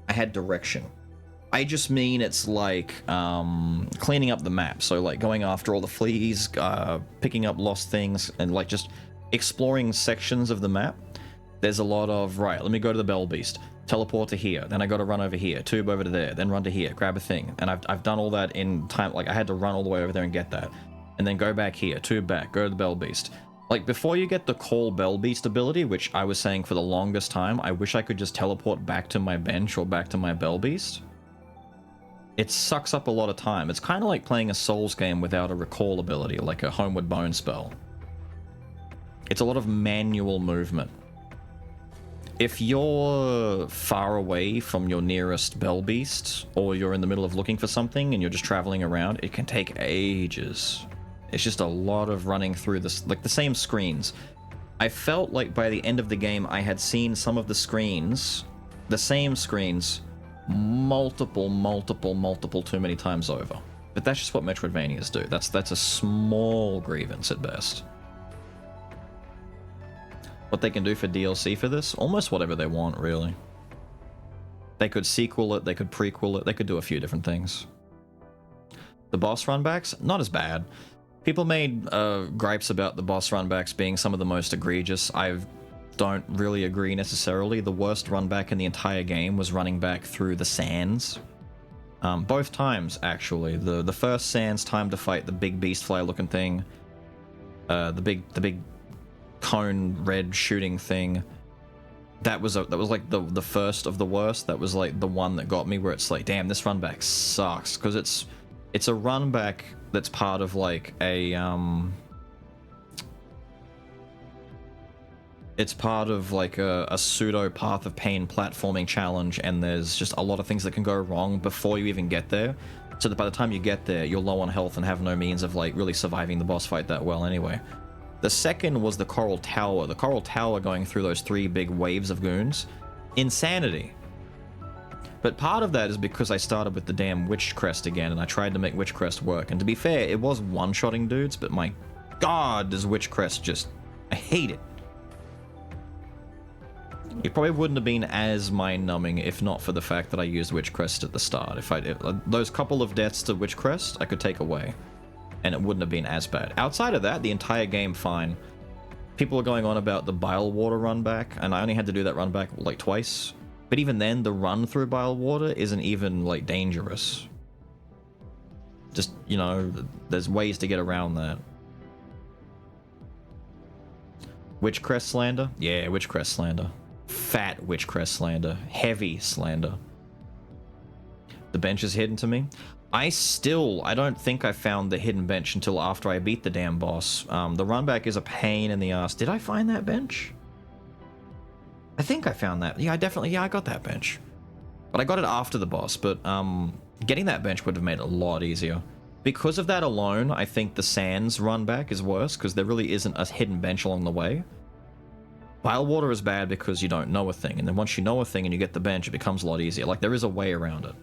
I had direction. I just mean it's like cleaning up the map. So like going after all the fleas, picking up lost things, and like just exploring sections of the map. There's a lot of, right, let me go to the Bell Beast. Teleport to here, then I gotta run over here, tube over to there, then run to here, grab a thing. And I've done all that in time, like I had to run all the way over there and get that. And then go back here, tube back, go to the Bell Beast. Like, before you get the Call Bell Beast ability, which I was saying for the longest time, I wish I could just teleport back to my bench or back to my Bell Beast. It sucks up a lot of time. It's kind of like playing a Souls game without a recall ability, like a Homeward Bone spell. It's a lot of manual movement. If you're far away from your nearest Bell Beast, or you're in the middle of looking for something and you're just traveling around, it can take ages. It's just a lot of running through this, like the same screens. I felt like by the end of the game, I had seen some of the screens, the same screens, multiple too many times over. But that's just what Metroidvanias do. That's a small grievance at best. What they can do for DLC for this? Almost whatever they want, really. They could sequel it, they could prequel it, they could do a few different things. The boss runbacks? Not as bad. People made gripes about the boss runbacks being some of the most egregious. I don't really agree necessarily. The worst runback in the entire game was running back through the sands. Both times, actually. The first sands time to fight the big beastfly looking thing. The big cone red shooting thing. That was like the first of the worst. That was like the one that got me, where it's like, damn, this runback sucks, because it's a runback that's part of like a it's part of like a pseudo Path of Pain platforming challenge, and there's just a lot of things that can go wrong before you even get there, so that by the time you get there, you're low on health and have no means of like really surviving the boss fight that well anyway. The second was the Coral Tower. The Coral Tower going through those 3 big waves of goons. Insanity. But part of that is because I started with the damn Witch Crest again, and I tried to make Witch Crest work. And to be fair, it was one-shotting dudes, but my god, does Witch Crest just... I hate it. It probably wouldn't have been as mind-numbing if not for the fact that I used Witch Crest at the start. If those couple of deaths to Witch Crest, I could take away, and it wouldn't have been as bad. Outside of that, the entire game, fine. People are going on about the Bile Water run back, and I only had to do that run back like twice. But even then, the run through Bile Water isn't even like dangerous. Just, you know, there's ways to get around that. Witchcrest slander? Yeah, Witchcrest slander. Fat Witchcrest slander. Heavy slander. The bench is hidden to me. I don't think I found the hidden bench until after I beat the damn boss. The run back is a pain in the ass. Did I find that bench? I think I found that. Yeah, I got that bench. But I got it after the boss, but getting that bench would have made it a lot easier. Because of that alone, I think the Sands run back is worse, because there really isn't a hidden bench along the way. Bile Water is bad because you don't know a thing, and then once you know a thing and you get the bench, it becomes a lot easier. Like, there is a way around it.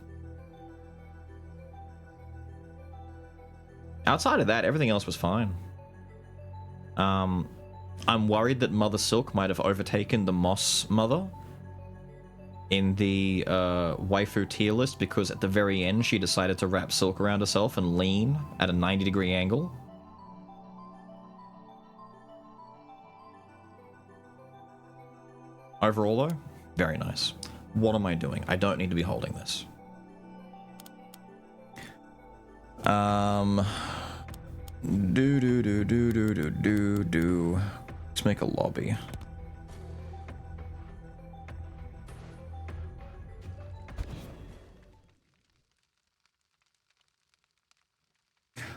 Outside of that, everything else was fine. I'm worried that Mother Silk might have overtaken the Moss Mother in the waifu tier list, because at the very end she decided to wrap Silk around herself and lean at a 90-degree angle. Overall though, very nice. What am I doing? I don't need to be holding this. Let's make a lobby.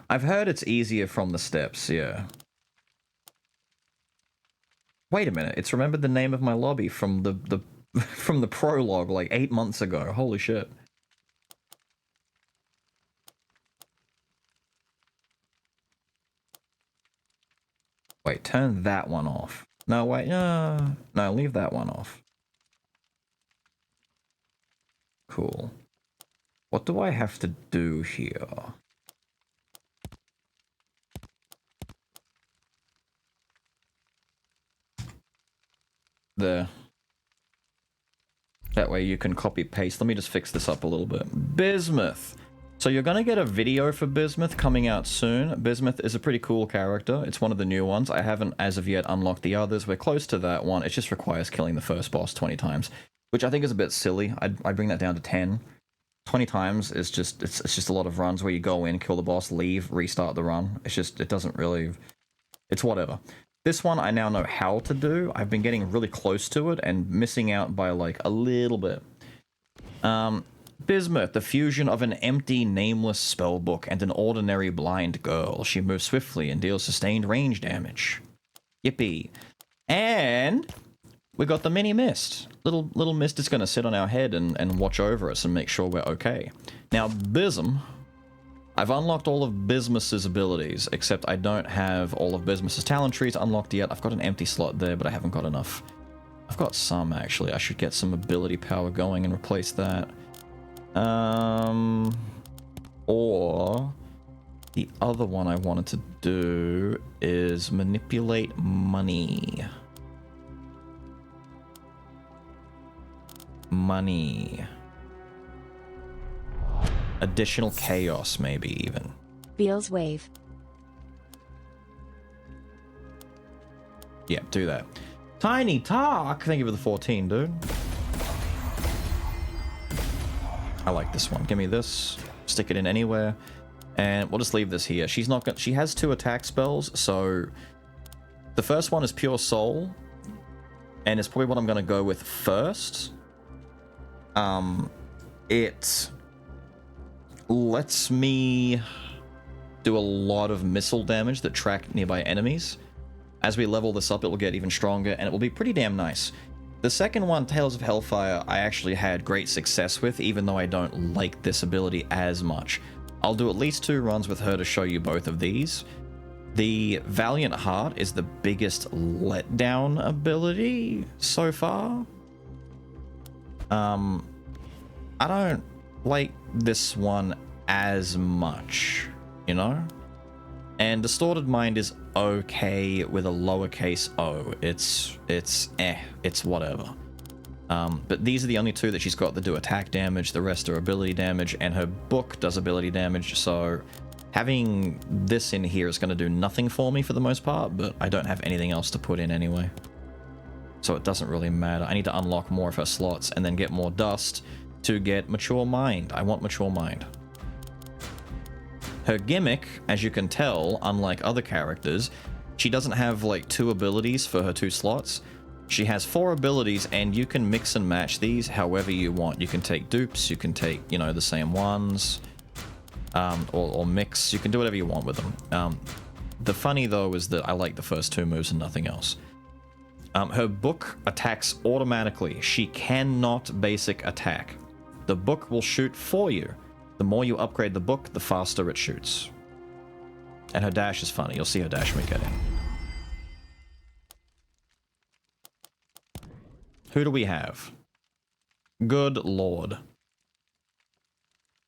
I've heard it's easier from the steps, yeah. Wait a minute, it's remembered the name of my lobby from the from the prologue like 8 months ago. Holy shit. Wait, turn that one off. No, wait, no, leave that one off. Cool. What do I have to do here? There. That way you can copy paste. Let me just fix this up a little bit. Bismuth. So you're gonna get a video for Bismuth coming out soon. Bismuth is a pretty cool character. It's one of the new ones. I haven't as of yet unlocked the others. We're close to that one. It just requires killing the first boss 20 times, which I think is a bit silly. I'd bring that down to 10. 20 times is just, it's just a lot of runs where you go in, kill the boss, leave, restart the run. It's just, it doesn't really, it's whatever. This one I now know how to do. I've been getting really close to it and missing out by like a little bit. Bismuth, the fusion of an empty, nameless spellbook and an ordinary blind girl. She moves swiftly and deals sustained range damage. Yippee. And we got the mini mist. Little mist is going to sit on our head and watch over us and make sure we're okay. Now, Bism. I've unlocked all of Bismus's abilities, except I don't have all of Bismus's talent trees unlocked yet. I've got an empty slot there, but I haven't got enough. I've got some, actually. I should get some ability power going and replace that. Or the other one I wanted to do is manipulate money. Money. Additional chaos, maybe even. Beal's wave. Yeah, do that. Tiny Talk! Thank you for the 14, dude. I like this one. Give me this. Stick it in anywhere. And we'll just leave this here. She's not gonna... She has 2 attack spells, so... The first one is Pure Soul. And it's probably what I'm gonna go with first. It... lets me do a lot of missile damage that track nearby enemies. As we level this up, it will get even stronger, and it will be pretty damn nice. The second one, Tales of Hellfire, I actually had great success with, even though I don't like this ability as much. I'll do at least 2 runs with her to show you both of these. The Valiant Heart is the biggest letdown ability so far. I don't like this one as much, you know? And Distorted Mind is okay with a lowercase o. It's whatever. But these are the only 2 that she's got that do attack damage, the rest are ability damage, and her book does ability damage, so having this in here is going to do nothing for me for the most part, but I don't have anything else to put in anyway. So it doesn't really matter. I need to unlock more of her slots and then get more dust to get Mature Mind. I want Mature Mind. Her gimmick, as you can tell, unlike other characters, she doesn't have like 2 abilities for her 2 slots. She has 4 abilities, and you can mix and match these however you want. You can take dupes, you can take, you know, the same ones, or mix. You can do whatever you want with them. The funny though is that I like the first 2 moves and nothing else. Her book attacks automatically. She cannot basic attack. The book will shoot for you. The more you upgrade the book, the faster it shoots. And her dash is funny. You'll see her dash when we get in. Who do we have? Good lord.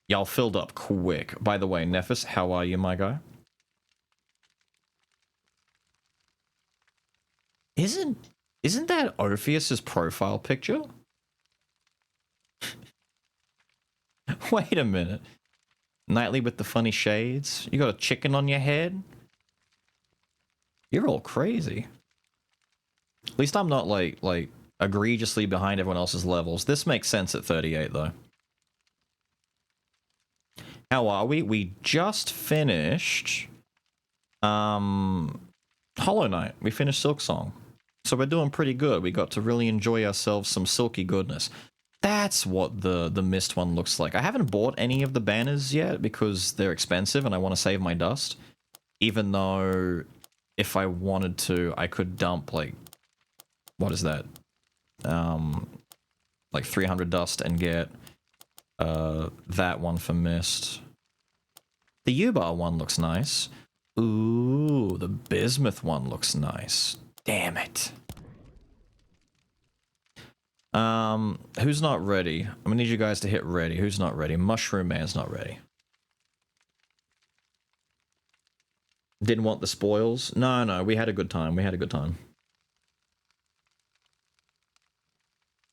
Y'all filled up quick. By the way, Nephis, how are you, my guy? Isn't that Orpheus's profile picture? Wait a minute. Nightly with the funny shades? You got a chicken on your head? You're all crazy. At least I'm not like egregiously behind everyone else's levels. This makes sense at 38 though. How are we? We just finished Hollow Knight. We finished Silksong. So we're doing pretty good. We got to really enjoy ourselves some silky goodness. That's what the mist one looks like. I haven't bought any of the banners yet because they're expensive and I want to save my dust. Even though if I wanted to, I could dump like, what is that? Like 300 dust and get that one for mist. The U-Bar one looks nice. Ooh, the Bismuth one looks nice. Damn it. Who's not ready? I'm gonna need you guys to hit ready. Who's not ready? Mushroom Man's not ready. Didn't want the spoils? No, we had a good time. We had a good time.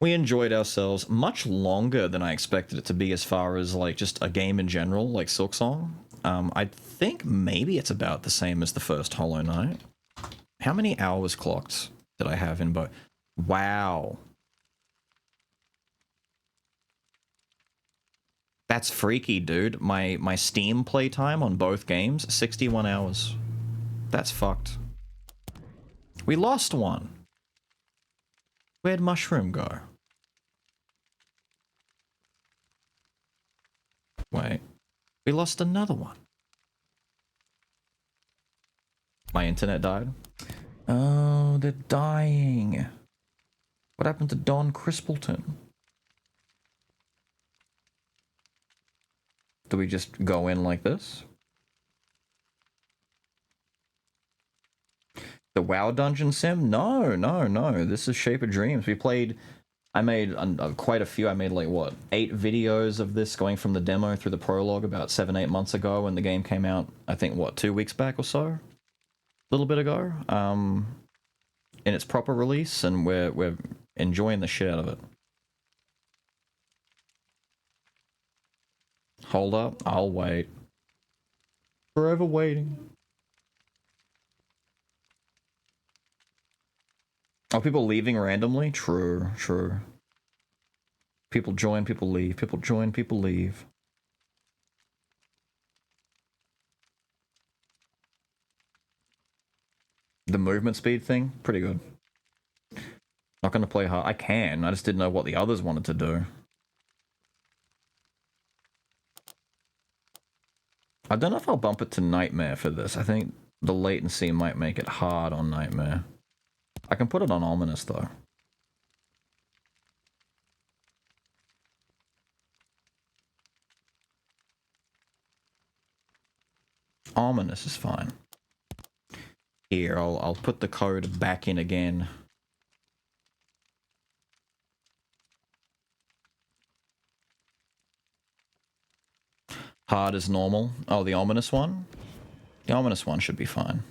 We enjoyed ourselves much longer than I expected it to be as far as like just a game in general, like Silksong. I think maybe it's about the same as the first Hollow Knight. How many hours clocked did I have in both? Wow. That's freaky, dude. My Steam playtime on both games, 61 hours. That's fucked. We lost one. Where'd Mushroom go? Wait. We lost another one. My internet died. Oh, they're dying. What happened to Don Crispleton? Do we just go in like this? The WoW Dungeon Sim? No. This is Shape of Dreams. We played... I made quite a few. I made like, what, 8 videos of this going from the demo through the prologue about 7-8 months ago when the game came out, I think, what, 2 weeks back or so? A little bit ago. In its proper release, and we're enjoying the shit out of it. Hold up, I'll wait. Forever waiting. Are people leaving randomly? True. People join, people leave. People join, people leave. The movement speed thing? Pretty good. Not gonna play hard. I can, I just didn't know what the others wanted to do. I don't know if I'll bump it to Nightmare for this. I think the latency might make it hard on Nightmare. I can put it on Ominous, though. Ominous is fine. Here, I'll put the code back in again. Hard as normal. Oh, the Ominous one? The Ominous one should be fine.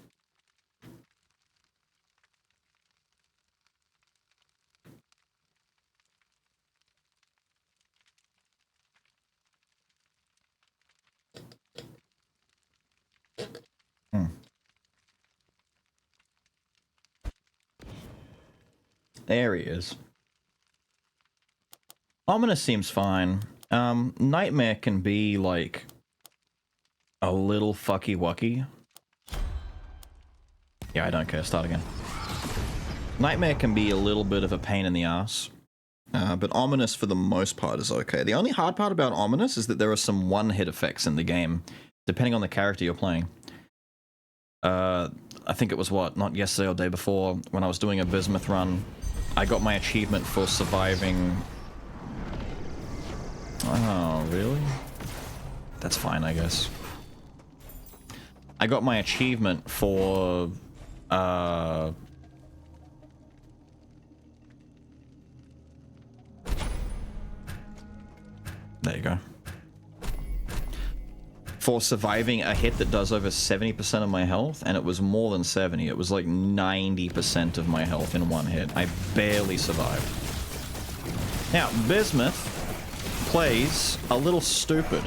There he is. Ominous seems fine. Nightmare can be, like, a little fucky-wucky. Yeah, I don't care. Start again. Nightmare can be a little bit of a pain in the ass. But Ominous, for the most part, is okay. The only hard part about Ominous is that there are some one-hit effects in the game, depending on the character you're playing. I think it was, what, not yesterday or day before, when I was doing a Bismuth run, I got my achievement for surviving... Oh, really? That's fine, I guess. I got my achievement for... There you go. for surviving a hit that does over 70% of my health, and it was more than 70. It was like 90% of my health in one hit. I barely survived. Now, Bismuth plays a little stupid,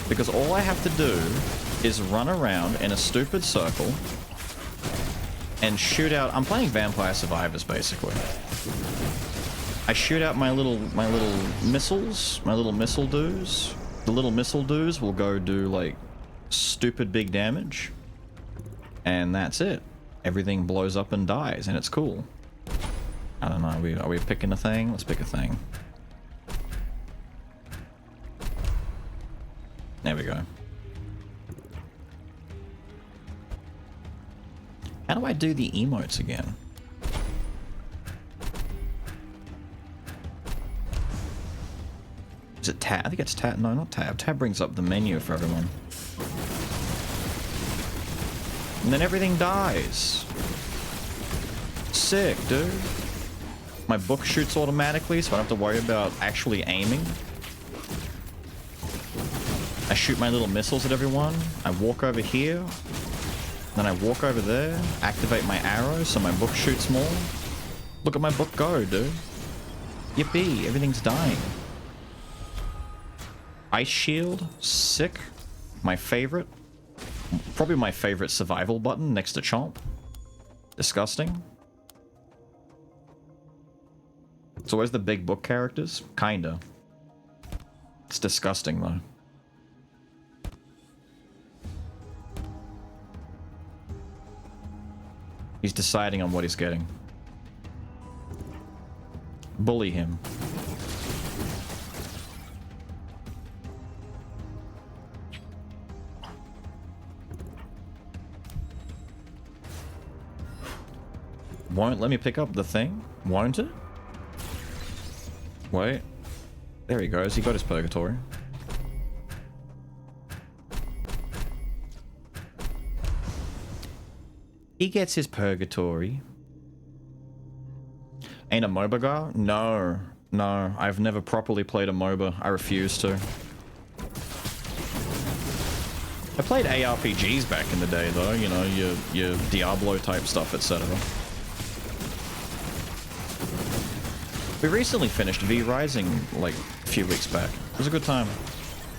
because all I have to do is run around in a stupid circle and shoot out. I'm playing Vampire Survivors, basically. I shoot out my little missiles, my little missile dudes. The little missile dudes will go do like stupid big damage, and that's it. Everything blows up and dies, and it's cool. I don't know. Are we picking a thing? Let's pick a thing. There we go. How do I do the emotes again? Is it tab? I think it's tab. No, not tab. Tab brings up the menu for everyone. And then everything dies. Sick, dude. My book shoots automatically, so I don't have to worry about actually aiming. I shoot my little missiles at everyone. I walk over here. Then I walk over there. Activate my arrow so my book shoots more. Look at my book go, dude. Yippee, everything's dying. Ice shield, sick. My favorite. Probably my favorite survival button next to Chomp. Disgusting. So where's the big book characters? Kinda. It's disgusting though. He's deciding on what he's getting. Bully him. Won't let me pick up the thing? Won't it? Wait. There he goes. He got his purgatory. He gets his purgatory. Ain't a MOBA guy? No. No. I've never properly played a MOBA. I refuse to. I played ARPGs back in the day though, you know, your Diablo type stuff, etc. We recently finished V Rising like a few weeks back. It was a good time.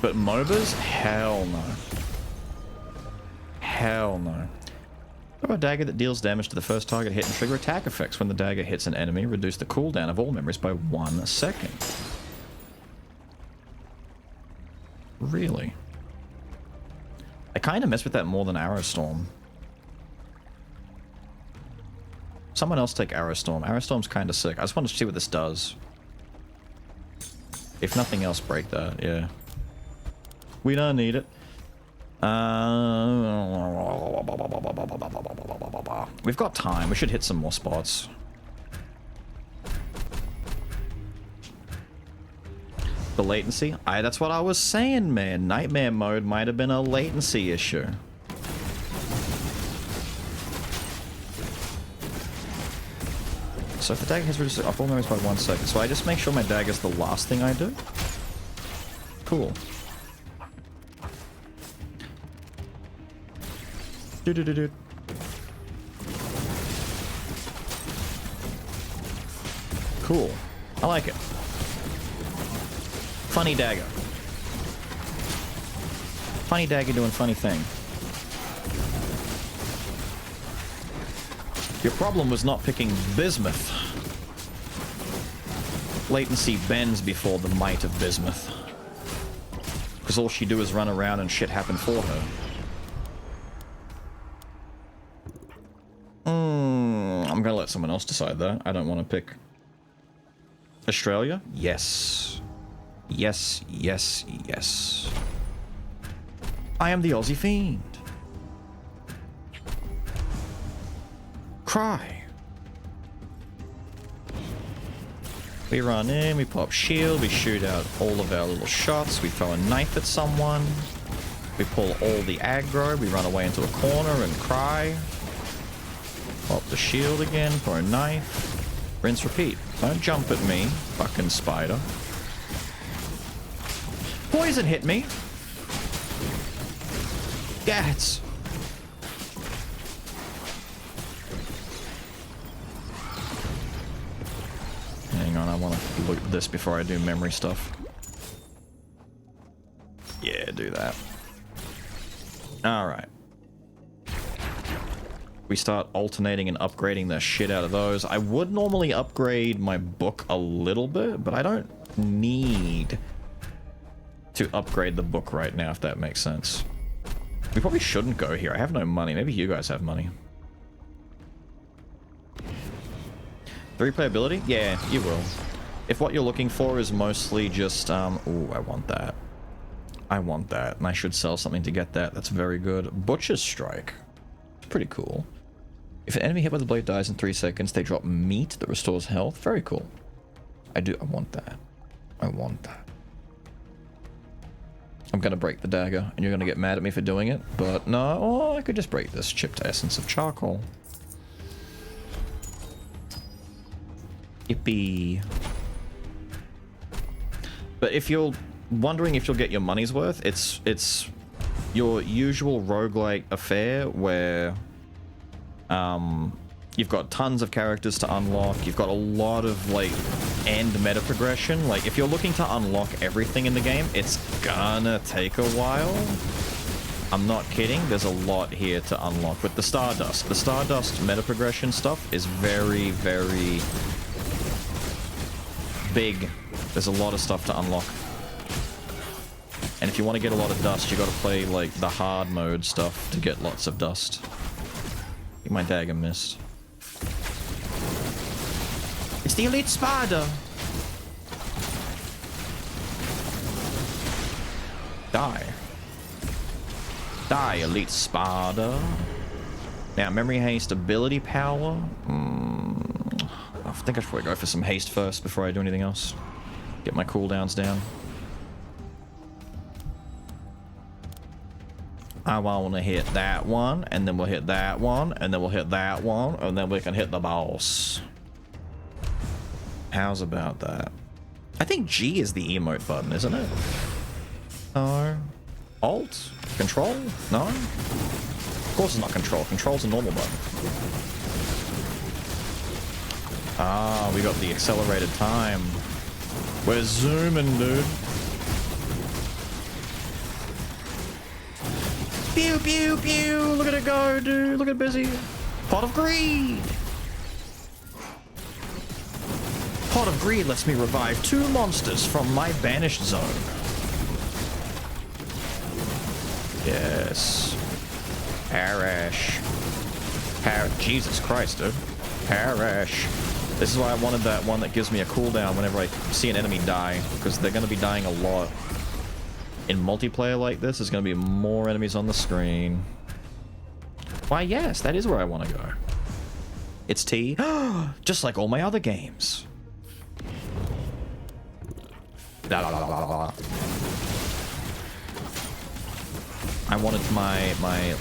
But MOBAs? Hell no. Hell no. A dagger that deals damage to the first target hit and trigger attack effects when the dagger hits an enemy. Reduce the cooldown of all memories by 1 second. Really? I kind of mess with that more than Arrowstorm. Someone else take Arrowstorm. Arrowstorm's kind of sick. I just want to see what this does. If nothing else, break that. Yeah. We don't need it. We've got time. We should hit some more spots. The latency? That's what I was saying, man. Nightmare mode might have been a latency issue. So if the dagger has reduced all memories by 1 second, so I just make sure my dagger's the last thing I do? Cool. Do-do-do-do. Cool. I like it. Funny dagger. Funny dagger doing funny thing. Your problem was not picking Bismuth. Latency bends before the might of Bismuth. Because all she do is run around and shit happen for her. I'm gonna let someone else decide that. I don't want to pick Australia. Yes. Yes, yes, yes. I am the Aussie Fiend. Cry. We run in, we pop shield, we shoot out all of our little shots, we throw a knife at someone, we pull all the aggro, we run away into a corner and cry. Pop the shield again for a knife. Rinse, repeat. Don't jump at me, fucking spider. Poison hit me. Gats! Hang on, I want to loot this before I do memory stuff. Yeah, do that. Alright. We start alternating and upgrading the shit out of those. I would normally upgrade my book a little bit, but I don't need to upgrade the book right now, if that makes sense. We probably shouldn't go here. I have no money. Maybe you guys have money. 3 playability? Yeah, you will. If what you're looking for is mostly just, ooh, I want that. I want that, and I should sell something to get that. That's very good. Butcher's Strike. It's pretty cool. If an enemy hit by the blade dies in 3 seconds, they drop meat that restores health. Very cool. I want that. I want that. I'm gonna break the dagger, and you're gonna get mad at me for doing it, but no, oh, I could just break this chipped essence of charcoal. Yippee. But if you're wondering if you'll get your money's worth, it's your usual roguelike affair where you've got tons of characters to unlock, you've got a lot of like end meta progression. Like if you're looking to unlock everything in the game, it's gonna take a while. I'm not kidding, there's a lot here to unlock with the Stardust. The Stardust meta progression stuff is very, very big. There's a lot of stuff to unlock. And if you want to get a lot of dust, you got to play like the hard mode stuff to get lots of dust. I think my dagger missed. It's the Elite Spider! Die. Die, Elite Spider. Now, memory haste, ability power. I think I should probably go for some haste first before I do anything else. Get my cooldowns down. I want to hit that one, and then we'll hit that one, and then we'll hit that one, and then we can hit the boss. How's about that? I think G is the emote button, isn't it? No. Alt? Control? No? Of course it's not control. Control's a normal button. Ah, we got the accelerated time. We're zooming, dude. Pew, pew, pew. Look at it go, dude. Look at it busy. Pot of Greed. Pot of Greed lets me revive 2 monsters from my banished zone. Yes. Perish. Jesus Christ, dude. Perish. This is why I wanted that one that gives me a cooldown whenever I see an enemy die, because they're going to be dying a lot. In multiplayer like this, there's going to be more enemies on the screen. Why, yes, that is where I want to go. It's T. Just like all my other games. La, la, la, la, la. I wanted my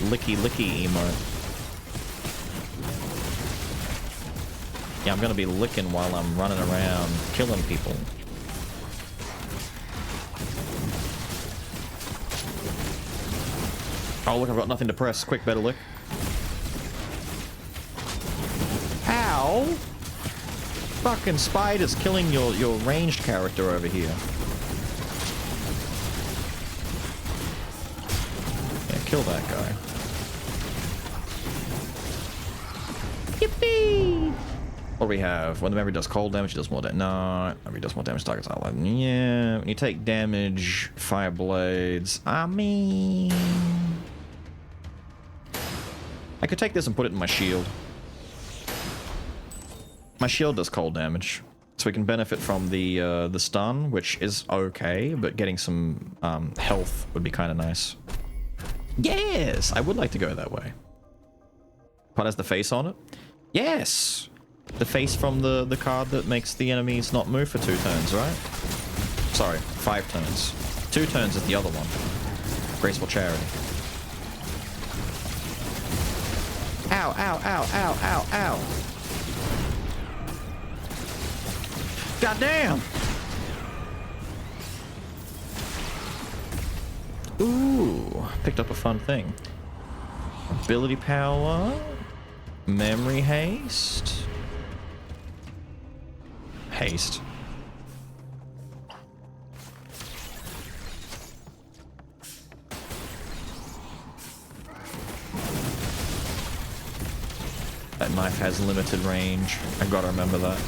licky licky emote. Yeah, I'm gonna be licking while I'm running around killing people. Oh look, I've got nothing to press. Quick, better lick. Ow! Fucking spiders killing your ranged character over here. Yeah, kill that guy. Yippee! What do we have? When the memory does cold damage, it does more damage. No, memory does more damage. Targets outline. Yeah, when you take damage, fire blades. I mean, I could take this and put it in my shield. My shield does cold damage, so we can benefit from the stun, which is okay, but getting some health would be kind of nice. Yes, I would like to go that way. What has the face on it? Yes. The face from the card that makes the enemies not move for 2 turns, right? Sorry, 5 turns. 2 turns is the other one. Graceful Charity. Ow, ow, ow, ow, ow, ow. Goddamn! Ooh, picked up a fun thing. Ability power. Memory haste. Haste. That knife has limited range. I gotta remember that.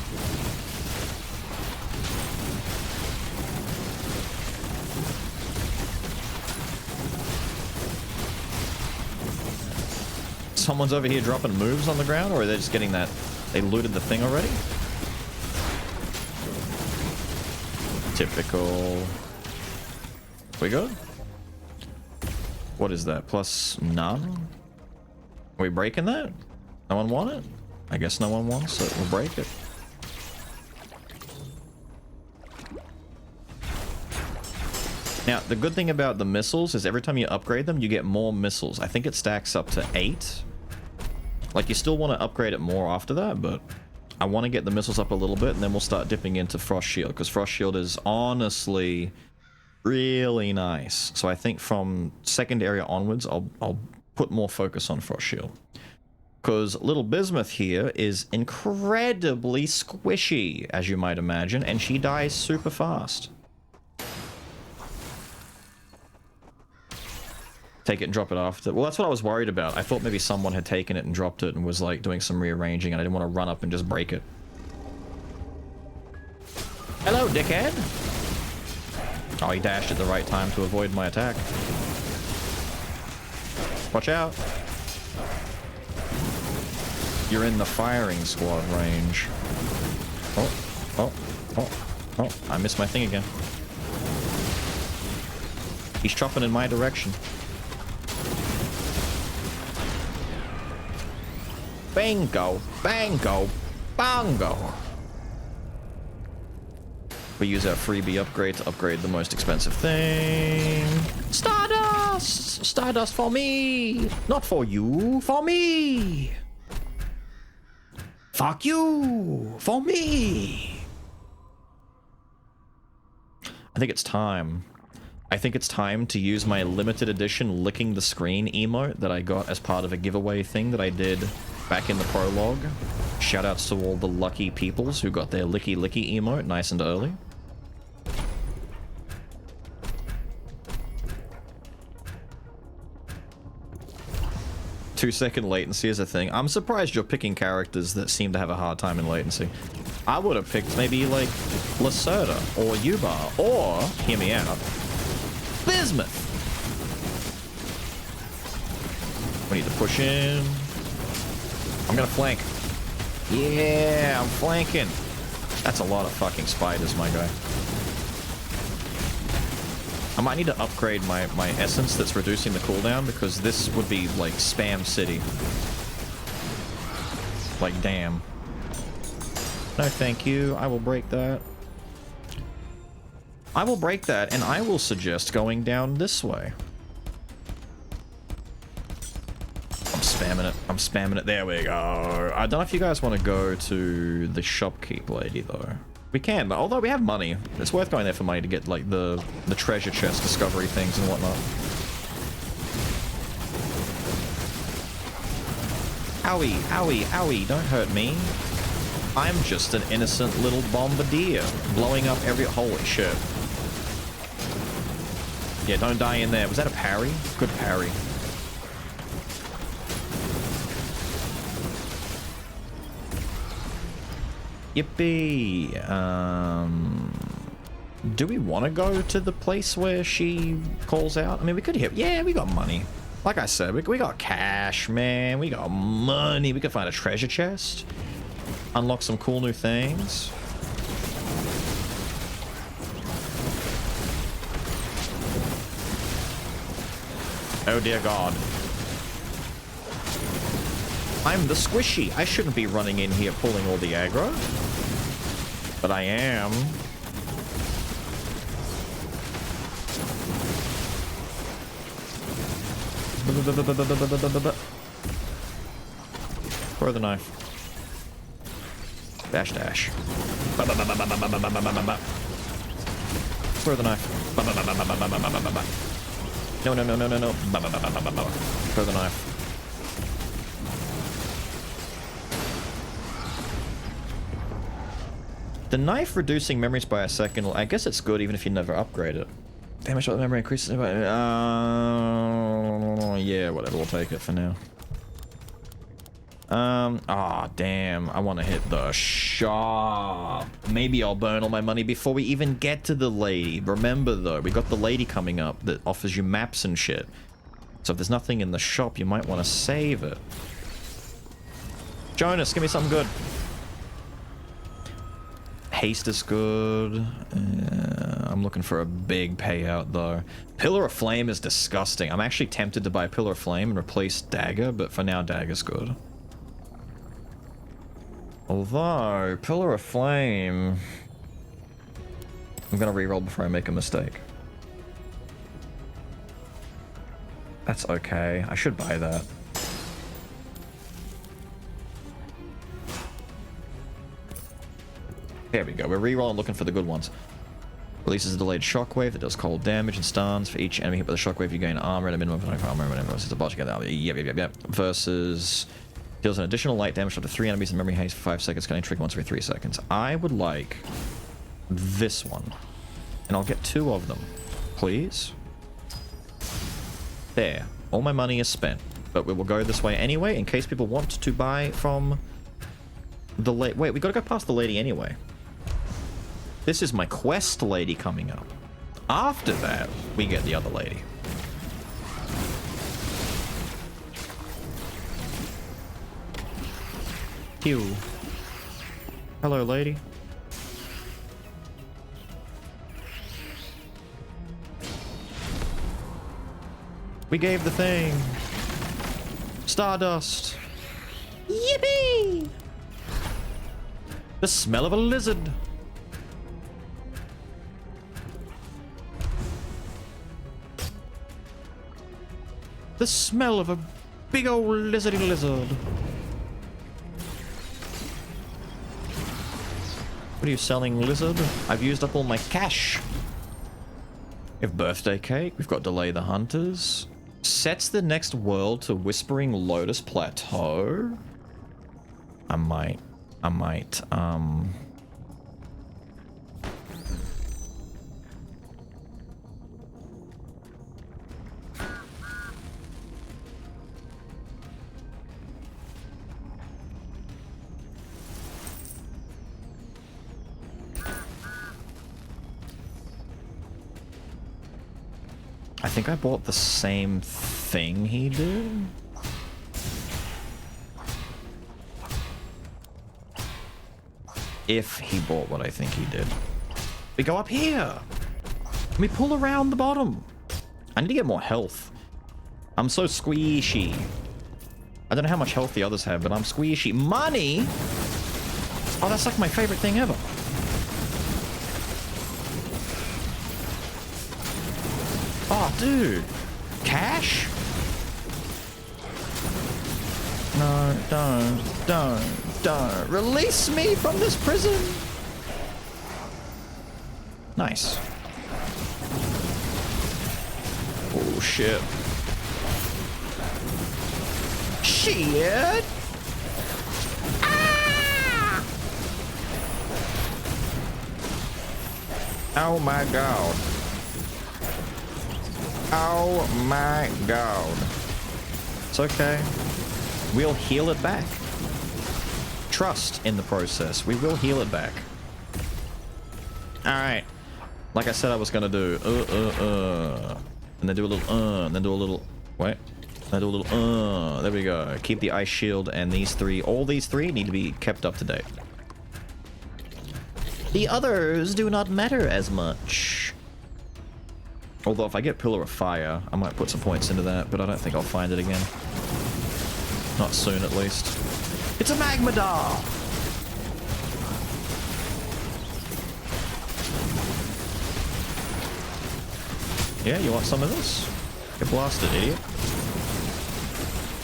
Someone's over here dropping moves on the ground, or are they just getting that? They looted the thing already? Typical. We good? What is that? Plus none? Are we breaking that? No one want it? I guess no one wants it. We'll break it. Now, the good thing about the missiles is every time you upgrade them, you get more missiles. I think it stacks up to 8. Like, you still want to upgrade it more after that, but I want to get the missiles up a little bit, and then we'll start dipping into Frost Shield, because Frost Shield is honestly really nice. So I think from second area onwards, I'll put more focus on Frost Shield. Because little Bismuth here is incredibly squishy, as you might imagine, and she dies super fast. Take it and drop it after. Well, that's what I was worried about. I thought maybe someone had taken it and dropped it and was like doing some rearranging, and I didn't want to run up and just break it. Hello, dickhead! Oh, he dashed at the right time to avoid my attack. Watch out! You're in the firing squad range. Oh, I missed my thing again. He's chopping in my direction. Bingo, bango, bongo. We use our freebie upgrade to upgrade the most expensive thing. Stardust! Stardust for me! Not for you, for me! Fuck you! For me! I think it's time. I think it's time to use my limited edition licking the screen emote that I got as part of a giveaway thing that I did back in the prologue. Shoutouts to all the lucky peoples who got their licky licky emote nice and early. Two-second latency is a thing. I'm surprised you're picking characters that seem to have a hard time in latency. I would have picked maybe like Lacerda or Yuba or, hear me out, Bismuth. We need to push in. I'm gonna flank. Yeah, I'm flanking. That's a lot of fucking spiders, my guy. I might need to upgrade my essence that's reducing the cooldown, because this would be like spam city. Like, damn. No, thank you. I will break that. I will break that, and I will suggest going down this way. I'm spamming it. I'm spamming it. There we go. I don't know if you guys want to go to the shopkeep lady, though. We can, but although we have money, it's worth going there for money to get, like, the treasure chest discovery things and whatnot. Owie, owie, owie, don't hurt me. I'm just an innocent little bombardier, blowing up every... Holy shit. Yeah, don't die in there. Was that a parry? Good parry. Yippee. Do we want to go to the place where she calls out? I mean, we could hit... Yeah, we got money. Like I said, we got cash, man. We got money. We could find a treasure chest. Unlock some cool new things. Oh dear God. I'm the squishy. I shouldn't be running in here pulling all the aggro. But I am. Throw the knife. Dash dash. Throw the knife. No, no, no, no, no, no. Throw the knife. The knife reducing memories by a second, well, I guess it's good even if you never upgrade it. Damage shot memory increases by... yeah, whatever, we'll take it for now. Damn, I want to hit the shop. Maybe I'll burn all my money before we even get to the lady. Remember though, we got the lady coming up that offers you maps and shit. So if there's nothing in the shop, you might want to save it. Jonas, give me something good. Haste is good. I'm looking for a big payout though. Pillar of Flame is disgusting. I'm actually tempted to buy Pillar of Flame and replace Dagger, but for now Dagger's good. Although, Pillar of Flame... I'm gonna reroll before I make a mistake. That's okay. I should buy that. There we go. We're rerolling looking for the good ones. Releases a delayed shockwave that does cold damage and stuns. For each enemy hit by the shockwave, you gain armor and a minimum of 25 armor whenever it's a boss. You get that. Yep. Versus... deals an additional light damage up to 3 enemies in memory haste for 5 seconds, cutting trigger once every 3 seconds. I would like this one. And I'll get 2 of them. Please. There. All my money is spent. But we will go this way anyway, in case people want to buy from the lady. Wait, we gotta go past the lady anyway. This is my quest lady coming up. After that, we get the other lady. Pew. Hello, lady. We gave the thing. Stardust. Yippee! The smell of a lizard. The smell of a big old lizardy lizard. What are you selling, lizard? I've used up all my cash. We have birthday cake. We've got Delay the Hunters. Sets the next world to Whispering Lotus Plateau. I might. I think I bought the same thing he did. If he bought what I think he did. We go up here. We pull around the bottom. I need to get more health. I'm so squishy. I don't know how much health the others have, but I'm squishy. Money? Oh, that's like my favorite thing ever. Oh, dude. Cash? No, don't. Release me from this prison. Nice. Oh, shit. Shit! Ah! Oh my god. Oh my god. It's okay. We'll heal it back. Trust in the process. We will heal it back. Alright. Like I said I was gonna do. And then do a little and then do a little. Wait. And then do a little there we go. Keep the ice shield and these three. All these three need to be kept up to date. The others do not matter as much. Although if I get Pillar of Fire, I might put some points into that, but I don't think I'll find it again. Not soon, at least. It's a Magmadar! Yeah, you want some of this? Get blasted, idiot.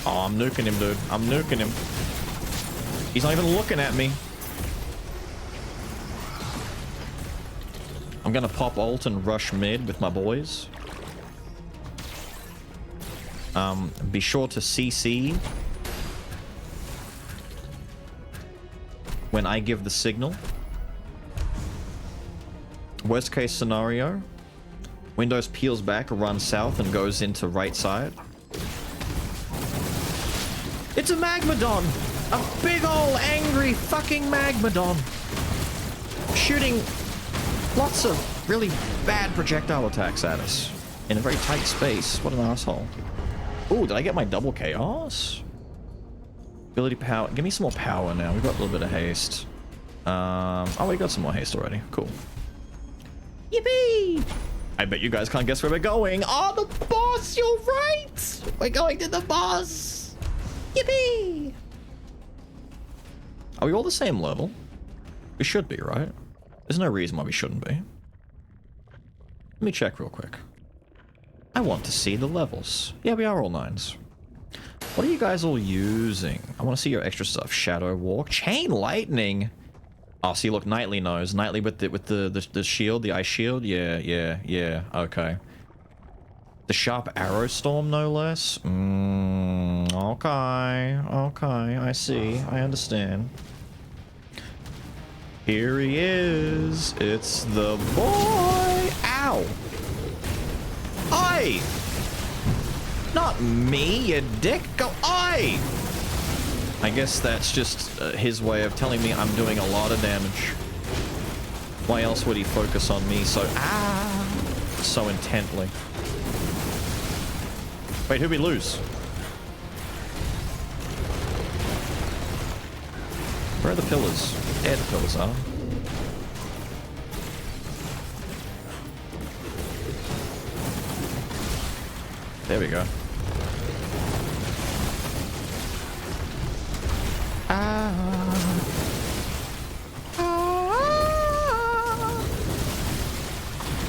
Oh, I'm nuking him, dude. I'm nuking him. He's not even looking at me. I'm gonna pop ult and rush mid with my boys. Be sure to CC when I give the signal. Worst case scenario, Windows peels back, runs south, and goes into right side. It's a Magmadon! A big ol' angry fucking Magmadon! Shooting lots of really bad projectile attacks at us in a very tight space. What an asshole. Ooh, did I get my double chaos? Ability power. Give me some more power now. We've got a little bit of haste. Oh, we got some more haste already. Cool. Yippee! I bet you guys can't guess where we're going. Oh, the boss! You're right! We're going to the boss! Yippee! Are we all the same level? We should be, right? There's no reason why we shouldn't be. Let me check real quick. I want to see the levels. Yeah, we are all 9s. What are you guys all using? I want to see your extra stuff. Shadow Walk. Chain Lightning! Oh, see, look, Knightly knows. Knightly with the shield, the ice shield. Yeah. Okay. The Sharp Arrow Storm, no less. Okay. I see. I understand. Here he is. It's the boy. Ow. Oi! Not me, you dick. Go, oi! I guess that's just his way of telling me I'm doing a lot of damage. Why else would he focus on me so intently? Wait, who'd we lose? Where are the pillars? There the pillars are. There we go.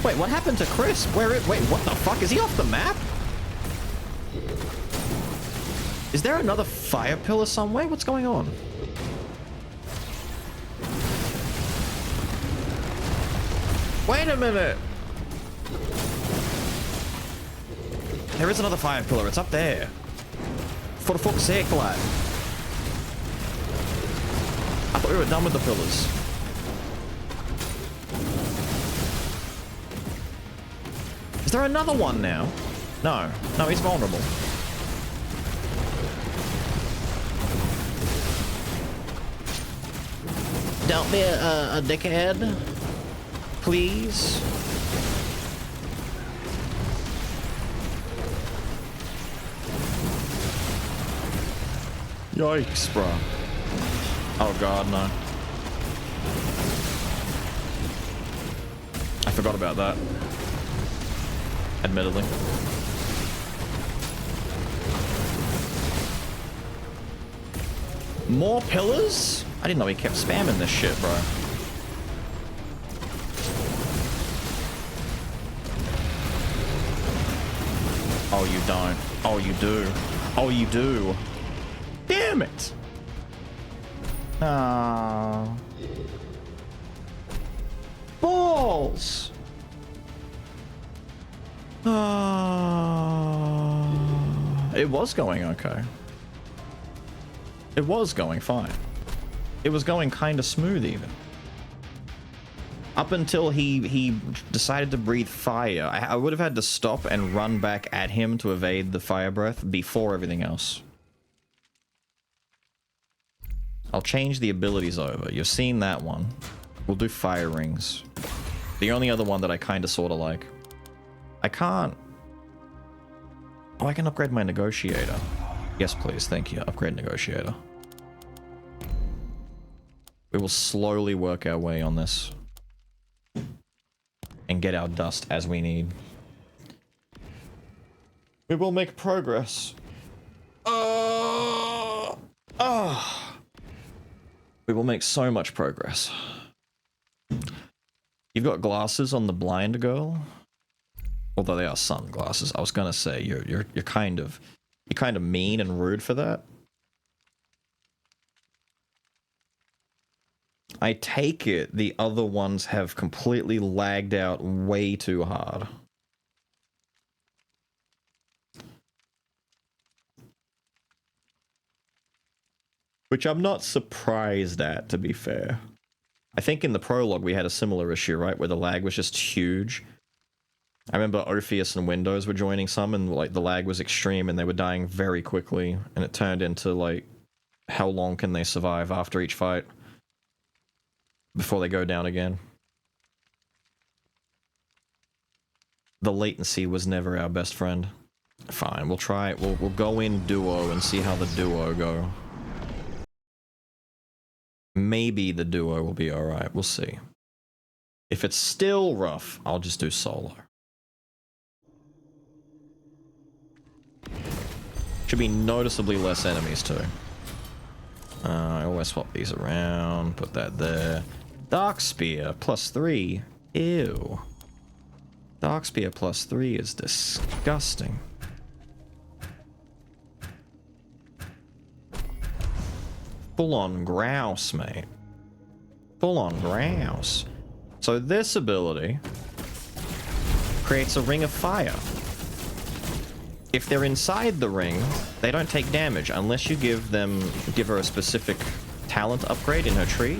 Wait, what happened to Chris? Wait, what the fuck? Is he off the map? Is there another fire pillar somewhere? What's going on? Wait a minute! There is another fire pillar. It's up there. For the fuck's sake, lad. I thought we were done with the pillars. Is there another one now? No, he's vulnerable. Don't be a dickhead. Please. Yikes, bro. Oh god, no. I forgot about that. Admittedly. More pillars? I didn't know he kept spamming this shit, bro. Oh, you don't. Oh, you do. Oh, you do. Damn it! Ah. Balls! It was going okay. It was going fine. It was going kind of smooth even. Up until he decided to breathe fire. I would have had to stop and run back at him to evade the fire breath before everything else. I'll change the abilities over. You've seen that one. We'll do fire rings. The only other one that I kind of sort of like. I can't... Oh, I can upgrade my negotiator. Yes, please. Thank you. Upgrade negotiator. We will slowly work our way on this. And get our dust as we need. We will make progress. We will make so much progress. You've got glasses on the blind girl. Although they are sunglasses. I was gonna say you're kind of mean and rude for that. I take it the other ones have completely lagged out way too hard. Which I'm not surprised at, to be fair. I think in the prologue we had a similar issue, right? Where the lag was just huge. I remember Orpheus and Windows were joining some, and like the lag was extreme and they were dying very quickly, and it turned into like, how long can they survive after each fight before they go down again? The latency was never our best friend. Fine, we'll try it. We'll go in duo and see how the duo go. Maybe the duo will be alright, we'll see. If it's still rough, I'll just do solo. Should be noticeably less enemies too. I always swap these around, put that there. Dark Spear +3. Ew. Dark Spear +3 is disgusting. Full on grouse, mate. Full on grouse. So this ability creates a ring of fire. If they're inside the ring, they don't take damage unless you give her a specific talent upgrade in her tree.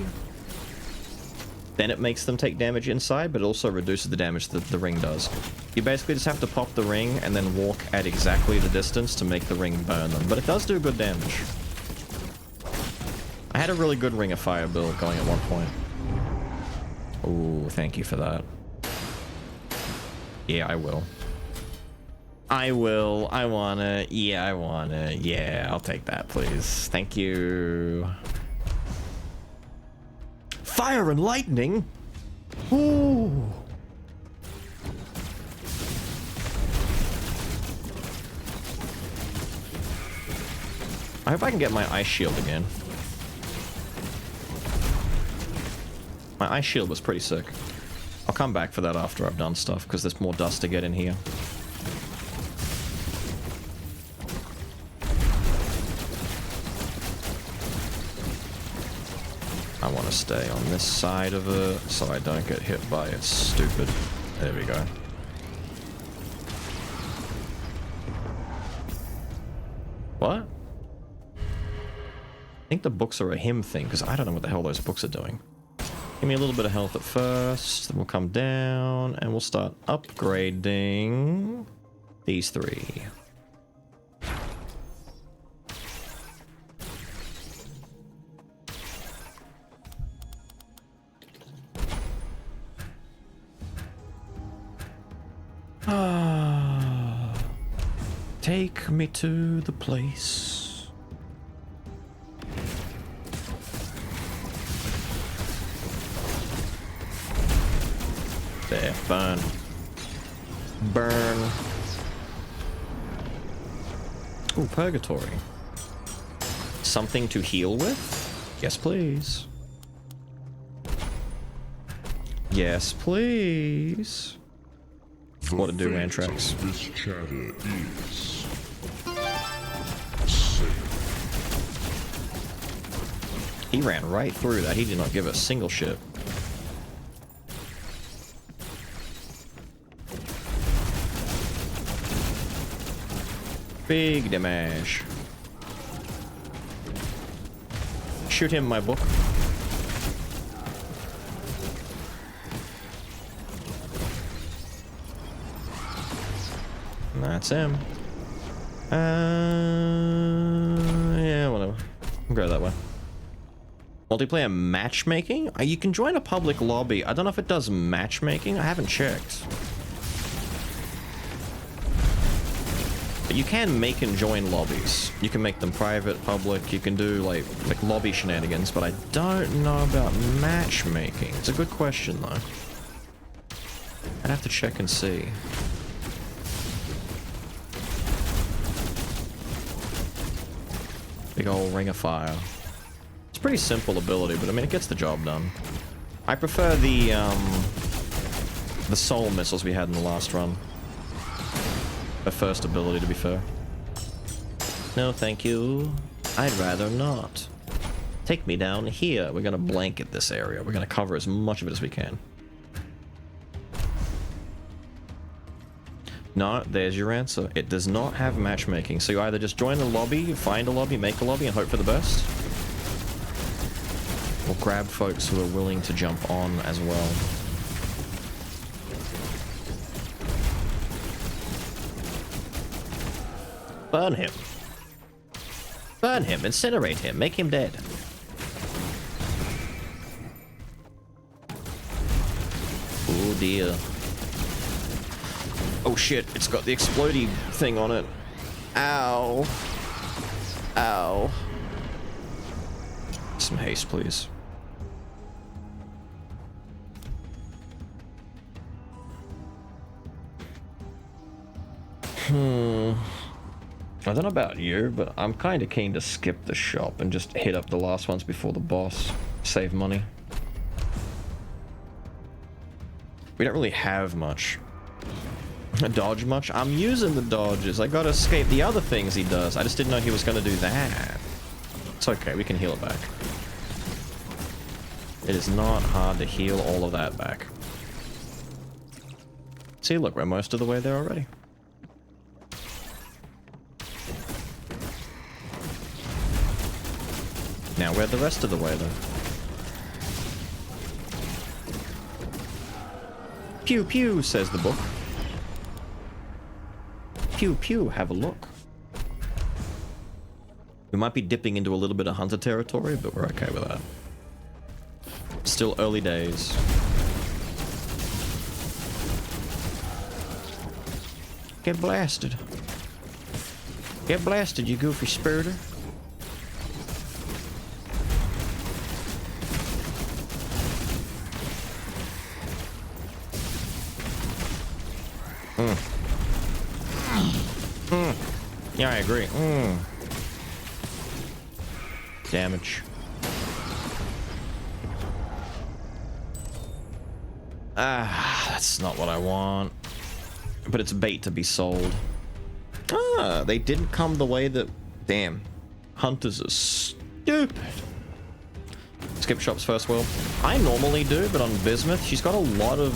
Then it makes them take damage inside, but it also reduces the damage that the ring does. You basically just have to pop the ring and then walk at exactly the distance to make the ring burn them. But it does do good damage. I had a really good Ring of Fire build going at one point. Ooh, thank you for that. Yeah, I will. I will. I wanna. Yeah, I wanna. Yeah, I'll take that, please. Thank you. Fire and lightning? Ooh. I hope I can get my ice shield again. My ice shield was pretty sick. I'll come back for that after I've done stuff, because there's more dust to get in here. I want to stay on this side of it, so I don't get hit by it. Stupid. There we go. What? I think the books are a him thing, because I don't know what the hell those books are doing. Give me a little bit of health at first, then we'll come down, and we'll start upgrading these three. Take me to the place. There, burn. Burn. Ooh, Purgatory. Something to heal with? Yes, please. Yes, please. What to do, Antrax? This chatter is He ran right through that. He did not give a single shit. Big damage. Shoot him, my book. And that's him. Yeah, whatever. Go that way. Multiplayer matchmaking? You can join a public lobby. I don't know if it does matchmaking. I haven't checked. But you can make and join lobbies. You can make them private, public. You can do like lobby shenanigans, but I don't know about matchmaking. It's a good question though. I'd have to check and see. Big old Ring of Fire. It's a pretty simple ability, but I mean it gets the job done. I prefer the soul missiles we had in the last run. The first ability, to be fair. No, thank you. I'd rather not. Take me down here. We're gonna blanket this area. We're gonna cover as much of it as we can. No, there's your answer. It does not have matchmaking. So you either just join a lobby, find a lobby, make a lobby, and hope for the best. Or grab folks who are willing to jump on as well. Burn him. Burn him, incinerate him, make him dead. Oh dear. Oh shit, it's got the explodey thing on it. Ow. Ow. Some haste, please. I don't know about you, but I'm kind of keen to skip the shop and just hit up the last ones before the boss. Save money. We don't really have much. Dodge much? I'm using the dodges. I gotta escape the other things he does. I just didn't know he was gonna do that. It's okay, we can heal it back. It is not hard to heal all of that back. See, look, we're most of the way there already. Now we're the rest of the way, though. Pew pew, says the book. Pew pew, have a look. We might be dipping into a little bit of hunter territory, but we're okay with that. Still early days. Get blasted. Get blasted, you goofy spurter. Yeah, I agree. Damage. Ah, that's not what I want. But it's bait to be sold. Ah, they didn't come the way that... Damn. Hunters are stupid. Skip shops first, Will. I normally do, but on Bismuth, she's got a lot of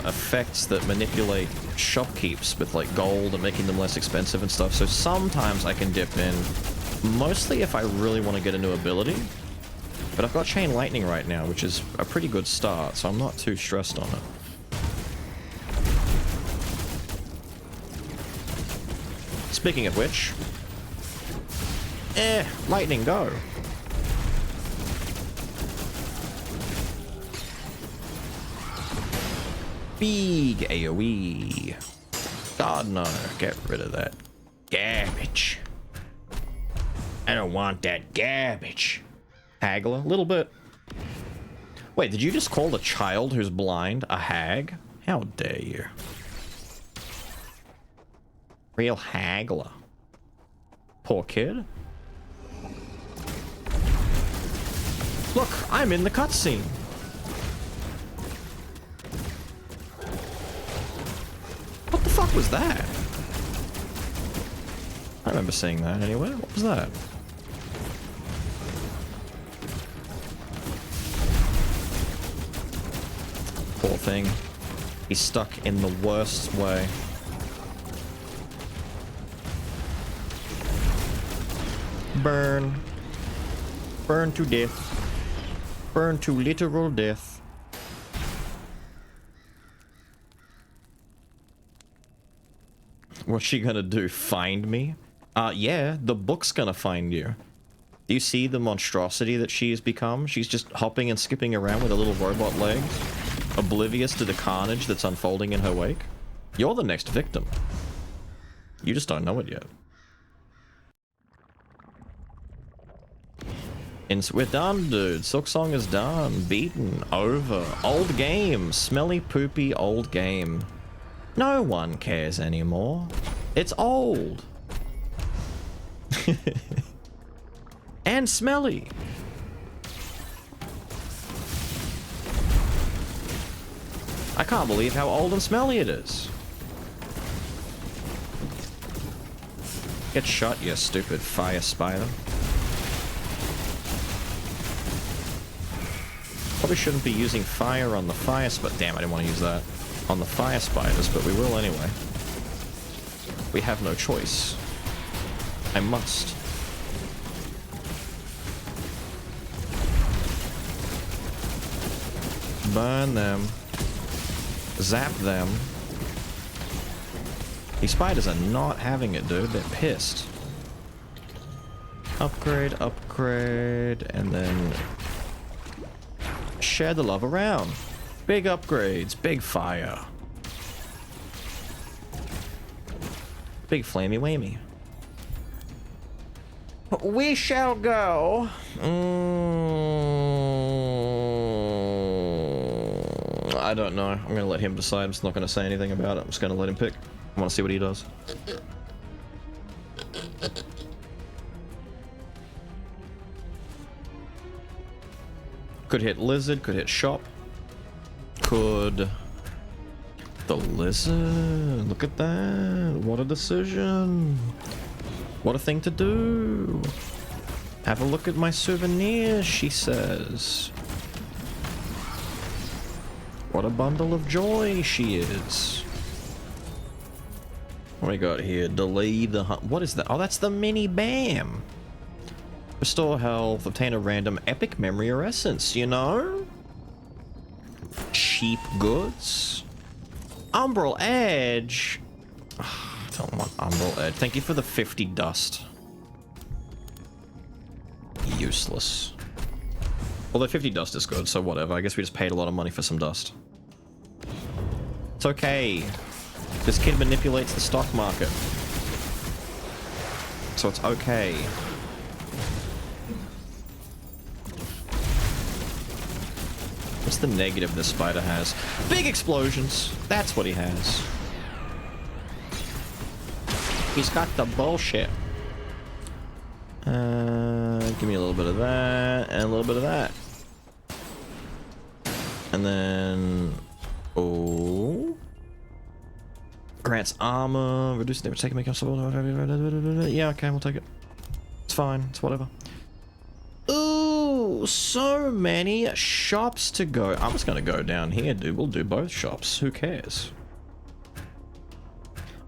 effects that manipulate shopkeeps with like gold and making them less expensive and stuff. So sometimes I can dip in, mostly if I really want to get a new ability. But I've got Chain Lightning right now, which is a pretty good start, so I'm not too stressed on it. Speaking of which, lightning go. Big AoE. God no, get rid of that garbage. I don't want that garbage. Haggler, a little bit. Wait, did you just call the child who's blind a hag? How dare you? Real haggler. Poor kid. Look, I'm in the cutscene. What the fuck was that? I remember seeing that anywhere. What was that? Poor thing. He's stuck in the worst way. Burn. Burn to death. Burn to literal death. What's she gonna do? Find me? Yeah, the book's gonna find you. Do you see the monstrosity that she has become? She's just hopping and skipping around with her little robot legs, oblivious to the carnage that's unfolding in her wake. You're the next victim. You just don't know it yet. We're done, dude. Silksong is done. Beaten. Over. Old game. Smelly, poopy, old game. No one cares anymore. It's old. And smelly. I can't believe how old and smelly it is. Get shot, you stupid fire spider. Probably shouldn't be using fire on the fire spider. Damn, I didn't want to use that on the fire spiders, but we will anyway. We have no choice. I must. Burn them. Zap them. These spiders are not having it, dude. They're pissed. Upgrade, upgrade, and then share the love around. Big upgrades, big fire. Big flamey whammy. We shall go. I don't know. I'm gonna let him decide. I'm just not gonna say anything about it. I'm just gonna let him pick. I wanna see what he does. Could hit lizard, could hit shop. Could... The lizard. Look at that. What a decision. What a thing to do. Have a look at my souvenirs, she says. What a bundle of joy she is. What we got here? Delay the hunt. What is that? Oh, that's the mini BAM. Restore health. Obtain a random epic memory or essence, you know? Cheap goods. Umbral Edge. I don't want Umbral Edge. Thank you for the 50 dust. Useless. Although 50 dust is good, so whatever. I guess we just paid a lot of money for some dust. It's okay. This kid manipulates the stock market. So it's okay. What's the negative this spider has? Big explosions! That's what he has. He's got the bullshit. Give me a little bit of that, and a little bit of that. And then... Oh... Grants armor, reduce damage taken, make possible. Yeah, okay, we'll take it. It's fine, it's whatever. Ooh, so many shops to go. I'm just gonna go down here, dude. We'll do both shops. Who cares?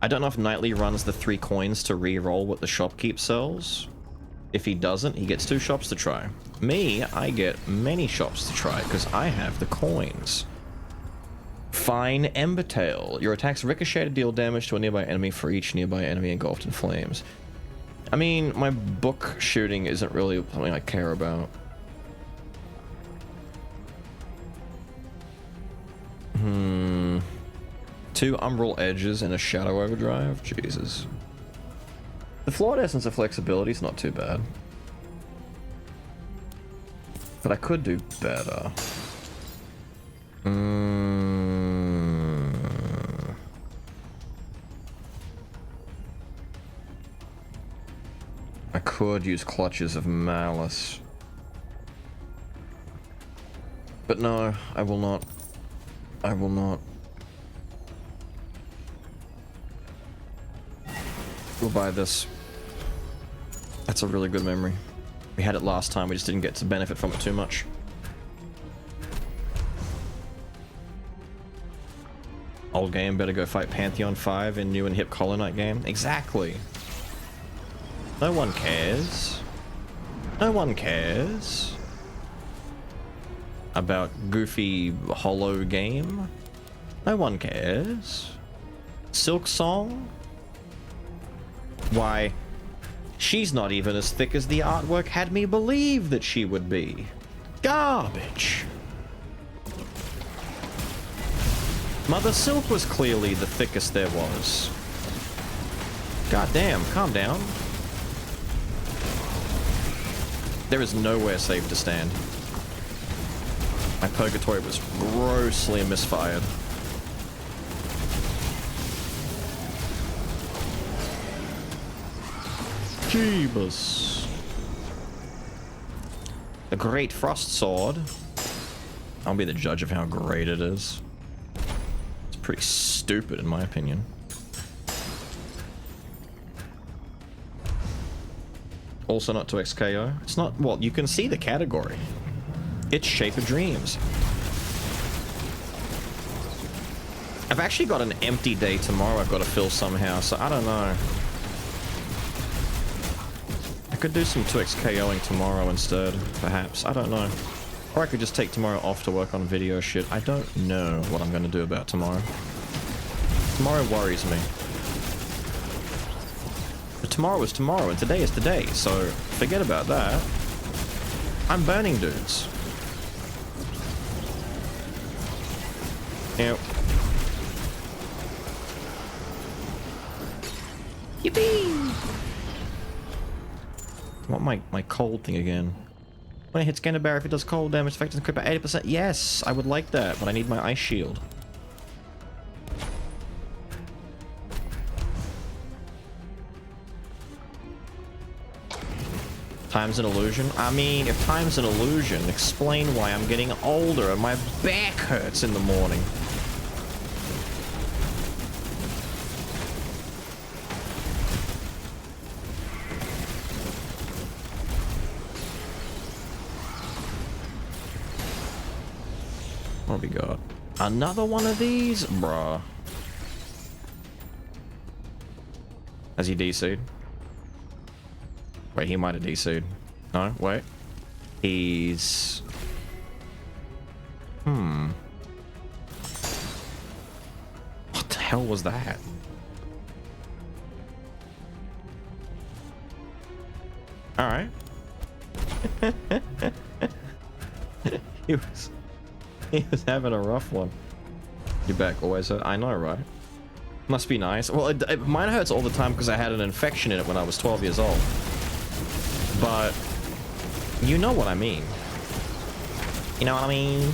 I don't know if Knightley runs the 3 coins to re-roll what the shopkeep sells. If he doesn't, he gets 2 shops to try. Me, I get many shops to try because I have the coins. Fine Embertail. Your attacks ricochet to deal damage to a nearby enemy for each nearby enemy engulfed in flames. I mean, my book shooting isn't really something I care about. 2 Umbral Edges and a Shadow Overdrive? Jesus. The flawed essence of flexibility is not too bad. But I could do better. I could use Clutches of Malice. But no, I will not. I will not. We'll buy this. That's a really good memory. We had it last time, we just didn't get to benefit from it too much. Old game, better go fight Pantheon 5 in new and hip Hollow Knight game. Exactly. No one cares. No one cares about goofy Hollow game. No one cares. Silksong? Why, she's not even as thick as the artwork had me believe that she would be. Garbage. Mother Silk was clearly the thickest there was. God damn, calm down. There is nowhere safe to stand. My purgatory was grossly misfired. Jeebus. The Great Frost Sword. I'll be the judge of how great it is. It's pretty stupid in my opinion. Also not 2xKO. It's not, well, you can see the category. It's Shape of Dreams. I've actually got an empty day tomorrow I've got to fill somehow, so I don't know. I could do some 2xKOing tomorrow instead, perhaps. I don't know. Or I could just take tomorrow off to work on video shit. I don't know what I'm gonna do about tomorrow. Tomorrow worries me. But tomorrow is tomorrow and today is today, so forget about that. I'm burning dudes. Yep. Yippee! I want my cold thing again. When it hits Gander Barrier, if it does cold damage, affecting the crit by 80%. Yes, I would like that, but I need my ice shield. Time's an illusion? I mean, if time's an illusion, explain why I'm getting older and my back hurts in the morning. What have we got? Another one of these? Bruh. Has he DC'd? Wait, he might have DC'd. No, wait. He's... What the hell was that? Alright. He was having a rough one. Your back always hurt. I know, right? Must be nice. Well, mine hurts all the time because I had an infection in it when I was 12 years old. But you know what I mean. You know what I mean?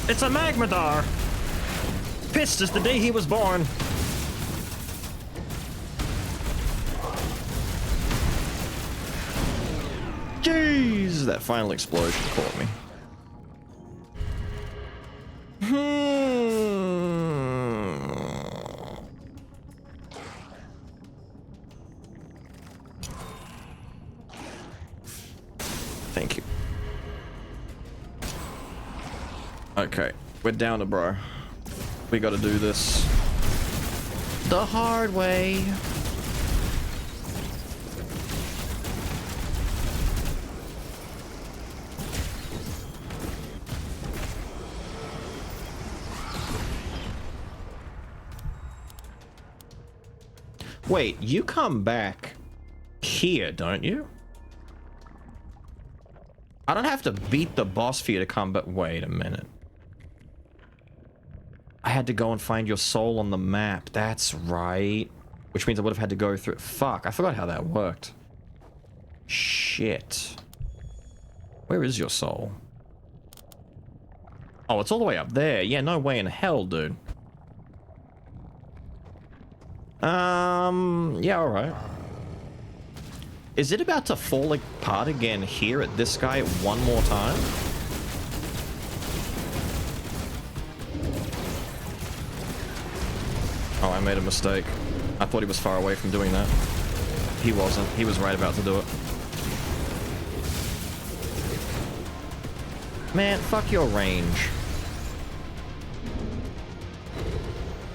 It's a Magmadar! Pissed as the day he was born. Jeez, that final explosion caught me. Thank you. Okay, we're down to bro. We gotta do this the hard way. Wait, you come back here, don't you? I don't have to beat the boss for you to come back. Wait a minute. I had to go and find your soul on the map. That's right. Which means I would have had to go through... Fuck, I forgot how that worked. Shit. Where is your soul? Oh, it's all the way up there. Yeah, no way in hell, dude. Yeah, alright. Is it about to fall apart again here at this guy one more time? Oh, I made a mistake. I thought he was far away from doing that. He wasn't. He was right about to do it. Man, fuck your range.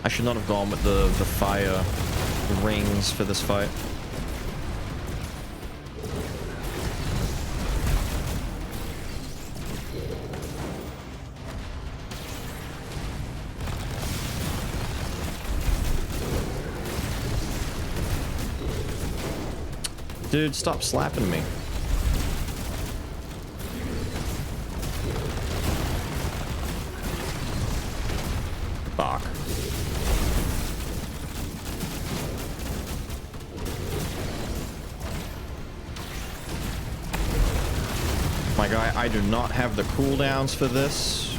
I should not have gone with the fire rings for this fight. Dude, stop slapping me. Fuck. My guy, I do not have the cooldowns for this.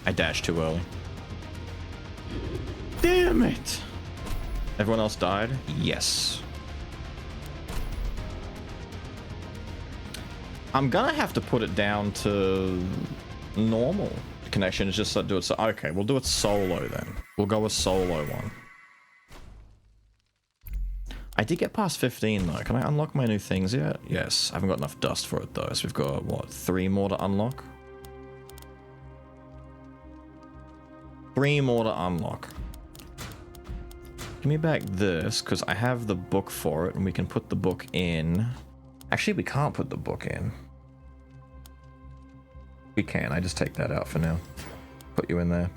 I dashed too early. Damn it! Everyone else died? Yes. I'm gonna have to put it down to normal connection. It's just do it so. Okay, we'll do it solo then. We'll go with solo one. I did get past 15 though. Can I unlock my new things yet? Yes. I haven't got enough dust for it though. So we've got what, 3 more to unlock? 3 more to unlock. Give me back this, because I have the book for it, and we can put the book in. Actually, we can't put the book in. We can. I just take that out for now. Put you in there.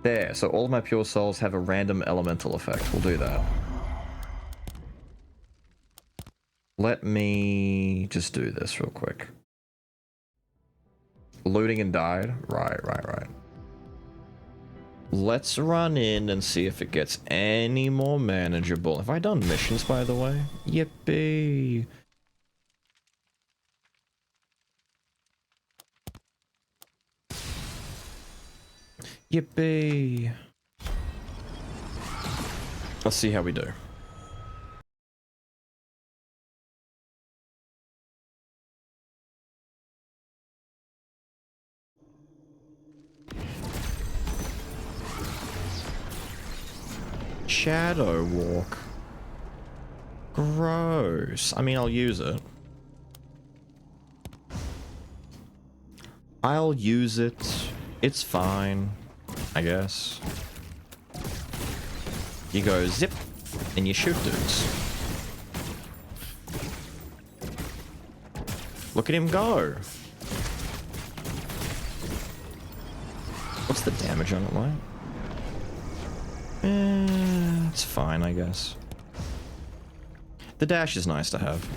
There. So all of my pure souls have a random elemental effect. We'll do that. Let me just do this real quick. Looting and died. Right. Let's run in and see if it gets any more manageable. Have I done missions, by the way? Yippee. Yippee. Let's see how we do. Shadow walk. Gross. I mean, I'll use it. I'll use it. It's fine, I guess. You go zip, and you shoot dudes. Look at him go. What's the damage on it like? It's fine, I guess. The dash is nice to have.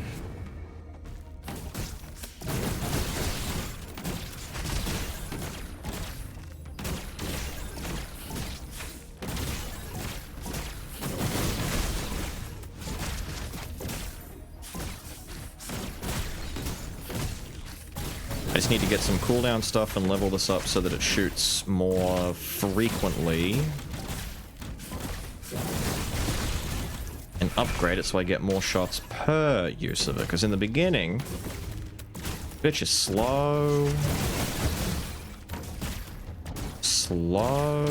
I just need to get some cooldown stuff and level this up so that it shoots more frequently. And upgrade it so I get more shots per use of it. Because in the beginning, bitch is slow. Slow.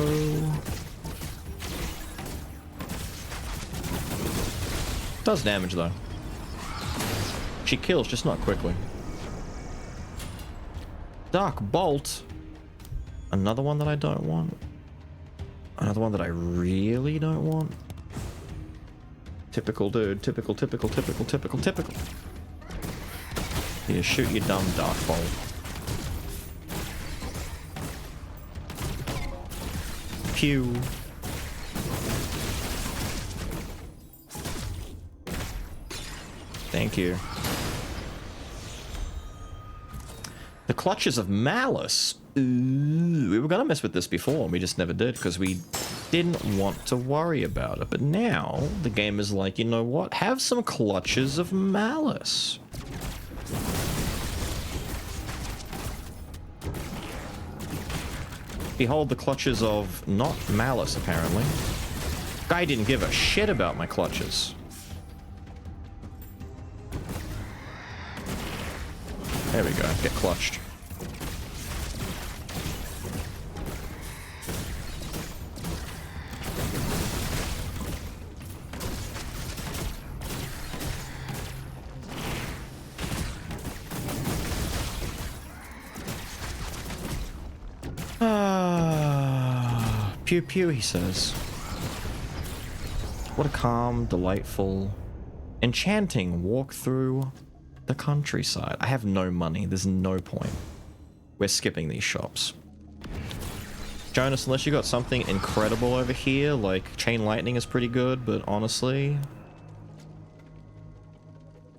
Does damage though. She kills, just not quickly. Dark Bolt. Another one that I don't want. Another one that I really don't want. Typical dude. Typical. Here, shoot your dumb Dark Bolt. Pew. Thank you. The Clutches of Malice. Ooh, we were gonna mess with this before, we just never did because we didn't want to worry about it. But now the game is like, you know what? Have some Clutches of Malice. Behold the clutches of not malice, apparently. Guy didn't give a shit about my clutches. There we go, get clutched. Pew pew, he says. What a calm, delightful, enchanting walk through the countryside. I have no money. There's no point. We're skipping these shops. Jonas, unless you got something incredible over here, like Chain Lightning is pretty good, but honestly...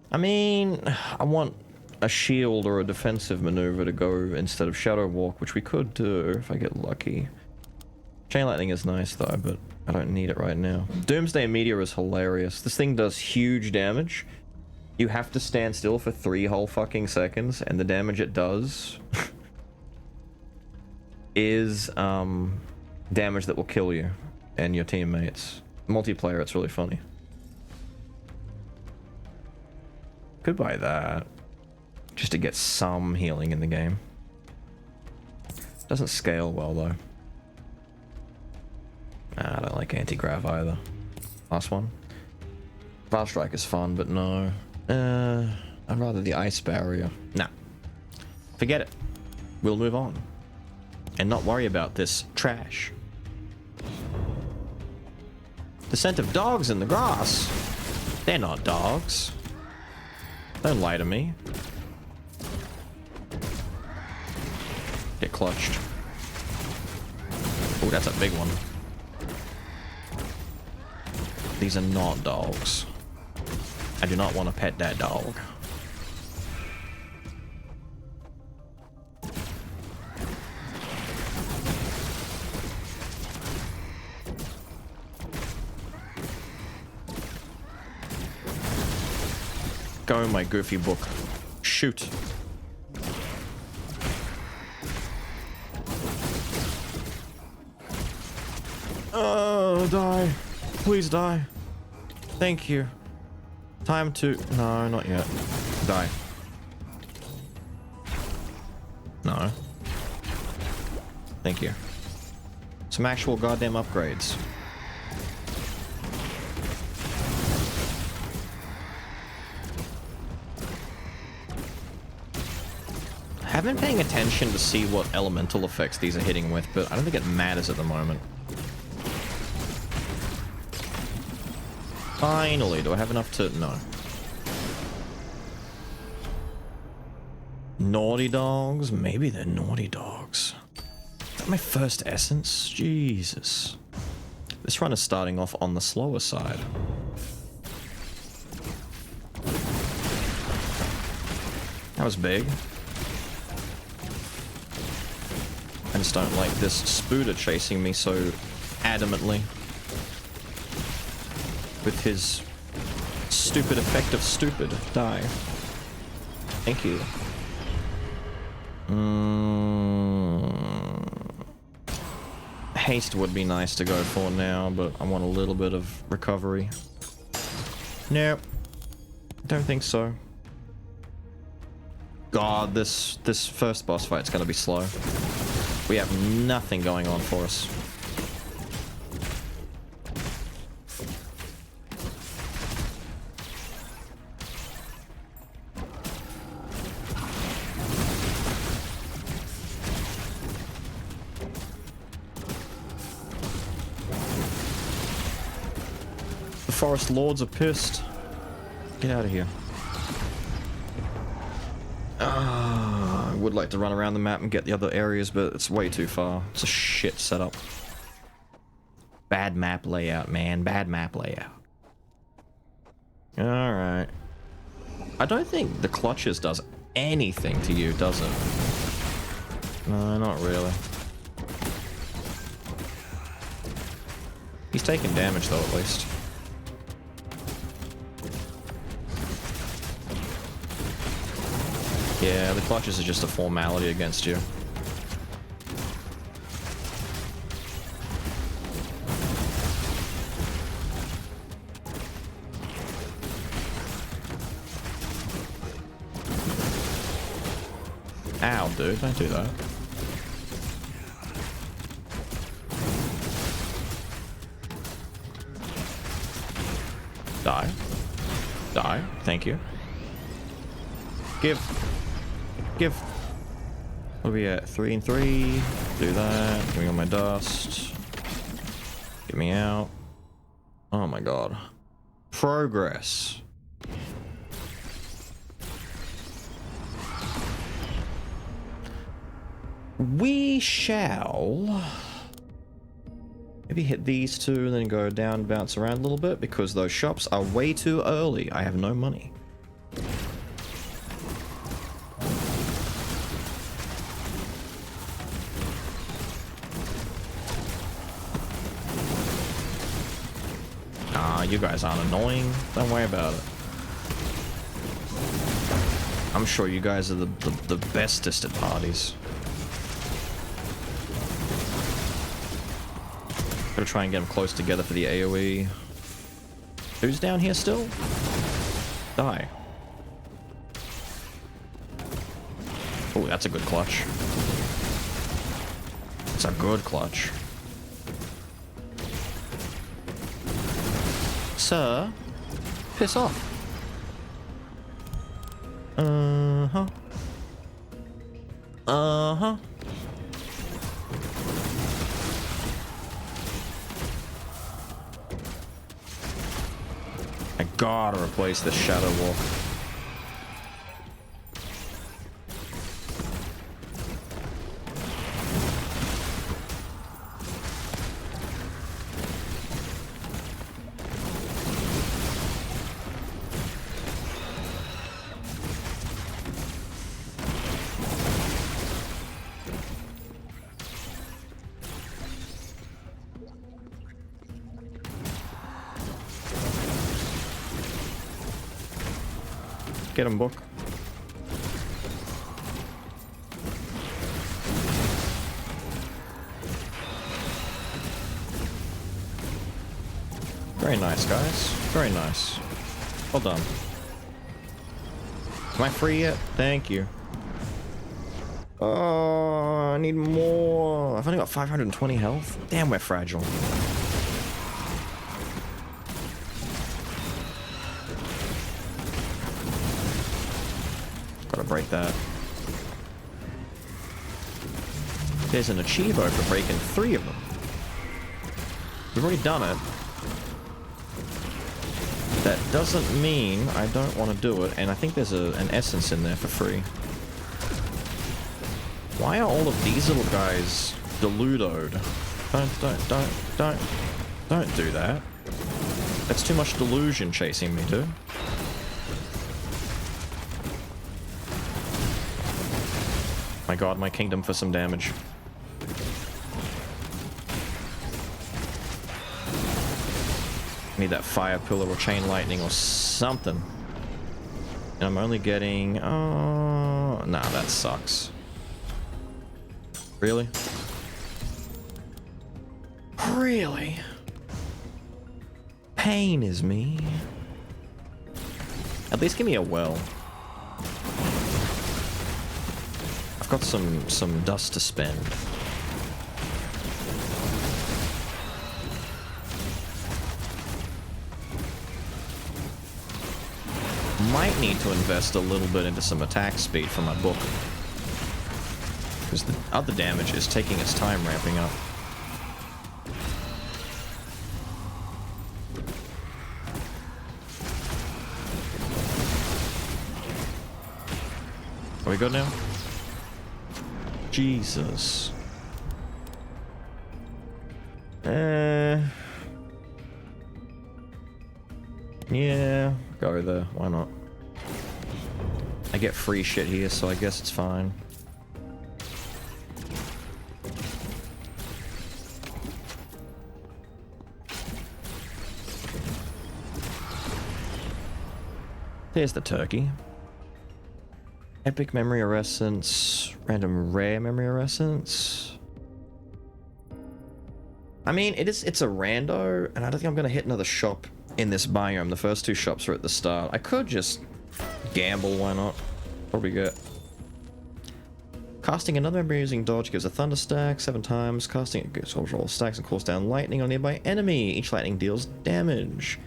I mean, I want a shield or a defensive maneuver to go instead of Shadow Walk, which we could do if I get lucky. Chain Lightning is nice though, but I don't need it right now. Doomsday Meteor is hilarious. This thing does huge damage. You have to stand still for 3 whole fucking seconds, and the damage it does is damage that will kill you and your teammates. Multiplayer, it's really funny. Could buy that just to get some healing in the game. Doesn't scale well though. I don't like anti-grav either. Last one. Fast Strike is fun, but no. I'd rather the ice barrier. Nah. Forget it. We'll move on. And not worry about this trash. The scent of dogs in the grass. They're not dogs. Don't lie to me. Get clutched. Oh, that's a big one. These are not dogs. I do not want to pet that dog. Go in my goofy book. Shoot. Oh, die. Please die. Thank you. Time to... No, not yet. Die. No. Thank you. Some actual goddamn upgrades. I've been paying attention to see what elemental effects these are hitting with, but I don't think it matters at the moment. Finally, do I have enough to... No. Naughty dogs? Maybe they're naughty dogs. Is that my first essence? Jesus. This run is starting off on the slower side. That was big. I just don't like this Spooder chasing me so adamantly. With his stupid effect of stupid. Die. Thank you. Haste would be nice to go for now, but I want a little bit of recovery. Nope. Don't think so. God, this first boss fight's gonna be slow. We have nothing going on for us. The Forest Lords are pissed. Get out of here. I would like to run around the map and get the other areas, but it's way too far. It's a shit setup. Bad map layout, man. Bad map layout. Alright. I don't think the clutches does anything to you, does it? No, not really. He's taking damage though, at least. Yeah, the clutches are just a formality against you. Ow, dude, don't do that. Die. Die. Thank you. Give. What are we at? 3 and 3. Do that. Give me all my dust. Get me out. Oh my god. Progress. We shall maybe hit these two and then go down, bounce around a little bit, because those shops are way too early. I have no money. You guys aren't annoying. Don't worry about it. I'm sure you guys are the bestest at parties. Gotta try and get them close together for the AoE. Who's down here still? Die. Oh, that's a good clutch. It's a good clutch. Sir, piss off. Uh-huh. Uh-huh. I gotta replace the Shadow Walk. Get him, book. Very nice, guys. Very nice. Well done. Am I free yet? Thank you. Oh, I need more. I've only got 520 health. Damn, we're fragile. Gotta break that. There's an achievo for breaking 3 of them. We've already done it. That doesn't mean I don't want to do it, and I think there's an essence in there for free. Why are all of these little guys deludoed? Don't do that. That's too much delusion chasing me, dude. My god, my kingdom for some damage. Need that fire pillar or chain lightning or something. And I'm only getting... Oh... Nah, that sucks. Really? Really? Pain is me. At least give me a well. I've got some dust to spend. Might need to invest a little bit into some attack speed for my book. Because the other damage is taking its time ramping up. Are we good now? Jesus. Yeah, go there. Why not? I get free shit here, so I guess it's fine. There's the turkey. Epic memory essence, random rare memory essence. I mean, it's a rando, and I don't think I'm gonna hit another shop in this biome. The first 2 shops are at the start. I could just gamble, why not? Probably get. Casting another memory using dodge gives a thunder stack 7 times. Casting it gives all stacks and calls down lightning on a nearby enemy. Each lightning deals damage.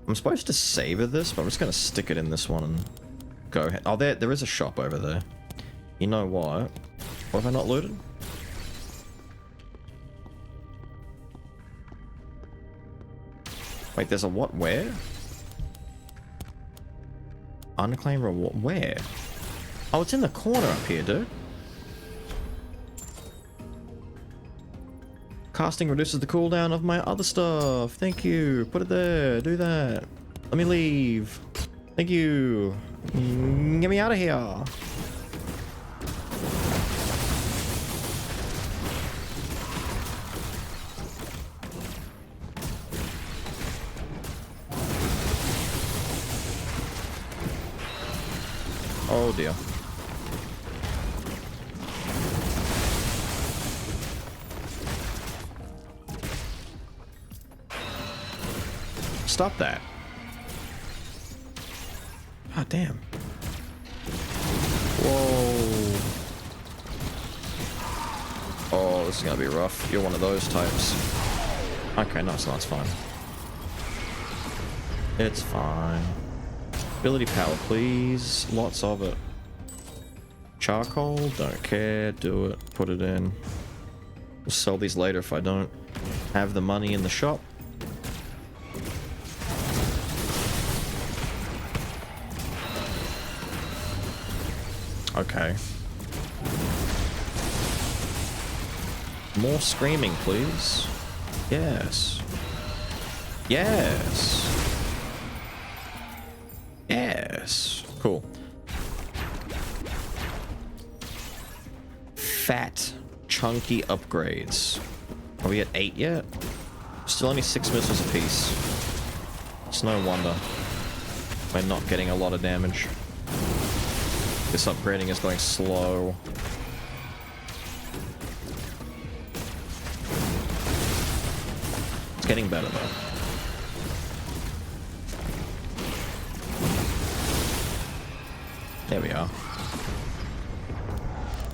I'm supposed to savor this, but I'm just gonna stick it in this one and go ahead. Oh, there is a shop over there. You know what? What have I not looted? Wait, there's a what? Where? Unclaimed reward. Where? Oh, it's in the corner up here, dude. Casting reduces the cooldown of my other stuff. Thank you. Put it there. Do that. Let me leave. Thank you. Get me out of here. Oh dear. Stop that. Ah, damn. Whoa. Oh, this is gonna be rough. You're one of those types. Okay, no, it's not. It's fine. It's fine. Ability power, please. Lots of it. Charcoal, don't care. Do it. Put it in. We'll sell these later if I don't have the money in the shop. Okay. More screaming, please. Yes. Yes. Yes. Cool. Fat, chunky upgrades. Are we at 8 yet? Still only 6 missiles apiece. It's no wonder we're not getting a lot of damage. This upgrading is going slow. It's getting better though. There we are.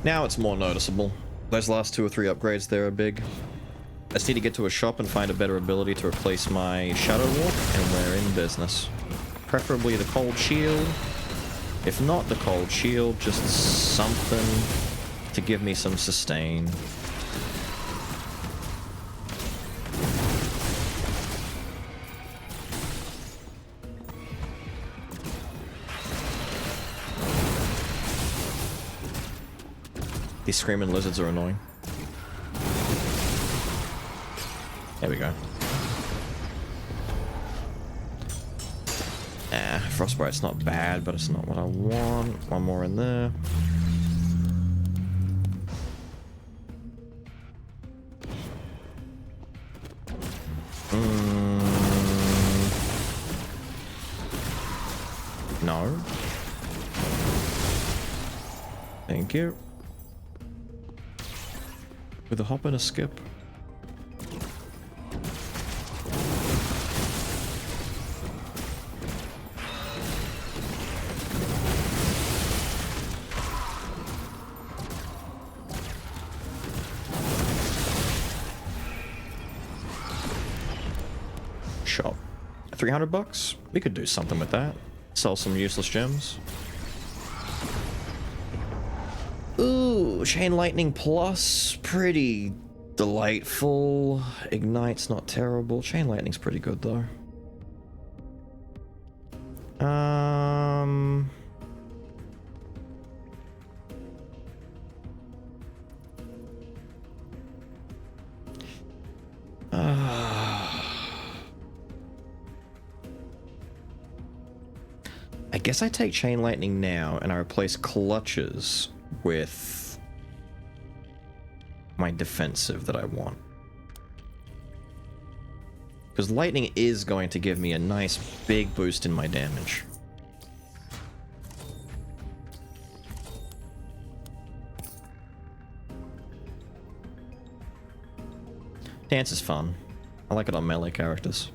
Now it's more noticeable. Those last 2 or 3 upgrades there are big. I just need to get to a shop and find a better ability to replace my Shadow Walk, and we're in business. Preferably the Cold Shield. If not the Cold Shield, just something to give me some sustain. These screaming lizards are annoying. There we go. Frostbite's not bad, but it's not what I want. One more in there. No. Thank you. With a hop and a skip. Shop. 300 bucks? We could do something with that. Sell some useless gems. Ooh, Chain Lightning Plus. Pretty delightful. Ignite's not terrible. Chain Lightning's pretty good though. I guess I take Chain Lightning now and I replace Clutches with my defensive that I want. Because Lightning is going to give me a nice big boost in my damage. Dance is fun. I like it on melee characters.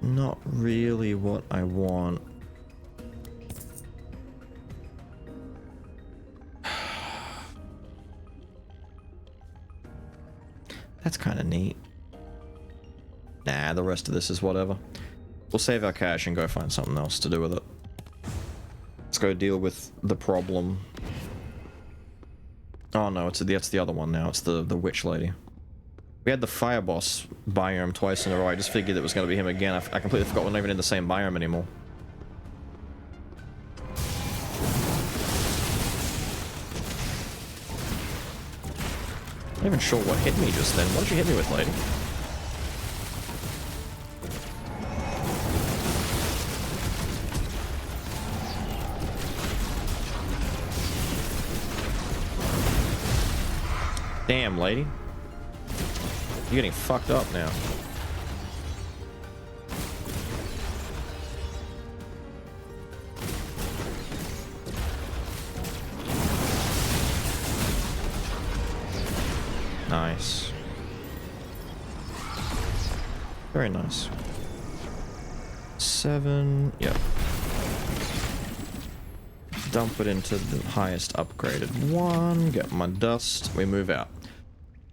Not really what I want. That's kind of neat. Nah, the rest of this is whatever. We'll save our cash and go find something else to do with it. Let's go deal with the problem. Oh no, it's the other one now. It's the witch lady. We had the fire boss biome twice in a row. I just figured it was going to be him again. I completely forgot we're not even in the same biome anymore. I'm not even sure what hit me just then. What did you hit me with, lady? Damn, lady. You're getting fucked up now. Nice. Very nice. 7. Yep. Dump it into the highest upgraded one. Get my dust. We move out.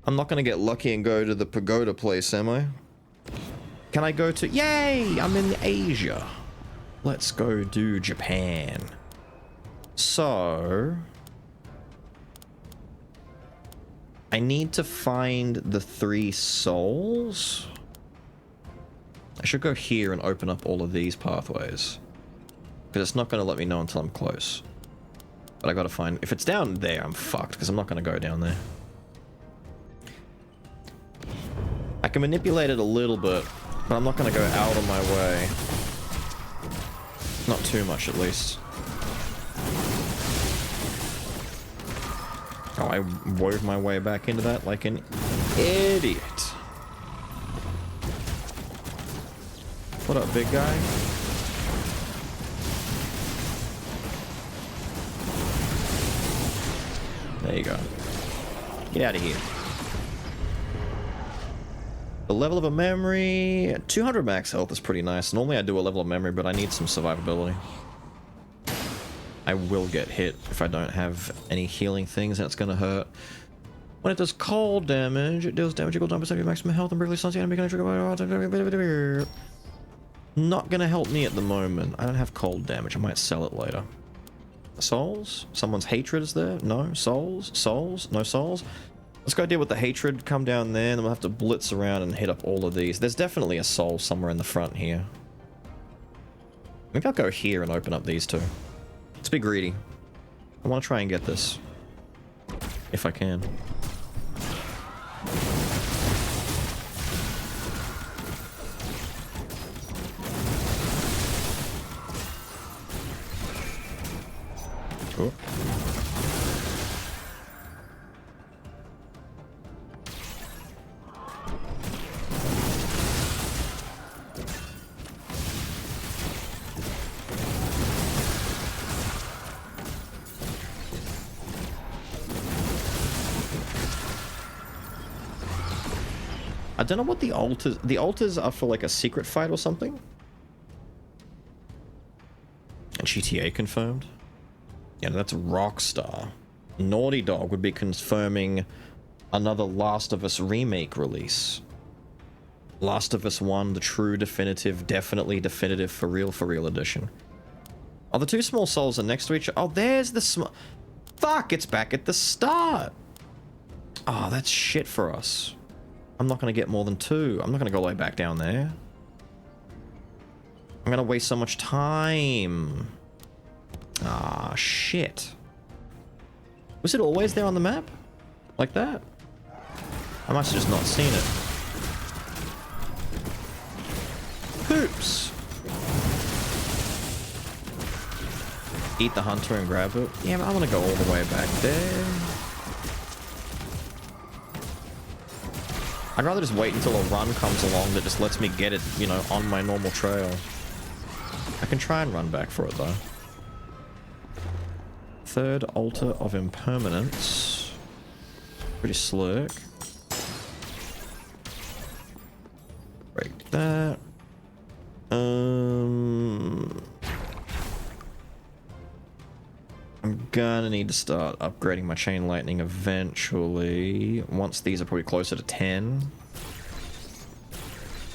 I'm not going to get lucky and go to the pagoda place, am I? Can I go to... Yay! I'm in Asia. Let's go do Japan. So... I need to find the 3 souls. I should go here and open up all of these pathways. Because it's not going to let me know until I'm close. But I gotta find... If it's down there, I'm fucked, because I'm not going to go down there. I can manipulate it a little bit, but I'm not going to go out of my way. Not too much, at least. Oh, I wove my way back into that like an idiot. What up, big guy? There you go. Get out of here. The level of a memory... 200 max health is pretty nice. Normally I do a level of memory, but I need some survivability. I will get hit if I don't have any healing things, and it's gonna hurt. When it does cold damage, it deals damage equal to 10% of your maximum health and briefly stuns the enemy. Not gonna help me at the moment. I don't have cold damage. I might sell it later. Souls? Someone's hatred is there? No? Souls? Souls? No souls? Let's go deal with the hatred. Come down there, and then we'll have to blitz around and hit up all of these. There's definitely a soul somewhere in the front here. I think I'll go here and open up these two. Let's be greedy. I want to try and get this. If I can. Oh. I don't know what the altars... The altars are for like a secret fight or something? And GTA confirmed? Yeah, that's Rockstar. Naughty Dog would be confirming another Last of Us remake release. Last of Us 1, the true definitive, definitely definitive for real edition. Oh, the two small souls are next to each other. Oh, there's the small... Fuck, it's back at the start. Oh, that's shit for us. I'm not going to get more than two. I'm not going to go all the way back down there. I'm going to waste so much time. Ah, shit. Was it always there on the map? Like that? I must have just not seen it. Hoops! Eat the hunter and grab it. Yeah, but I want to go all the way back there. I'd rather just wait until a run comes along that just lets me get it, you know, on my normal trail. I can try and run back for it, though. Third altar of impermanence. Pretty slick. Break that. I'm gonna need to start upgrading my chain lightning eventually. Once these are probably closer to 10.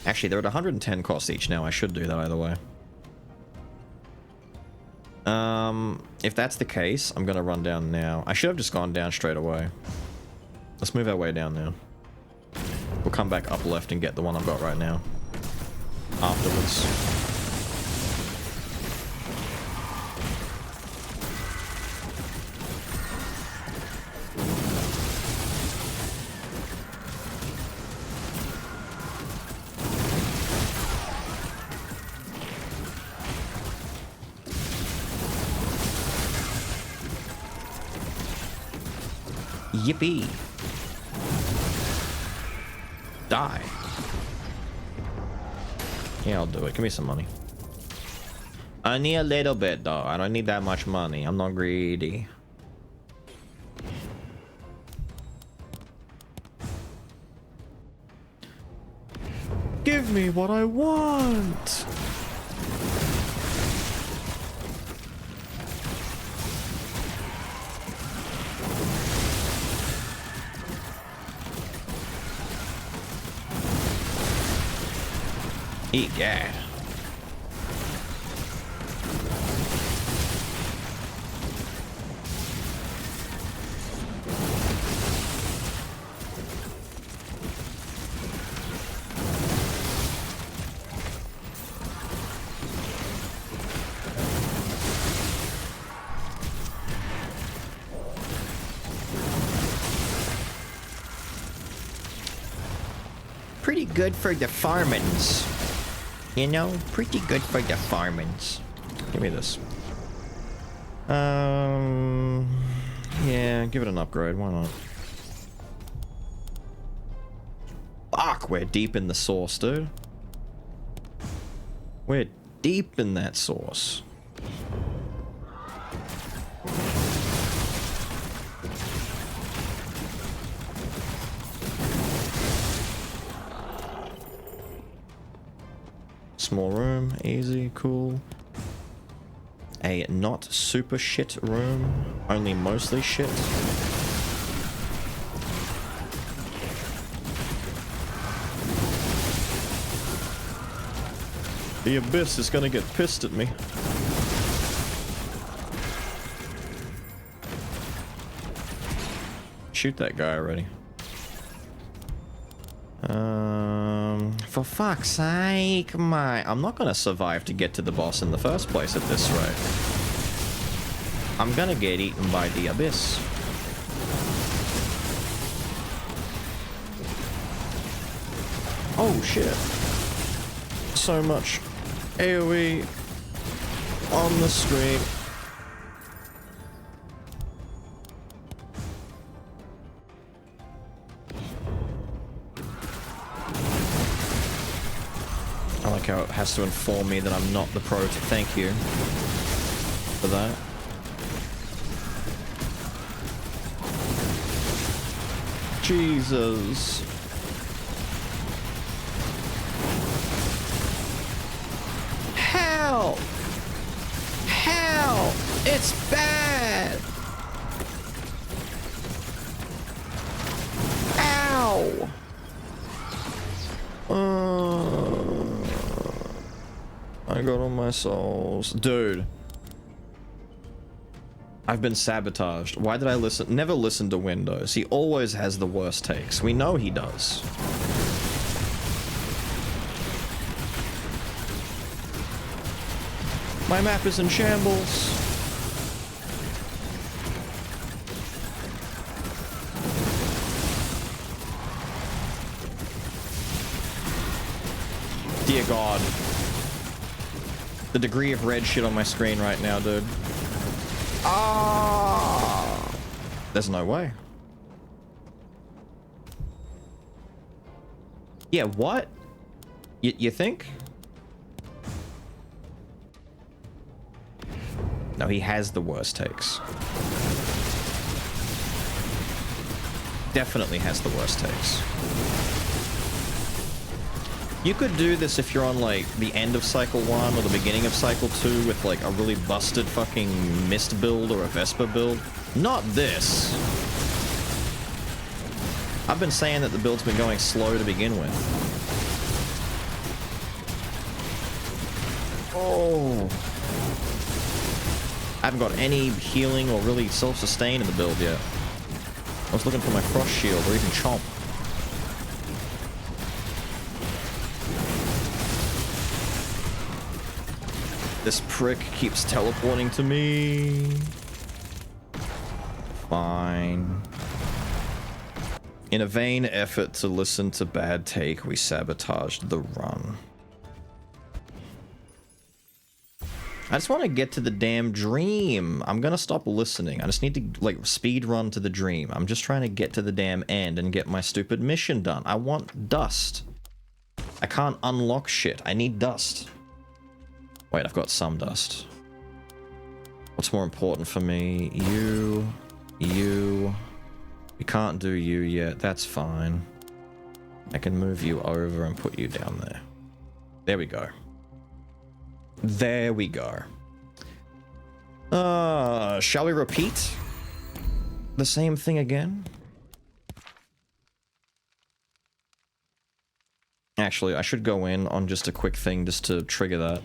Actually, they're at 110 cost each now. I should do that either way. If that's the case, I'm gonna run down now. I should have just gone down straight away. Let's move our way down now. We'll come back up left and get the one I've got right now. Afterwards. Yippee. Die. Yeah, I'll do it. Give me some money. I need a little bit, though. I don't need that much money. I'm not greedy. Give me what I want. Egad. pretty good for the farmins. You know, pretty good for the farmins. Give me this. Yeah, give it an upgrade. Why not? Fuck, we're deep in the sauce, dude. We're deep in that sauce. Small room, easy, cool. A not super shit room, only mostly shit. The abyss is gonna get pissed at me. Shoot that guy already. For fuck's sake, I'm not gonna survive to get to the boss in the first place at this rate. I'm gonna get eaten by the abyss. Oh shit. So much AoE on the screen. I like how it has to inform me that I'm not the pro. Thank you for that. Jesus. Help! Help! It's bad! Ow! I got all my souls. Dude. I've been sabotaged. Why did I listen? Never listen to Windows. He always has the worst takes. We know he does. My map is in shambles. Dear God. The degree of red shit on my screen right now, dude. Ah! There's no way. Yeah, what? You think? No, he has the worst takes. Definitely has the worst takes. You could do this if you're on, like, the end of Cycle 1 or the beginning of Cycle 2 with, like, a really busted fucking Mist build or a Vesper build. Not this. I've been saying that the build's been going slow to begin with. Oh. I haven't got any healing or really self-sustain in the build yet. I was looking for my Frost Shield or even Chomp. This prick keeps teleporting to me. Fine. In a vain effort to listen to bad take, we sabotaged the run. I just want to get to the damn dream. I'm gonna stop listening. I just need to, like, speed run to the dream. I'm just trying to get to the damn end and get my stupid mission done. I want dust. I can't unlock shit. I need dust. Wait, I've got some dust. What's more important for me? You. We can't do you yet. That's fine. I can move you over and put you down there. There we go. There we go. Shall we repeat the same thing again? Actually, I should go in on just a quick thing just to trigger that.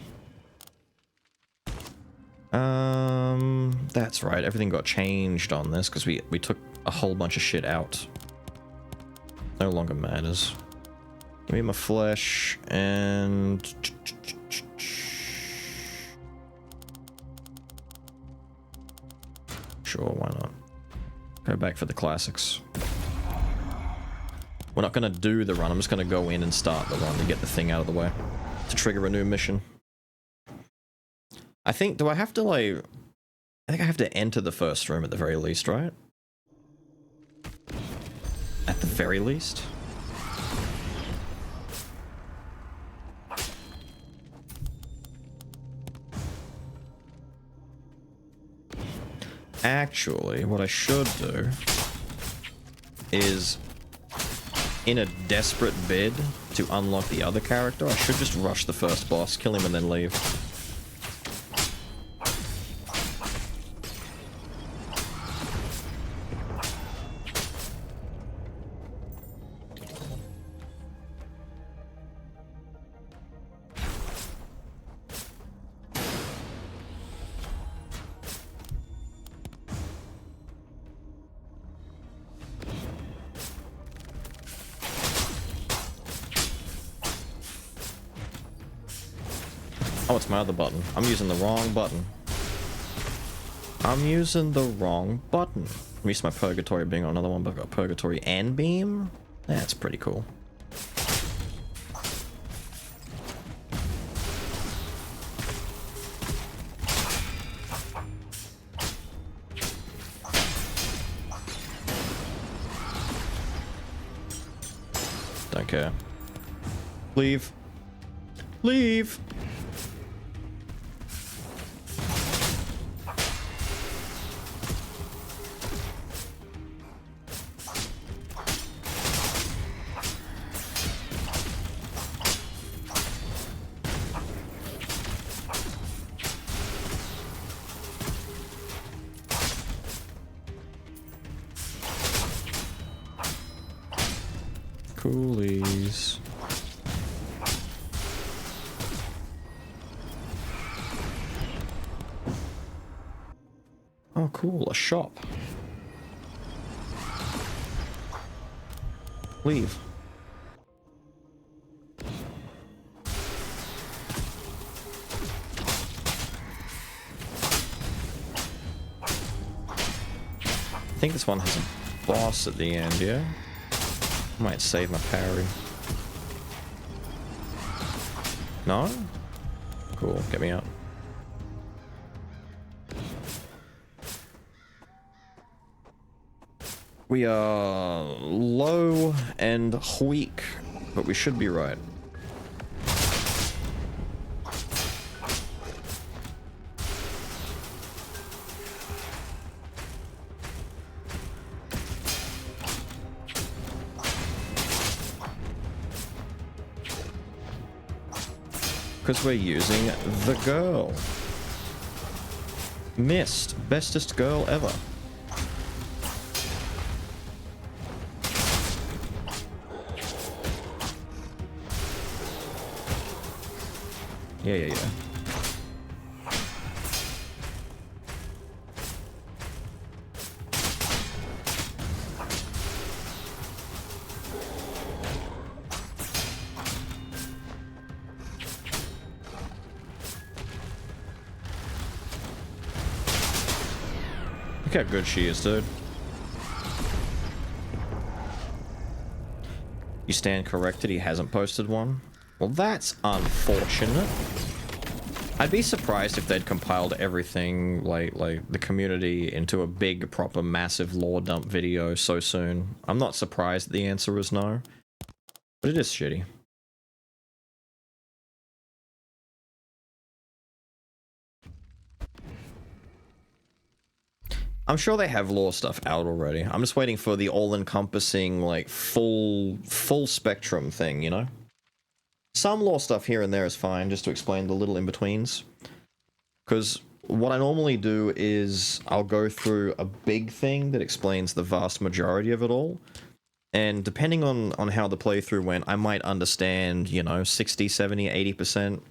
That's right. Everything got changed on this because we took a whole bunch of shit out. No longer matters. Give me my flesh and... Sure, why not? Go back for the classics. We're not going to do the run. I'm just going to go in and start the run to get the thing out of the way. To trigger a new mission. I think, do I have to like... I think I have to enter the first room at the very least, right? At the very least? Actually, what I should do is, in a desperate bid to unlock the other character, I should just rush the first boss, kill him, and then leave. Oh, it's my other button. I'm using the wrong button. I'm using the wrong button. I'm used to my Purgatory being on another one, but I've got Purgatory and Beam. That's pretty cool. Don't care. Leave. Leave! Coolies. Oh, cool, a shop. Leave. I think this one has a boss at the end, yeah? Might save my parry. No? Cool, get me out. We are low and weak, but we should be right. Because we're using the girl. Mist, bestest girl ever. Yeah. Look how good she is, dude. You stand corrected, he hasn't posted one. Well, that's unfortunate. I'd be surprised if they'd compiled everything, like the community, into a big, proper, massive lore dump video so soon. I'm not surprised the answer is no. But it is shitty. I'm sure they have lore stuff out already. I'm just waiting for the all-encompassing, like, full spectrum thing, you know? Some lore stuff here and there is fine, just to explain the little in-betweens. Because what I normally do is I'll go through a big thing that explains the vast majority of it all. And depending on how the playthrough went, I might understand, you know, 60, 70, 80%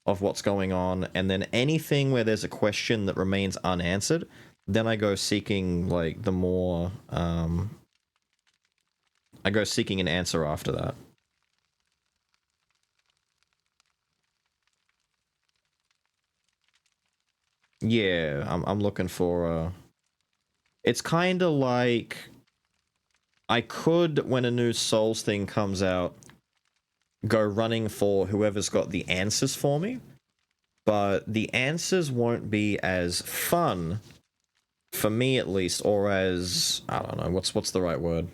of what's going on. And then anything where there's a question that remains unanswered, then I go seeking, like, the more, I go seeking an answer after that. Yeah, I'm looking for, it's kind of like I could, when a new Souls thing comes out, go running for whoever's got the answers for me, but the answers won't be as fun, for me at least, or as, I don't know, what's the right word?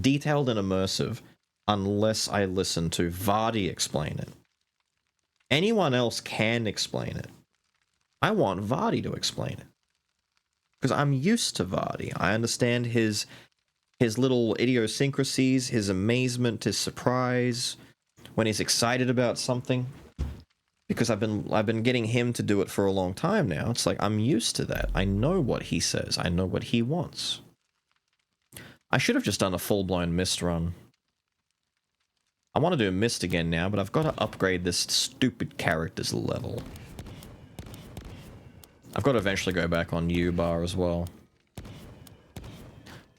Detailed and immersive, unless I listen to Vardy explain it. Anyone else can explain it. I want Vardy to explain it. Because I'm used to Vardy. I understand his little idiosyncrasies, his amazement, his surprise, when he's excited about something. Because I've been getting him to do it for a long time now. It's like, I'm used to that. I know what he says. I know what he wants. I should have just done a full-blown Mist run. I want to do Mist again now, but I've got to upgrade this stupid character's level. I've got to eventually go back on U-Bar as well.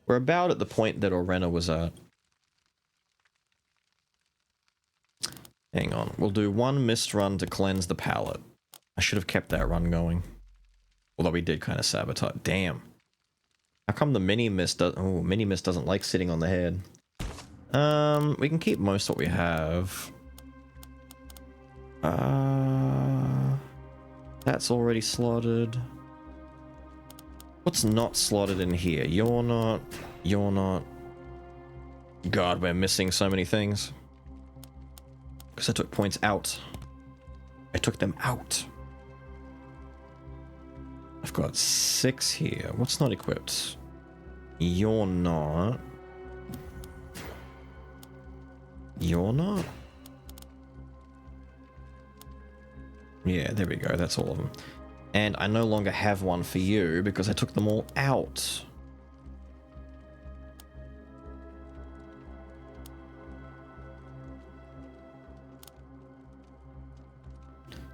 We're about at the point that Orena was at. Hang on, we'll do one Mist run to cleanse the palette. I should have kept that run going. Although we did kind of sabotage. Damn. How come the mini mist doesn't like sitting on the head? We can keep most what we have. That's already slotted. What's not slotted in here? You're not. God, we're missing so many things. Because I took points out. I took them out. I've got 6 here. What's not equipped? You're not. You're not? Yeah, there we go. That's all of them. And I no longer have one for you because I took them all out.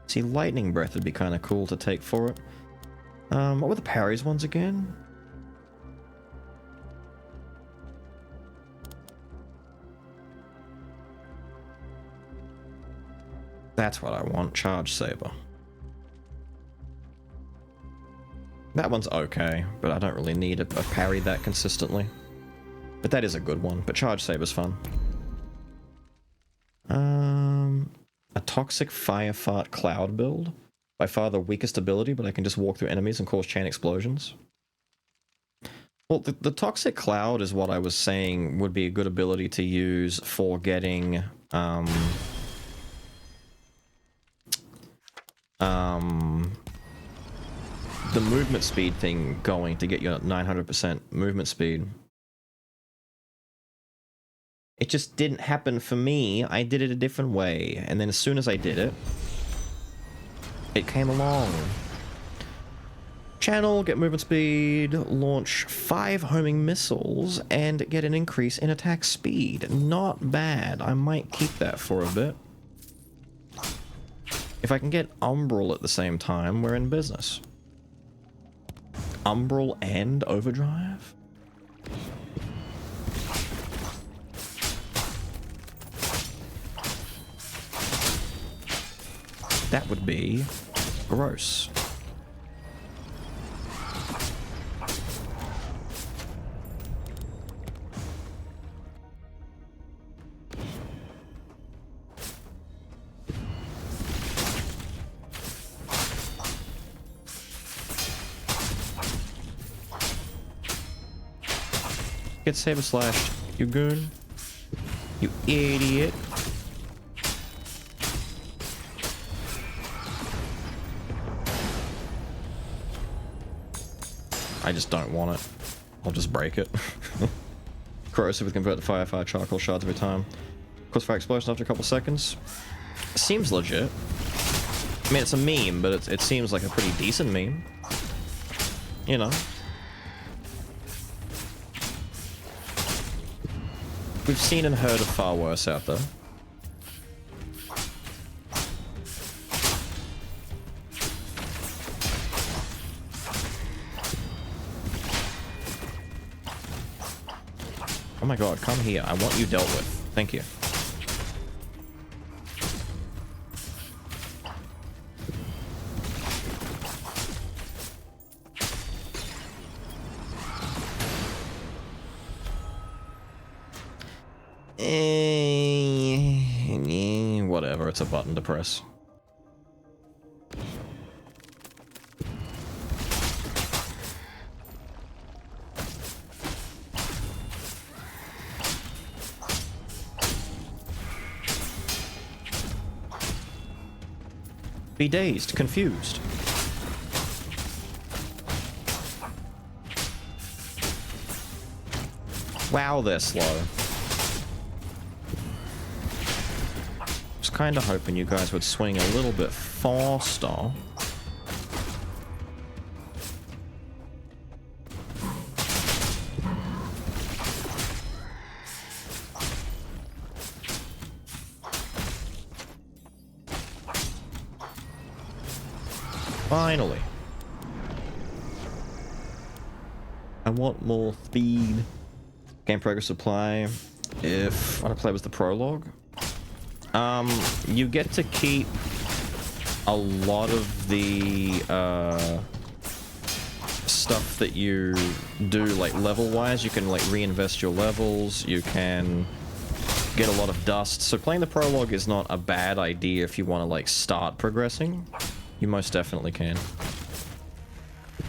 See, Lightning Breath would be kind of cool to take for it. What were the parries ones again? That's what I want, Charge Saber. That one's okay, but I don't really need a parry that consistently. But that is a good one, but Charge Saber's fun. A Toxic Fire Fart Cloud build. By far the weakest ability, but I can just walk through enemies and cause chain explosions. Well, the Toxic Cloud is what I was saying would be a good ability to use for getting, the movement speed thing going to get you 900% movement speed. It just didn't happen for me. I did it a different way, and then as soon as I did it, it came along. Channel, get movement speed, launch 5 homing missiles, and get an increase in attack speed. Not bad. I might keep that for a bit. If I can get Umbral at the same time, we're in business. Umbral and Overdrive? That would be gross. Get Saber Slashed, you goon. You idiot. I just don't want it. I'll just break it. Corrosive would convert the fire charcoal shards every time. Cause fire explosion after a couple seconds. Seems legit. I mean, it's a meme, but it seems like a pretty decent meme. You know. We've seen and heard of far worse out there. Oh my god, come here. I want you dealt with. Thank you. Whatever, it's a button to press. Be dazed, confused. Wow, they're slow. Was kind of hoping you guys would swing a little bit faster. Finally. I want more speed. Game progress apply. If what I play was the prologue. You get to keep a lot of the stuff that you do, like level wise. You can like reinvest your levels. You can get a lot of dust. So playing the prologue is not a bad idea if you want to like start progressing. You most definitely can. I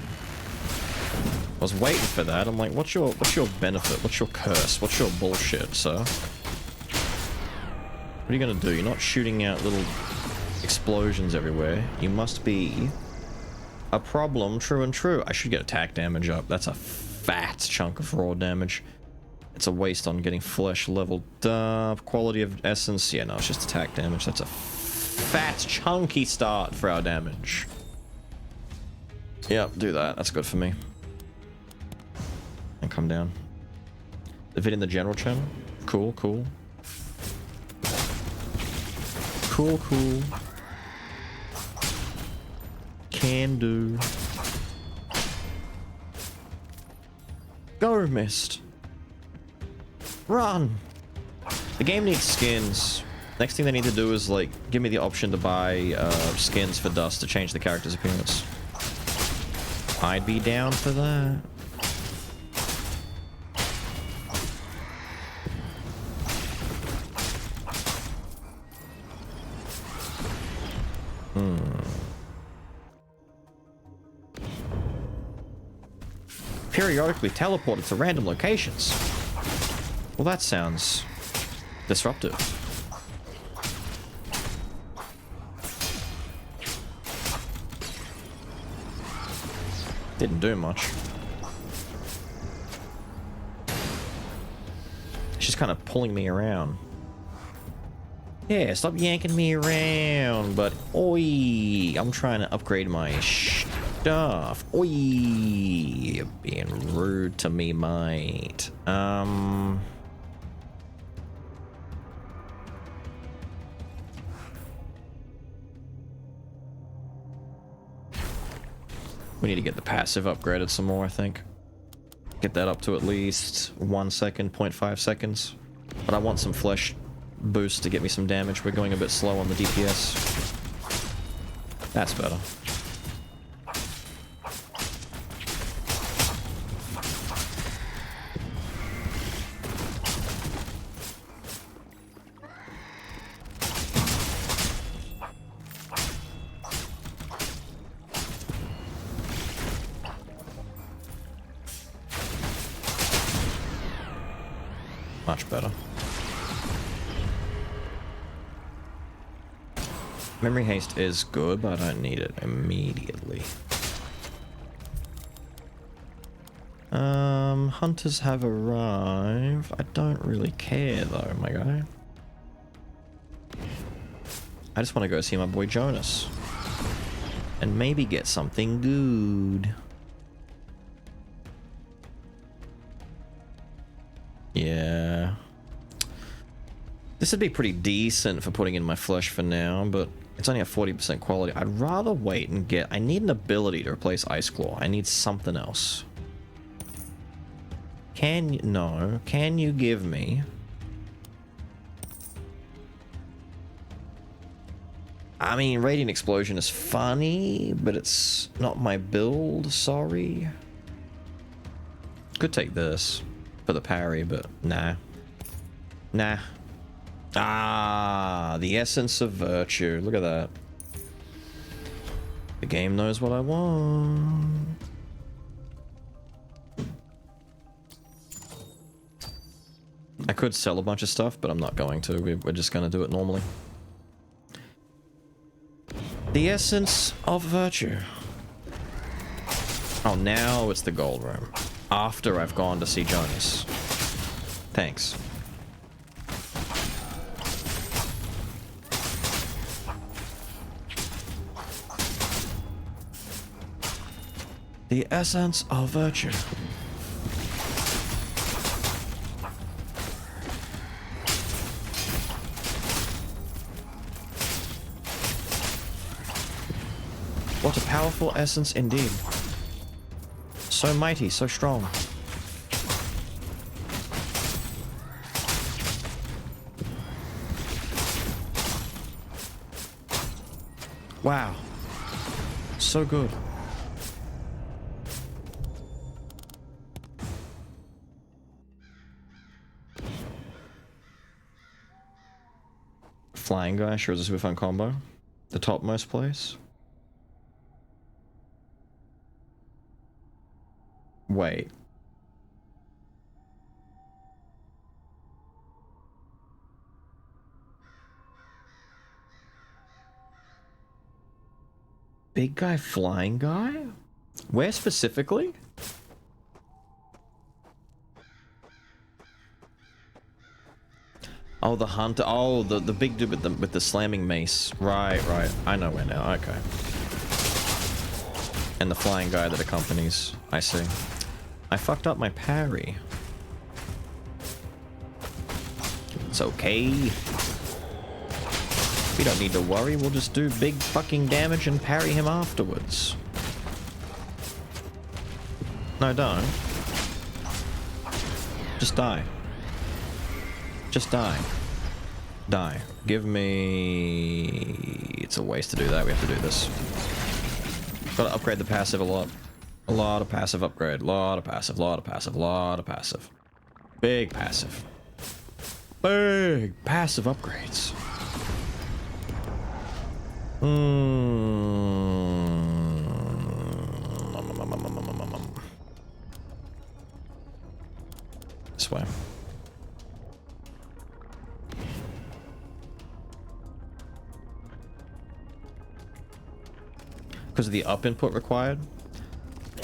was waiting for that. I'm like, what's your benefit? What's your curse? What's your bullshit, sir? What are you gonna do? You're not shooting out little explosions everywhere. You must be a problem, true and true. I should get attack damage up. That's a fat chunk of raw damage. It's a waste on getting flesh leveled up. Quality of essence. Yeah, no, it's just attack damage. That's a fat chunky start for our damage. Yep, do that. That's good for me. And come down. The vid in the general channel. Cool, cool. Cool, cool. Can do. Go, Mist. Run. The game needs skins. Next thing they need to do is like give me the option to buy skins for dust to change the character's appearance. I'd be down for that. Periodically teleported to random locations. Well, that sounds disruptive. Didn't do much. She's kind of pulling me around. Yeah, stop yanking me around, but oi, I'm trying to upgrade my stuff. Oi, you're being rude to me, mate. We need to get the passive upgraded some more, I think. Get that up to at least 1 second, 0.5 seconds. But I want some flesh boost to get me some damage. We're going a bit slow on the DPS. That's better. Much better. Memory haste is good, but I don't need it immediately. Hunters have arrived. I don't really care though, my guy. I just want to go see my boy Jonas. And maybe get something good. Yeah. This would be pretty decent for putting in my flesh for now, but it's only a 40% quality. I'd rather wait and get... I need an ability to replace Ice Claw. I need something else. Can you... No. Can you give me... I mean, Radiant Explosion is funny, but it's not my build, sorry. Could take this for the parry, but nah. Nah. Ah, the essence of virtue. Look at that. The game knows what I want. I could sell a bunch of stuff, but I'm not going to. We're just going to do it normally. The essence of virtue. Oh, now it's the gold room. After I've gone to see Jonas. Thanks. The essence of virtue. What a powerful essence indeed. So mighty, so strong. Wow. So good. Flying guy, sure is a super fun combo. The topmost place. Wait. Big guy, flying guy? Where specifically? Oh, the hunter. Oh, the big dude with the slamming mace. Right. I know where now. Okay. And the flying guy that accompanies. I see. I fucked up my parry. It's okay. We don't need to worry. We'll just do big fucking damage and parry him afterwards. No, don't. Just die. Just die. Die. Give me... It's a waste to do that. We have to do this. Gotta upgrade the passive a lot. A lot of passive upgrade. Lot of passive. Lot of passive. Lot of passive. Big passive. Big passive upgrades. This way. Because of the up input required.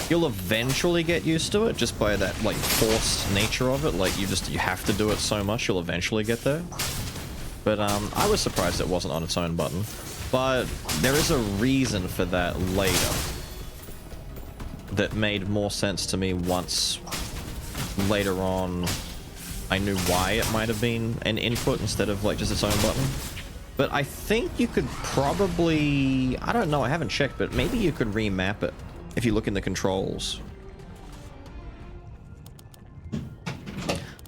You'll eventually get used to it just by that like forced nature of it. Like you have to do it so much, you'll eventually get there. But I was surprised it wasn't on its own button. But there is a reason for that later that made more sense to me once later on I knew why it might have been an input instead of like just its own button. But I think you could probably, I don't know, I haven't checked, but maybe you could remap it if you look in the controls.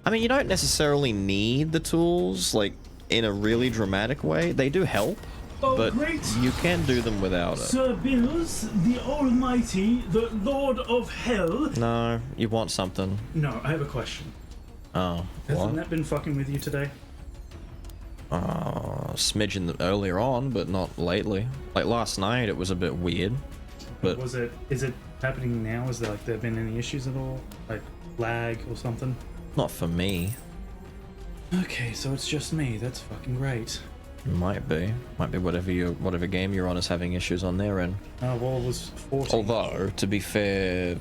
I mean, you don't necessarily need the tools like in a really dramatic way. They do help. Oh, but great. You can do them without it. Sir Bills, the Almighty, the Lord of Hell. No, you want something. No, I have a question. Oh, Hasn't what? that been fucking with you today? Smidgen earlier on, but not lately. Like last night, it was a bit weird. But Is it happening now? Is there been any issues at all? Like lag or something? not for me. Okay, so it's just me. That's fucking great. Might be whatever game you're on is having issues on their end. Oh, well, it was 40. Although, to be fair,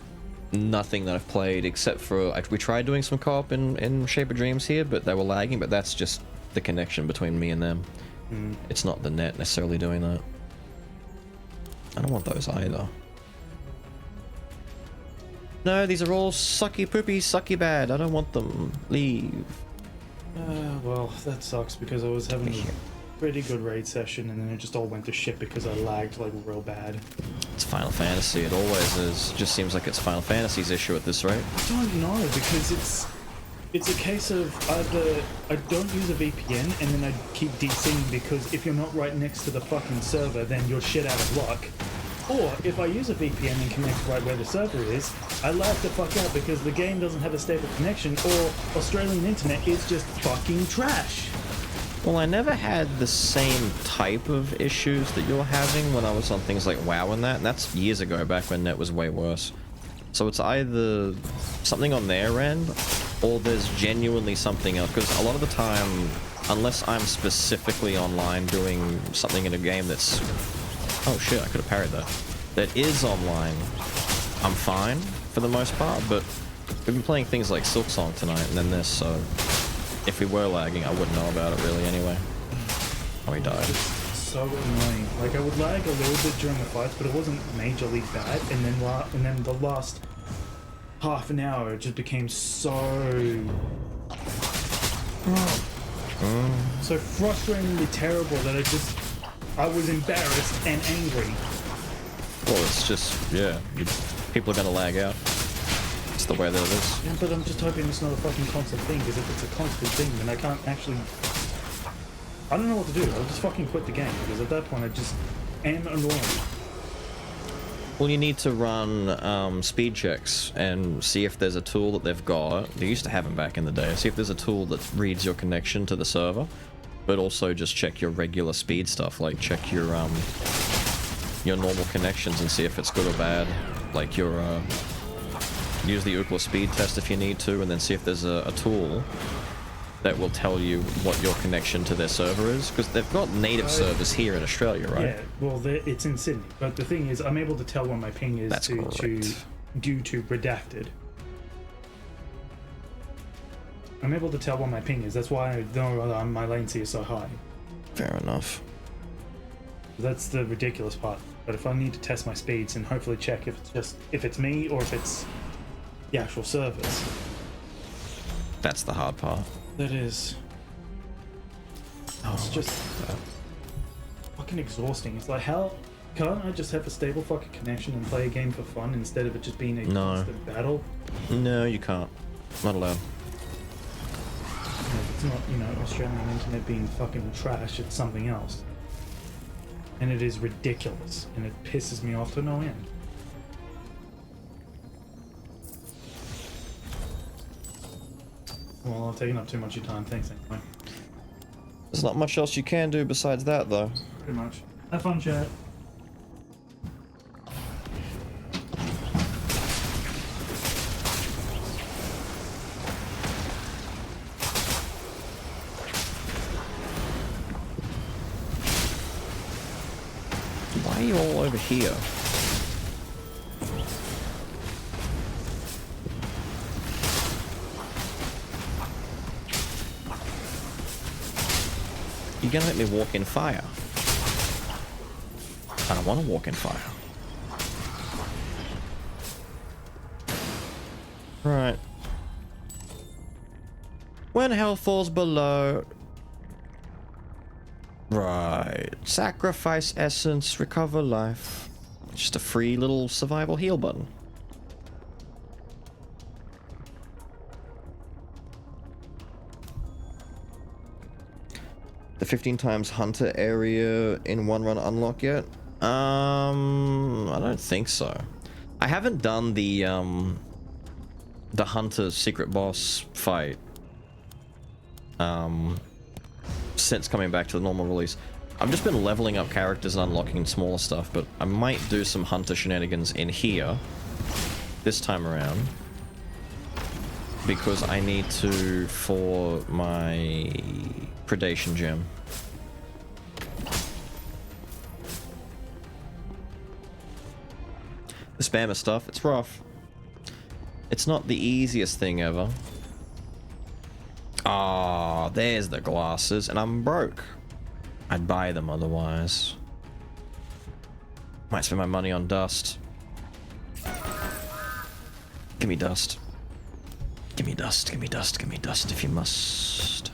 nothing that I've played except for we tried doing some co-op in Shape of Dreams here, but they were lagging. But that's just the connection between me and them. It's not the net necessarily doing that. I don't want those either. No, these are all sucky poopy, sucky bad. I don't want them. Leave. Well, that sucks because I was having a pretty good raid session and then it just all went to shit because I lagged like real bad. It's Final Fantasy. It always is. Just seems like it's Final Fantasy's issue at this rate. I don't know because it's a case of either I don't use a VPN and then I keep desync because if you're not right next to the fucking server, then you're shit out of luck. Or if I use a VPN and connect right where the server is, I lag the fuck out because the game doesn't have a stable connection, or Australian internet is just fucking trash. Well, I never had the same type of issues that you're having when I was on things like WoW and that, and that's years ago, back when net was way worse. So it's either something on their end, or there's genuinely something else, because a lot of the time, unless I'm specifically online doing something in a game that's... Oh shit, I could have parried that. That is online, I'm fine for the most part, but we've been playing things like Silksong tonight and then this, so if we were lagging, I wouldn't know about it really anyway. Oh, he died. It's so annoying. Like, I would lag a little bit during the fights, but it wasn't majorly bad, and then the last half an hour it just became so... so frustratingly terrible that I was embarrassed and angry. Well, it's just, yeah, people are gonna lag out. It's the way that it is. Yeah, but I'm just hoping it's not a fucking constant thing, because if it's a constant thing, then I can't actually... I don't know what to do. I'll just fucking quit the game, because at that point I just am annoyed. Well, you need to run speed checks and see if there's a tool that they've got. They used to have them back in the day. See if there's a tool that reads your connection to the server, but also just check your regular speed stuff, like check your normal connections and see if it's good or bad. Like your use the Ookla speed test if you need to, and then see if there's a tool that will tell you what your connection to their server is, because they've got native servers here in Australia, right? Yeah, well, it's in Sydney, but the thing is, I'm able to tell when my ping is That's correct. due to redacted. I'm able to tell what my ping is. That's why I know my latency is so high. Fair enough. That's the ridiculous part. But if I need to test my speeds and hopefully check if it's me or if it's the actual servers. That's the hard part. That is. It's just fucking exhausting. It's like, how can't I just have a stable fucking connection and play a game for fun instead of it just being a constant battle? No, you can't. Not allowed. It's not, Australian internet being fucking trash, it's something else. And it is ridiculous, and it pisses me off to no end. Well, I've taken up too much of your time, thanks anyway. There's not much else you can do besides that, though. Pretty much. Have fun, chat. Why are you all over here? You're gonna let me walk in fire? I don't want to walk in fire. Right. When hell falls below... Right. Sacrifice essence, recover life. Just a free little survival heal button. The 15 times hunter area in one run unlock yet? I don't think so. I haven't done the hunter secret boss fight since coming back to the normal release. I've just been leveling up characters and unlocking smaller stuff, but I might do some hunter shenanigans in here this time around, because I need to for my predation gem. The spammer stuff, it's rough. It's not the easiest thing ever. Ah, there's the glasses, and I'm broke. I'd buy them otherwise. Might spend my money on dust. Give me dust. Give me dust, give me dust, give me dust if you must.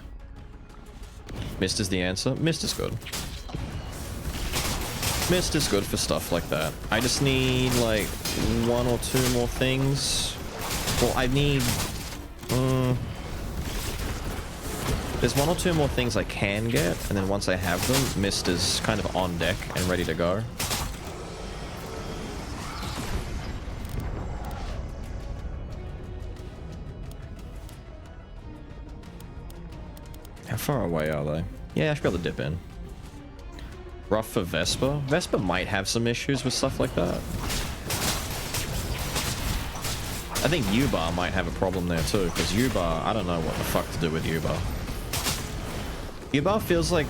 Mist is the answer. Mist is good. Mist is good for stuff like that. I just need like 1 or 2 more things. Well, I need... there's 1 or 2 more things I can get, and then once I have them, Mist is kind of on deck and ready to go. far away are they? Yeah, I should be able to dip in. Rough for Vespa? Vespa might have some issues with stuff like that. I think U-Bar might have a problem there too, because U-Bar, I don't know what the fuck to do with U-Bar. U-Bar feels like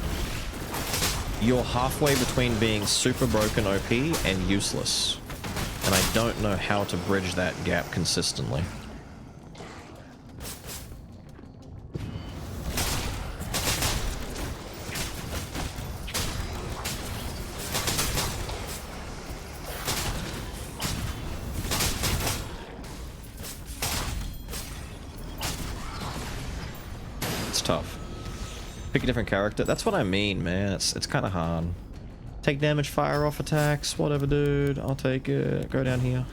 you're halfway between being super broken OP and useless. And I don't know how to bridge that gap consistently. It's tough. Pick a different character. That's what I mean, man. It's kind of hard. Take damage, fire off attacks, whatever, dude. I'll take it. Go down here.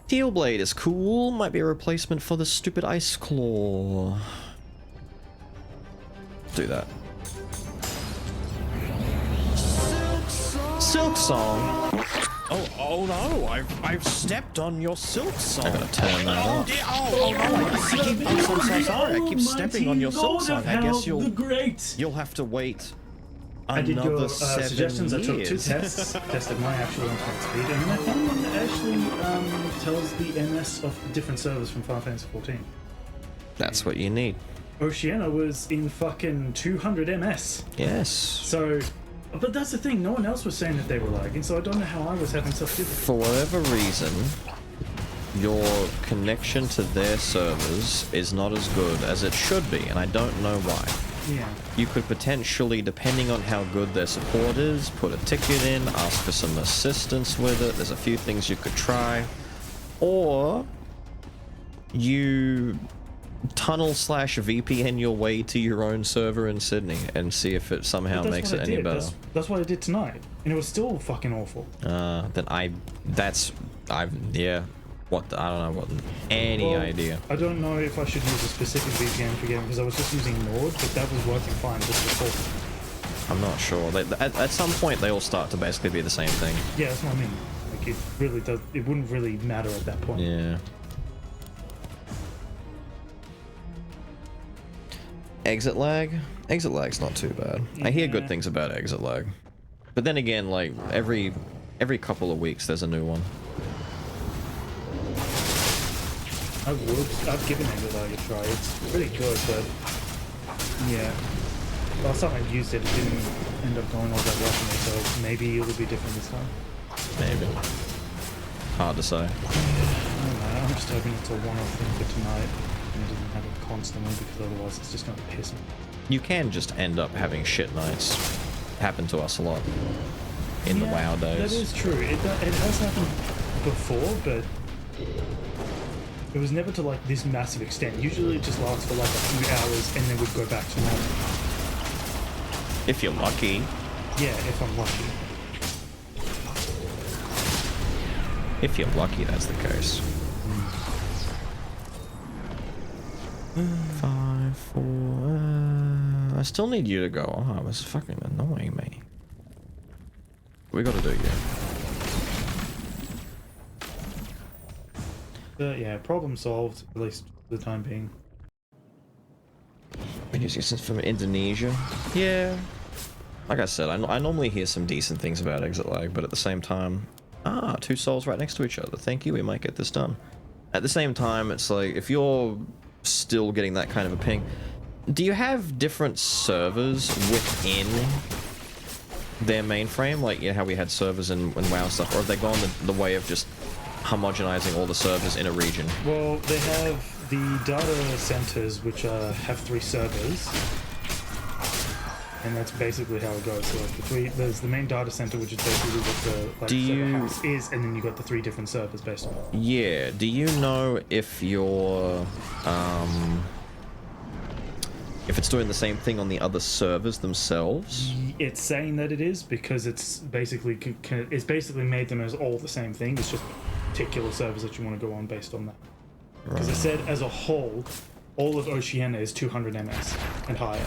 Steel Blade is cool. Might be a replacement for the stupid Ice Claw. Do that. Silksong. Oh no! I've stepped on your Silksong. I'm gonna turn that Oh off. dear! Oh no! I'm so sorry. I keep stepping on your Silksong. I guess you'll have to wait I did another your 7 suggestions. years. I took 2 tests, tested my actual internet speed, and then I found one that actually tells the MS of different servers from Final Fantasy 14. That's what you need. Oceania was in fucking 200 MS. Yes. So, but that's the thing, no one else was saying that they were lagging, so I don't know how I was having such difficulty. For whatever reason, your connection to their servers is not as good as it should be, and I don't know why. Yeah. You could potentially, depending on how good their support is, put a ticket in, ask for some assistance with it. There's a few things you could try. Or you tunnel/VPN your way to your own server in Sydney and see if it somehow makes it any better. That's what I did tonight, and it was still fucking awful. Yeah. I don't know any idea. I don't know if I should use a specific VPN for game because I was just using Nord, but that was working fine just before. I'm not sure. At some point, they all start to basically be the same thing. Yeah, that's what I mean. Like, it really does. It wouldn't really matter at that point. Yeah. Exit lag? Exit lag's not too bad. I hear good things about exit lag. But then again, like, every couple of weeks there's a new one. I've given exit lag a try. It's pretty good, but yeah. Last time I used it, it didn't end up going all that well for me, so maybe it'll be different this time. Maybe. Hard to say. I don't know. I'm just hoping it's a one-off thing for tonight, and it doesn't happen constantly, because otherwise it's just going to piss me. You can just end up having shit nights. Happened to us a lot in the WoW days. That is true. It has happened before, but it was never to like this massive extent. Usually it just lasts for like a few hours and then we'd go back to normal. If you're lucky. Yeah, if I'm lucky. If you're lucky, that's the case. 5, 4... I still need you to go. Oh, it's fucking annoying me. We gotta do, yeah. Yeah, problem solved, at least for the time being. Since from Indonesia? Yeah. Like I said, I normally hear some decent things about exit lag, but at the same time... 2 souls right next to each other. Thank you, we might get this done. At the same time, it's like, if you're still getting that kind of a ping... Do you have different servers within their mainframe? Like, how we had servers in WoW and stuff? Or have they gone the way of just homogenizing all the servers in a region? Well, they have the data centers, which have 3 servers. And that's basically how it goes. So like there's the main data center, which is basically what the server house is, and then you got the 3 different servers based on it. Yeah. Do you know if you're if it's doing the same thing on the other servers themselves? It's saying that it is, because it's basically made them as all the same thing. It's just particular servers that you want to go on based on that. Because it said as a whole, all of Oceania is 200 MS and higher.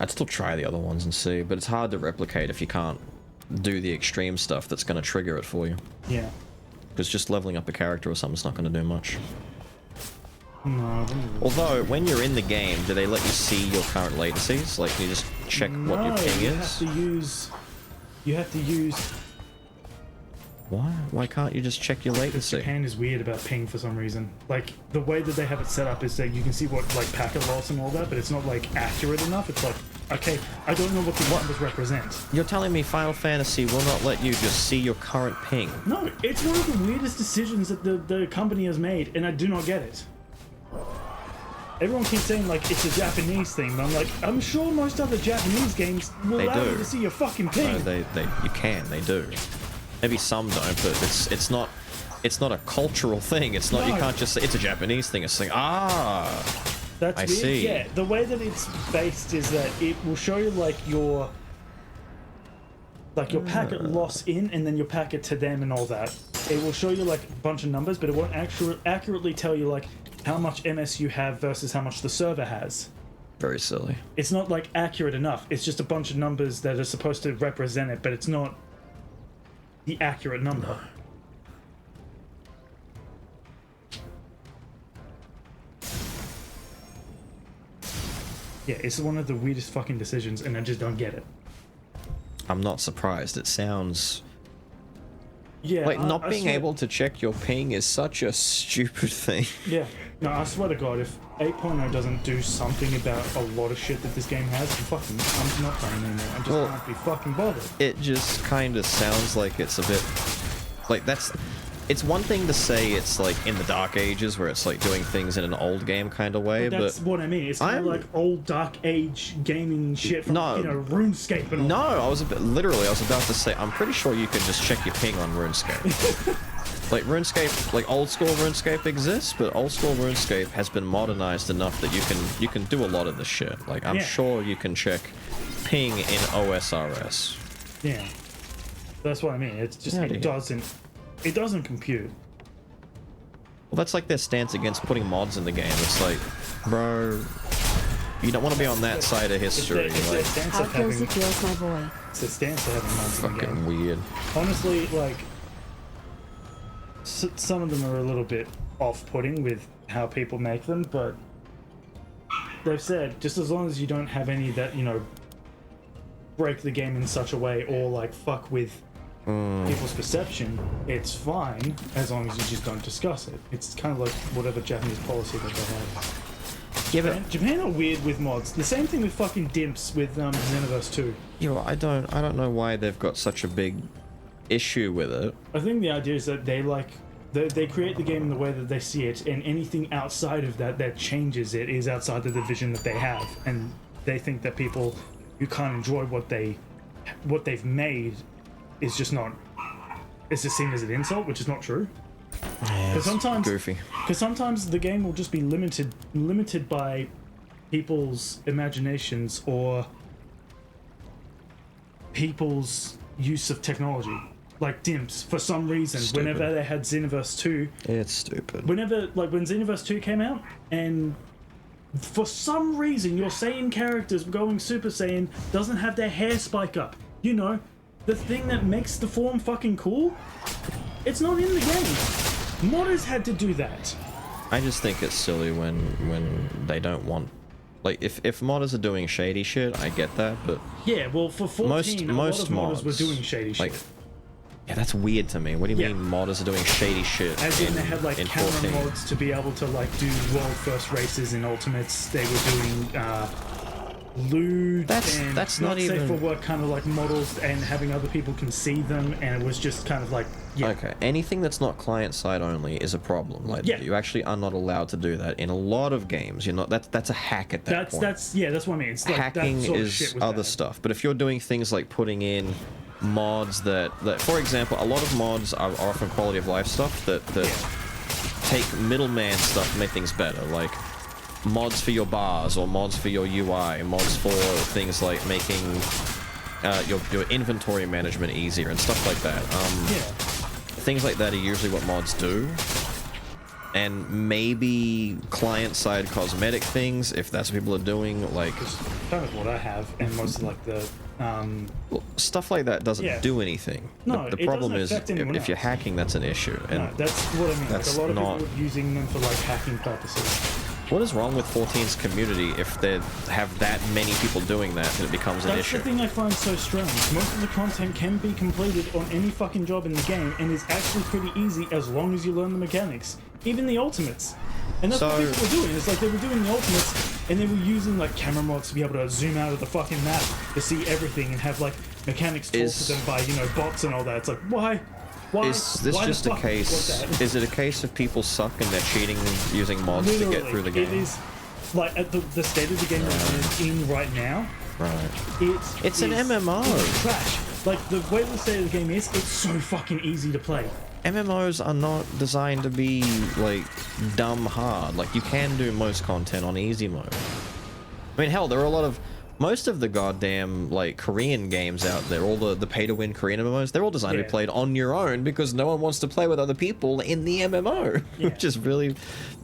I'd still try the other ones and see, but it's hard to replicate if you can't do the extreme stuff that's going to trigger it for you. Yeah. Because just leveling up a character or something's not going to do much. No, I wouldn't really- Although, when you're in the game, do they let you see your current latencies? Like, can you just check what your ping you is? You have to use. Why? Why can't you just check your latency? Japan is weird about ping for some reason. Like, the way that they have it set up is that you can see what, like, packet loss and all that, but it's not, like, accurate enough. It's like, okay, I don't know what the numbers represent. You're telling me Final Fantasy will not let you just see your current ping? No, it's one of the weirdest decisions that the company has made, and I do not get it. Everyone keeps saying, like, it's a Japanese thing, but I'm like, I'm sure most other Japanese games will They allow do. you to see your fucking ping. No, they do. Maybe some don't, but it's not a cultural thing. It's not, you No. can't just say, it's a Japanese thing. It's like, That's I weird. see. Yeah, the way that it's based is that it will show you like your packet loss in and then your packet to them and all that. It will show you like a bunch of numbers, but it won't accurately tell you like how much MS you have versus how much the server has. very silly. It's not like accurate enough. It's just a bunch of numbers that are supposed to represent it, but it's not the accurate number. Yeah, it's one of the weirdest fucking decisions, and I just don't get it. I'm not surprised. It sounds Yeah, like not I being swear- able to check your ping is such a stupid thing. Yeah, no, I swear to God, if 8.0 doesn't do something about a lot of shit that this game has, I'm not playing anymore. I just Well, can't be fucking bothered. It just kind of sounds like it's a bit like it's one thing to say it's like in the Dark Ages where it's like doing things in an old game kind of way, That's but what I mean. It's kind of I'm- like old Dark Age gaming shit from, No. RuneScape and all. no, I was about to say I'm pretty sure you can just check your ping on RuneScape. Like RuneScape, like old school RuneScape exists, but old school RuneScape has been modernized enough that you can do a lot of this shit. Like I'm Yeah. sure you can check ping in OSRS. Yeah. That's what I mean. It's just, Yeah, it doesn't compute. Well, that's like their stance against putting mods in the game. It's like, bro, you don't want to be on that side of history. It's their Like, stance How of having, cozy feels my boy. it's their stance of having mods in the game. fucking weird. Honestly, like, some of them are a little bit off-putting with how people make them, but they've said just as long as you don't have any that, break the game in such a way or like fuck with people's perception, it's fine as long as you just don't discuss it. It's kind of like whatever Japanese policy that they have. Yeah, but Japan are weird with mods. The same thing with fucking dimps with Xenoverse 2. I don't know why they've got such a big issue with it. I think the idea is that they create the game in the way that they see it, and anything outside of that changes it is outside of the vision that they have, and they think that people who can't enjoy what they've made is just not. It's just seen as an insult, which is not true. Yeah, it's sometimes- goofy. Because sometimes the game will just be limited by people's imaginations or people's use of technology. Like dimps, for some reason, Stupid. whenever they had Xenoverse 2, It's stupid. when Xenoverse 2 came out, and for some reason your Saiyan characters going Super Saiyan doesn't have their hair spike up. The thing that makes the form fucking cool, it's not in the game. Modders had to do that. I just think it's silly when they don't want. Like, if modders are doing shady shit, I get that, but Yeah, well, for 14, most a lot of modders were mods, doing shady shit. like, yeah, that's weird to me. What do you Yeah. mean modders are doing shady shit? As in, they had like in camera 14? mods to be able to like do world first races in Ultimates. They were doing lewd That's- and that's not safe even- for work kind of like models, and having other people can see them, and it was just kind of like Okay, anything that's not client side only is a problem. Like, Yeah. you actually are not allowed to do that in a lot of games. You're not. That's a hack at that point. that's what I mean. It's like Hacking that sort of is shit was other bad. stuff. But if you're doing things like putting in mods that for example, a lot of mods are often quality of life stuff that take middleman stuff and make things better, like mods for your bars or mods for your UI, mods for things like making your inventory management easier and stuff like that. Yeah, Things like that are usually what mods do. and maybe client-side cosmetic things if that's what people are doing, like Kind of what I have, and most of like the stuff like that doesn't Yeah. do anything. No, the it problem doesn't is affect anyone if you're else. hacking, that's an issue. And no, that's what I mean. That's like a lot of not- people are using them for like hacking purposes. what is wrong with 14's community if they have that many people doing that and it becomes an That's issue? the thing I find so strange. Most of the content can be completed on any fucking job in the game and is actually pretty easy as long as you learn the mechanics. Even the ultimates. And that's what So- people were doing. It's like they were doing the ultimates and they were using like camera mods to be able to zoom out of the fucking map to see everything and have like mechanics talk Is- to them by, you know, bots and all that. It's like, why? Why? Is this Why the just a fuck case? was that? Is it a case of people suck and they're cheating using mods to get through the game? It is like at the state of the game that it's in right now. Right. It's an MMO. It's trash. Like the way the state of the game is, it's so fucking easy to play. MMOs are not designed to be like dumb hard. Like you can do most content on easy mode. I mean, hell, there are a lot of most of the goddamn like Korean games out there, all the pay to win Korean MMOs, they're all designed to be Yeah. played on your own because no one wants to play with other people in the MMO, Yeah. which is really,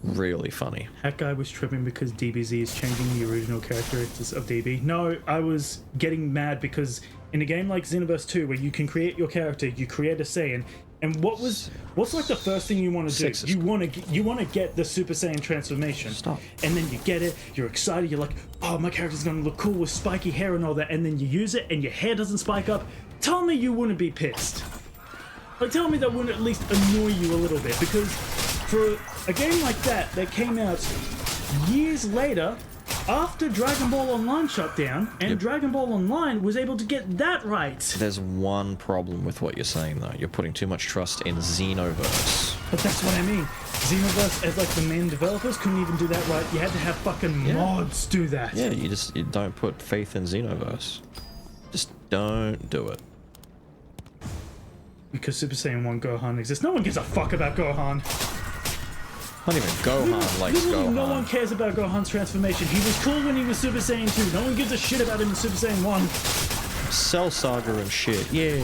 really funny. That guy was tripping because DBZ is changing the original characteristics of DB. No, I was getting mad because in a game like Xenoverse 2, where you can create your character, you create a Saiyan, and what's like the first thing you want to do? Six is- You want to get the Super Saiyan transformation. Stop. And then you get it, you're excited, you're like, oh, my character's gonna look cool with spiky hair and all that, and then you use it and your hair doesn't spike up. Tell me you wouldn't be pissed. Like, tell me that wouldn't at least annoy you a little bit, because for a game like that came out years later, after Dragon Ball Online shut down, and Dragon Ball Online was able to get that right. There's one problem with what you're saying though. You're putting too much trust in Xenoverse. But that's what I mean. Xenoverse, as like the main developers, couldn't even do that right. You had to have fucking Yeah. mods do that. Yeah, you don't put faith in Xenoverse. Just don't do it. Because Super Saiyan 1 Gohan exists. No one gives a fuck about Gohan. Not even Gohan likes Literally, Gohan. no one cares about Gohan's transformation. He was cool when he was Super Saiyan 2. No one gives a shit about him in Super Saiyan 1. Cell Saga and shit, yeah.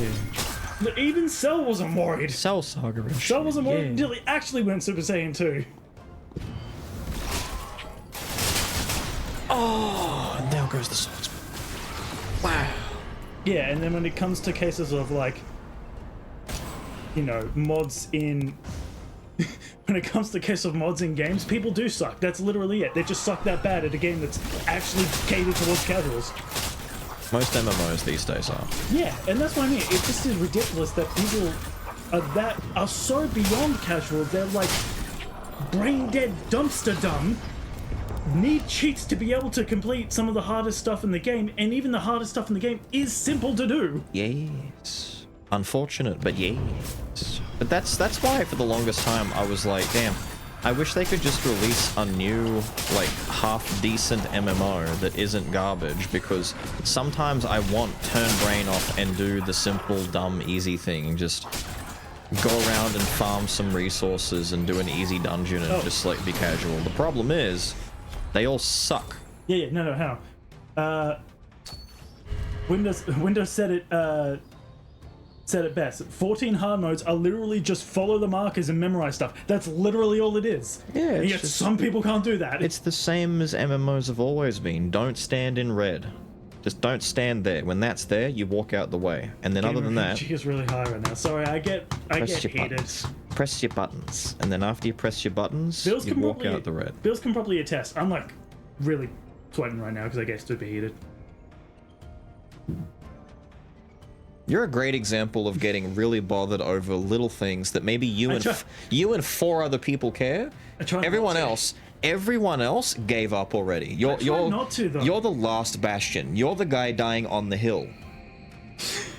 But even Cell wasn't worried. Cell Saga and shit. Cell wasn't worried yeah. until he actually went Super Saiyan 2. Oh, and there goes the swordsman. Wow. Yeah, and then when it comes to cases of like, you know, mods in... when it comes to case of mods in games, people do suck. That's literally it. They just suck that bad at a game that's actually catered towards casuals. Most MMOs these days are. Yeah, and that's what I mean. It just is ridiculous that people are so beyond casual. They're like brain dead dumpster dumb. Need cheats to be able to complete some of the hardest stuff in the game, and even the hardest stuff in the game is simple to do. Yes. Unfortunate, but yes. But that's why for the longest time I was like, damn, I wish they could just release a new, like, half-decent MMO that isn't garbage, because sometimes I want turn brain off and do the simple, dumb, easy thing. Just go around and farm some resources and do an easy dungeon and just, like, be casual. The problem is, they all suck. Yeah, no, hang on. Windows said it best. 14 hard modes are literally just follow the markers and memorize stuff. That's literally all it is. Yeah, And it's yet just- some people can't do that. It's the same as MMOs have always been. Don't stand in red. Just don't stand there. When that's there, you walk out the way. And then other than that, She is really high right now. Sorry, I get press your heated. buttons. Press your buttons. And then after you press your buttons, Bills you can walk probably out the red. Bills can probably attest. I'm like really sweating right now because I get super heated. You're a great example of getting really bothered over little things that maybe you and four other people care. I try not Everyone else gave up already. You're not to, though. You're the last bastion. You're the guy dying on the hill.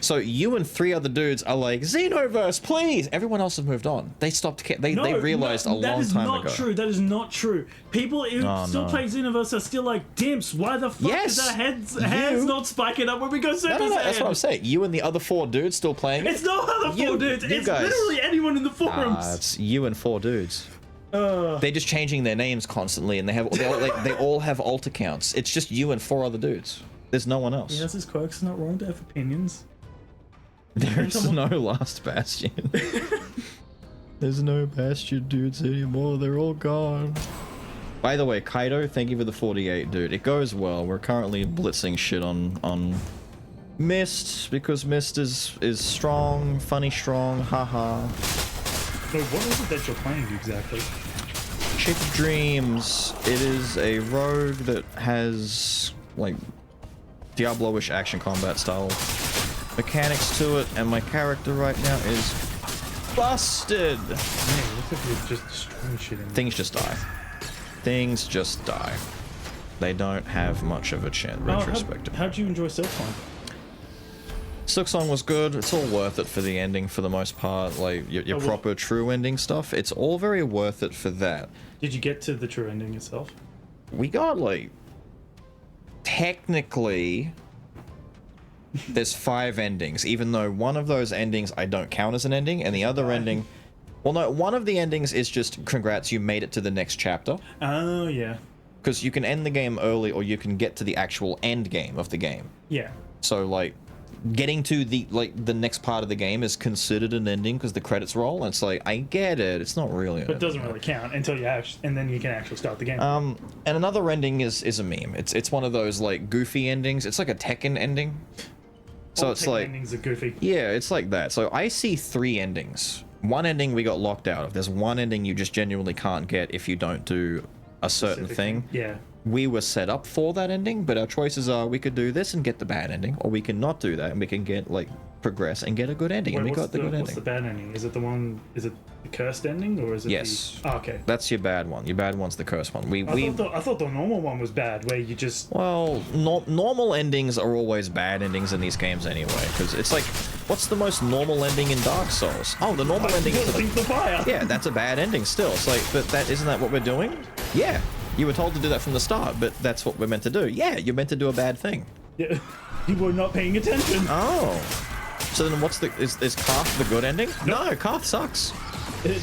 So you and three other dudes are like, Xenoverse, please! Everyone else has moved on. They stopped they realized a long time ago. That is not true. That is not true. People who still no. play Xenoverse are still like, dimps, why the fuck Yes, is our hands not spiking up when we go Super No, Saiyan? that's what I'm saying. You and the other four dudes still playing it? It's not other four dudes. you It's guys. literally anyone in the forums. It's you and four dudes. They're just changing their names constantly, and they all have alt accounts. It's just you and four other dudes. There's no one else. He has his quirks. It's not wrong to have opinions. There is no last bastion. There's no Bastion dudes anymore. They're all gone. By the way, Kaido, thank you for the 48, dude. It goes well. We're currently blitzing shit on Mist because Mist is strong, funny strong, haha. So what is it that you're playing exactly? Chick Dreams. It is a rogue that has like Diablo-ish action combat style mechanics to it, and my character right now is busted. Man, it looks like you're just destroying shit in there. Things just die. Things just die. They don't have much of a chance. Retrospective. How'd you enjoy Silksong? Silksong was good. It's all worth it for the ending for the most part. Like your proper true ending stuff. It's all very worth it for that. Did you get to the true ending itself? We got like technically there's 5 endings, even though one of those endings I don't count as an ending, and the other ending, well, no, one of the endings is just congrats, you made it to the next chapter. Oh yeah. Because you can end the game early, or you can get to the actual end game of the game. Yeah. So like getting to the next part of the game is considered an ending because the credits roll, and it's like, I get it, it's not really But it doesn't really count until you actually, and then you can actually start the game. And another ending is a meme. It's one of those like goofy endings. It's like a Tekken ending. So All it's Tekken like, endings are goofy. yeah, it's like that. So I see 3 endings. One ending we got locked out of. There's one ending you just genuinely can't get if you don't do a certain Specific thing. Yeah. We were set up for that ending, but our choices are we could do this and get the bad ending, or we can not do that and we can get like progress and get a good ending. Wait, And we what's got the good What's ending. the bad ending? Is it the one? Is it the cursed ending, or is it? Yes. The... Oh, okay. That's your bad one. Your bad one's the cursed one. I thought the normal one was bad, where you just. Well, normal endings are always bad endings in these games anyway, because it's like, what's the most normal ending in Dark Souls? Oh, the normal ending is the fire. yeah, that's a bad ending still. It's like, but that isn't that what we're doing? Yeah, you were told to do that from the start, but that's what we're meant to do. Yeah, you're meant to do a bad thing. Yeah. You were not paying attention. Oh, so then what's the is Karth the good ending? No, Karth sucks.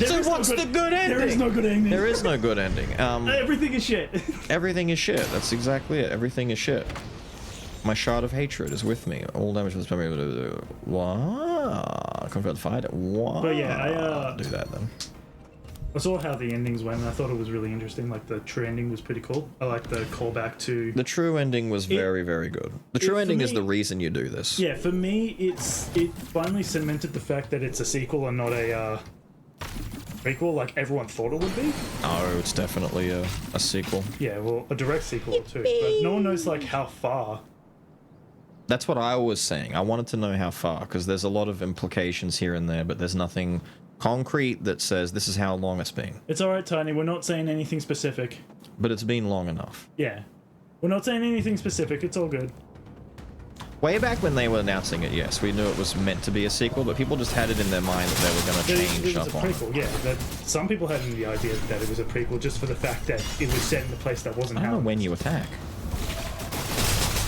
So what's the good ending? There is no good ending. There is no good ending. Everything is shit. Everything is shit. That's exactly it. Everything is shit. My shard of hatred is with me. All damage from this memory. Wow. Convert the fight. Wow. But yeah, I'll do that then. I saw how the endings went, and I thought it was really interesting. Like, the true ending was pretty cool. I like the callback to... The true ending was very, very good. The true ending is the reason you do this. Yeah, for me, it finally cemented the fact that it's a sequel and not a prequel like everyone thought it would be. Oh, it's definitely a sequel. Yeah, well, a direct sequel too. But no one knows, like, how far. That's what I was saying. I wanted to know how far, because there's a lot of implications here and there, but there's nothing concrete that says this is how long it's been. It's alright, Tiny. We're not saying anything specific. But it's been long enough. Yeah. We're not saying anything specific. It's all good. Way back when they were announcing it, yes, we knew it was meant to be a sequel, but people just had it in their mind that they were going to change It was up a on it. prequel, yeah. That some people had the idea that it was a prequel just for the fact that it was set in a place that wasn't I don't know how. when you attack.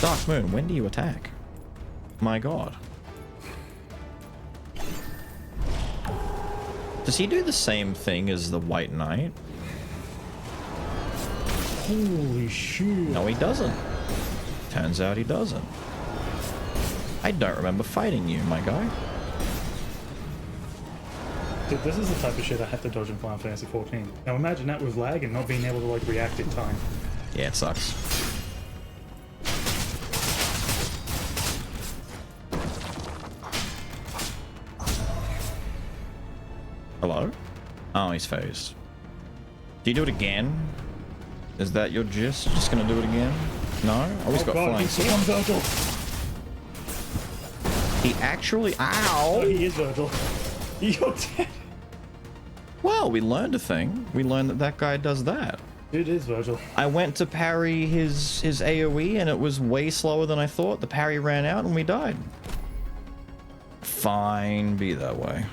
Dark Moon, when do you attack? My god. Does he do the same thing as the White Knight? Holy shit. No, he doesn't. Turns out he doesn't. I don't remember fighting you, my guy. Dude, this is the type of shit I have to dodge in Final Fantasy 14. Now imagine that with lag and not being able to, like, react in time. Yeah, it sucks. Hello? Oh, he's phased. Do you do it again? Is that your gist? Just gonna do it again? No? Oh, he's got flying he's sword. one Virgil. He actually... Oh, Ow! he is Virgil. You're dead. Well, we learned a thing. We learned that that guy does that. Dude, it is Virgil. I went to parry his AoE and it was way slower than I thought. The parry ran out and we died. Fine, be that way.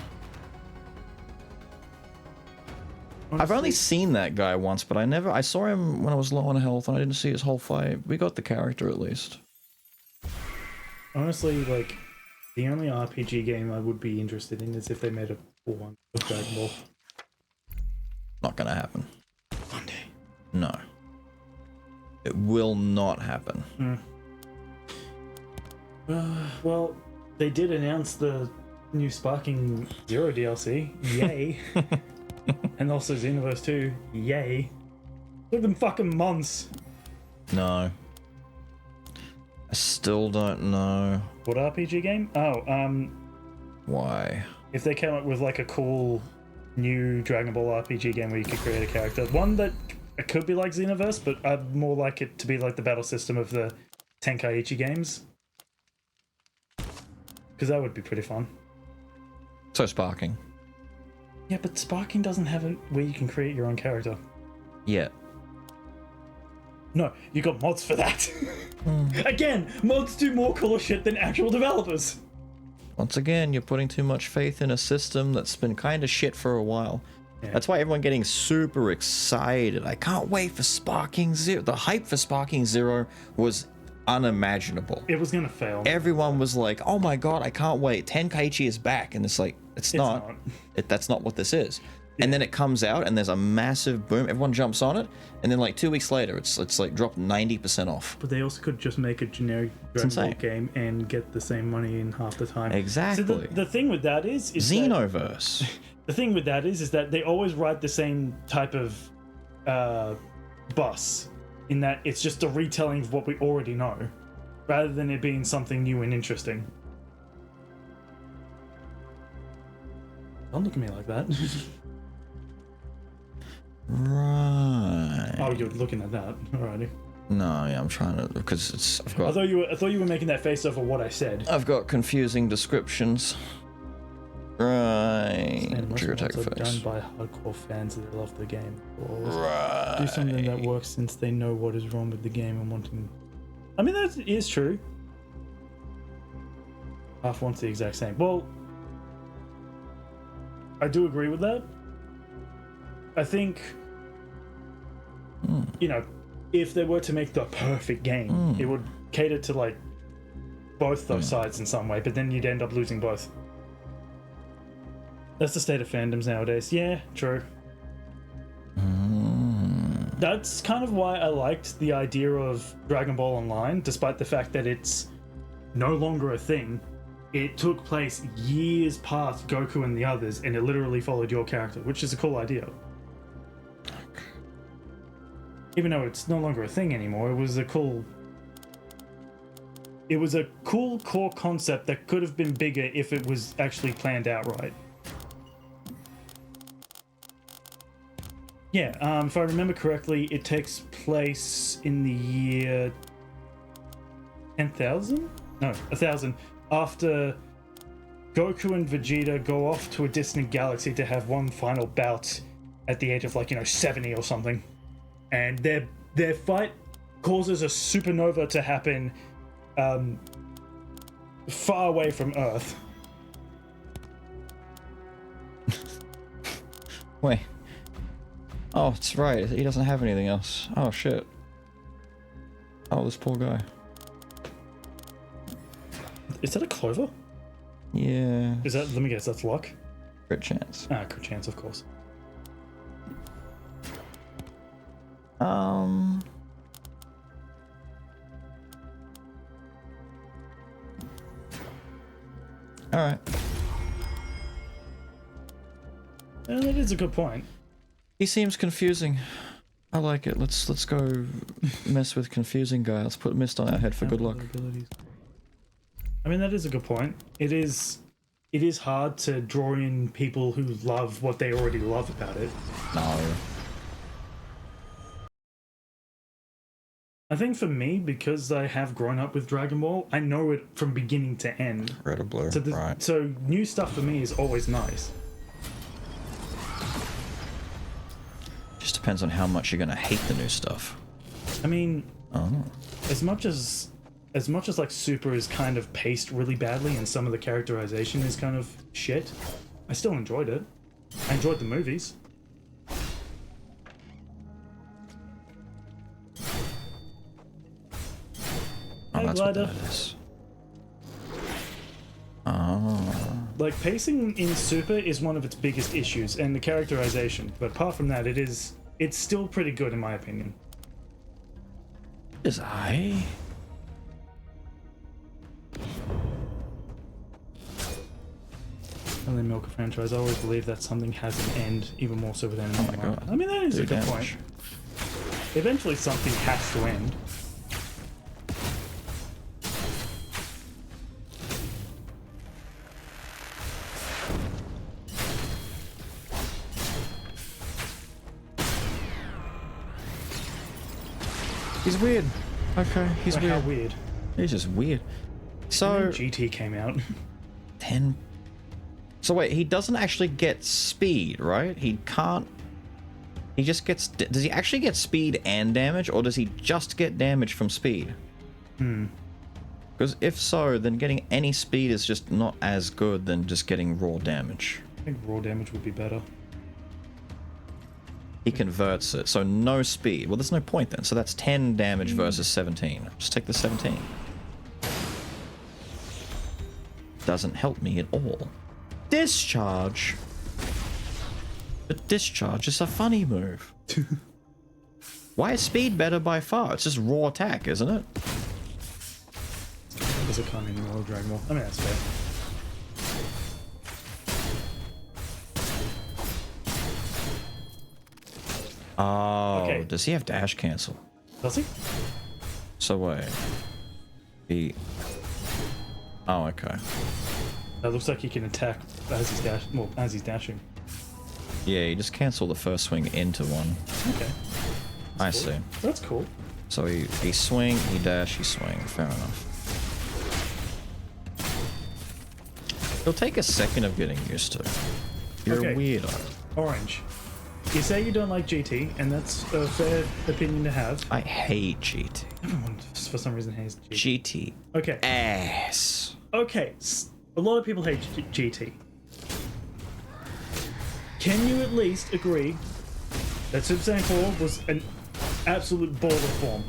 I've only seen that guy once, but I saw him when I was low on health and I didn't see his whole fight. We got the character at least. Honestly, like, the only RPG game I would be interested in is if they made a full one of Dragon Ball. Not gonna happen. One day. No. It will not happen. Well, they did announce the new Sparking Zero DLC. Yay. And also Xenoverse 2. Yay. Took them fucking months. No. I still don't know What RPG game? Oh, why. if they came up with like a cool new Dragon Ball RPG game where you could create a character, one that it could be like Xenoverse, but I'd more like it to be like the battle system of the Tenkaichi games, because that would be pretty fun. So Sparking. Yeah, but Sparking doesn't have it where you can create your own character. Yeah. No, you got mods for that. Again, mods do more cool shit than actual developers. Once again, you're putting too much faith in a system that's been kind of shit for a while. Yeah. That's why everyone getting super excited. I can't wait for Sparking Zero. The hype for Sparking Zero was unimaginable. It was gonna fail. Everyone was like, "Oh my god, I can't wait! Tenkaichi is back!" And it's like, it's not. That's not what this is. And then it comes out, and there's a massive boom. Everyone jumps on it, and then like 2 weeks later, it's like dropped 90% off. But they also could just make a generic Dragon Ball game and get the same money in half the time. Exactly. So the thing with that is Xenoverse. The thing with that is that they always ride the same type of bus, in that it's just a retelling of what we already know, rather than it being something new and interesting. Don't look at me like that. Right. Oh, you're looking at that. Alrighty. No, yeah, I'm trying to, because it's I thought you were making that face over what I said. I've got confusing descriptions. Right. And most Trigger mods attack are face. done by hardcore fans that love the game. Right. Do something that works since they know what is wrong with the game and wanting. I mean, that is true. Half wants the exact same. Well, I do agree with that. I think, you know, if they were to make the perfect game, it would cater to like both those sides in some way, but then you'd end up losing both. That's the state of fandoms nowadays. Yeah, true. That's kind of why I liked the idea of Dragon Ball Online, despite the fact that it's no longer a thing. It took place years past Goku and the others, and it literally followed your character, which is a cool idea. Even though it's no longer a thing anymore, it was a cool core concept that could have been bigger if it was actually planned out right. Yeah, if I remember correctly, it takes place in the year 10,000? No, 1,000. After Goku and Vegeta go off to a distant galaxy to have one final bout at the age of 70 or something. And their fight causes a supernova to happen far away from Earth. Wait. Oh, it's right. He doesn't have anything else. Oh, shit. Oh, this poor guy. Is that a clover? Yeah. Is that, let me guess, that's luck? Crit chance. Ah, crit chance, of course. Alright. Yeah, that is a good point. He seems confusing. I like it. Let's go mess with confusing guy. Let's put mist on our head for good luck. I mean, that is a good point. It is hard to draw in people who love what they already love about it. No. I think for me, because I have grown up with Dragon Ball, I know it from beginning to end. Red or blue. So, right. So new stuff for me is always nice. Just depends on how much you're gonna hate the new stuff. I mean, Oh. as much as like Super is kind of paced really badly and some of the characterization is kind of shit, I still enjoyed it. I enjoyed the movies. Oh, Hey, that's what Glider. that is. Oh. Like, pacing in Super is one of its biggest issues, and the characterization. But apart from that, it's still pretty good in my opinion. Is I? Milk franchise, I always believe that something has an end, even more so with anime. Oh my god. I mean, that is a good damage. point. Eventually something has to end. He's weird. Okay, he's Like, weird. how weird. He's just weird. So And then GT came out. 10. So wait, he doesn't actually get speed, right? He can't. He just gets. Does he actually get speed and damage, or does he just get damage from speed? Because if so, then getting any speed is just not as good than just getting raw damage. I think raw damage would be better. He converts it, so no speed. Well, there's no point then. So that's 10 damage versus 17. Just take the 17. Doesn't help me at all. Discharge. But discharge is a funny move. Why is speed better by far? It's just raw attack, isn't it? Because it can't anymore Dragon Ball. I mean, that's fair. Oh, Okay. does he have dash cancel? Does he? So wait. He... Oh, okay. That looks like he can attack as he's as he's dashing. Yeah, you just cancel the first swing into one. Okay. I Cool. see. That's cool. So he swing, he dash, he swing. Fair enough. It'll take a second of getting used to. You're Okay. a weirdo. Orange. You say you don't like GT, and that's a fair opinion to have. I hate GT. Everyone, for some reason, hates GT. GT. Okay. Ass. Okay. A lot of people hate GT. Can you at least agree that Super Saiyan 4 was an absolute ball of form?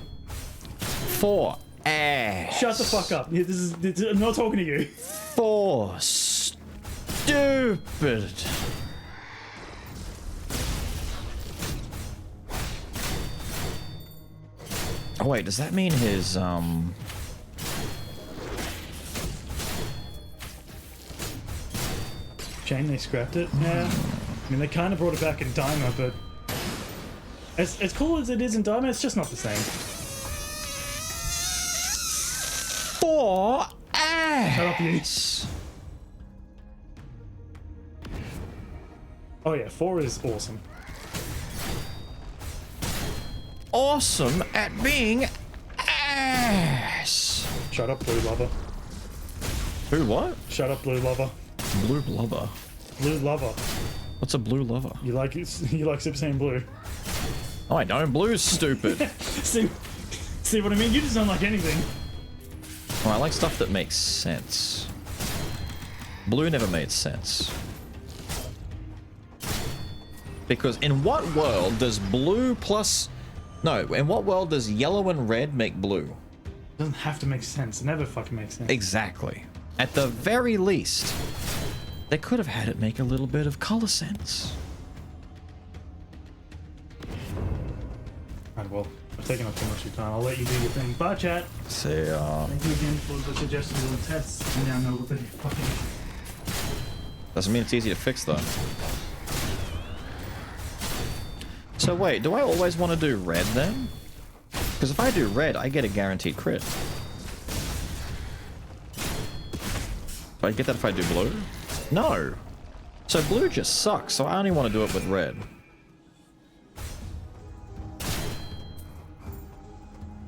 4 ass. Shut the fuck up. I'm not talking to you. 4 stupid. Oh wait, does that mean his Shane, they scrapped it. Yeah. I mean, they kind of brought it back in Daima, but as cool as it is in Daima, it's just not the same. 4 Shut up, you. ass. Oh yeah, 4 is awesome. Awesome at being ass. Shut up, Blue Lover. Who what? Shut up, Blue Lover. Blue lover. Blue Lover. What's a blue lover? You like Super Saiyan Blue. Oh, I don't. Blue's stupid. See what I mean? You just don't like anything. Well, I like stuff that makes sense. Blue never made sense. Because in what world does blue plus... No, in what world does yellow and red make blue? It doesn't have to make sense. It never fucking makes sense. Exactly. At the very least, they could have had it make a little bit of color sense. Alright, well, I've taken up too much of your time. I'll let you do your thing. Bye, chat. See ya. Thank you again for the suggestions and tests. And now know what the fucking... Doesn't mean it's easy to fix though. So wait, do I always want to do red then? Because if I do red, I get a guaranteed crit. Do I get that if I do blue? No. So blue just sucks, so I only want to do it with red.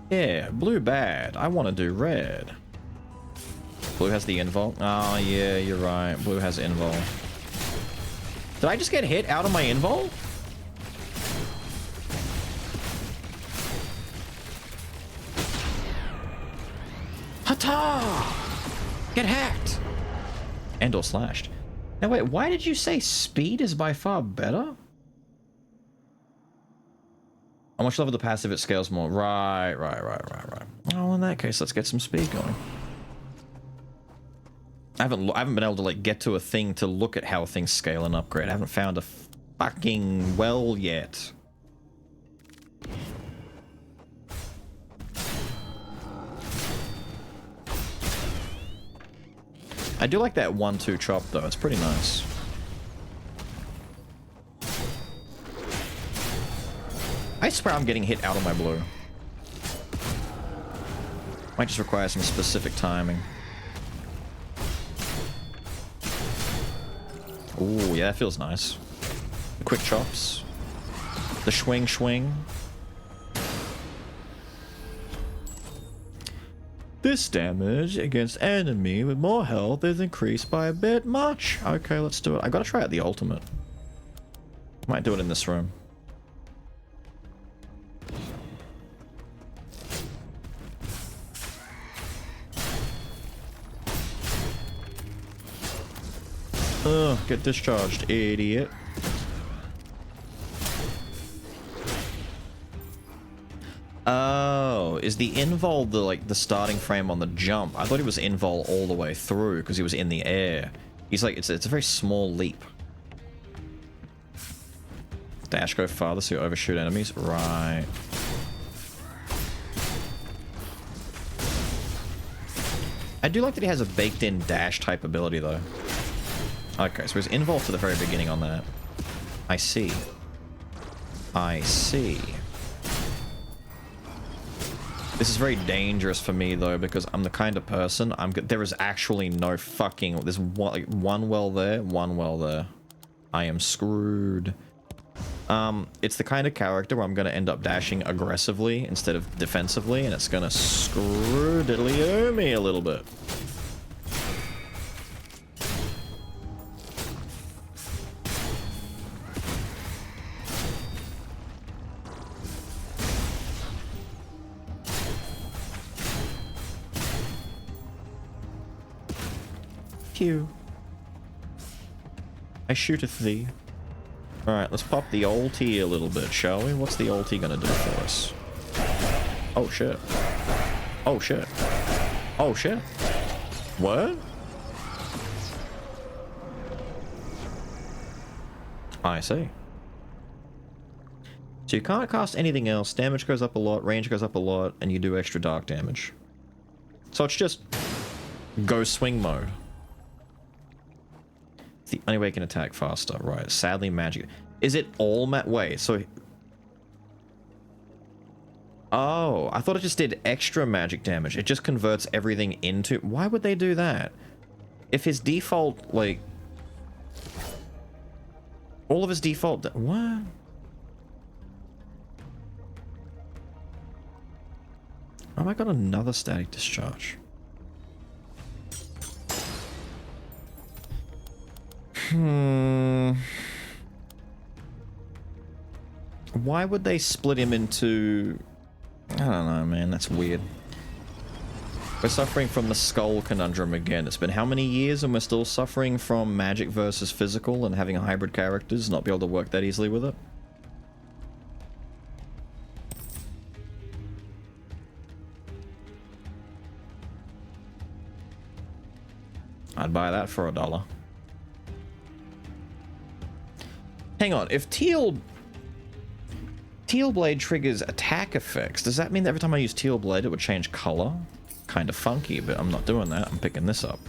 Yeah, blue bad. I want to do red. Blue has the invul. Oh yeah, you're right. Blue has invul. Did I just get hit out of my invul? Hata! Get hacked! And or slashed. Now wait, why did you say speed is by far better? How much level the passive it scales more? Right. Oh, in that case, let's get some speed going. I haven't been able to like get to a thing to look at how things scale and upgrade. I haven't found a fucking well yet. I do like that 1-2 chop though. It's pretty nice. I swear I'm getting hit out of my blue. Might just require some specific timing. Ooh, yeah, that feels nice. The quick chops. The swing. This damage against enemy with more health is increased by a bit much. Okay, let's do it. I gotta try out the ultimate. Might do it in this room. Ugh, get discharged, idiot. Oh, is the invul the starting frame on the jump? I thought he was invul all the way through because he was in the air. He's like, it's a very small leap. Dash go farther so you overshoot enemies? Right. I do like that he has a baked-in dash type ability though. Okay, so he's invul to the very beginning on that. I see. I see. This is very dangerous for me though, because I'm the kind of person there is actually no fucking, there's one well there, one well there. I am screwed. It's the kind of character where I'm gonna end up dashing aggressively instead of defensively, and it's gonna screw diddly-o me a little bit. Q. I shooteth thee. Alright, let's pop the ulti a little bit, shall we? What's the ulti gonna do for us? Oh shit. Oh shit. Oh shit. What? I see. So you can't cast anything else, damage goes up a lot, range goes up a lot, and you do extra dark damage. So it's just go swing mode. The only way you can attack faster, right? Sadly, magic. Is it all wait, so... Oh, I thought it just did extra magic damage. It just converts everything into... Why would they do that? If his default, like... All of his default... What? Oh, I got another static discharge. Why would they split him into... I don't know, man. That's weird. We're suffering from the skull conundrum again. It's been how many years and we're still suffering from magic versus physical and having hybrid characters not be able to work that easily with it? I'd buy that for $1. Hang on, if Teal Blade triggers attack effects, does that mean that every time I use Teal Blade it would change color? Kind of funky, but I'm not doing that. I'm picking this up.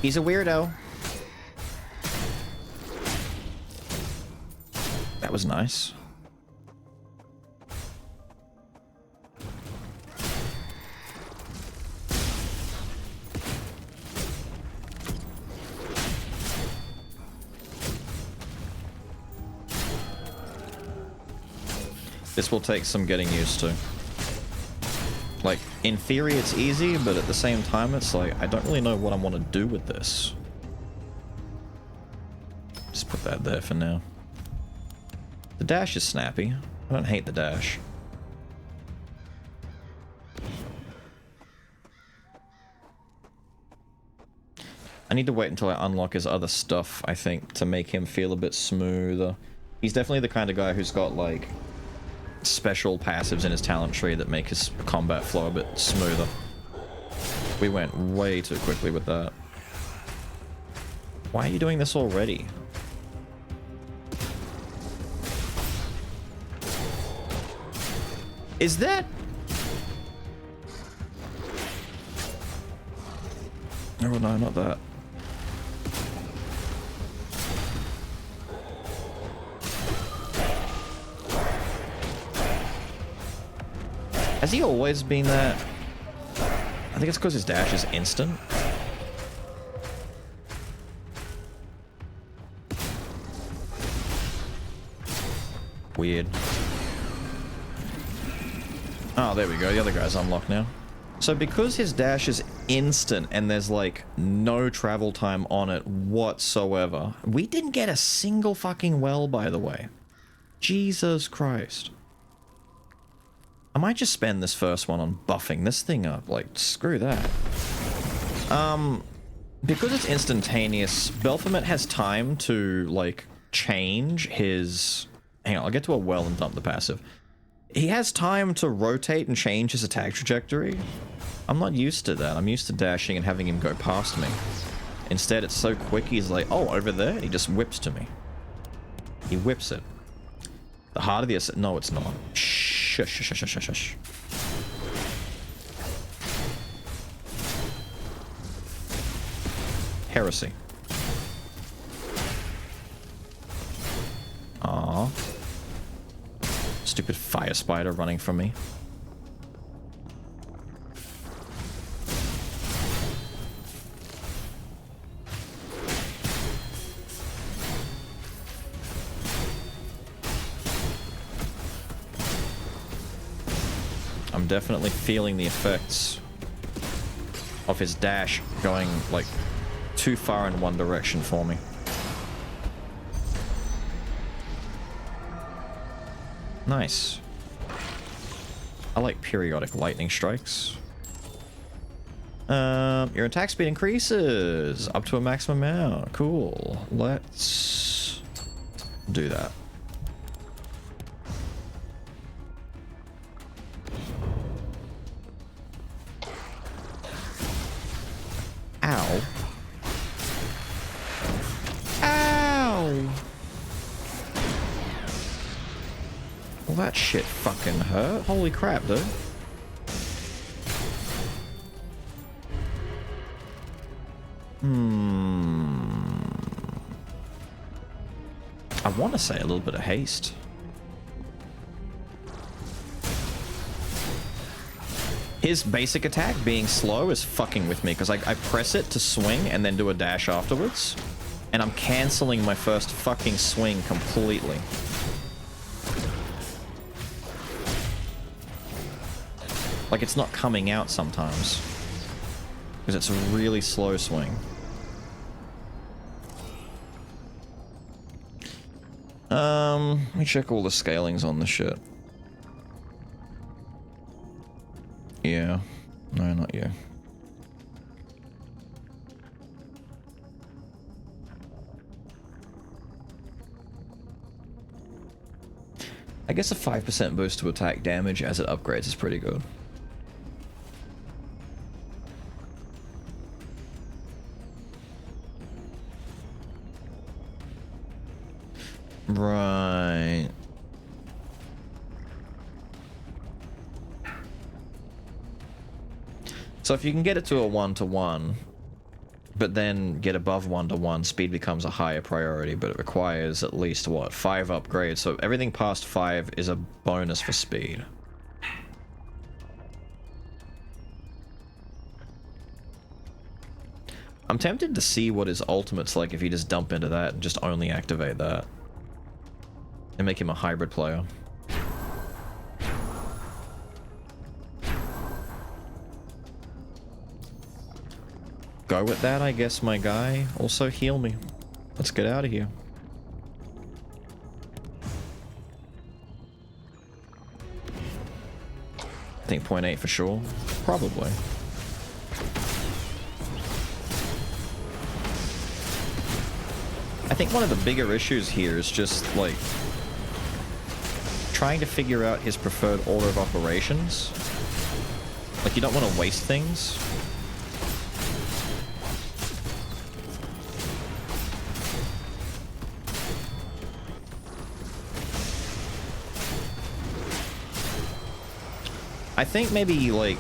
He's a weirdo. That was nice. This will take some getting used to. Like, in theory it's easy, but at the same time it's like, I don't really know what I want to do with this. Just put that there for now. The dash is snappy. I don't hate the dash. I need to wait until I unlock his other stuff, I think, to make him feel a bit smoother. He's definitely the kind of guy who's got, like, special passives in his talent tree that make his combat flow a bit smoother. We went way too quickly with that. Why are you doing this already? Is that... Oh no, not that. Has he always been that? I think it's because his dash is instant. Weird. Oh, there we go. The other guy's unlocked now. So because his dash is instant and there's like no travel time on it whatsoever, we didn't get a single fucking well, by the way. Jesus Christ. I might just spend this first one on buffing this thing up. Like, screw that. Because it's instantaneous, Belphomet has time to, like, change his... Hang on, I'll get to a well and dump the passive. He has time to rotate and change his attack trajectory. I'm not used to that. I'm used to dashing and having him go past me. Instead, it's so quick, he's like, oh, over there? He just whips to me. He whips it. The harder the assault... No, it's not. Shush, shush, shush, shush, shush. Heresy. Aww. Stupid fire spider running from me. I'm definitely feeling the effects of his dash going, like, too far in one direction for me. Nice. I like periodic lightning strikes. Your attack speed increases up to a maximum amount. Cool. Let's do that. Ow. Ow! Well, that shit fucking hurt. Holy crap, dude. I want to say a little bit of haste. His basic attack being slow is fucking with me because I press it to swing and then do a dash afterwards. And I'm cancelling my first fucking swing completely. Like, it's not coming out sometimes. Because it's a really slow swing. Let me check all the scalings on the shit. Yeah. No, not you. I guess a 5% boost to attack damage as it upgrades is pretty good. Right. So if you can get it to a 1-to-1, but then get above 1-to-1, speed becomes a higher priority, but it requires at least, what, 5 upgrades. So everything past 5 is a bonus for speed. I'm tempted to see what his ultimate's like if you just dump into that and just only activate that. And make him a hybrid player. Go with that, I guess, my guy. Also heal me. Let's get out of here. I think 0.8 for sure. Probably. I think one of the bigger issues here is just, like, trying to figure out his preferred order of operations. Like, you don't want to waste things. I think maybe, like,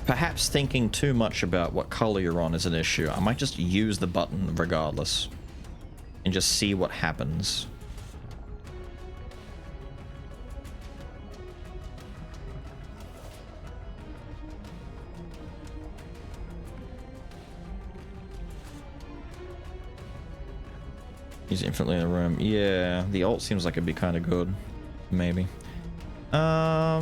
perhaps thinking too much about what color you're on is an issue. I might just use the button regardless and just see what happens. He's infinitely in the room. Yeah, the ult seems like it'd be kind of good. Maybe. I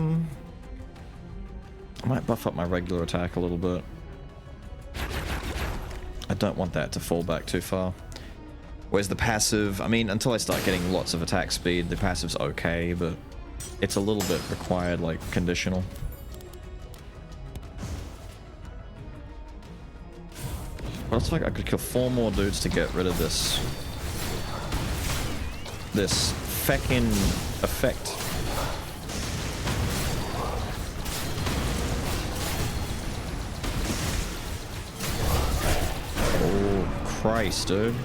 might buff up my regular attack a little bit. I don't want that to fall back too far. Where's the passive? I mean, until I start getting lots of attack speed, the passive's okay, but it's a little bit required, like, conditional. But it's like I could kill 4 more dudes to get rid of this feckin' effect. Oh, Christ, dude.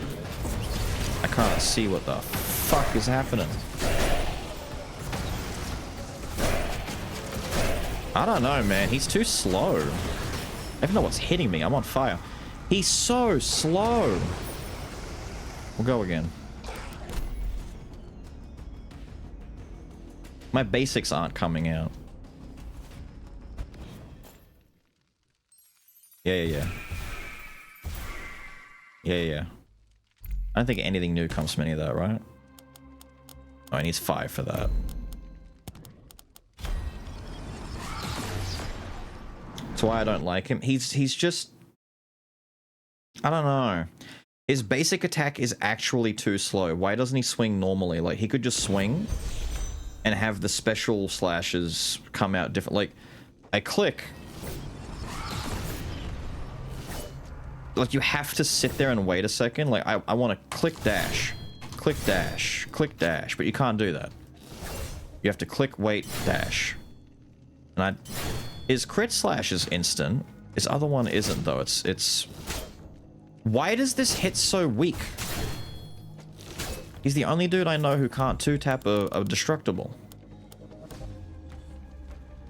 I can't see what the fuck is happening. I don't know, man. He's too slow. I don't even know what's hitting me. I'm on fire. He's so slow. We'll go again. My basics aren't coming out. Yeah. I don't think anything new comes from any of that, right? Oh, he needs 5 for that. That's why I don't like him. He's just... I don't know. His basic attack is actually too slow. Why doesn't he swing normally? Like, he could just swing and have the special slashes come out different. Like, I click. Like, you have to sit there and wait a second. Like, I want to click dash, click dash, click dash, but you can't do that. You have to click, wait, dash. And his crit slash is instant. His other one isn't, though. It's... Why does this hit so weak? He's the only dude I know who can't 2-tap a destructible.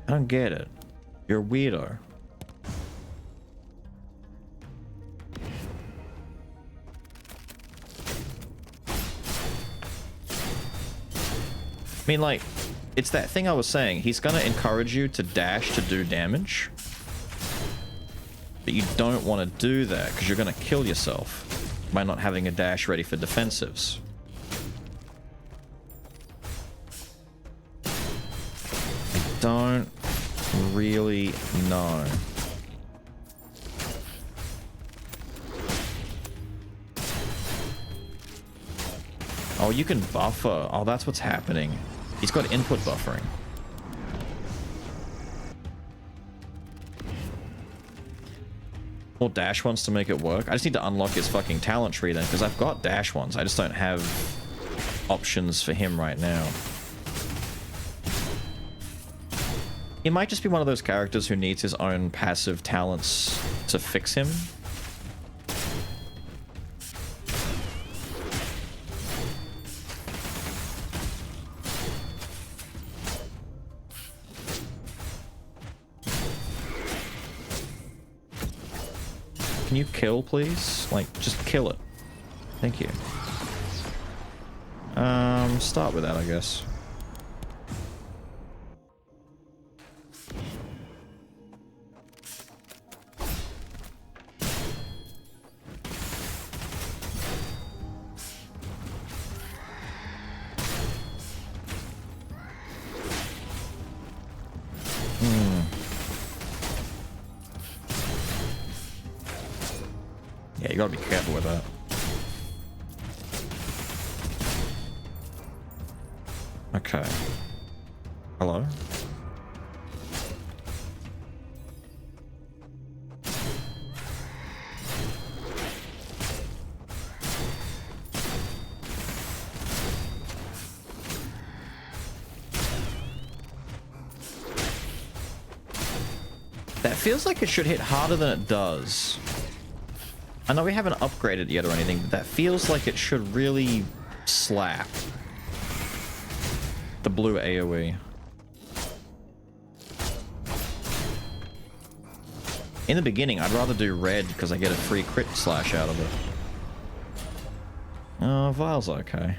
I don't get it. You're a weirdo. I mean, like, it's that thing I was saying. He's gonna encourage you to dash to do damage. But you don't want to do that because you're going to kill yourself by not having a dash ready for defensives. I don't really know. Oh, you can buffer. Oh, that's what's happening. He's got input buffering. More dash ones to make it work. I just need to unlock his fucking talent tree then, because I've got dash ones. I just don't have options for him right now. He might just be one of those characters who needs his own passive talents to fix him. Can you kill, please? Like, just kill it. Thank you. Start with that, I guess. Yeah, you gotta be careful with that. Okay. Hello? That feels like it should hit harder than it does. I know we haven't upgraded yet or anything, but that feels like it should really slap. The blue AoE. In the beginning, I'd rather do red because I get a free crit slash out of it. Vial's okay.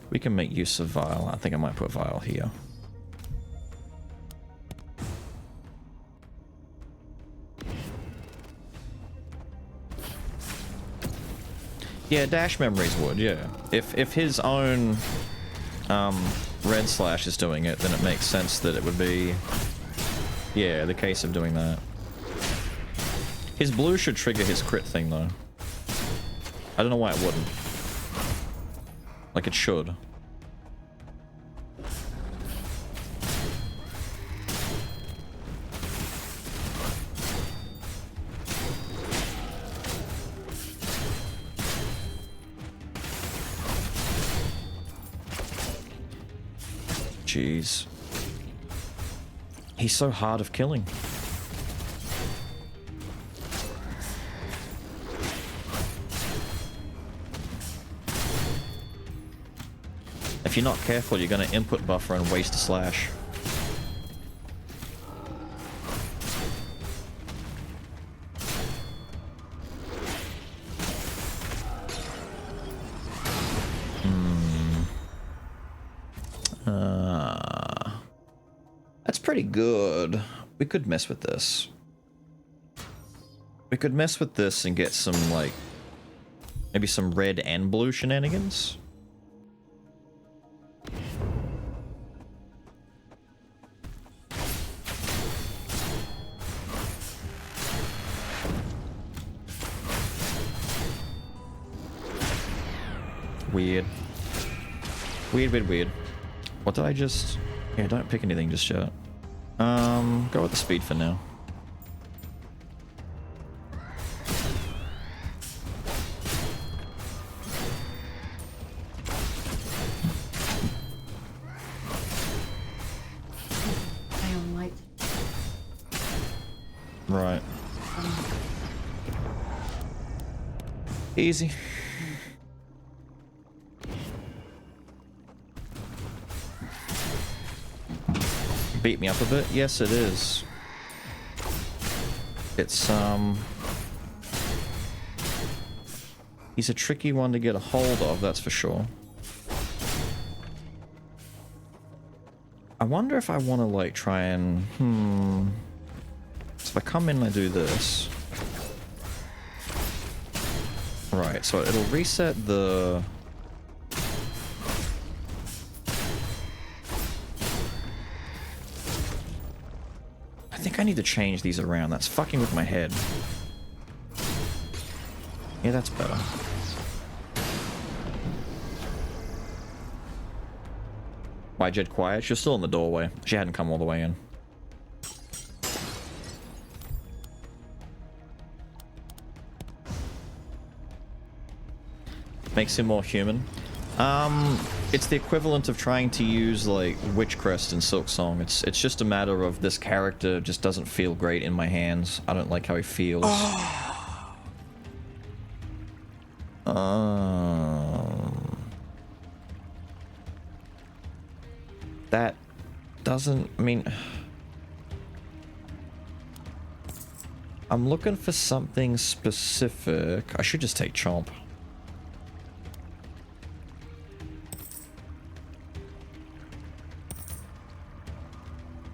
We can make use of Vial. I think I might put Vial here. Yeah, dash memories would, yeah. If his own red slash is doing it, then it makes sense that it would be, yeah, the case of doing that. His blue should trigger his crit thing though. I don't know why it wouldn't. Like it should. Jeez. He's so hard of killing. If you're not careful, you're going to input buffer and waste a slash. That's pretty good. We could mess with this. We could mess with this and get some, like, maybe some red and blue shenanigans. Weird. Weird. What did I just... Yeah, don't pick anything just yet. Go with the speed for now. Ion light. Right. Easy. Beat me up a bit? Yes, it is. It's, he's a tricky one to get a hold of, that's for sure. I wonder if I want to, like, try and... So if I come in and I do this... Right, so it'll reset the... I think I need to change these around. That's fucking with my head. Yeah, that's better. Why Jed quiet? She was still in the doorway. She hadn't come all the way in. Makes him more human. It's the equivalent of trying to use, like, Witchcrest in Silksong. It's just a matter of this character just doesn't feel great in my hands. I don't like how he feels. That doesn't... I mean... I'm looking for something specific. I should just take Chomp.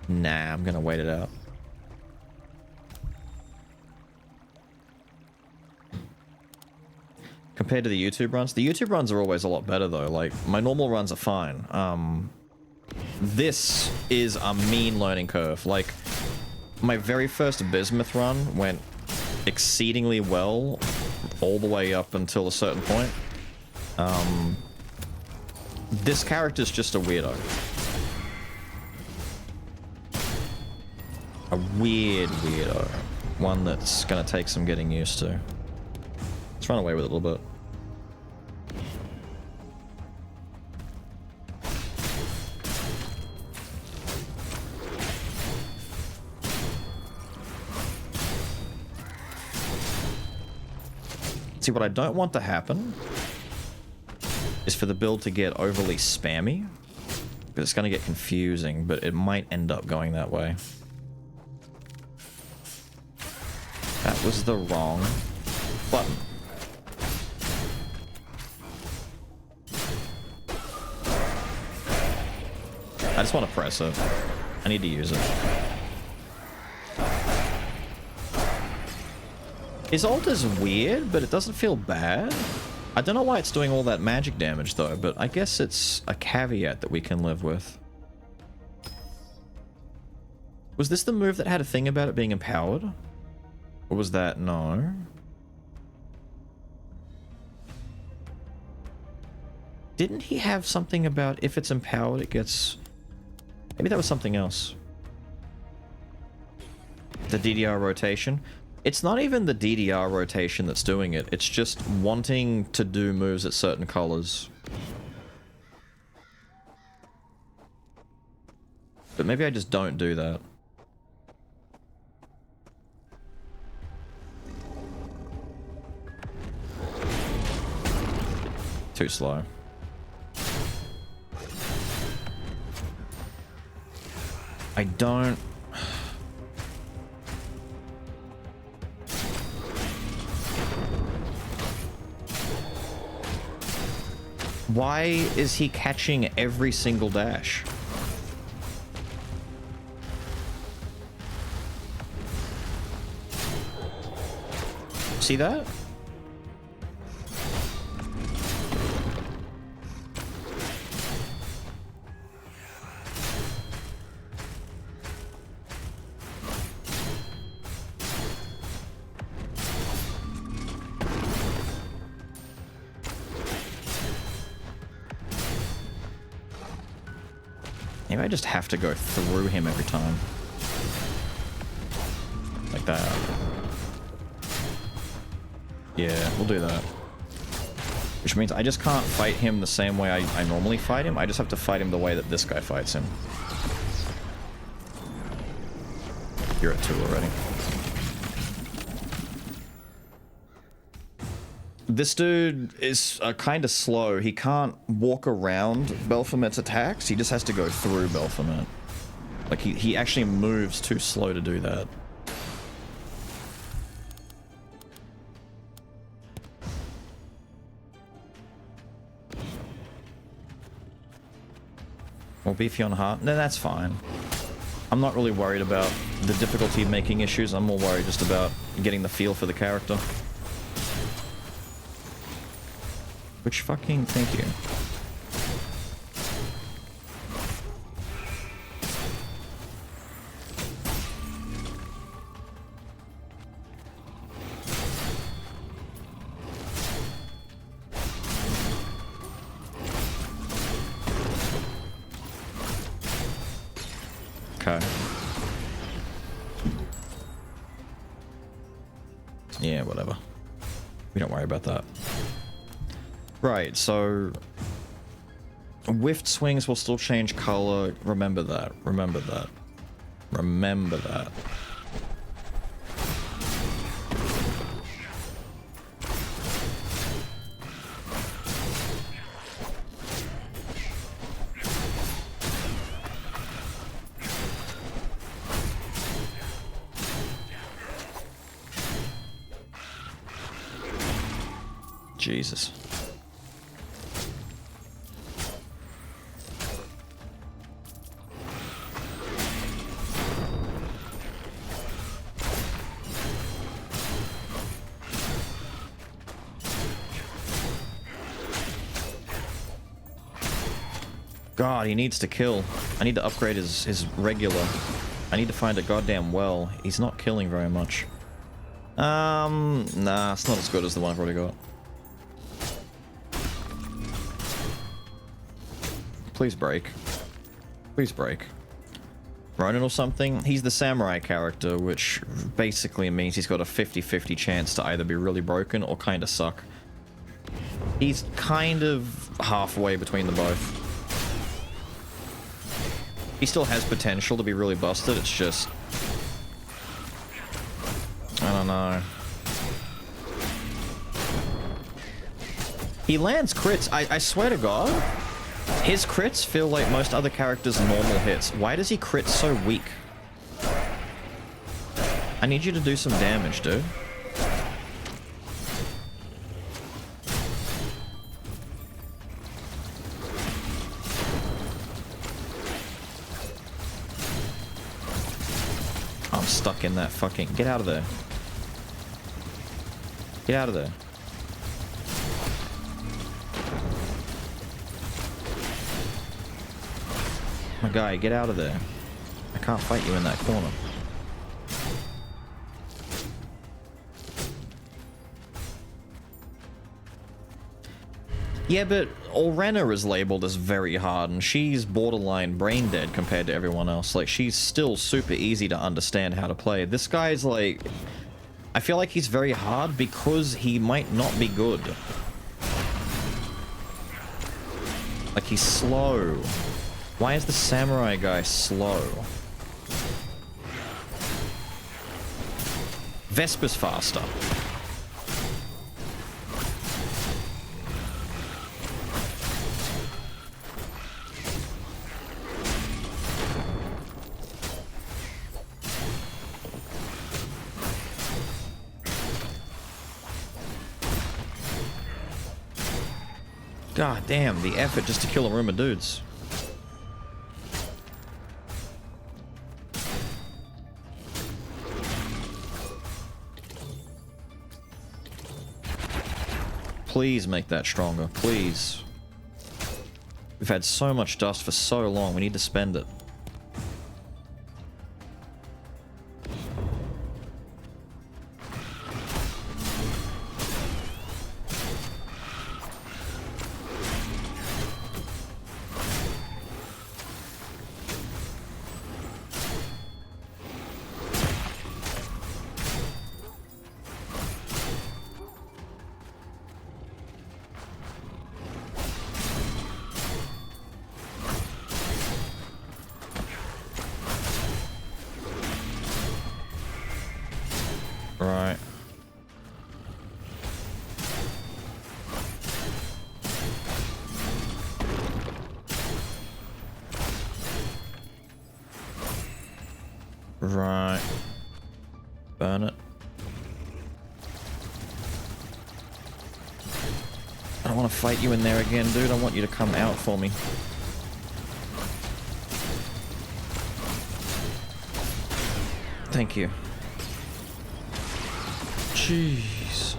Nah, I'm gonna wait it out. Compared to the YouTube runs? The YouTube runs are always a lot better though. Like, my normal runs are fine. This is a mean learning curve. Like, my very first Bismuth run went exceedingly well all the way up until a certain point. This character's just a weirdo. A weird weirdo. One that's gonna take some getting used to. Let's run away with it a little bit. See, what I don't want to happen is for the build to get overly spammy. It's gonna get confusing, but it might end up going that way. That was the wrong button. I just want to press it. I need to use it. His ult is weird, but it doesn't feel bad. I don't know why it's doing all that magic damage though, but I guess it's a caveat that we can live with. Was this the move that had a thing about it being empowered? Or was that... no? Didn't he have something about if it's empowered it gets... maybe that was something else. The DDR rotation? It's not even the DDR rotation that's doing it, it's just wanting to do moves at certain colors. But maybe I just don't do that. Too slow. I don't... Why is he catching every single dash? See that? Maybe I just have to go through him every time. Like that. Yeah, we'll do that. Which means I just can't fight him the same way I normally fight him. I just have to fight him the way that this guy fights him. You're at 2 already. This dude is kind of slow. He can't walk around Belphomet's attacks. He just has to go through Belphomet. Like, he actually moves too slow to do that. Well, beefy on heart? No, that's fine. I'm not really worried about the difficulty of making issues. I'm more worried just about getting the feel for the character. Which fucking thank you. Okay. Yeah, whatever. We don't worry about that. Right, so whiffed swings will still change color. Remember that. Remember that. Remember that. Jesus. God, he needs to kill. I need to upgrade his regular. I need to find a goddamn well. He's not killing very much. Nah, it's not as good as the one I've already got. Please break. Please break. Ronin or something? He's the samurai character, which basically means he's got a 50-50 chance to either be really broken or kind of suck. He's kind of halfway between the both. He still has potential to be really busted, it's just... I don't know. He lands crits, I swear to God. His crits feel like most other characters' normal hits. Why does he crit so weak? I need you to do some damage, dude. I'm stuck in that fucking... Get out of there. Get out of there. My guy, get out of there. I can't fight you in that corner. Yeah, but Orena is labeled as very hard, and she's borderline brain dead compared to everyone else. Like, she's still super easy to understand how to play. This guy's like... I feel like he's very hard because he might not be good. Like, he's slow. Why is the samurai guy slow? Vesper's faster. God damn, the effort just to kill a room of dudes. Please make that stronger, please. We've had so much dust for so long, we need to spend it. Right. Right. Burn it. I don't want to fight you in there again, dude. I want you to come out for me. Thank you. Jeez.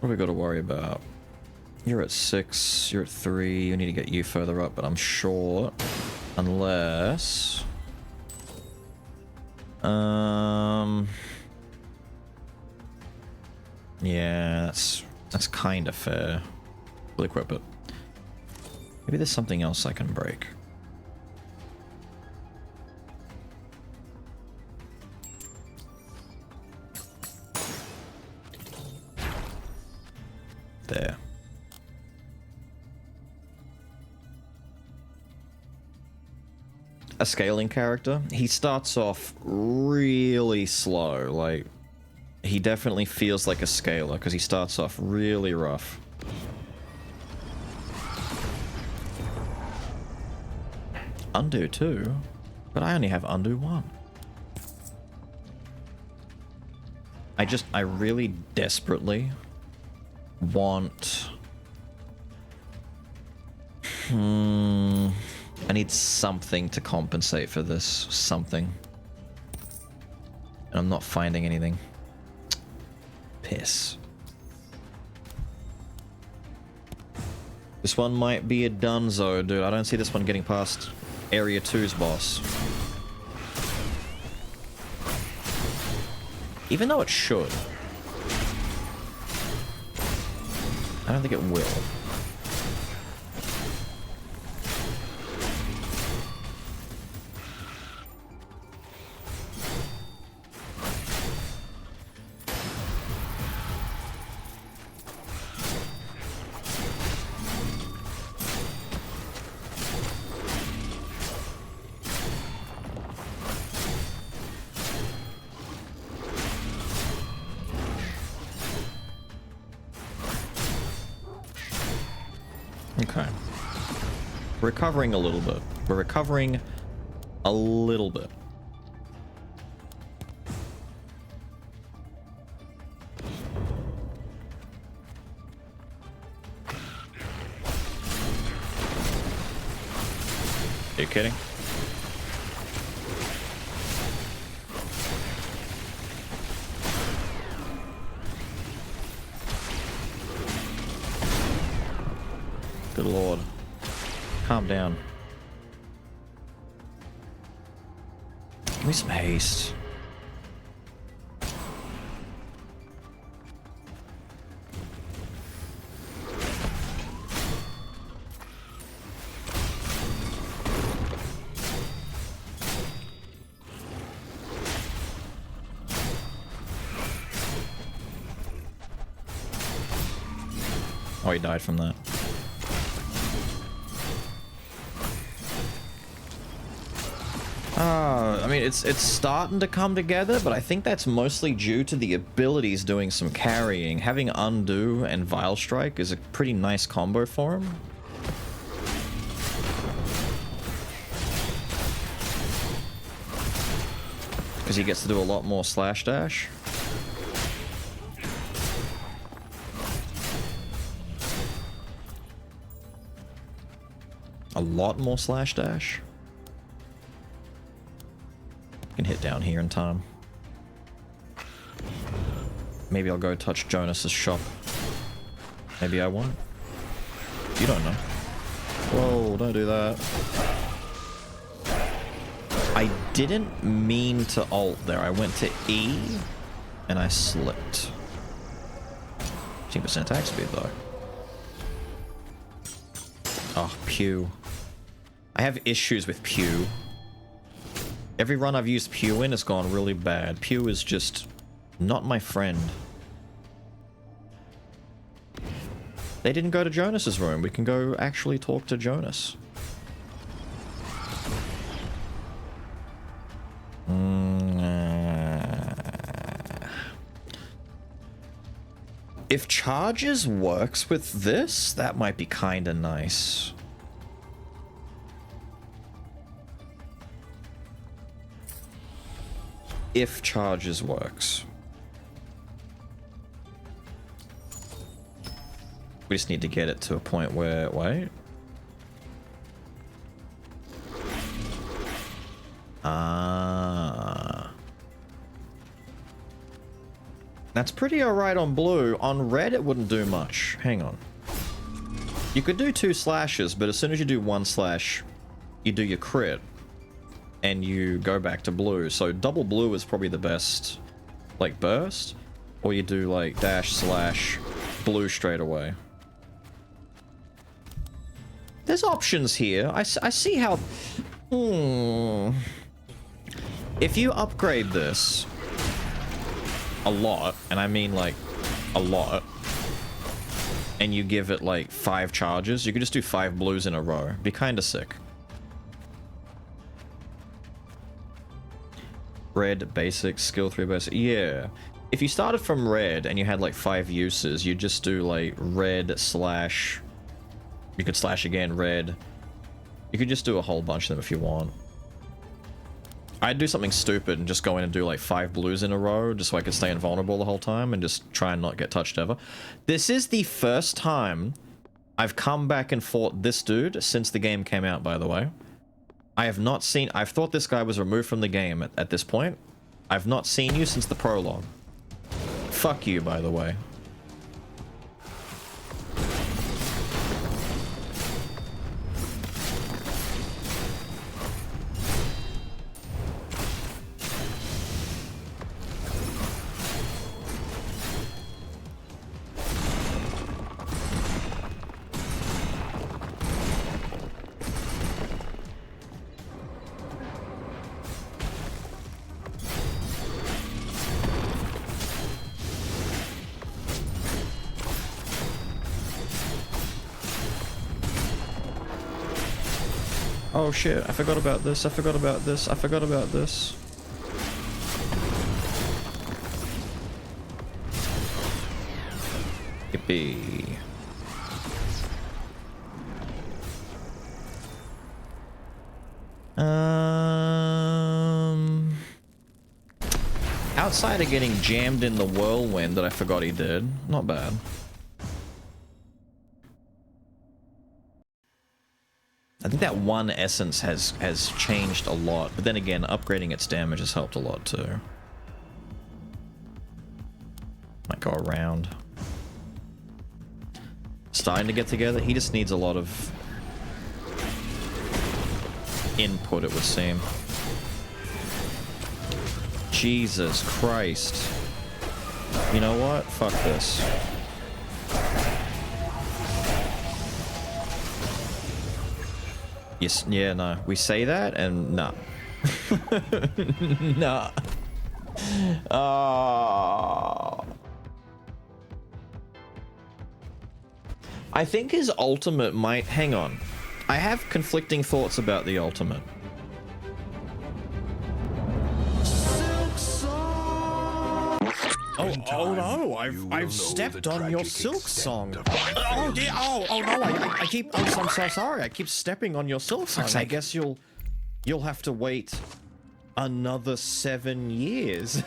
What do we got to worry about? You're at 6, you're at 3, we need to get you further up, but I'm short. Unless... Yeah, that's kind of fair. We'll equip it. Maybe there's something else I can break. There. A scaling character, he starts off really slow, like he definitely feels like a scaler because he starts off really rough. Undo 2, but I only have undo 1. I really desperately want... I need something to compensate for this. Something. And I'm not finding anything. Piss. This one might be a dunzo, dude. I don't see this one getting past Area 2's boss. Even though it should. I don't think it will. Okay. Recovering a little bit. We're recovering a little bit. Are you kidding? Good lord. Calm down. Give me some haste. Oh, he died from that. I mean, it's starting to come together, but I think that's mostly due to the abilities doing some carrying. Having Undo and Vile Strike is a pretty nice combo for him. Because he gets to do a lot more slash dash. A lot more slash dash. Can hit down here in time. Maybe I'll go touch Jonas's shop. Maybe I won't. You don't know. Whoa, don't do that. I didn't mean to ult there. I went to E and I slipped. 15% attack speed though. Oh, Pew. I have issues with Pew. Every run I've used Pew in has gone really bad. Pew is just not my friend. They didn't go to Jonas's room. We can go actually talk to Jonas. If charges works with this, that might be kinda nice. If charges works. We just need to get it to a point where... Wait. Ah. That's pretty alright on blue. On red, it wouldn't do much. Hang on. You could do 2 slashes, but as soon as you do 1 slash, you do your crit. And you go back to blue. So double blue is probably the best, like, burst. Or you do, like, dash slash blue straight away. There's options here. I see how... If you upgrade this a lot, and I mean, like, a lot, and you give it, like, 5 charges, you could just do 5 blues in a row. Be kinda sick. Red, basic, skill 3 basic. Yeah. If you started from red and you had like 5 uses, you just do like red slash... You could slash again, red. You could just do a whole bunch of them if you want. I'd do something stupid and just go in and do like 5 blues in a row just so I could stay invulnerable the whole time and just try and not get touched ever. This is the first time I've come back and fought this dude since the game came out, by the way. I have not seen... I've thought this guy was removed from the game at this point. I've not seen you since the prologue. Fuck you, by the way. Oh shit, I forgot about this, I forgot about this, I forgot about this. Yippee. Outside of getting jammed in the whirlwind that I forgot he did, not bad. I think that one essence has changed a lot, but then again, upgrading its damage has helped a lot too. Might go around. Starting to get together. He just needs a lot of input, it would seem. Jesus Christ. You know what? Fuck this. Yes, yeah, no. We say that and nah. Nah. I think his ultimate might... Hang on. I have conflicting thoughts about the ultimate. Oh no! I've stepped on your Silksong. Oh dear! Oh no! I keep. Oh, I'm so sorry. I keep stepping on your Silksong. I guess you'll have to wait another 7 years.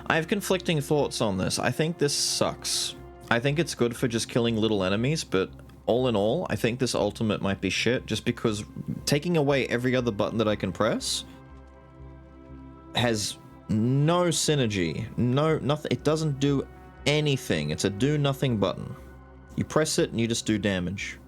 I have conflicting thoughts on this. I think this sucks. I think it's good for just killing little enemies, but all in all, I think this ultimate might be shit just because taking away every other button that I can press has no synergy. No, nothing. It doesn't do anything. It's a do nothing button. You press it and you just do damage.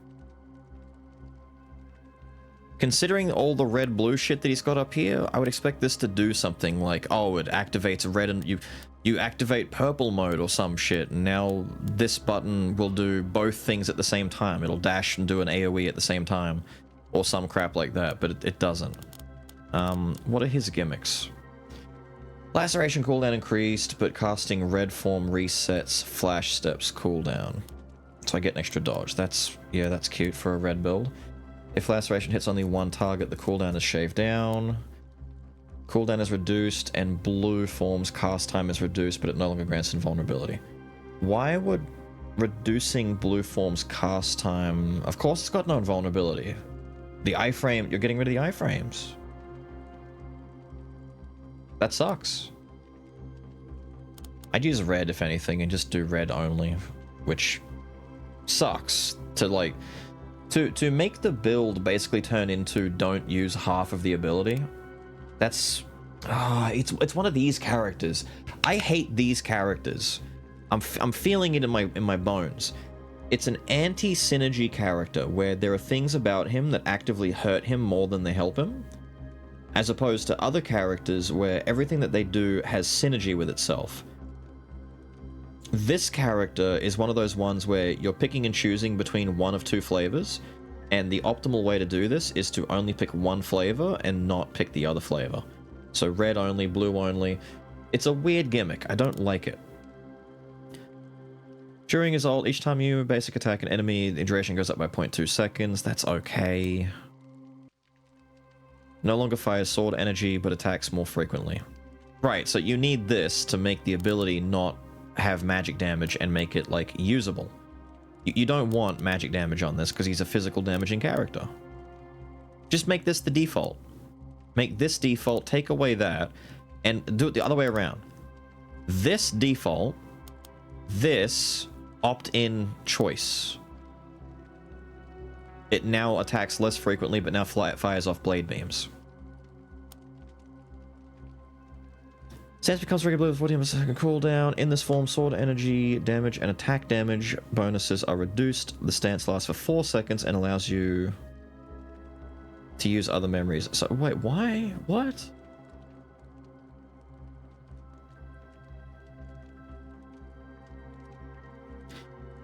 Considering all the red blue shit that he's got up here, I would expect this to do something like, oh, it activates red and you activate purple mode or some shit, and now this button will do both things at the same time. It'll dash and do an AoE at the same time, or some crap like that, but it doesn't. What are his gimmicks? Laceration cooldown increased, but casting red form resets flash steps cooldown. So I get an extra dodge. That's cute for a red build. If laceration hits only one target, the cooldown is shaved down. Cooldown is reduced, and blue form's cast time is reduced, but it no longer grants invulnerability. Why would reducing blue form's cast time... Of course it's got no invulnerability. The iframe... You're getting rid of the iframes. That sucks. I'd use red, if anything, and just do red only, which sucks to, like... To make the build basically turn into don't use half of the ability, that's... it's one of these characters. I hate these characters. I'm feeling it in my bones. It's an anti-synergy character where there are things about him that actively hurt him more than they help him, as opposed to other characters where everything that they do has synergy with itself. This character is one of those ones where you're picking and choosing between one of two flavors, and the optimal way to do this is to only pick one flavor and not pick the other flavor. So red only, blue only. It's a weird gimmick. I don't like it. During his ult, each time you basic attack an enemy, the duration goes up by 0.2 seconds. That's okay. No longer fires sword energy, but attacks more frequently. Right, so you need this to make the ability not have magic damage and make it, like, usable. You don't want magic damage on this because he's a physical damaging character. Just make this the default. Make this default, take away that, and do it the other way around. This default, this opt-in choice. It now attacks less frequently, but now fires off blade beams. Stance becomes regular with 40 second cooldown. In this form, sword energy, damage, and attack damage bonuses are reduced. The stance lasts for 4 seconds and allows you to use other memories. So, wait, why? What?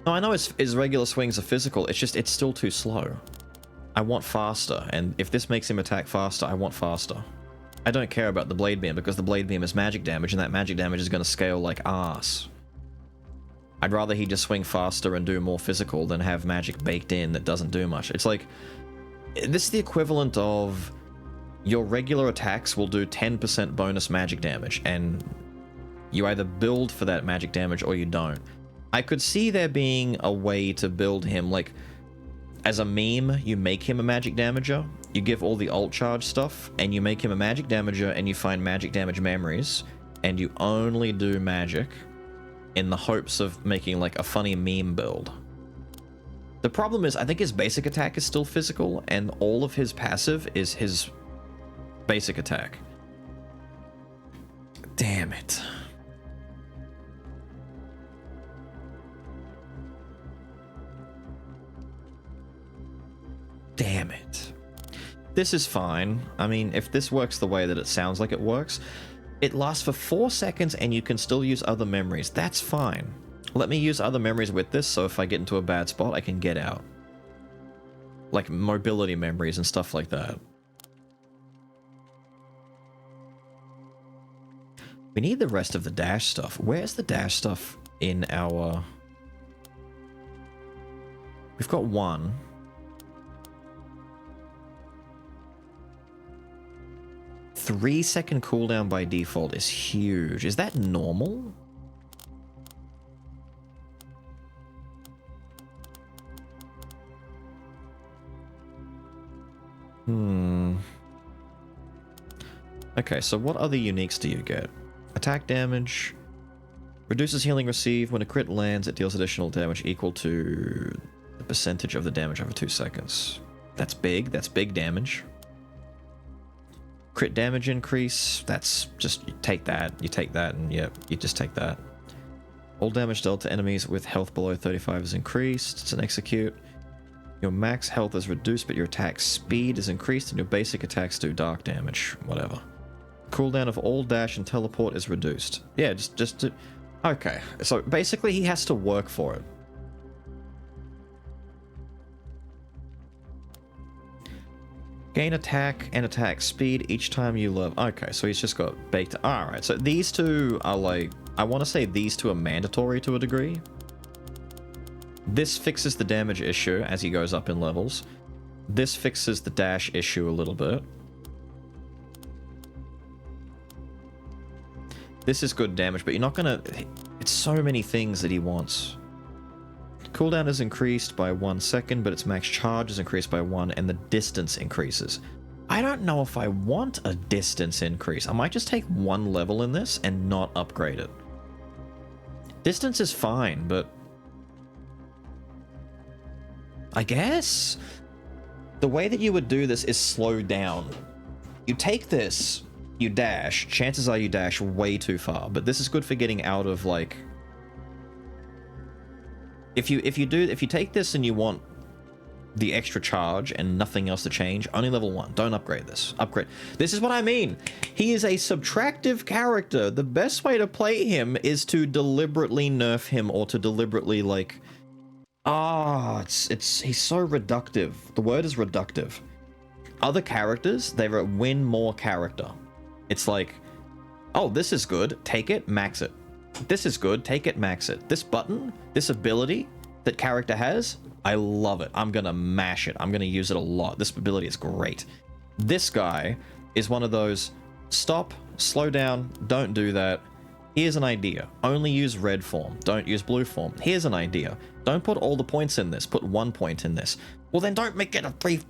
No, I know his regular swings are physical. It's just, it's still too slow. I want faster, and if this makes him attack faster, I want faster. I don't care about the blade beam because the blade beam is magic damage, and that magic damage is going to scale like ass. I'd rather he just swing faster and do more physical than have magic baked in that doesn't do much. It's like, this is the equivalent of your regular attacks will do 10% bonus magic damage, and you either build for that magic damage or you don't. I could see there being a way to build him, like, as a meme, you make him a magic damager. You give all the ult charge stuff, and you make him a magic damager, and you find magic damage memories, and you only do magic in the hopes of making like a funny meme build. The problem is, I think his basic attack is still physical, and all of his passive is his basic attack. Damn it. Damn it. This is fine. I mean, if this works the way that it sounds like it works, it lasts for 4 seconds and you can still use other memories. That's fine. Let me use other memories with this, so if I get into a bad spot, I can get out. Like mobility memories and stuff like that. We need the rest of the dash stuff. Where's the dash stuff in our... We've got one. 3-second cooldown by default is huge. Is that normal? Okay, so what other uniques do you get? Attack damage. Reduces healing received. When a crit lands, it deals additional damage equal to the percentage of the damage over 2 seconds. That's big. That's big damage. Crit damage increase, that's just, you take that, and yep, you just take that. All damage dealt to enemies with health below 35 is increased. It's an execute. Your max health is reduced, but your attack speed is increased, and your basic attacks do dark damage. Whatever. Cooldown of all dash and teleport is reduced. Yeah, just to... Okay, so basically he has to work for it. Gain attack and attack speed each time you level. Okay, so he's just got baked. Alright, so these two are like... I want to say these two are mandatory to a degree. This fixes the damage issue as he goes up in levels. This fixes the dash issue a little bit. This is good damage, but you're not gonna... It's so many things that he wants. Cooldown is increased by 1 second, but its max charge is increased by 1, and the distance increases. I don't know if I want a distance increase. I might just take 1 level in this and not upgrade it. Distance is fine, but... I guess? The way that you would do this is slow down. You take this, you dash, chances are you dash way too far, but this is good for getting out of, like... If you take this and you want the extra charge and nothing else to change, only level 1. Don't upgrade this. Upgrade. This is what I mean. He is a subtractive character. The best way to play him is to deliberately nerf him, or to deliberately, like... he's so reductive. The word is reductive. Other characters, they win more character. It's like, oh, this is good. Take it, max it. This is good, take it, max it. This button, this ability that character has, I love it. I'm gonna mash it. I'm gonna use it a lot. This ability is great. This guy is one of those, stop, slow down, don't do that. Here's an idea. Only use red form. Don't use blue form. Here's an idea. Don't put all the points in this. Put 1 point in this. Well, then don't make it a 3...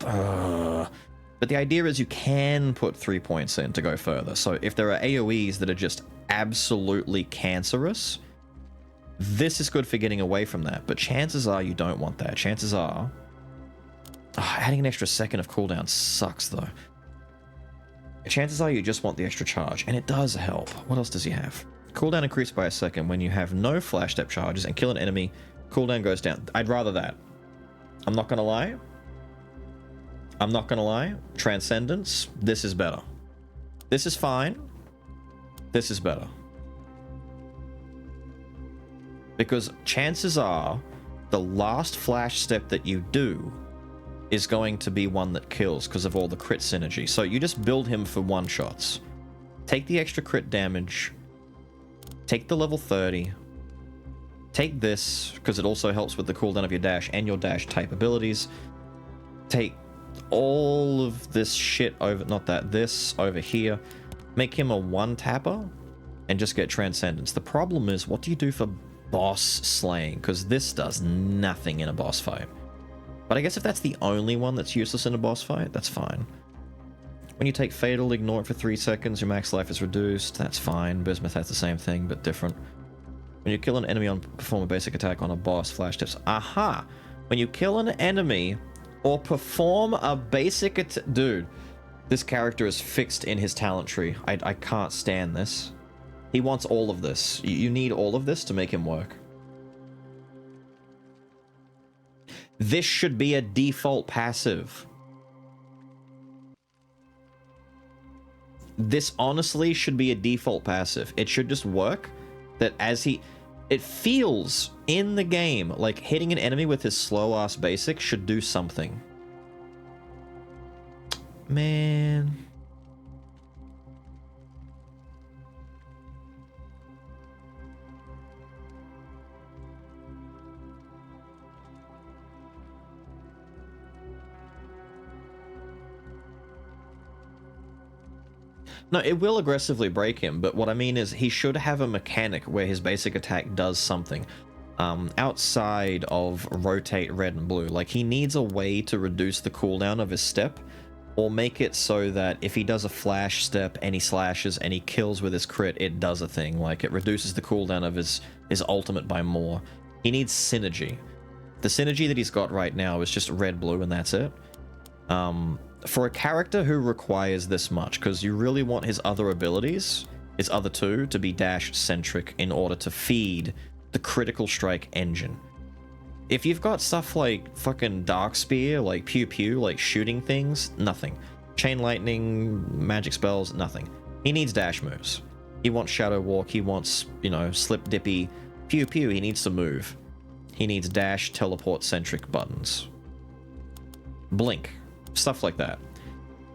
But the idea is you can put 3 points in to go further. So if there are AoEs that are just absolutely cancerous, this is good for getting away from that. But chances are you don't want that. Chances are... adding an extra second of cooldown sucks, though. Chances are you just want the extra charge, and it does help. What else does he have? Cooldown increased by 1 second when you have no flash step charges and kill an enemy. Cooldown goes down. I'd rather that. I'm not gonna lie. I'm not gonna lie. Transcendence, this is better. This is fine. This is better. Because chances are the last flash step that you do is going to be one that kills because of all the crit synergy. So you just build him for one-shots. Take the extra crit damage. Take the level 30. Take this, because it also helps with the cooldown of your dash and your dash type abilities. Take all of this shit over, not that, this over here. Make him a one-tapper and just get Transcendence. The problem is, what do you do for boss slaying? Because this does nothing in a boss fight. But I guess if that's the only one that's useless in a boss fight, that's fine. When you take Fatal, ignore it for 3 seconds, your max life is reduced. That's fine. Bismuth has the same thing, but different. When you kill an enemy on perform a basic attack on a boss, flash tips. Aha! When you kill an enemy or perform a basic attack... Dude, this character is fixed in his talent tree. I can't stand this. He wants all of this. You need all of this to make him work. This should be a default passive. This honestly should be a default passive. It should just work that as he... It feels in the game like hitting an enemy with his slow-ass basic should do something. Man... No, it will aggressively break him, but what I mean is he should have a mechanic where his basic attack does something. Outside of rotate red and blue. Like, he needs a way to reduce the cooldown of his step, or make it so that if he does a flash step and he slashes and he kills with his crit, it does a thing. Like, it reduces the cooldown of his ultimate by more. He needs synergy. The synergy that he's got right now is just red-blue and that's it. For a character who requires this much, because you really want his other abilities, his other two, to be dash-centric in order to feed the critical strike engine. If you've got stuff like fucking Dark Spear, like Pew Pew, like shooting things, nothing. Chain Lightning, magic spells, nothing. He needs dash moves. He wants Shadow Walk, he wants, you know, Slip Dippy. Pew Pew, he needs to move. He needs dash, teleport-centric buttons. Blink. Stuff like that.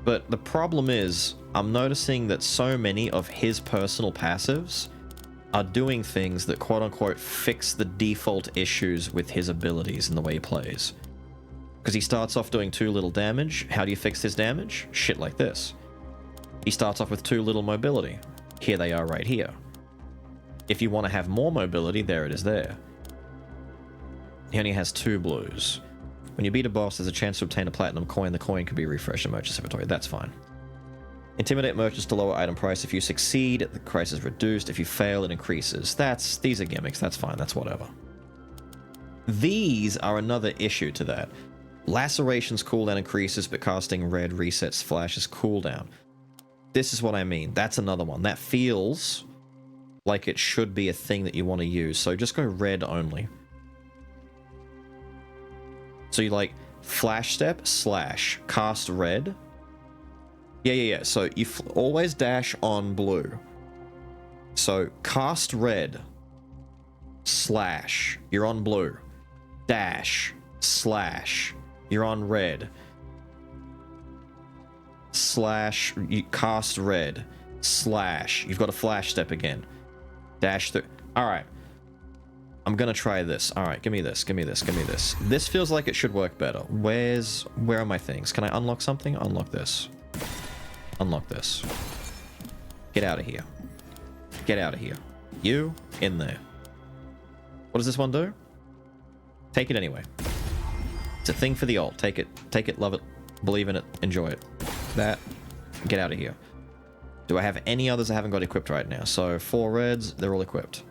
But the problem is, I'm noticing that so many of his personal passives are doing things that quote-unquote fix the default issues with his abilities and the way he plays. Because he starts off doing 2 little damage. How do you fix his damage? Shit like this. He starts off with 2 little mobility. Here they are right here. If you want to have more mobility, there it is there. He only has 2 blues. When you beat a boss, there's a chance to obtain a platinum coin. The coin can be refreshed in merchant's inventory. That's fine. Intimidate merchants to lower item price. If you succeed, the price is reduced. If you fail, it increases. These are gimmicks. That's fine. That's whatever. These are another issue to that. Laceration's cooldown increases, but casting red resets Flash's cooldown. This is what I mean. That's another one. That feels like it should be a thing that you want to use. So just go red only. So you like flash step slash cast red. Yeah. So you always dash on blue. So cast red slash you're on blue. Dash slash you're on red. Slash you cast red slash you've got a flash step again. Dash through. All right. I'm gonna try this. All right, give me this. This feels like it should work better. Where are my things? Can I unlock something? Unlock this. Unlock this. Get out of here. Get out of here. You in there. What does this one do? Take it anyway. It's a thing for the ult. Take it, love it, believe in it, enjoy it. That. Get out of here. Do I have any others I haven't got equipped right now? So 4 reds, they're all equipped.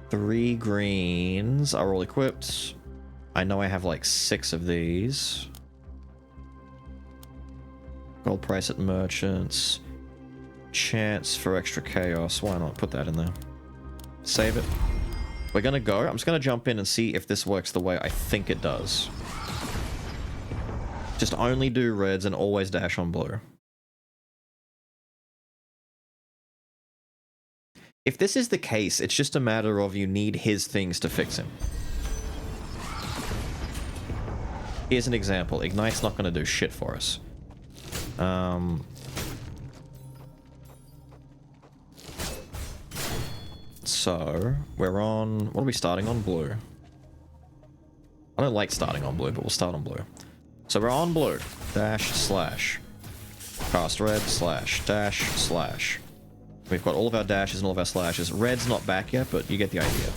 3 greens are all equipped. I know I have like 6 of these. Gold price at merchants. Chance for extra chaos. Why not put that in there? Save it. We're gonna go. I'm just gonna jump in and see if this works the way I think it does. Just only do reds and always dash on blue. If this is the case, it's just a matter of you need his things to fix him. Here's an example. Ignite's not going to do shit for us. So, we're on... What are we starting on? Blue. I don't like starting on blue, but we'll start on blue. So we're on blue. Dash, slash. Cast red, slash. Dash, slash. We've got all of our dashes and all of our slashes. Red's not back yet, but you get the idea.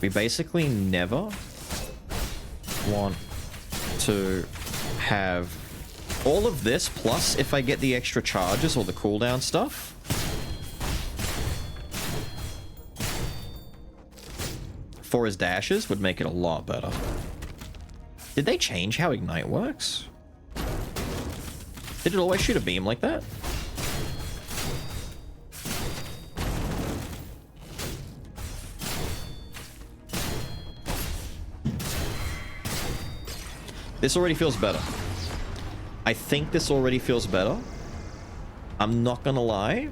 We basically never want to have all of this, plus if I get the extra charges or the cooldown stuff. For his dashes would make it a lot better. Did they change how Ignite works? Did it always shoot a beam like that? This already feels better. I think this already feels better. I'm not gonna lie.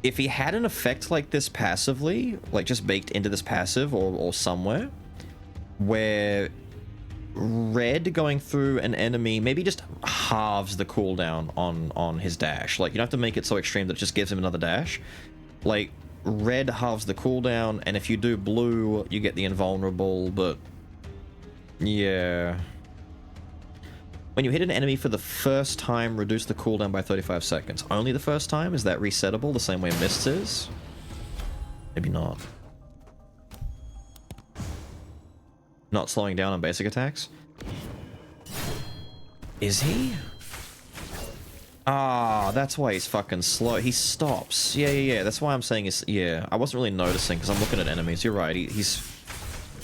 If he had an effect like this passively, like just baked into this passive or somewhere, where red going through an enemy maybe just halves the cooldown on his dash. Like, you don't have to make it so extreme that it just gives him another dash. Like, red halves the cooldown, and if you do blue, you get the invulnerable, but yeah. When you hit an enemy for the first time, reduce the cooldown by 35 seconds. Only the first time? Is that resettable the same way Mists is? Maybe not. Not slowing down on basic attacks? Is he? Ah, that's why he's fucking slow. He stops. Yeah. That's why I'm saying he's... Yeah, I wasn't really noticing because I'm looking at enemies. You're right. He's...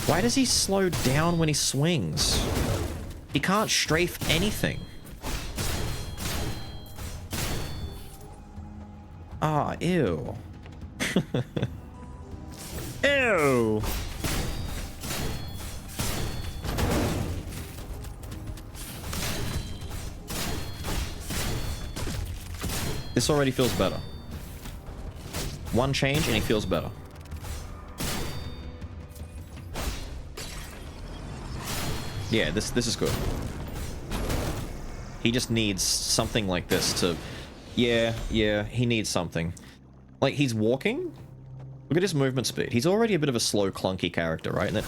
Why does he slow down when he swings? He can't strafe anything. Ah, ew. Ew. This already feels better. One change and he feels better. Yeah, this is good. He just needs something like this to... Yeah, he needs something. Like, he's walking. Look at his movement speed. He's already a bit of a slow, clunky character, right? And then...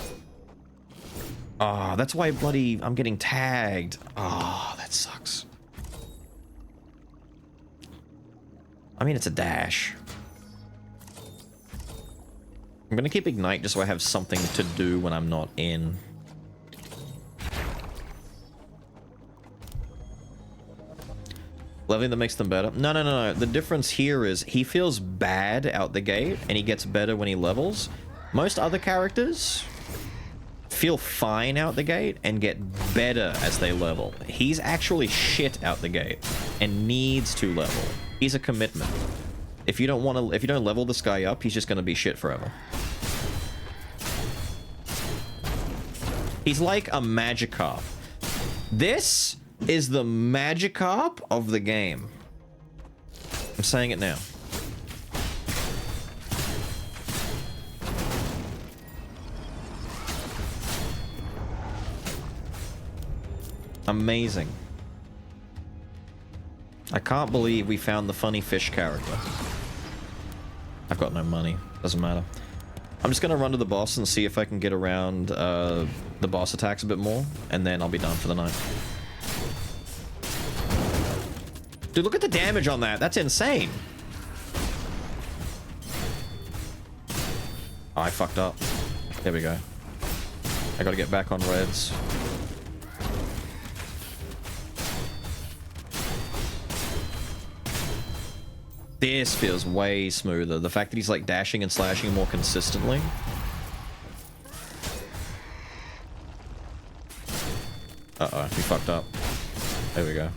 Ah, that's why bloody... I'm getting tagged. Ah, that sucks. I mean, it's a dash. I'm gonna keep Ignite just so I have something to do when I'm not in. Leveling that makes them better? No. The difference here is he feels bad out the gate, and he gets better when he levels. Most other characters feel fine out the gate and get better as they level. He's actually shit out the gate and needs to level. He's a commitment. If you don't level this guy up, he's just gonna be shit forever. He's like a Magikarp. This is the Magikarp of the game. I'm saying it now. Amazing. I can't believe we found the funny fish character. I've got no money. Doesn't matter. I'm just gonna run to the boss and see if I can get around the boss attacks a bit more, and then I'll be done for the night. Dude, look at the damage on that. That's insane. Oh, I fucked up. There we go. I gotta get back on reds. This feels way smoother. The fact that he's like dashing and slashing more consistently. Uh-oh, we fucked up. There we go.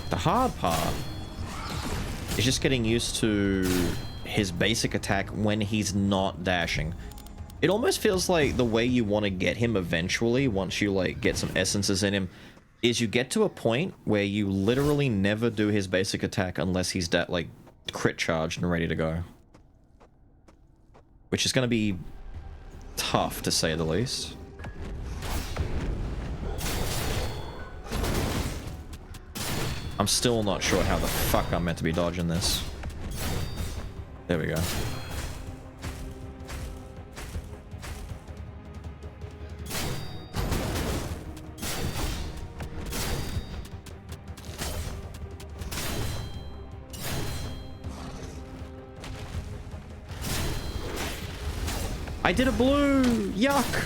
The hard part is just getting used to his basic attack when he's not dashing. It almost feels like the way you want to get him eventually, once you like get some essences in him, is you get to a point where you literally never do his basic attack unless he's like crit charged and ready to go. Which is going to be tough, to say the least. I'm still not sure how the fuck I'm meant to be dodging this. There we go. I did a blue! Yuck!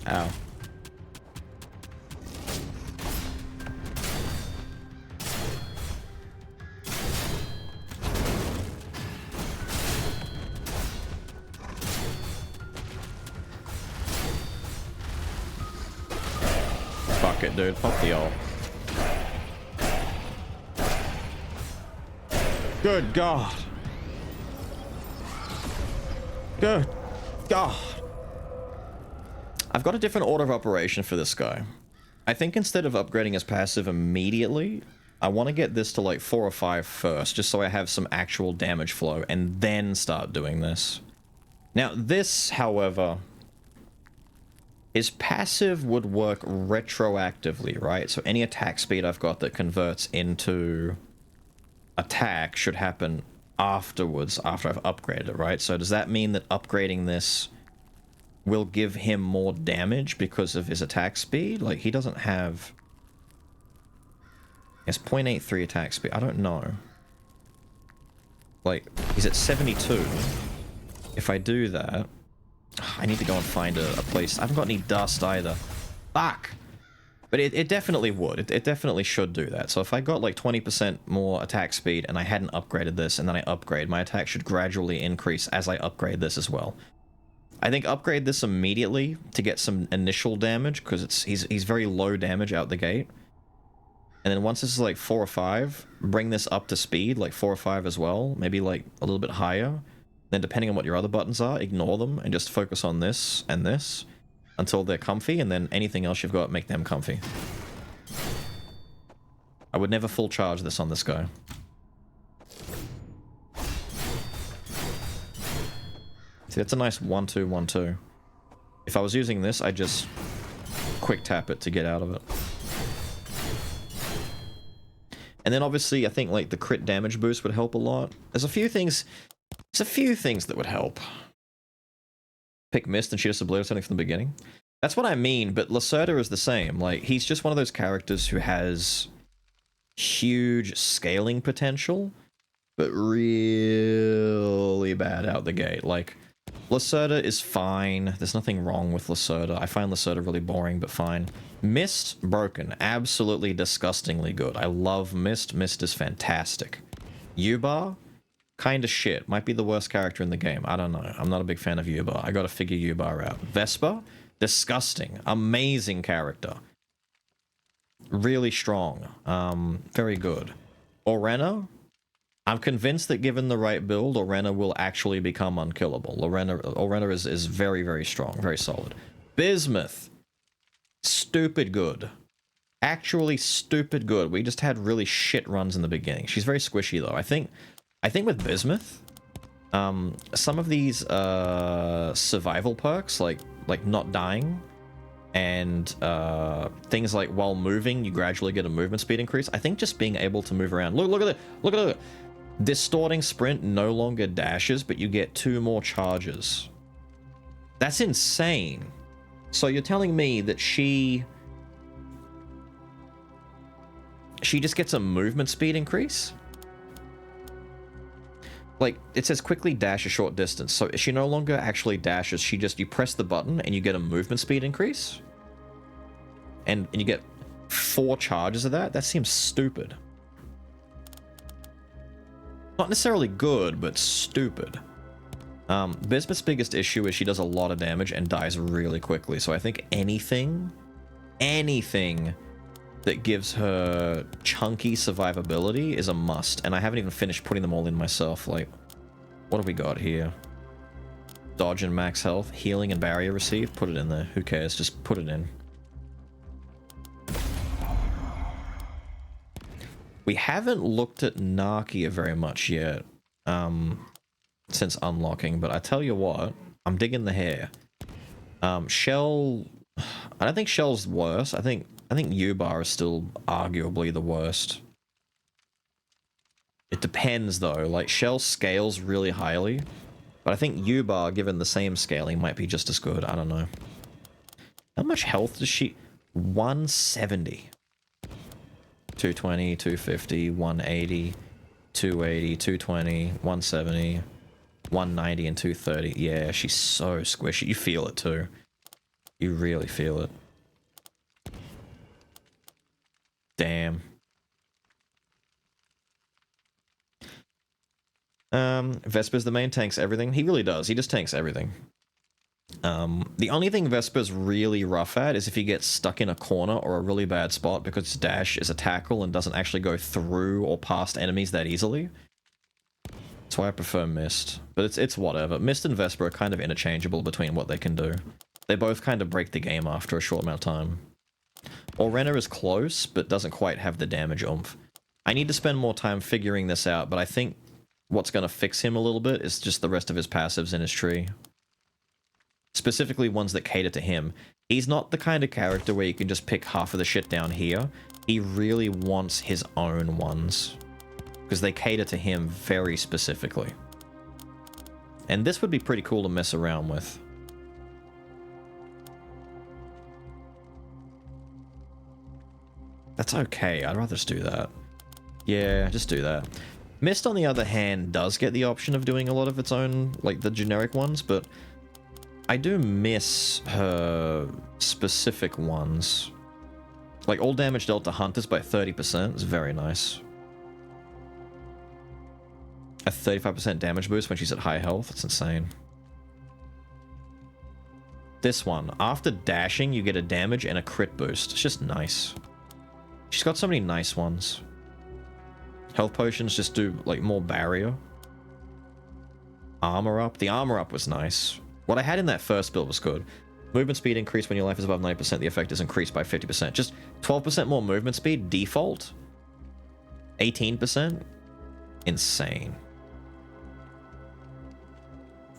Ow. Fuck it, dude. Pop the ult. Good God. Good God. I've got a different order of operation for this guy. I think instead of upgrading his passive immediately, I want to get this to like 4 or 5 first, just so I have some actual damage flow, and then start doing this. Now, this, however, his passive would work retroactively, right? So any attack speed I've got that converts into attack should happen afterwards, after I've upgraded it, right? So does that mean that upgrading this will give him more damage because of his attack speed? Like, he doesn't have... He has 0.83 attack speed. I don't know. Like, he's at 72. If I do that... I need to go and find a place. I haven't got any dust either. Fuck! But it definitely would. It definitely should do that. So if I got like 20% more attack speed and I hadn't upgraded this and then I upgrade, my attack should gradually increase as I upgrade this as well. I think upgrade this immediately to get some initial damage, because he's very low damage out the gate. And then once this is like 4 or 5, bring this up to speed, like 4 or 5 as well, maybe like a little bit higher. Then depending on what your other buttons are, ignore them and just focus on this and this until they're comfy, and then anything else you've got, make them comfy. I would never full charge this on this guy. See, that's a nice 1-2, 1-2. If I was using this, I'd just quick tap it to get out of it. And then obviously, I think like the crit damage boost would help a lot. There's a few things that would help. Pick Mist and shoot us a blue something from the beginning. That's what I mean, but Lacerda is the same. Like, he's just one of those characters who has huge scaling potential, but really bad out the gate. Like, Lacerda is fine. There's nothing wrong with Lacerda. I find Lacerda really boring, but fine. Mist, broken. Absolutely disgustingly good. I love Mist. Mist is fantastic. Yuba, kind of shit. Might be the worst character in the game. I don't know. I'm not a big fan of Yuba. I gotta figure Yuba out. Vespa, disgusting. Amazing character. Really strong. Very good. Orena, I'm convinced that given the right build, Orena will actually become unkillable. Orena is very, very strong. Very solid. Bismuth, stupid good. Actually stupid good. We just had really shit runs in the beginning. She's very squishy though. I think with Bismuth, some of these survival perks, like not dying, and things like while moving, you gradually get a movement speed increase. I think just being able to move around. Look at it. Look at it. Distorting sprint no longer dashes, but you get 2 more charges. That's insane. So you're telling me that she just gets a movement speed increase? Like, it says quickly dash a short distance, so she no longer actually dashes, you press the button and you get a movement speed increase? And you get 4 charges of that? That seems stupid. Not necessarily good, but stupid. Bismuth's biggest issue is she does a lot of damage and dies really quickly, so I think anything that gives her chunky survivability is a must, and I haven't even finished putting them all in myself. Like, what have we got here? Dodge and max health, healing and barrier receive, put it in there. Who cares? Just put it in. We haven't looked at Nakia very much yet, since unlocking, but I tell you what, I'm digging the hair. Shell, I don't think Shell's worse. I think Ubar is still arguably the worst. It depends though, like Shell scales really highly, but I think Ubar, given the same scaling, might be just as good. I don't know. How much health does she? 170. 220, 250, 180, 280, 220, 170, 190, and 230. Yeah, she's so squishy. You feel it too. You really feel it. Damn. Vesper's the main, tanks everything. He really does. He just tanks everything. The only thing Vesper's really rough at is if he gets stuck in a corner or a really bad spot because his dash is a tackle and doesn't actually go through or past enemies that easily. That's why I prefer Mist. But it's whatever. Mist and Vesper are kind of interchangeable between what they can do. They both kind of break the game after a short amount of time. Orena is close, but doesn't quite have the damage oomph. I need to spend more time figuring this out, but I think what's going to fix him a little bit is just the rest of his passives in his tree. Specifically ones that cater to him. He's not the kind of character where you can just pick half of the shit down here. He really wants his own ones. Because they cater to him very specifically. And this would be pretty cool to mess around with. That's okay, I'd rather just do that. Yeah, just do that. Mist, on the other hand, does get the option of doing a lot of its own, like the generic ones, but I do miss her specific ones. Like, all damage dealt to hunters by 30% is very nice. A 35% damage boost when she's at high health, that's insane. This one, after dashing, you get a damage and a crit boost. It's just nice. She's got so many nice ones. Health potions just do, like, more barrier. Armor up. The armor up was nice. What I had in that first build was good. Movement speed increased when your life is above 90%. The effect is increased by 50%. Just 12% more movement speed. Default. 18%. Insane.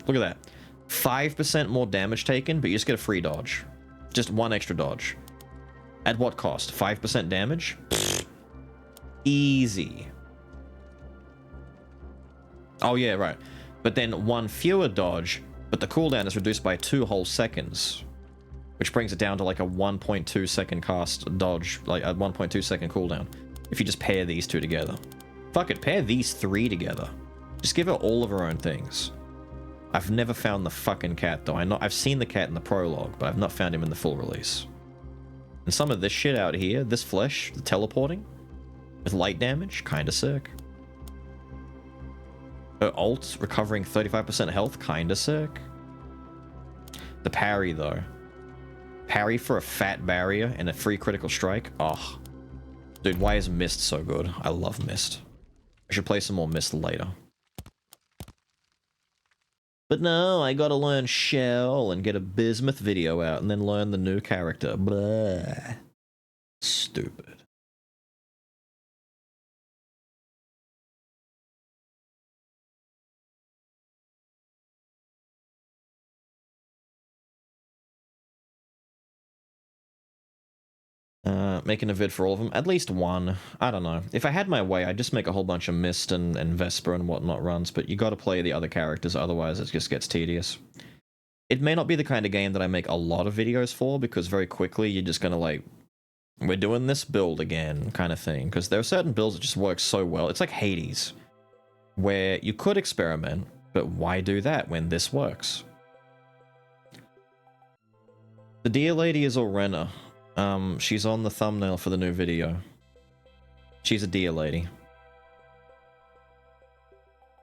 Look at that. 5% more damage taken, but you just get a free dodge. Just one extra dodge. At what cost? 5% damage? Pfft. Easy. Oh yeah, right. But then one fewer dodge, but the cooldown is reduced by 2 whole seconds. Which brings it down to like a 1.2 second cast dodge, like a 1.2 second cooldown. If you just pair these two together. Fuck it, pair these 3 together. Just give her all of her own things. I've never found the fucking cat though. I've seen the cat in the prologue, but I've not found him in the full release. And some of this shit out here, this flesh, the teleporting, with light damage, kinda sick. Her ult, recovering 35% health, kinda sick. The parry though. Parry for a fat barrier and a free critical strike. Oh. Dude, why is Mist so good? I love Mist. I should play some more Mist later. But no, I gotta learn Shell and get a Bismuth video out and then learn the new character. Blah. Stupid. Making a vid for all of them. At least one. I don't know. If I had my way, I'd just make a whole bunch of Mist and Vesper and whatnot runs, but you gotta play the other characters, otherwise it just gets tedious. It may not be the kind of game that I make a lot of videos for, because very quickly you're just gonna like, we're doing this build again, kind of thing. Because there are certain builds that just work so well. It's like Hades, where you could experiment, but why do that when this works? The deer lady is Orena. She's on the thumbnail for the new video. She's a deer lady.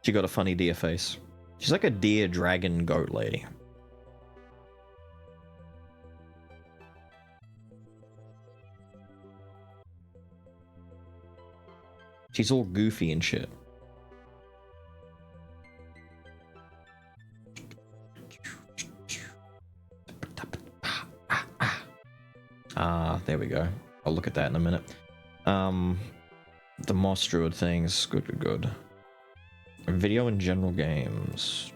She got a funny deer face. She's like a deer, dragon, goat lady. She's all goofy and shit. There we go. I'll look at that in a minute. The Moss Druid things. Good. Video and general games.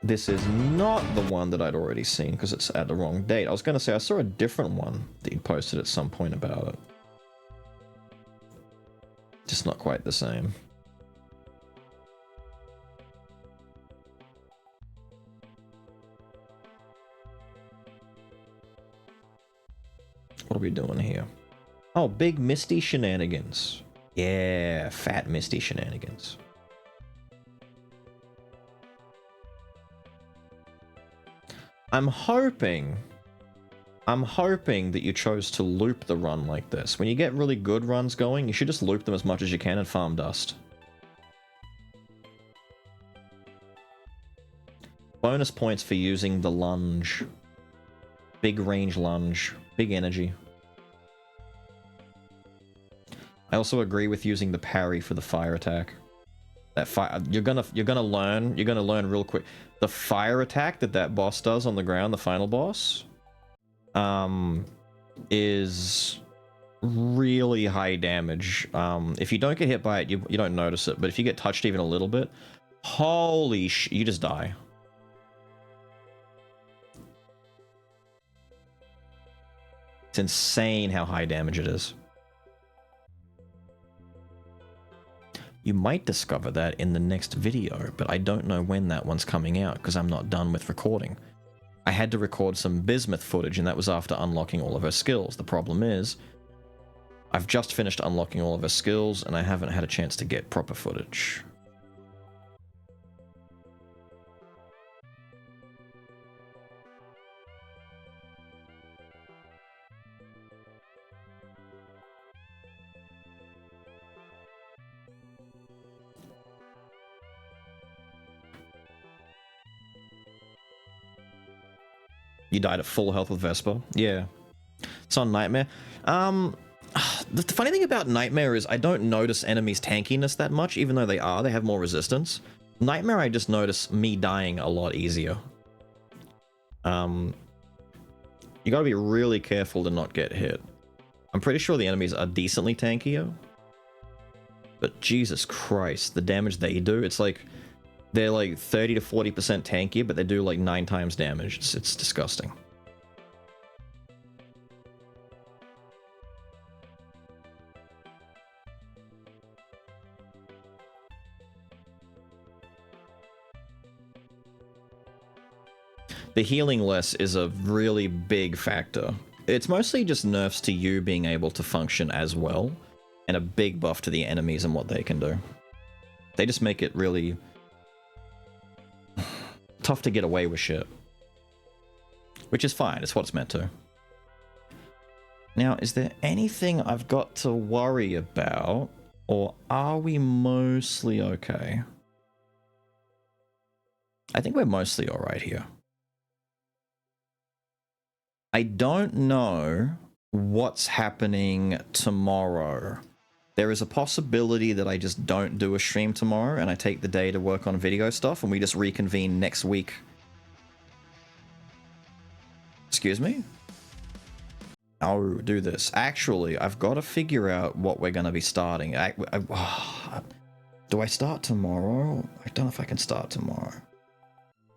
this is not the one that I'd already seen because it's at the wrong date. I was going to say I saw a different one that you posted at some point about it. Just not quite the same. What are we doing here? Oh, big Misty shenanigans. Yeah, fat Misty shenanigans. I'm hoping that you chose to loop the run like this. When you get really good runs going, you should just loop them as much as you can and farm dust. Bonus points for using the lunge. Big range lunge. Big energy. I also agree with using the parry for the fire attack. That fire, you're gonna learn real quick. The fire attack that boss does on the ground, the final boss, is really high damage. If you don't get hit by it, you don't notice it, but if you get touched even a little bit, holy sh, you just die. It's insane how high damage it is. You might discover that in the next video, but I don't know when that one's coming out because I'm not done with recording. I had to record some Bismuth footage and that was after unlocking all of her skills. The problem is, I've just finished unlocking all of her skills and I haven't had a chance to get proper footage. You died at full health with Vesper? Yeah. It's on Nightmare. The funny thing about Nightmare is I don't notice enemies' tankiness that much, even though they have more resistance. Nightmare, I just notice me dying a lot easier. You gotta be really careful to not get hit. I'm pretty sure the enemies are decently tankier. But Jesus Christ, the damage they do, it's like... They're like 30 to 40% tankier, but they do like 9 times damage. It's disgusting. The healing less is a really big factor. It's mostly just nerfs to you being able to function as well, and a big buff to the enemies and what they can do. They just make it really... tough to get away with shit. Which is fine, it's what it's meant to. Now, is there anything I've got to worry about? Or are we mostly okay? I think we're mostly alright here. I don't know what's happening tomorrow. There is a possibility that I just don't do a stream tomorrow and I take the day to work on video stuff and we just reconvene next week. Excuse me? Oh, do this. Actually, I've got to figure out what we're going to be starting. Do I start tomorrow? I don't know if I can start tomorrow.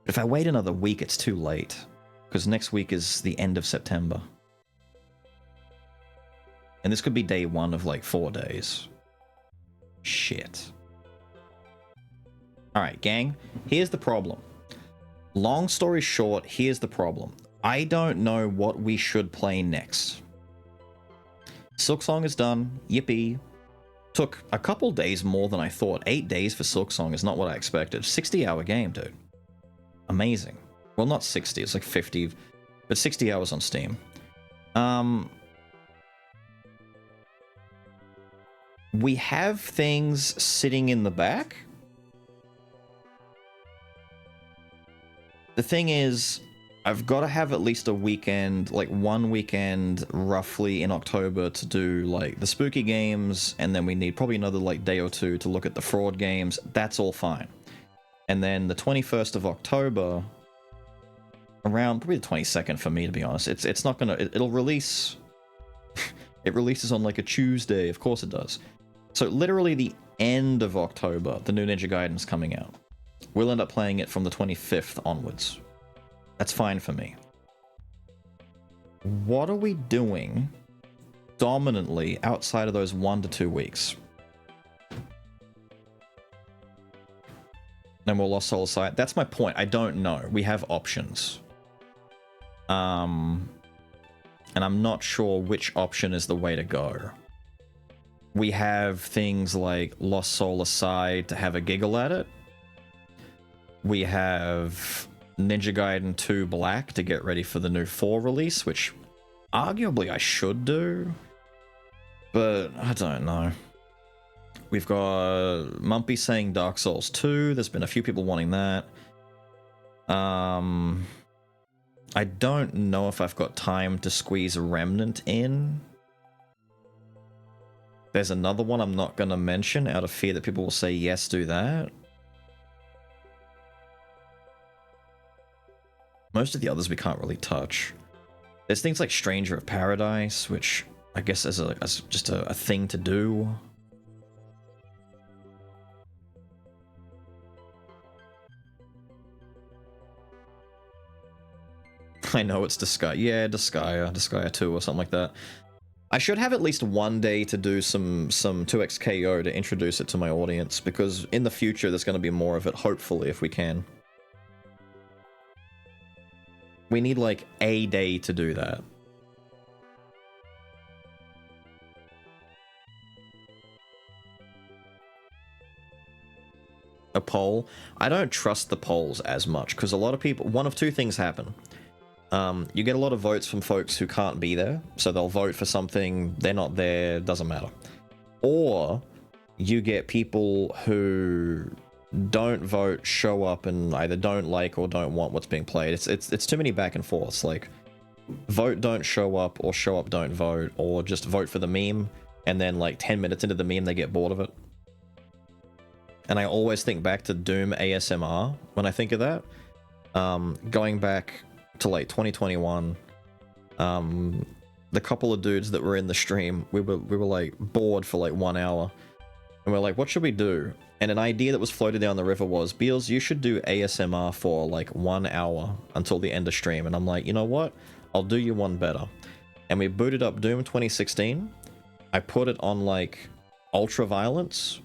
If I wait another week, it's too late. Because next week is the end of September. And this could be day 1 of like 4 days. Shit. Alright, gang. Here's the problem. Long story short, here's the problem. I don't know what we should play next. Silksong is done. Yippee. Took a couple days more than I thought. 8 days for Silksong is not what I expected. 60-hour game, dude. Amazing. Well, not 60. It's like 50. But 60 hours on Steam. We have things sitting in the back. The thing is, I've got to have at least a weekend, like 1 weekend roughly in October to do like the spooky games, and then we need probably another like day or 2 to look at the fraud games. That's all fine. And then the 21st of October, around probably the 22nd for me, to be honest. It's not gonna, it'll release, it releases on like a Tuesday, of course it does. So literally the end of October, the new Ninja Gaiden's coming out. we'll end up playing it from the 25th onwards. That's fine for me. What are we doing dominantly outside of those 1 to 2 weeks? No more Lost Soul Aside. That's my point. I don't know. We have options. And I'm not sure which option is the way to go. We have things like Lost Soul Aside to have a giggle at it. We have Ninja Gaiden 2 Black to get ready for the new 4 release, which arguably I should do, but I don't know. We've got Mumpy saying Dark Souls 2. There's been a few people wanting that. I don't know if I've got time to squeeze Remnant in. There's another one I'm not going to mention out of fear that people will say, yes, do that. Most of the others we can't really touch. There's things like Stranger of Paradise, which I guess as just a thing to do. I know it's Disgaea. Yeah, Disgaea 2 or something like that. I should have at least one day to do some 2xKO to introduce it to my audience, because in the future there's going to be more of it, hopefully, if we can. We need like a day to do that. A poll? I don't trust the polls as much, because a lot of people, one of two things happen. You get a lot of votes from folks who can't be there, so they'll vote for something, they're not there, doesn't matter. Or you get people who don't vote, show up, and either don't like or don't want what's being played. It's too many back and forths. Like, vote, don't show up, or show up, don't vote, or just vote for the meme, and then like 10 minutes into the meme they get bored of it. And I always think back to Doom ASMR when I think of that. Going back to like 2021, the couple of dudes that were in the stream, we were like bored for like 1 hour, and we're like, what should we do? And an idea that was floated down the river was, Beals, you should do ASMR for like 1 hour until the end of stream. And I'm like, you know what? I'll do you one better. And we booted up Doom 2016. I put it on like ultra violence.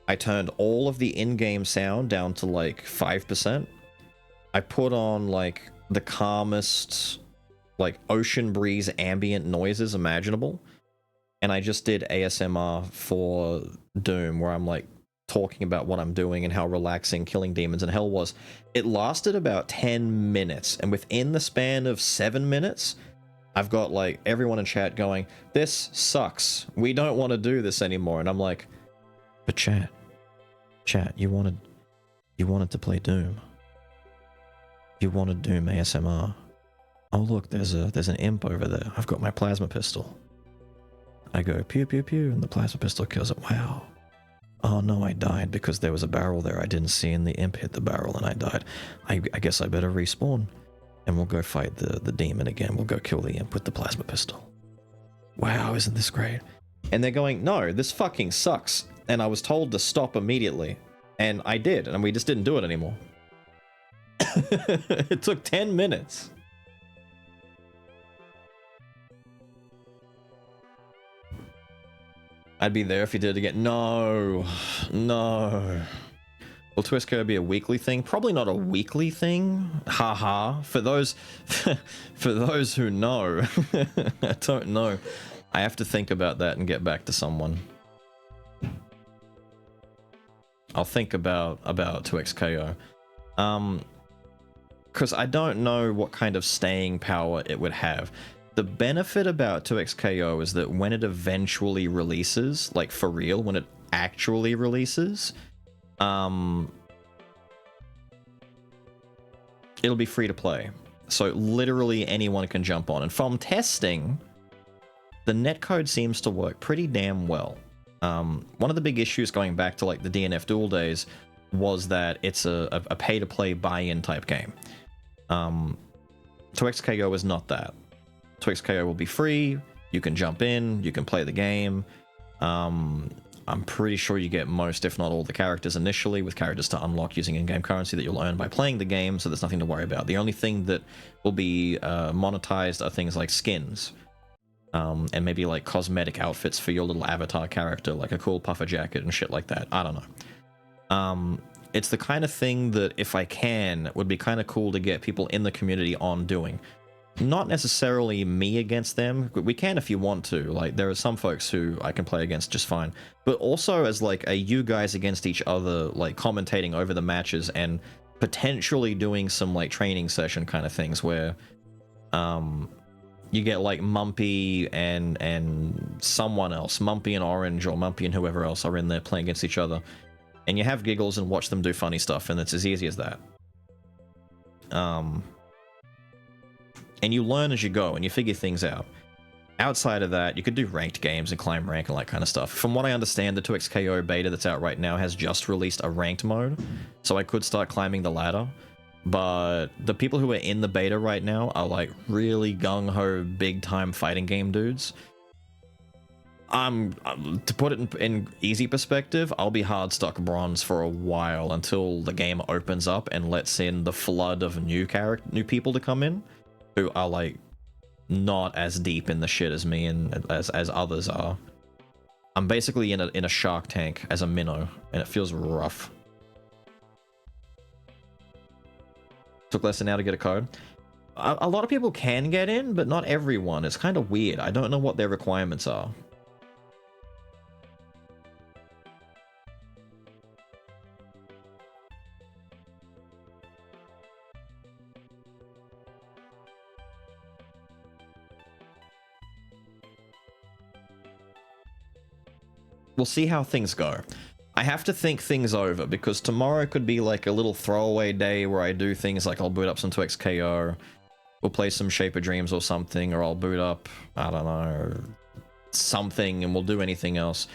I turned all of the in-game sound down to like 5%. I put on like the calmest, like ocean breeze ambient noises imaginable. And I just did ASMR for Doom, where I'm like talking about what I'm doing and how relaxing killing demons in hell was. It lasted about 10 minutes, and within the span of 7 minutes, I've got like everyone in chat going, this sucks, we don't want to do this anymore. And I'm like, but chat, you wanted to play Doom. You wanted Doom ASMR. Oh look, there's an imp over there. I've got my plasma pistol. I go pew pew pew, and the plasma pistol kills it. Wow. Oh no, I died because there was a barrel there I didn't see, and the imp hit the barrel and I died. I guess I better respawn, and we'll go fight the demon again. We'll go kill the imp with the plasma pistol. Wow, isn't this great? And they're going, no, this fucking sucks. And I was told to stop immediately, and I did, and we just didn't do it anymore. It took 10 minutes. I'd be there if you did it again. No. Will Twisco be a weekly thing? Probably not a weekly thing. Haha. For those who know. I don't know. I have to think about that and get back to someone. I'll think about 2xKO. Because I don't know what kind of staying power it would have. The benefit about 2xKO is that when it eventually releases, like for real, when it actually releases, it'll be free to play. So literally anyone can jump on. And from testing, the netcode seems to work pretty damn well. One of the big issues going back to like the DNF Duel days was that it's a pay-to-play buy-in type game. 2xKO is not that. 2xKO will be free, you can jump in, you can play the game. I'm pretty sure you get most, if not all, the characters initially, with characters to unlock using in-game currency that you'll earn by playing the game, so there's nothing to worry about. The only thing that will be monetized are things like skins, and maybe like cosmetic outfits for your little avatar character, like a cool puffer jacket and shit like that. I don't know. It's the kind of thing that, if I can, would be kind of cool to get people in the community on doing. Not necessarily me against them. We can if you want to. Like, there are some folks who I can play against just fine. But also as like a you guys against each other, like commentating over the matches and potentially doing some like training session kind of things where you get like Mumpy and someone else, Mumpy and Orange or Mumpy and whoever else are in there playing against each other. And you have giggles and watch them do funny stuff, and it's as easy as that. And you learn as you go, and you figure things out. Outside of that, you could do ranked games and climb rank and that kind of stuff. From what I understand, the 2xKO beta that's out right now has just released a ranked mode, so I could start climbing the ladder. But the people who are in the beta right now are like really gung-ho, big-time fighting game dudes. To put it in easy perspective, I'll be hard stuck bronze for a while until the game opens up and lets in the flood of new people to come in, who are like not as deep in the shit as me and as others are. I'm basically in a shark tank as a minnow, and it feels rough. Took less than an hour to get a code. A lot of people can get in, but not everyone. It's kind of weird. I don't know what their requirements are. We'll see how things go. I have to think things over, because tomorrow could be like a little throwaway day where I do things like I'll boot up some 2xKO, we'll play some Shape of Dreams or something, or I'll boot up, I don't know, something, and we'll do anything else.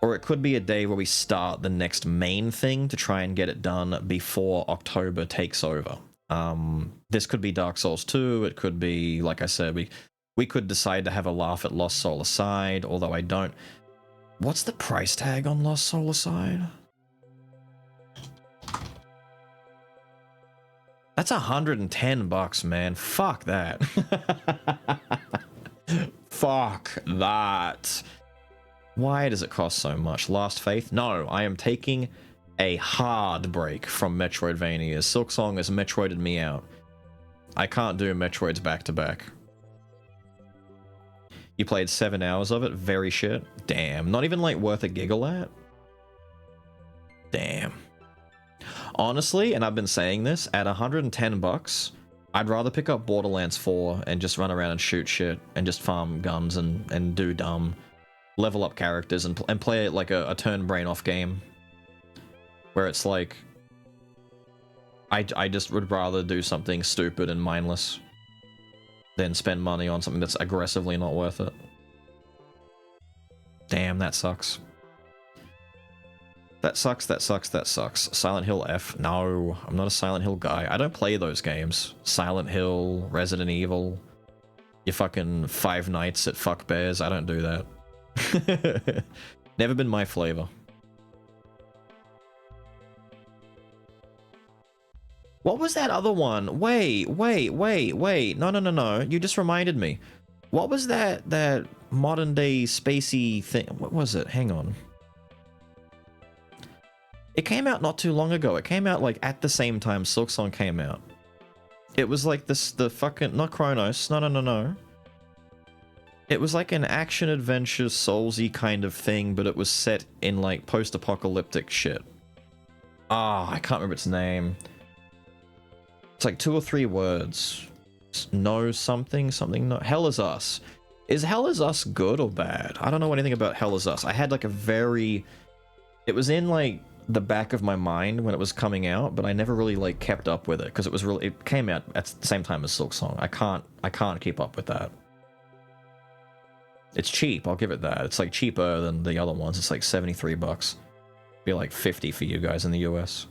Or it could be a day where we start the next main thing to try and get it done before October takes over. This could be Dark Souls 2, it could be, like I said, we could decide to have a laugh at Lost Soul Aside, although I don't... What's the price tag on Lost Soul Aside? That's $110, man. Fuck that. Fuck that. Why does it cost so much? Last Faith? No, I am taking a hard break from Metroidvanias. Silksong has Metroided me out. I can't do Metroids back to back. You played 7 hours of it? Very shit. Damn. Not even like worth a giggle at? Damn. Honestly, and I've been saying this, at $110, I'd rather pick up Borderlands 4 and just run around and shoot shit and just farm guns and do dumb, level up characters and play it like a turn brain off game. Where it's like, I just would rather do something stupid and mindless than spend money on something that's aggressively not worth it. Damn, that sucks. That sucks, that sucks, that sucks. Silent Hill F. No, I'm not a Silent Hill guy. I don't play those games. Silent Hill, Resident Evil, your fucking Five Nights at Fuck Bears. I don't do that. Never been my flavor. What was that other one? Wait. No. You just reminded me. What was that modern day spacey thing? What was it? Hang on. It came out not too long ago. It came out like at the same time Silksong came out. It was like the fucking, not Chronos. No. It was like an action adventure Soulsy kind of thing, but it was set in like post-apocalyptic shit. Ah, I can't remember its name. It's like 2 or 3 words. No something, no. Hell Is Us. Is Hell Is Us good or bad? I don't know anything about Hell Is Us. I had like a very... It was in like the back of my mind when it was coming out, but I never really like kept up with it because it came out at the same time as Silksong. I can't keep up with that. It's cheap, I'll give it that. It's like cheaper than the other ones. It's like $73. Be like 50 for you guys in the US.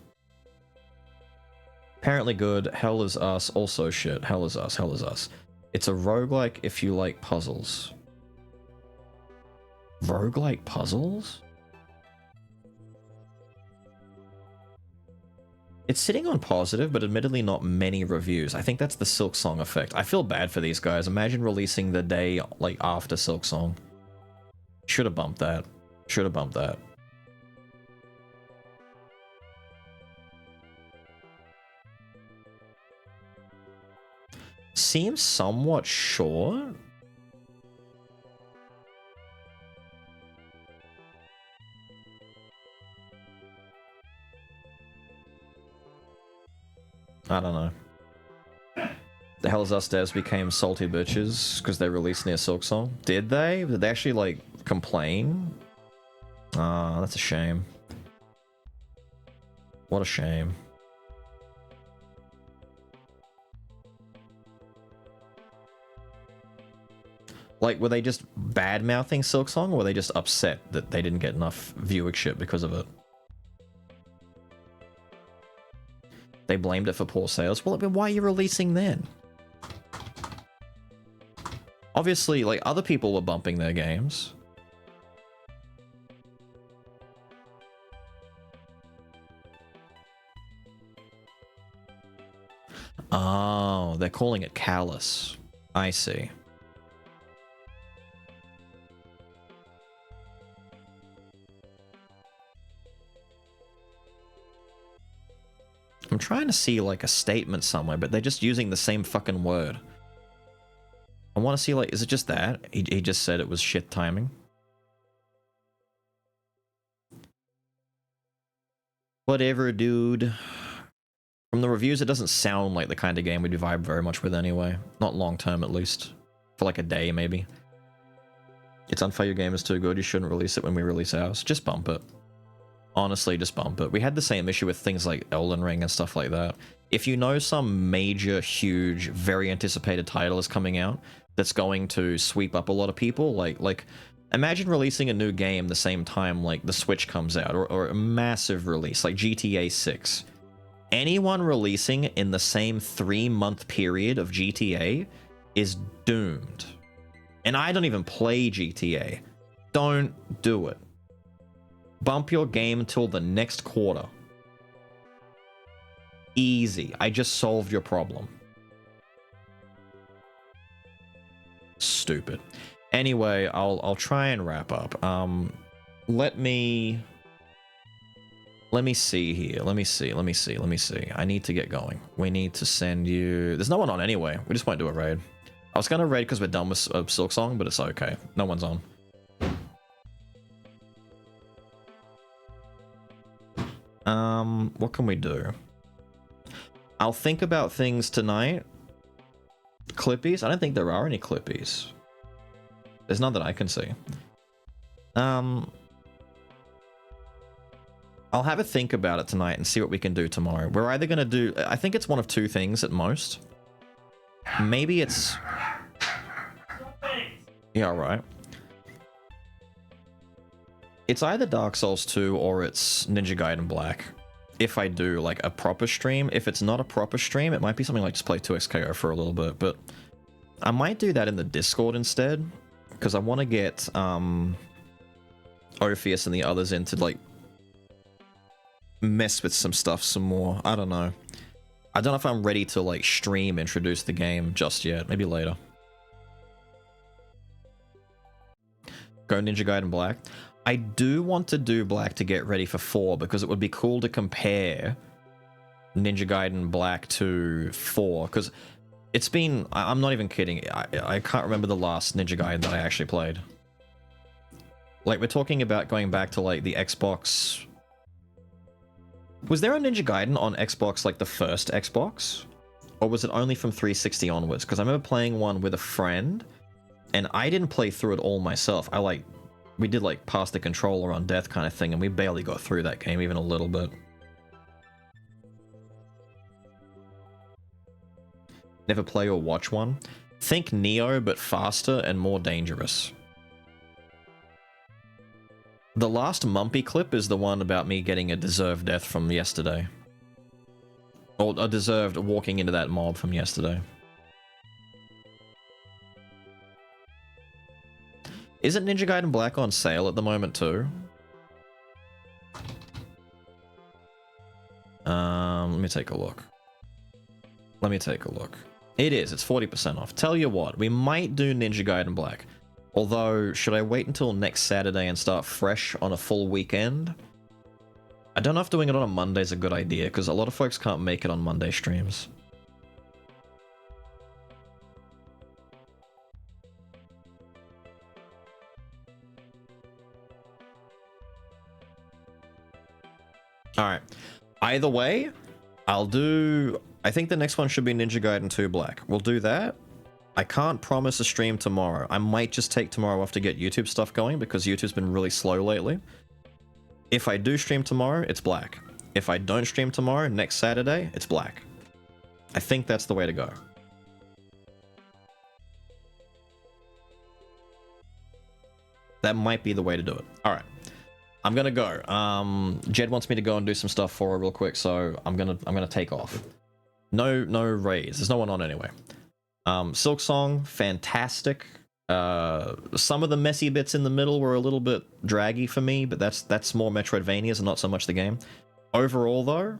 Apparently good. Hell Is Us, also shit. Hell Is Us. It's a roguelike if you like puzzles. Roguelike puzzles? It's sitting on positive, but admittedly not many reviews. I think that's the Silksong effect. I feel bad for these guys. Imagine releasing the day, like, after Silksong. Should have bumped that. Should have bumped that. Seems somewhat short. I don't know. The hell is us devs became salty bitches because they released near Silksong? Did they? Did they actually, like, complain? Ah, that's a shame. What a shame. Like, were they just bad-mouthing Silksong, or were they just upset that they didn't get enough viewership because of it? They blamed it for poor sales. Well, why are you releasing then? Obviously, like, other people were bumping their games. Oh, they're calling it callous. I see. I'm trying to see, like, a statement somewhere, but they're just using the same fucking word. I want to see, like, is it just that? He just said it was shit timing. Whatever, dude. From the reviews, it doesn't sound like the kind of game we'd vibe very much with anyway. Not long term, at least. For like a day, maybe. It's unfair your game is too good, you shouldn't release it when we release ours. Just bump it. Honestly, just bump it. We had the same issue with things like Elden Ring and stuff like that. If you know some major, huge, very anticipated title is coming out that's going to sweep up a lot of people, like imagine releasing a new game the same time like the Switch comes out, or a massive release like GTA 6. Anyone releasing in the same 3-month period of GTA is doomed. And I don't even play GTA. Don't do it. Bump your game until the next quarter. Easy. I just solved your problem. Stupid. Anyway, I'll try and wrap up. Let me see here. Let me see. I need to get going. We need to send you... There's no one on anyway. We just won't do a raid. I was gonna raid because we're done with Silksong, but it's okay. No one's on. What can we do? I'll think about things tonight. Clippies? I don't think there are any clippies. There's none that I can see. I'll have a think about it tonight and see what we can do tomorrow. We're either gonna do... I think it's one of two things at most. Maybe it's... Yeah, right. It's either Dark Souls 2 or it's Ninja Gaiden Black. If I do, like, a proper stream. If it's not a proper stream, it might be something like just play 2xKO for a little bit, but I might do that in the Discord instead, because I want to get, Orpheus and the others in to, like, mess with some stuff some more. I don't know. I don't know if I'm ready to, like, stream introduce the game just yet. Maybe later. Go Ninja Gaiden Black. I do want to do Black to get ready for 4, because it would be cool to compare Ninja Gaiden Black to 4, because it's been... I'm not even kidding. I can't remember the last Ninja Gaiden that I actually played. Like, we're talking about going back to, like, the Xbox... Was there a Ninja Gaiden on Xbox, like, the first Xbox? Or was it only from 360 onwards? Because I remember playing one with a friend, and I didn't play through it all myself. We did, like, pass the controller on death kind of thing, and we barely got through that game, even a little bit. Never play or watch one? Think Neo, but faster and more dangerous. The last Mumpy clip is the one about me getting a deserved death from yesterday. Or a deserved walking into that mob from yesterday. Isn't Ninja Gaiden Black on sale at the moment too? Let me take a look. It is. It's 40% off. Tell you what, we might do Ninja Gaiden Black. Although, should I wait until next Saturday and start fresh on a full weekend? I don't know if doing it on a Monday is a good idea, because a lot of folks can't make it on Monday streams. Alright. Either way, I think the next one should be Ninja Gaiden 2 Black. We'll do that. I can't promise a stream tomorrow. I might just take tomorrow off to get YouTube stuff going because YouTube's been really slow lately. If I do stream tomorrow, it's Black. If I don't stream tomorrow, next Saturday, it's Black. I think that's the way to go. That might be the way to do it. Alright. I'm gonna go. Jed wants me to go and do some stuff for her real quick, so I'm gonna take off. No raids. There's no one on anyway. Silksong, fantastic. Some of the messy bits in the middle were a little bit draggy for me, but that's more Metroidvanias and not so much the game. Overall, though,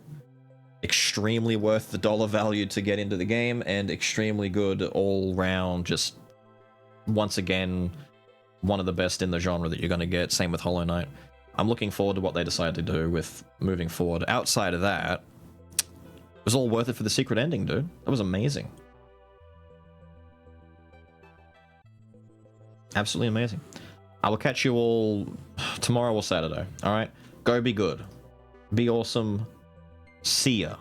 extremely worth the dollar value to get into the game, and extremely good all round. Just once again, one of the best in the genre that you're gonna get. Same with Hollow Knight. I'm looking forward to what they decide to do with moving forward. Outside of that, it was all worth it for the secret ending, dude. That was amazing. Absolutely amazing. I will catch you all tomorrow or Saturday. All right? Go be good. Be awesome. See ya.